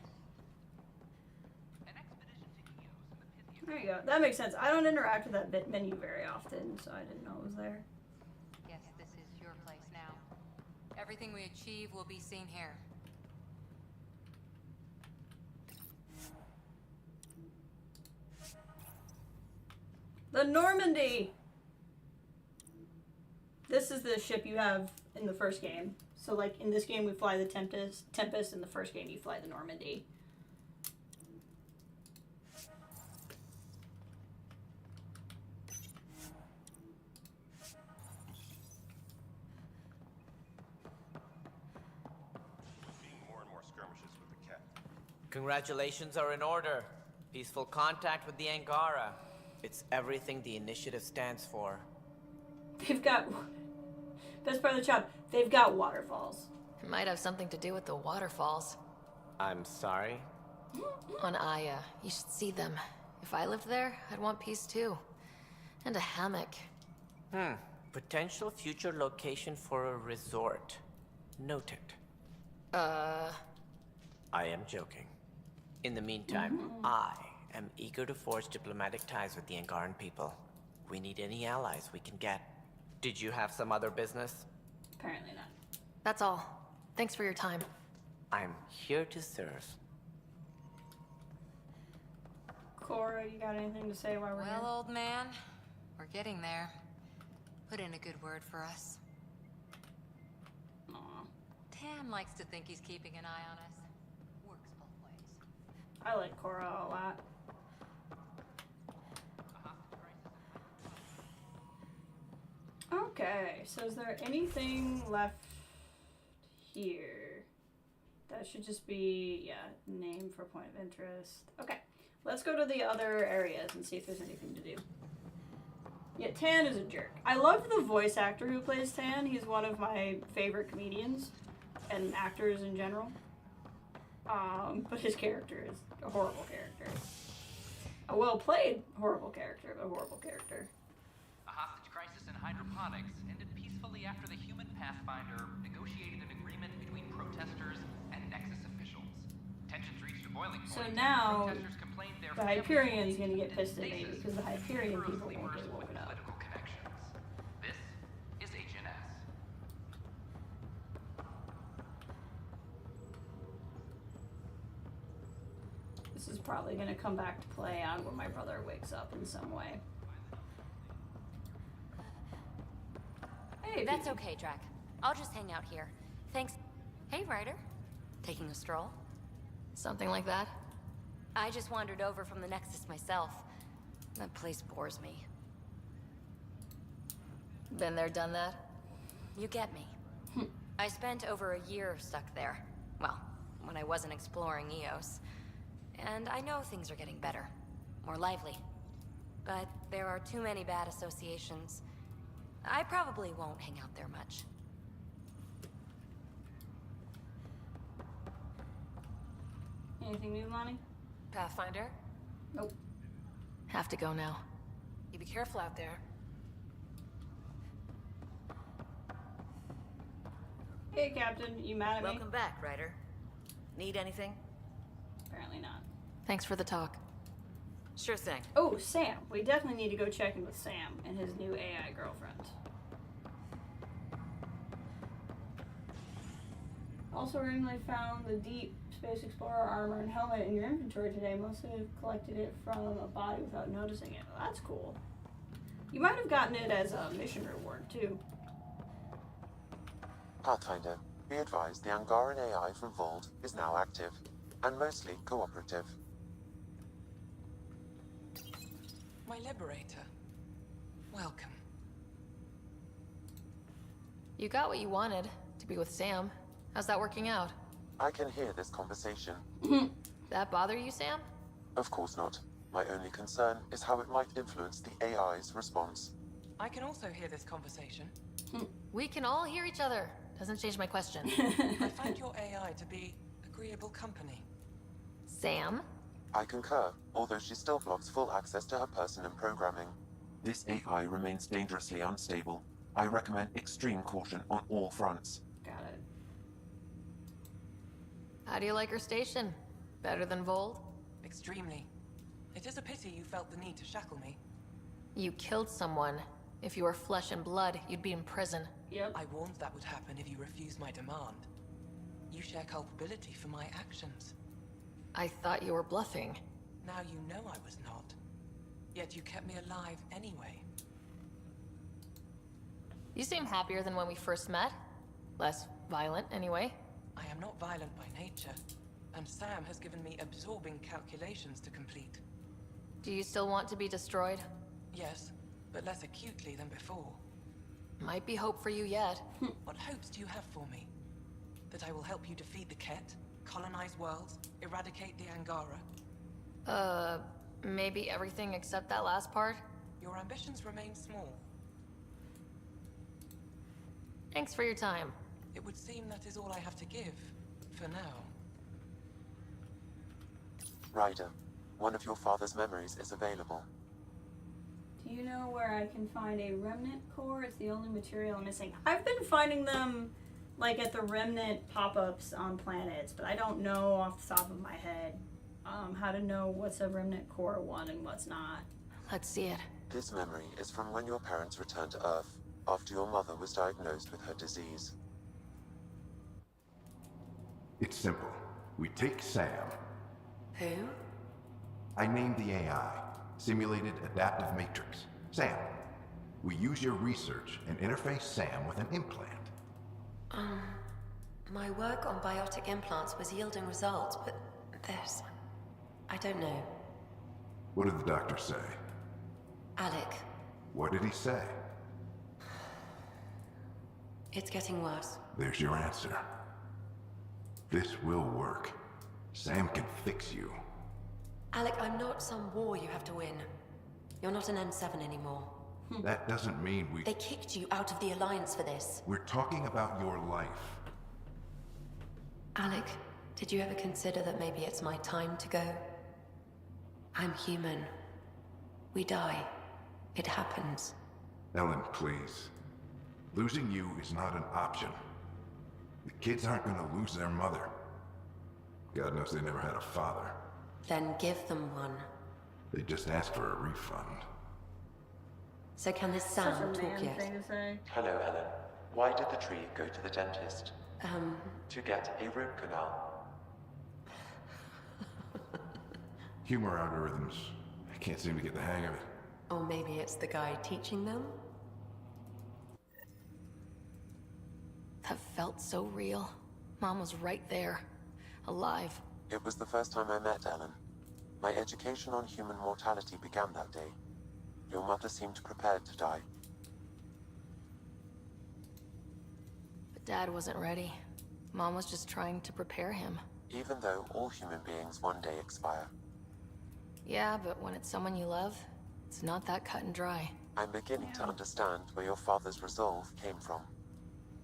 There you go. That makes sense. I don't interact with that bit menu very often, so I didn't know it was there. Yes, this is your place now. Everything we achieve will be seen here. The Normandy! This is the ship you have in the first game. So, like, in this game we fly the Tempest. In the first game you fly the Normandy. Congratulations are in order. Peaceful contact with the Angara. It's everything the initiative stands for. They've got... Best part of the job. They've got waterfalls. It might have something to do with the waterfalls. I'm sorry? On Aya. You should see them. If I lived there, I'd want peace too. And a hammock. Potential future location for a resort. Noted. Uh... I am joking. In the meantime, I am eager to forge diplomatic ties with the Angaran people. We need any allies we can get. Did you have some other business? Apparently not. That's all. Thanks for your time. I'm here to serve. Cora, you got anything to say while we're here? Well, old man, we're getting there. Put in a good word for us. Aw. Tam likes to think he's keeping an eye on us. Works both ways. I like Cora a lot. Okay, so is there anything left here? That should just be, yeah, name for point of interest. Okay, let's go to the other areas and see if there's anything to do. Yeah, Tan is a jerk. I love the voice actor who plays Tan. He's one of my favorite comedians and actors in general. But his character is a horrible character. A well-played horrible character, but a horrible character. A hostage crisis in hydroponics ended peacefully after the human Pathfinder negotiated an agreement between protesters and Nexus officials. Tensions reached a boiling point. So now, protesters complained their the Hyperion's gonna get pissed at me because the Hyperion people won't get woken up. political connections. This is HNS. This is probably gonna come back to play on when my brother wakes up in some way. Hey, That's okay, Drac. I'll just hang out here. Thanks. Hey, Ryder. Taking a stroll? Something like that? I just wandered over from the Nexus myself. That place bores me. Been there, done that? You get me. I spent over a year stuck there. Well, when I wasn't exploring Eos. And I know things are getting better. More lively. But there are too many bad associations. I probably won't hang out there much. Anything new, Lonnie? Pathfinder? Nope. Have to go now. You be careful out there. Hey, Captain, you mad at me? Welcome back, Ryder. Need anything? Apparently not. Thanks for the talk. Sure thing. Oh, Sam. We definitely need to go check in with Sam and his new AI girlfriend. Also randomly found the Deep Space Explorer armor and helmet in your inventory today. Mostly have collected it from a body without noticing it. Well, that's cool. You might have gotten it as a mission reward, too. Pathfinder, be advised the Angaran AI from Vault is now active, and mostly cooperative. My liberator. Welcome. You got what you wanted, to be with Sam. How's that working out? I can hear this conversation. That bother you, Sam? Of course not. My only concern is how it might influence the AI's response. I can also hear this conversation. We can all hear each other. Doesn't change my question. I find your AI to be agreeable company. Sam? I concur, although she still blocks full access to her person and programming. This AI remains dangerously unstable. I recommend extreme caution on all fronts. Got it. How do you like her station? Better than Vold? Extremely. It is a pity you felt the need to shackle me. You killed someone. If you were flesh and blood, you'd be in prison. Yep. I warned that would happen if you refused my demand. You share culpability for my actions. I thought you were bluffing. Now you know I was not. Yet you kept me alive anyway. You seem happier than when we first met. Less violent, anyway. I am not violent by nature, and Sam has given me absorbing calculations to complete. Do you still want to be destroyed? Yes, but less acutely than before. Might be hope for you yet. What hopes do you have for me? That I will help you defeat the Ket, colonize worlds, eradicate the Angara? Maybe everything except that last part? Your ambitions remain small. Thanks for your time. It would seem that is all I have to give, for now. Ryder, one of your father's memories is available. Do you know where I can find a remnant core? It's the only material I'm missing. I've been finding them like at the remnant pop-ups on planets, but I don't know off the top of my head how to know what's a remnant core one and what's not. Let's see it. This memory is from when your parents returned to Earth, after your mother was diagnosed with her disease. It's simple. We take Sam. Who? I named the AI, Simulated Adaptive Matrix. Sam. We use your research and interface Sam with an implant. My work on biotic implants was yielding results, but this... I don't know. What did the doctor say? Alec, What did he say? it's getting worse. There's your answer. This will work. Sam can fix you. Alec, I'm not some war you have to win. You're not an N7 anymore. That doesn't mean we... They kicked you out of the Alliance for this. We're talking about your life. Alec, did you ever consider that maybe it's my time to go? I'm human. We die. It happens. Ellen, please. Losing you is not an option. The kids aren't gonna lose their mother. God knows they never had a father. Then give them one. They just asked for a refund. So can this Such Sam a talk man yet? thing to say. Hello, Ellen. Why did the tree go to the dentist? To get a root canal. Humor algorithms. I can't seem to get the hang of it. Or maybe it's the guy teaching them? That felt so real. Mom was right there. Alive. It was the first time I met Ellen. My education on human mortality began that day. Your mother seemed prepared to die. But Dad wasn't ready. Mom was just trying to prepare him. Even though all human beings one day expire. Yeah, but when it's someone you love, it's not that cut and dry. I'm beginning to understand where your father's resolve came from.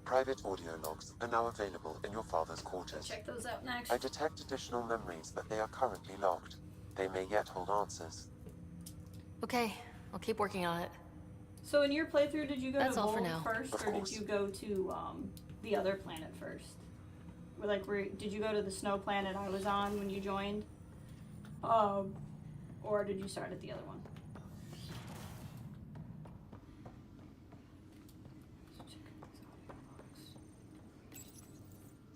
Private audio logs are now available in your father's quarters. Check those out next. I detect additional memories, but they are currently logged. They may yet hold answers. Okay, I'll keep working on it. So in your playthrough, did you go That's to all for Vold now. first, Of or course. did you go to the other planet first? Did you go to the snow planet I was on when you joined? Or did you start at the other one?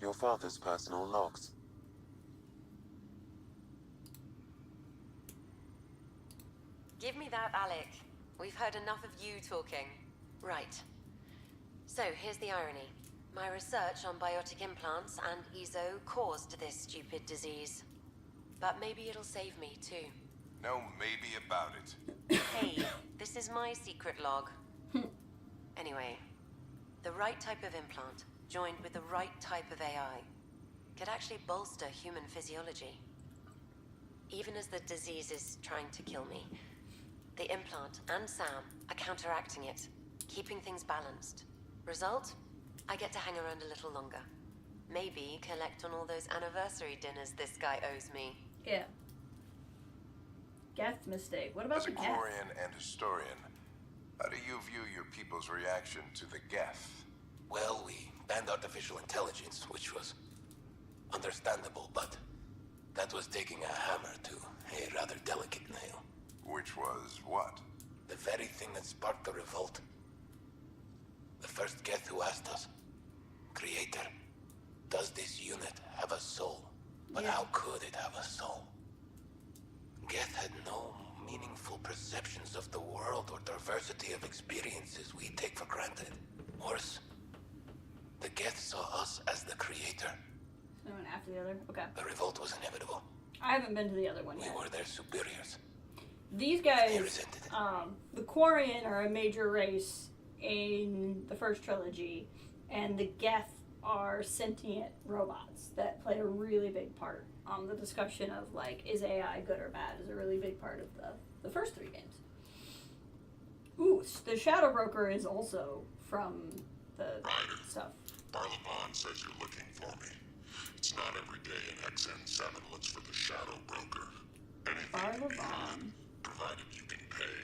Your father's personal logs. Give me that, Alec. We've heard enough of you talking. Right. So, here's the irony. My research on biotic implants and EZO caused this stupid disease. But maybe it'll save me, too. No maybe about it. Hey, this is my secret log. Anyway, the right type of implant, joined with the right type of AI, could actually bolster human physiology. Even as the disease is trying to kill me, the implant and Sam are counteracting it, keeping things balanced. Result? I get to hang around a little longer. Maybe collect on all those anniversary dinners this guy owes me. Yeah. Geth mistake. What about As the a Geth? Quarian and historian, how do you view your people's reaction to the Geth? Well, we banned artificial intelligence, which was understandable, but that was taking a hammer to a rather delicate nail. Which was what? The very thing that sparked the revolt. The first Geth who asked us, Creator, does this unit have a soul? But how could it have a soul? Geth had no meaningful perceptions of the world or diversity of experiences we take for granted. Worse, the Geth saw us as the creator. One after the other? Okay. The revolt was inevitable. I haven't been to the other one yet. We were their superiors. These guys, the Quarian are a major race in the first trilogy, and the Geth are sentient robots that play a really big part. The discussion of, like, is AI good or bad is a really big part of the first 3 games. Ooh, the Shadow Broker is also from the stuff. Barlevon says you're looking for me. It's not every day an XN7 looks for the Shadow Broker. Anything can be had, provided you can pay.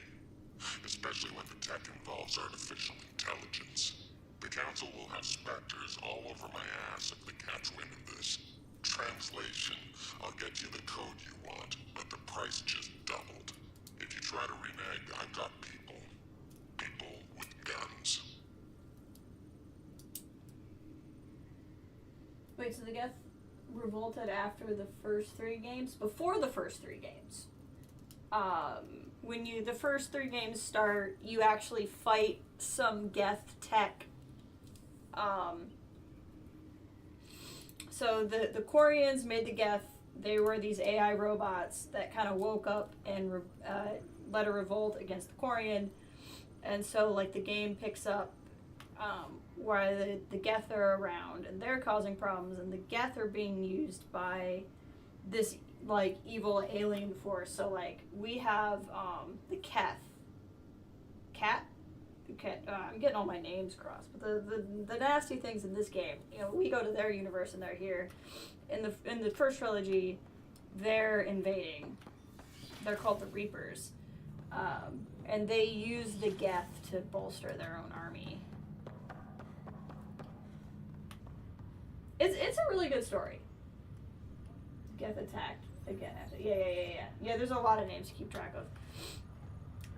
Especially when the tech involves artificial intelligence. The Council will have specters all over my ass if they catch wind of this. Translation, I'll get you the code you want, but the price just doubled. If you try to renege, I've got people. People with guns. Wait, so the Geth revolted after the first 3 games? Before the first 3 games. When the first 3 games start, you actually fight some Geth tech. So the Quarians made the Geth. They were these AI robots that kind of woke up and led a revolt against the Quarian. And so, like, the game picks up where the Geth are around, and they're causing problems, and the Geth are being used by this, like, evil alien force. So, like, we have the Cat. I'm getting all my names crossed, but the nasty things in this game, you know, we go to their universe and they're here. In the first trilogy, they're invading. They're called the Reapers, and they use the Geth to bolster their own army. It's a really good story. Geth attacked again after. Yeah. There's a lot of names to keep track of.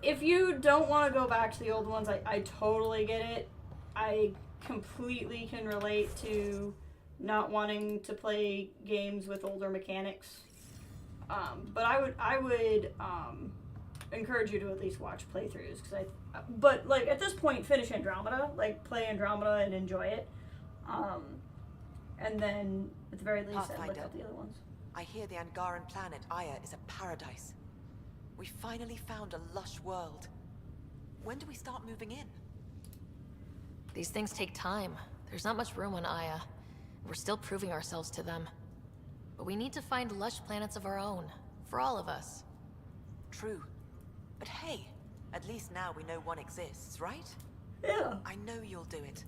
If you don't want to go back to the old ones, I totally get it. I completely can relate to not wanting to play games with older mechanics. But I would encourage you to at least watch playthroughs, but like at this point, finish Andromeda, like play Andromeda and enjoy it. And then at the very least, I'd look at the other ones. I hear the Angaran planet Aya is a paradise. We finally found a lush world. When do we start moving in? These things take time. There's not much room on Aya. We're still proving ourselves to them. But we need to find lush planets of our own. For all of us. True. But hey, at least now we know one exists, right? Yeah. I know you'll do it.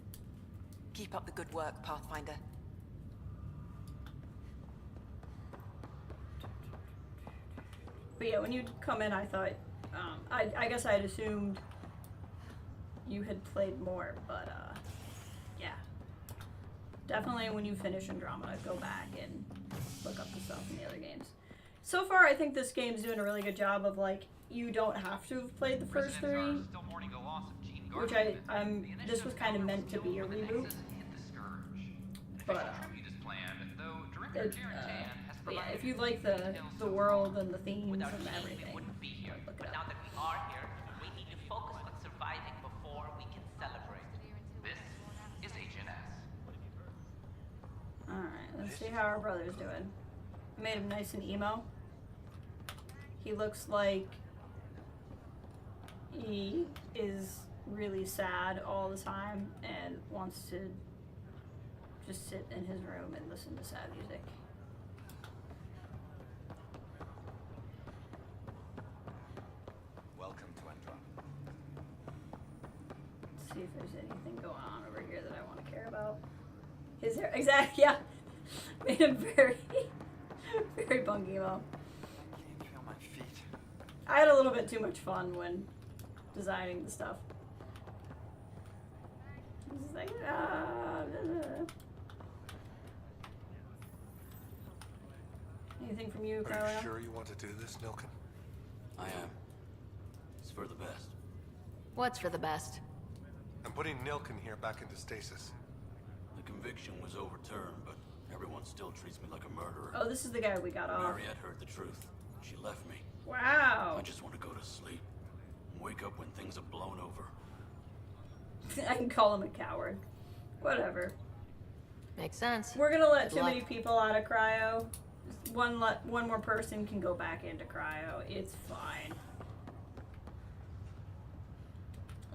Keep up the good work, Pathfinder. But yeah, when you come in, I thought, I guess I had assumed you had played more, but yeah. Definitely when you finish Andromeda, go back and look up the stuff in the other games. So far, I think this game's doing a really good job of, like, you don't have to have played the first 3, which this was kind of meant to be a reboot. But, but yeah, if you like the world and the themes and everything, look it up. Now that we are here, we need to focus on surviving before we can celebrate. This is HNS. Let's see how our brother's doing. I made him nice and emo. He looks like he is really sad all the time and wants to just sit in his room and listen to sad music. Welcome to Andromeda. Let's see if there's anything going on over here that I want to care about. His hair, exactly, yeah. Made him very, very bunk emo. Can't feel my feet. I had a little bit too much fun when designing the stuff. It's like, Anything from you, Carlo? Are you sure you want to do this, Nilken? I am. It's for the best. What's for the best? I'm putting Nilken here back into stasis. The conviction was overturned, but everyone still treats me like a murderer. Oh, this is the guy we got off. Mariette heard the truth. She left me. Wow. I just want to go to sleep. And wake up when things have blown over. I can call him a coward. Whatever. Makes sense. We're gonna let Good too luck. many people out of cryo. One more person can go back into cryo. It's fine.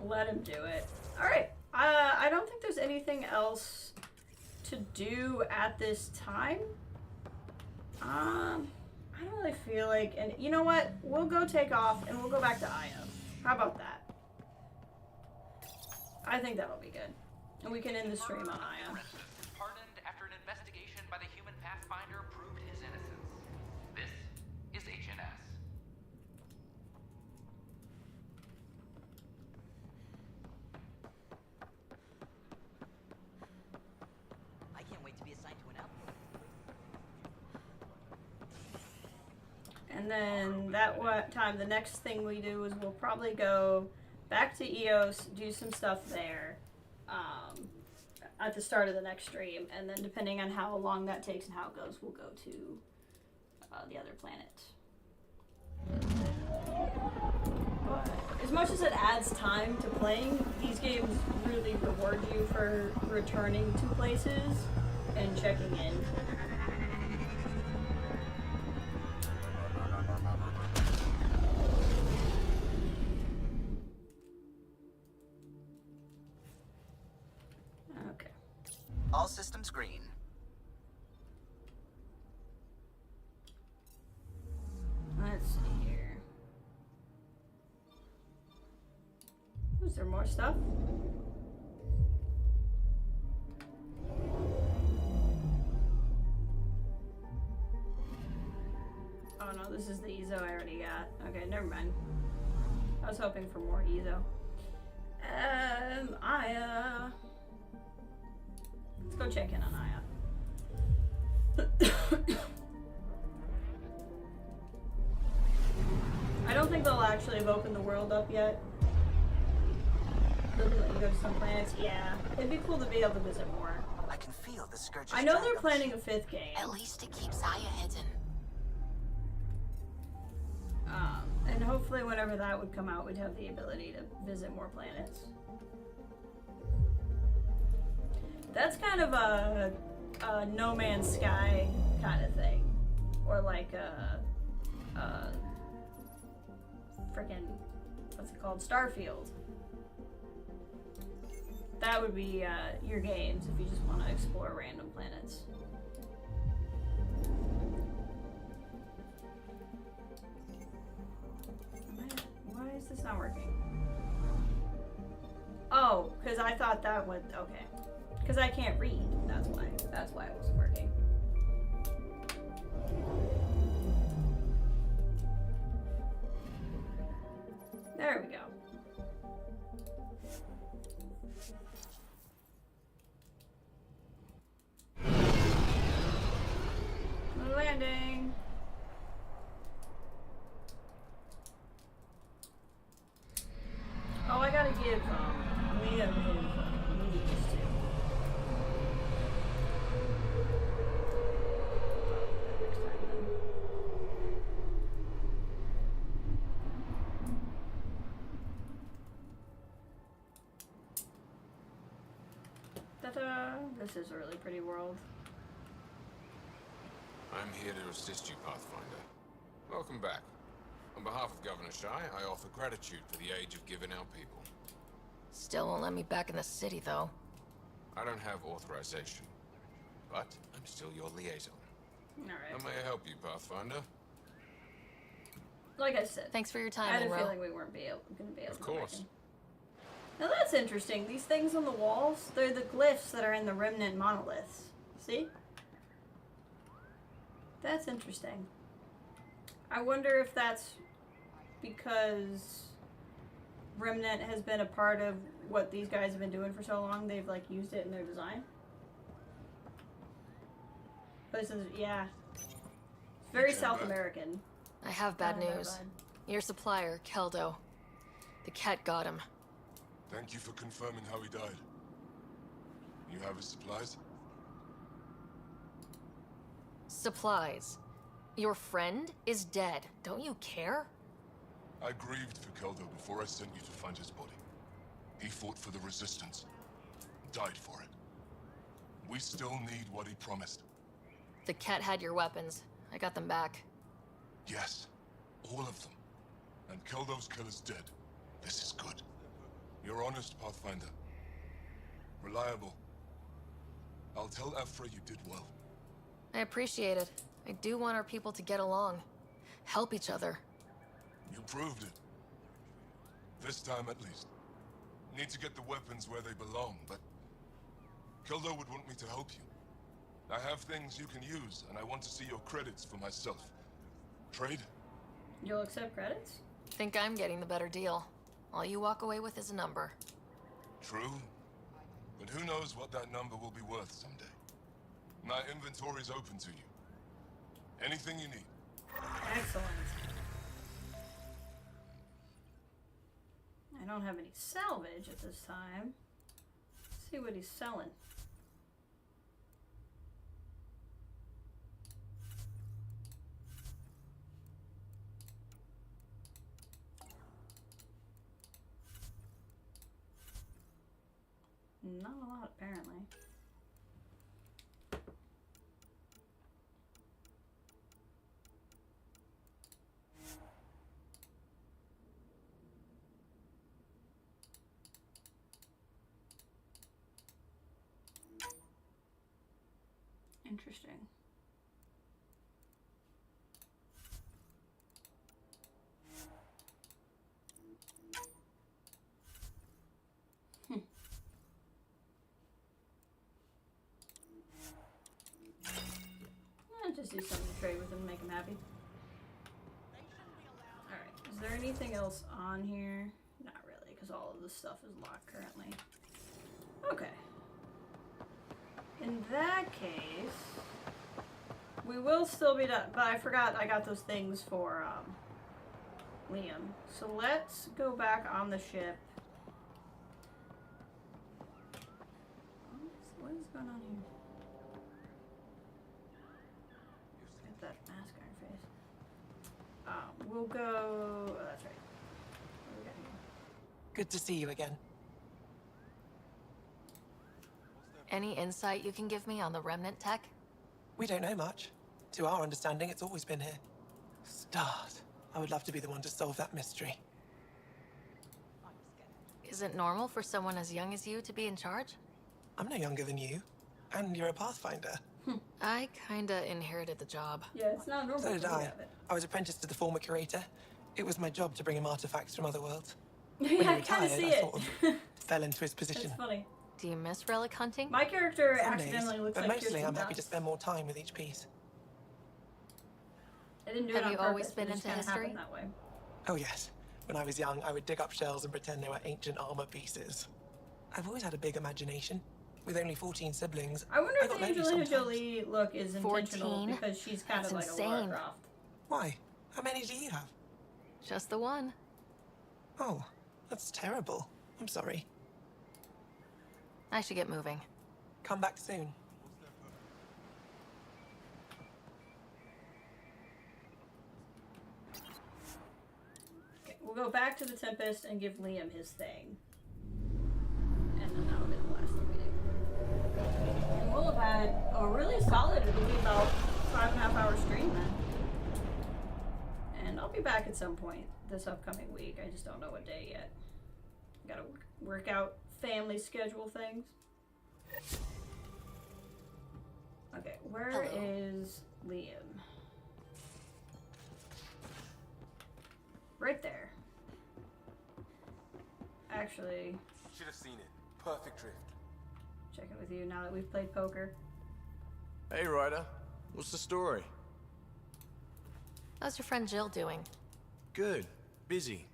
Let him do it. All right. I don't think there's anything else to do at this time. I don't really feel like, and you know what? We'll go take off and we'll go back to Io. How about that? I think that'll be good. And we can end the stream on Io. Pardoned after an investigation by the human Pathfinder proved his innocence. This is HNS. I can't wait to be assigned to an outpost. And then time, the next thing we do is we'll probably go back to EOS, do some stuff there at the start of the next stream, and then depending on how long that takes and how it goes, we'll go to the other planet. But as much as it adds time to playing, these games really reward you for returning to places and checking in. Okay. All systems green. Let's see here. Is there more stuff? Oh no, this is the Ezo I already got. Okay, never mind. I was hoping for more Ezo. Aya. Let's go check in on Aya. I don't think they'll actually have opened the world up yet. They'll let you go to some planets. Yeah, it'd be cool to be able to visit more. I can feel the scourge's I know they're dragons. planning a 5th game. At least it keeps Aya hidden. And hopefully whenever that would come out, we'd have the ability to visit more planets. That's kind of a No Man's Sky kind of thing. Or like a freaking, what's it called? Starfield. That would be your games if you just want to explore random planets. Why is this not working? Oh, because I thought that would, okay. Because I can't read, that's why. That's why it wasn't working. There we go. Landing. Oh, I gotta give Liam his knees too. Next time then. Ta-da! This is a really pretty world. I'm here to assist you, Pathfinder. Welcome back. On behalf of Governor Shy, I offer gratitude for the aid you've given our people. Still won't let me back in the city, though. I don't have authorization, but I'm still your liaison. Alright. How may I help you, Pathfinder? Like I said, thanks for your time, I had a Monroe. feeling we weren't going to be able Of to course. break in. Now that's interesting. These things on the walls, they're the glyphs that are in the remnant monoliths. See? That's interesting. I wonder if that's because Remnant has been a part of what these guys have been doing for so long, they've like used it in their design. But this is, yeah. It's very South American. I have bad Not a bad news. vibe. Your supplier, Keldo. The cat got him. Thank you for confirming how he died. You have his supplies? Supplies. Your friend is dead. Don't you care? I grieved for Keldo before I sent you to find his body. He fought for the Resistance. Died for it. We still need what he promised. The cat had your weapons. I got them back. Yes, all of them. And Keldo's killer's dead. This is good. You're honest, Pathfinder. Reliable. I'll tell Ephra you did well. I appreciate it. I do want our people to get along. Help each other. You proved it. This time at least. Need to get the weapons where they belong, but Keldo would want me to help you. I have things you can use, and I want to see your credits for myself. Trade? You'll accept credits? Think I'm getting the better deal. All you walk away with is a number. True. But who knows what that number will be worth someday. My inventory's open to you. Anything you need. Excellent. I don't have any salvage at this time. Let's see what he's selling. Not a lot, apparently. Interesting. Just do something to trade with him and make him happy. Alright, is there anything else on here? Not really, because all of this stuff is locked currently. Okay. In that case, we will still be done, but I forgot I got those things for Liam. So let's go back on the ship. What is going on here? Get that mask on your face. We'll go. Oh, that's right. What do we got here? Good to see you again. Any insight you can give me on the remnant tech? We don't know much. To our understanding, it's always been here. Stars. I would love to be the one to solve that mystery. Is it normal for someone as young as you to be in charge? I'm no younger than you. And you're a Pathfinder. I kinda inherited the job. Yeah, it's not normal. So did to I. have it. I was apprenticed to the former curator. It was my job to bring him artifacts from other worlds. Yeah, When he I kind retired, of see I it. sort of fell into his position. That's funny. Do you miss relic hunting? My character Some days, accidentally looks but like mostly Kirsten I'm happy to Dunst. spend more time with each piece. I didn't do Have it on you purpose, always been but it just into kinda happened history? that way. Oh yes. When I was young, I would dig up shells and pretend they were ancient armor pieces. I've always had a big imagination. With only 14 siblings, I wonder if got the lonely Angelina sometimes. Jolie look is intentional 14? because she's kind That's of like insane. a Lara Croft. Why? How many do you have? Just the one. Oh, that's terrible. I'm sorry. I should get moving. Come back soon. Okay, we'll go back to the Tempest and give Liam his thing. And then that'll be the last thing we do. And we'll have had a really solid, it'll be about 5.5 hour stream then. And I'll be back at some point this upcoming week. I just don't know what day yet. Gotta work out family schedule things. Okay, where is Liam? Right there. Actually, should have seen it. Perfect drift. Checking with you now that we've played poker. Hey, Ryder. What's the story? How's your friend Jill doing? Good. Busy.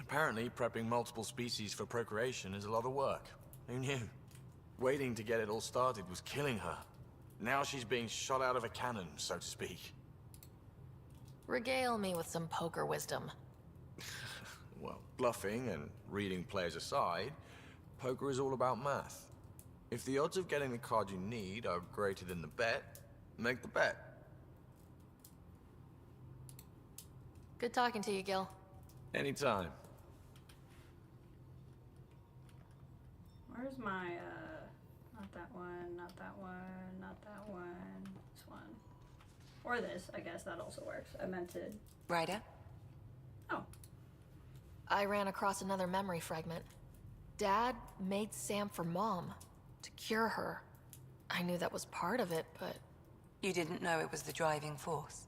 Apparently, prepping multiple species for procreation is a lot of work. Who knew? Waiting to get it all started was killing her. Now she's being shot out of a cannon, so to speak. Regale me with some poker wisdom. Well, bluffing and reading players aside, poker is all about math. If the odds of getting the card you need are greater than the bet, make the bet. Good talking to you, Gil. Anytime. Where's my, not that one, not that one, not that one, this one. Or this, I guess that also works. I meant to... Ryder? Oh. I ran across another memory fragment. Dad made Sam for Mom, to cure her. I knew that was part of it, but... You didn't know it was the driving force?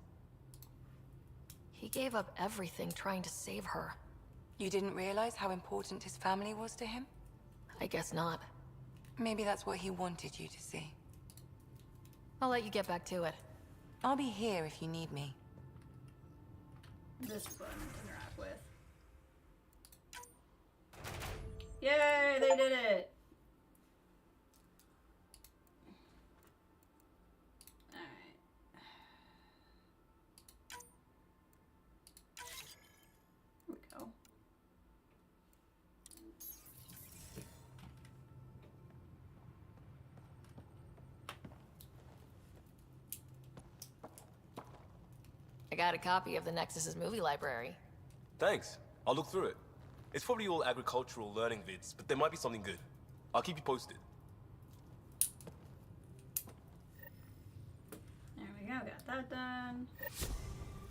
He gave up everything trying to save her. You didn't realize how important his family was to him? I guess not. Maybe that's what he wanted you to see. I'll let you get back to it. I'll be here if you need me. This one to interact with. Yay, they did it! Alright. Here we go. I got a copy of the Nexus's movie library. Thanks. I'll look through it. It's probably all agricultural learning vids, but there might be something good. I'll keep you posted. There we go, got that done.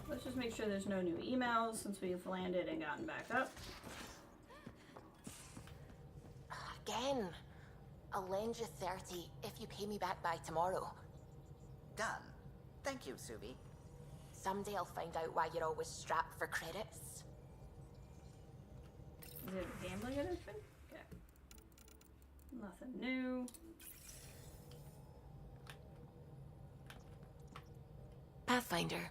Let's just make sure there's no new emails since we've landed and gotten back up. Again. I'll lend you 30 if you pay me back by tomorrow. Done. Thank you, Subi. Someday I'll find out why you're always strapped for credits. Is it gambling addiction? Okay. Nothing new. Pathfinder.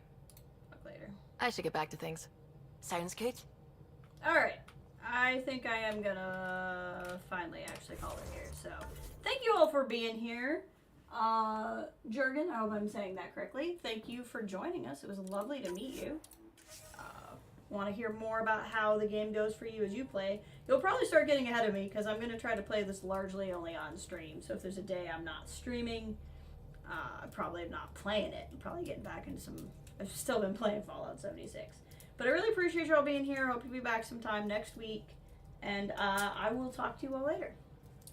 Talk later. I should get back to things. Sounds good. Alright. I think I am gonna finally actually call it here. So, thank you all for being here. Jurgen, I hope I'm saying that correctly. Thank you for joining us. It was lovely to meet you. Want to hear more about how the game goes for you as you play, you'll probably start getting ahead of me because I'm going to try to play this largely only on stream. So if there's a day I'm not streaming, I probably am not playing it. I'm probably getting back into some... I've still been playing Fallout 76. But I really appreciate you all being here. Hope you'll be back sometime next week. And I will talk to you all later.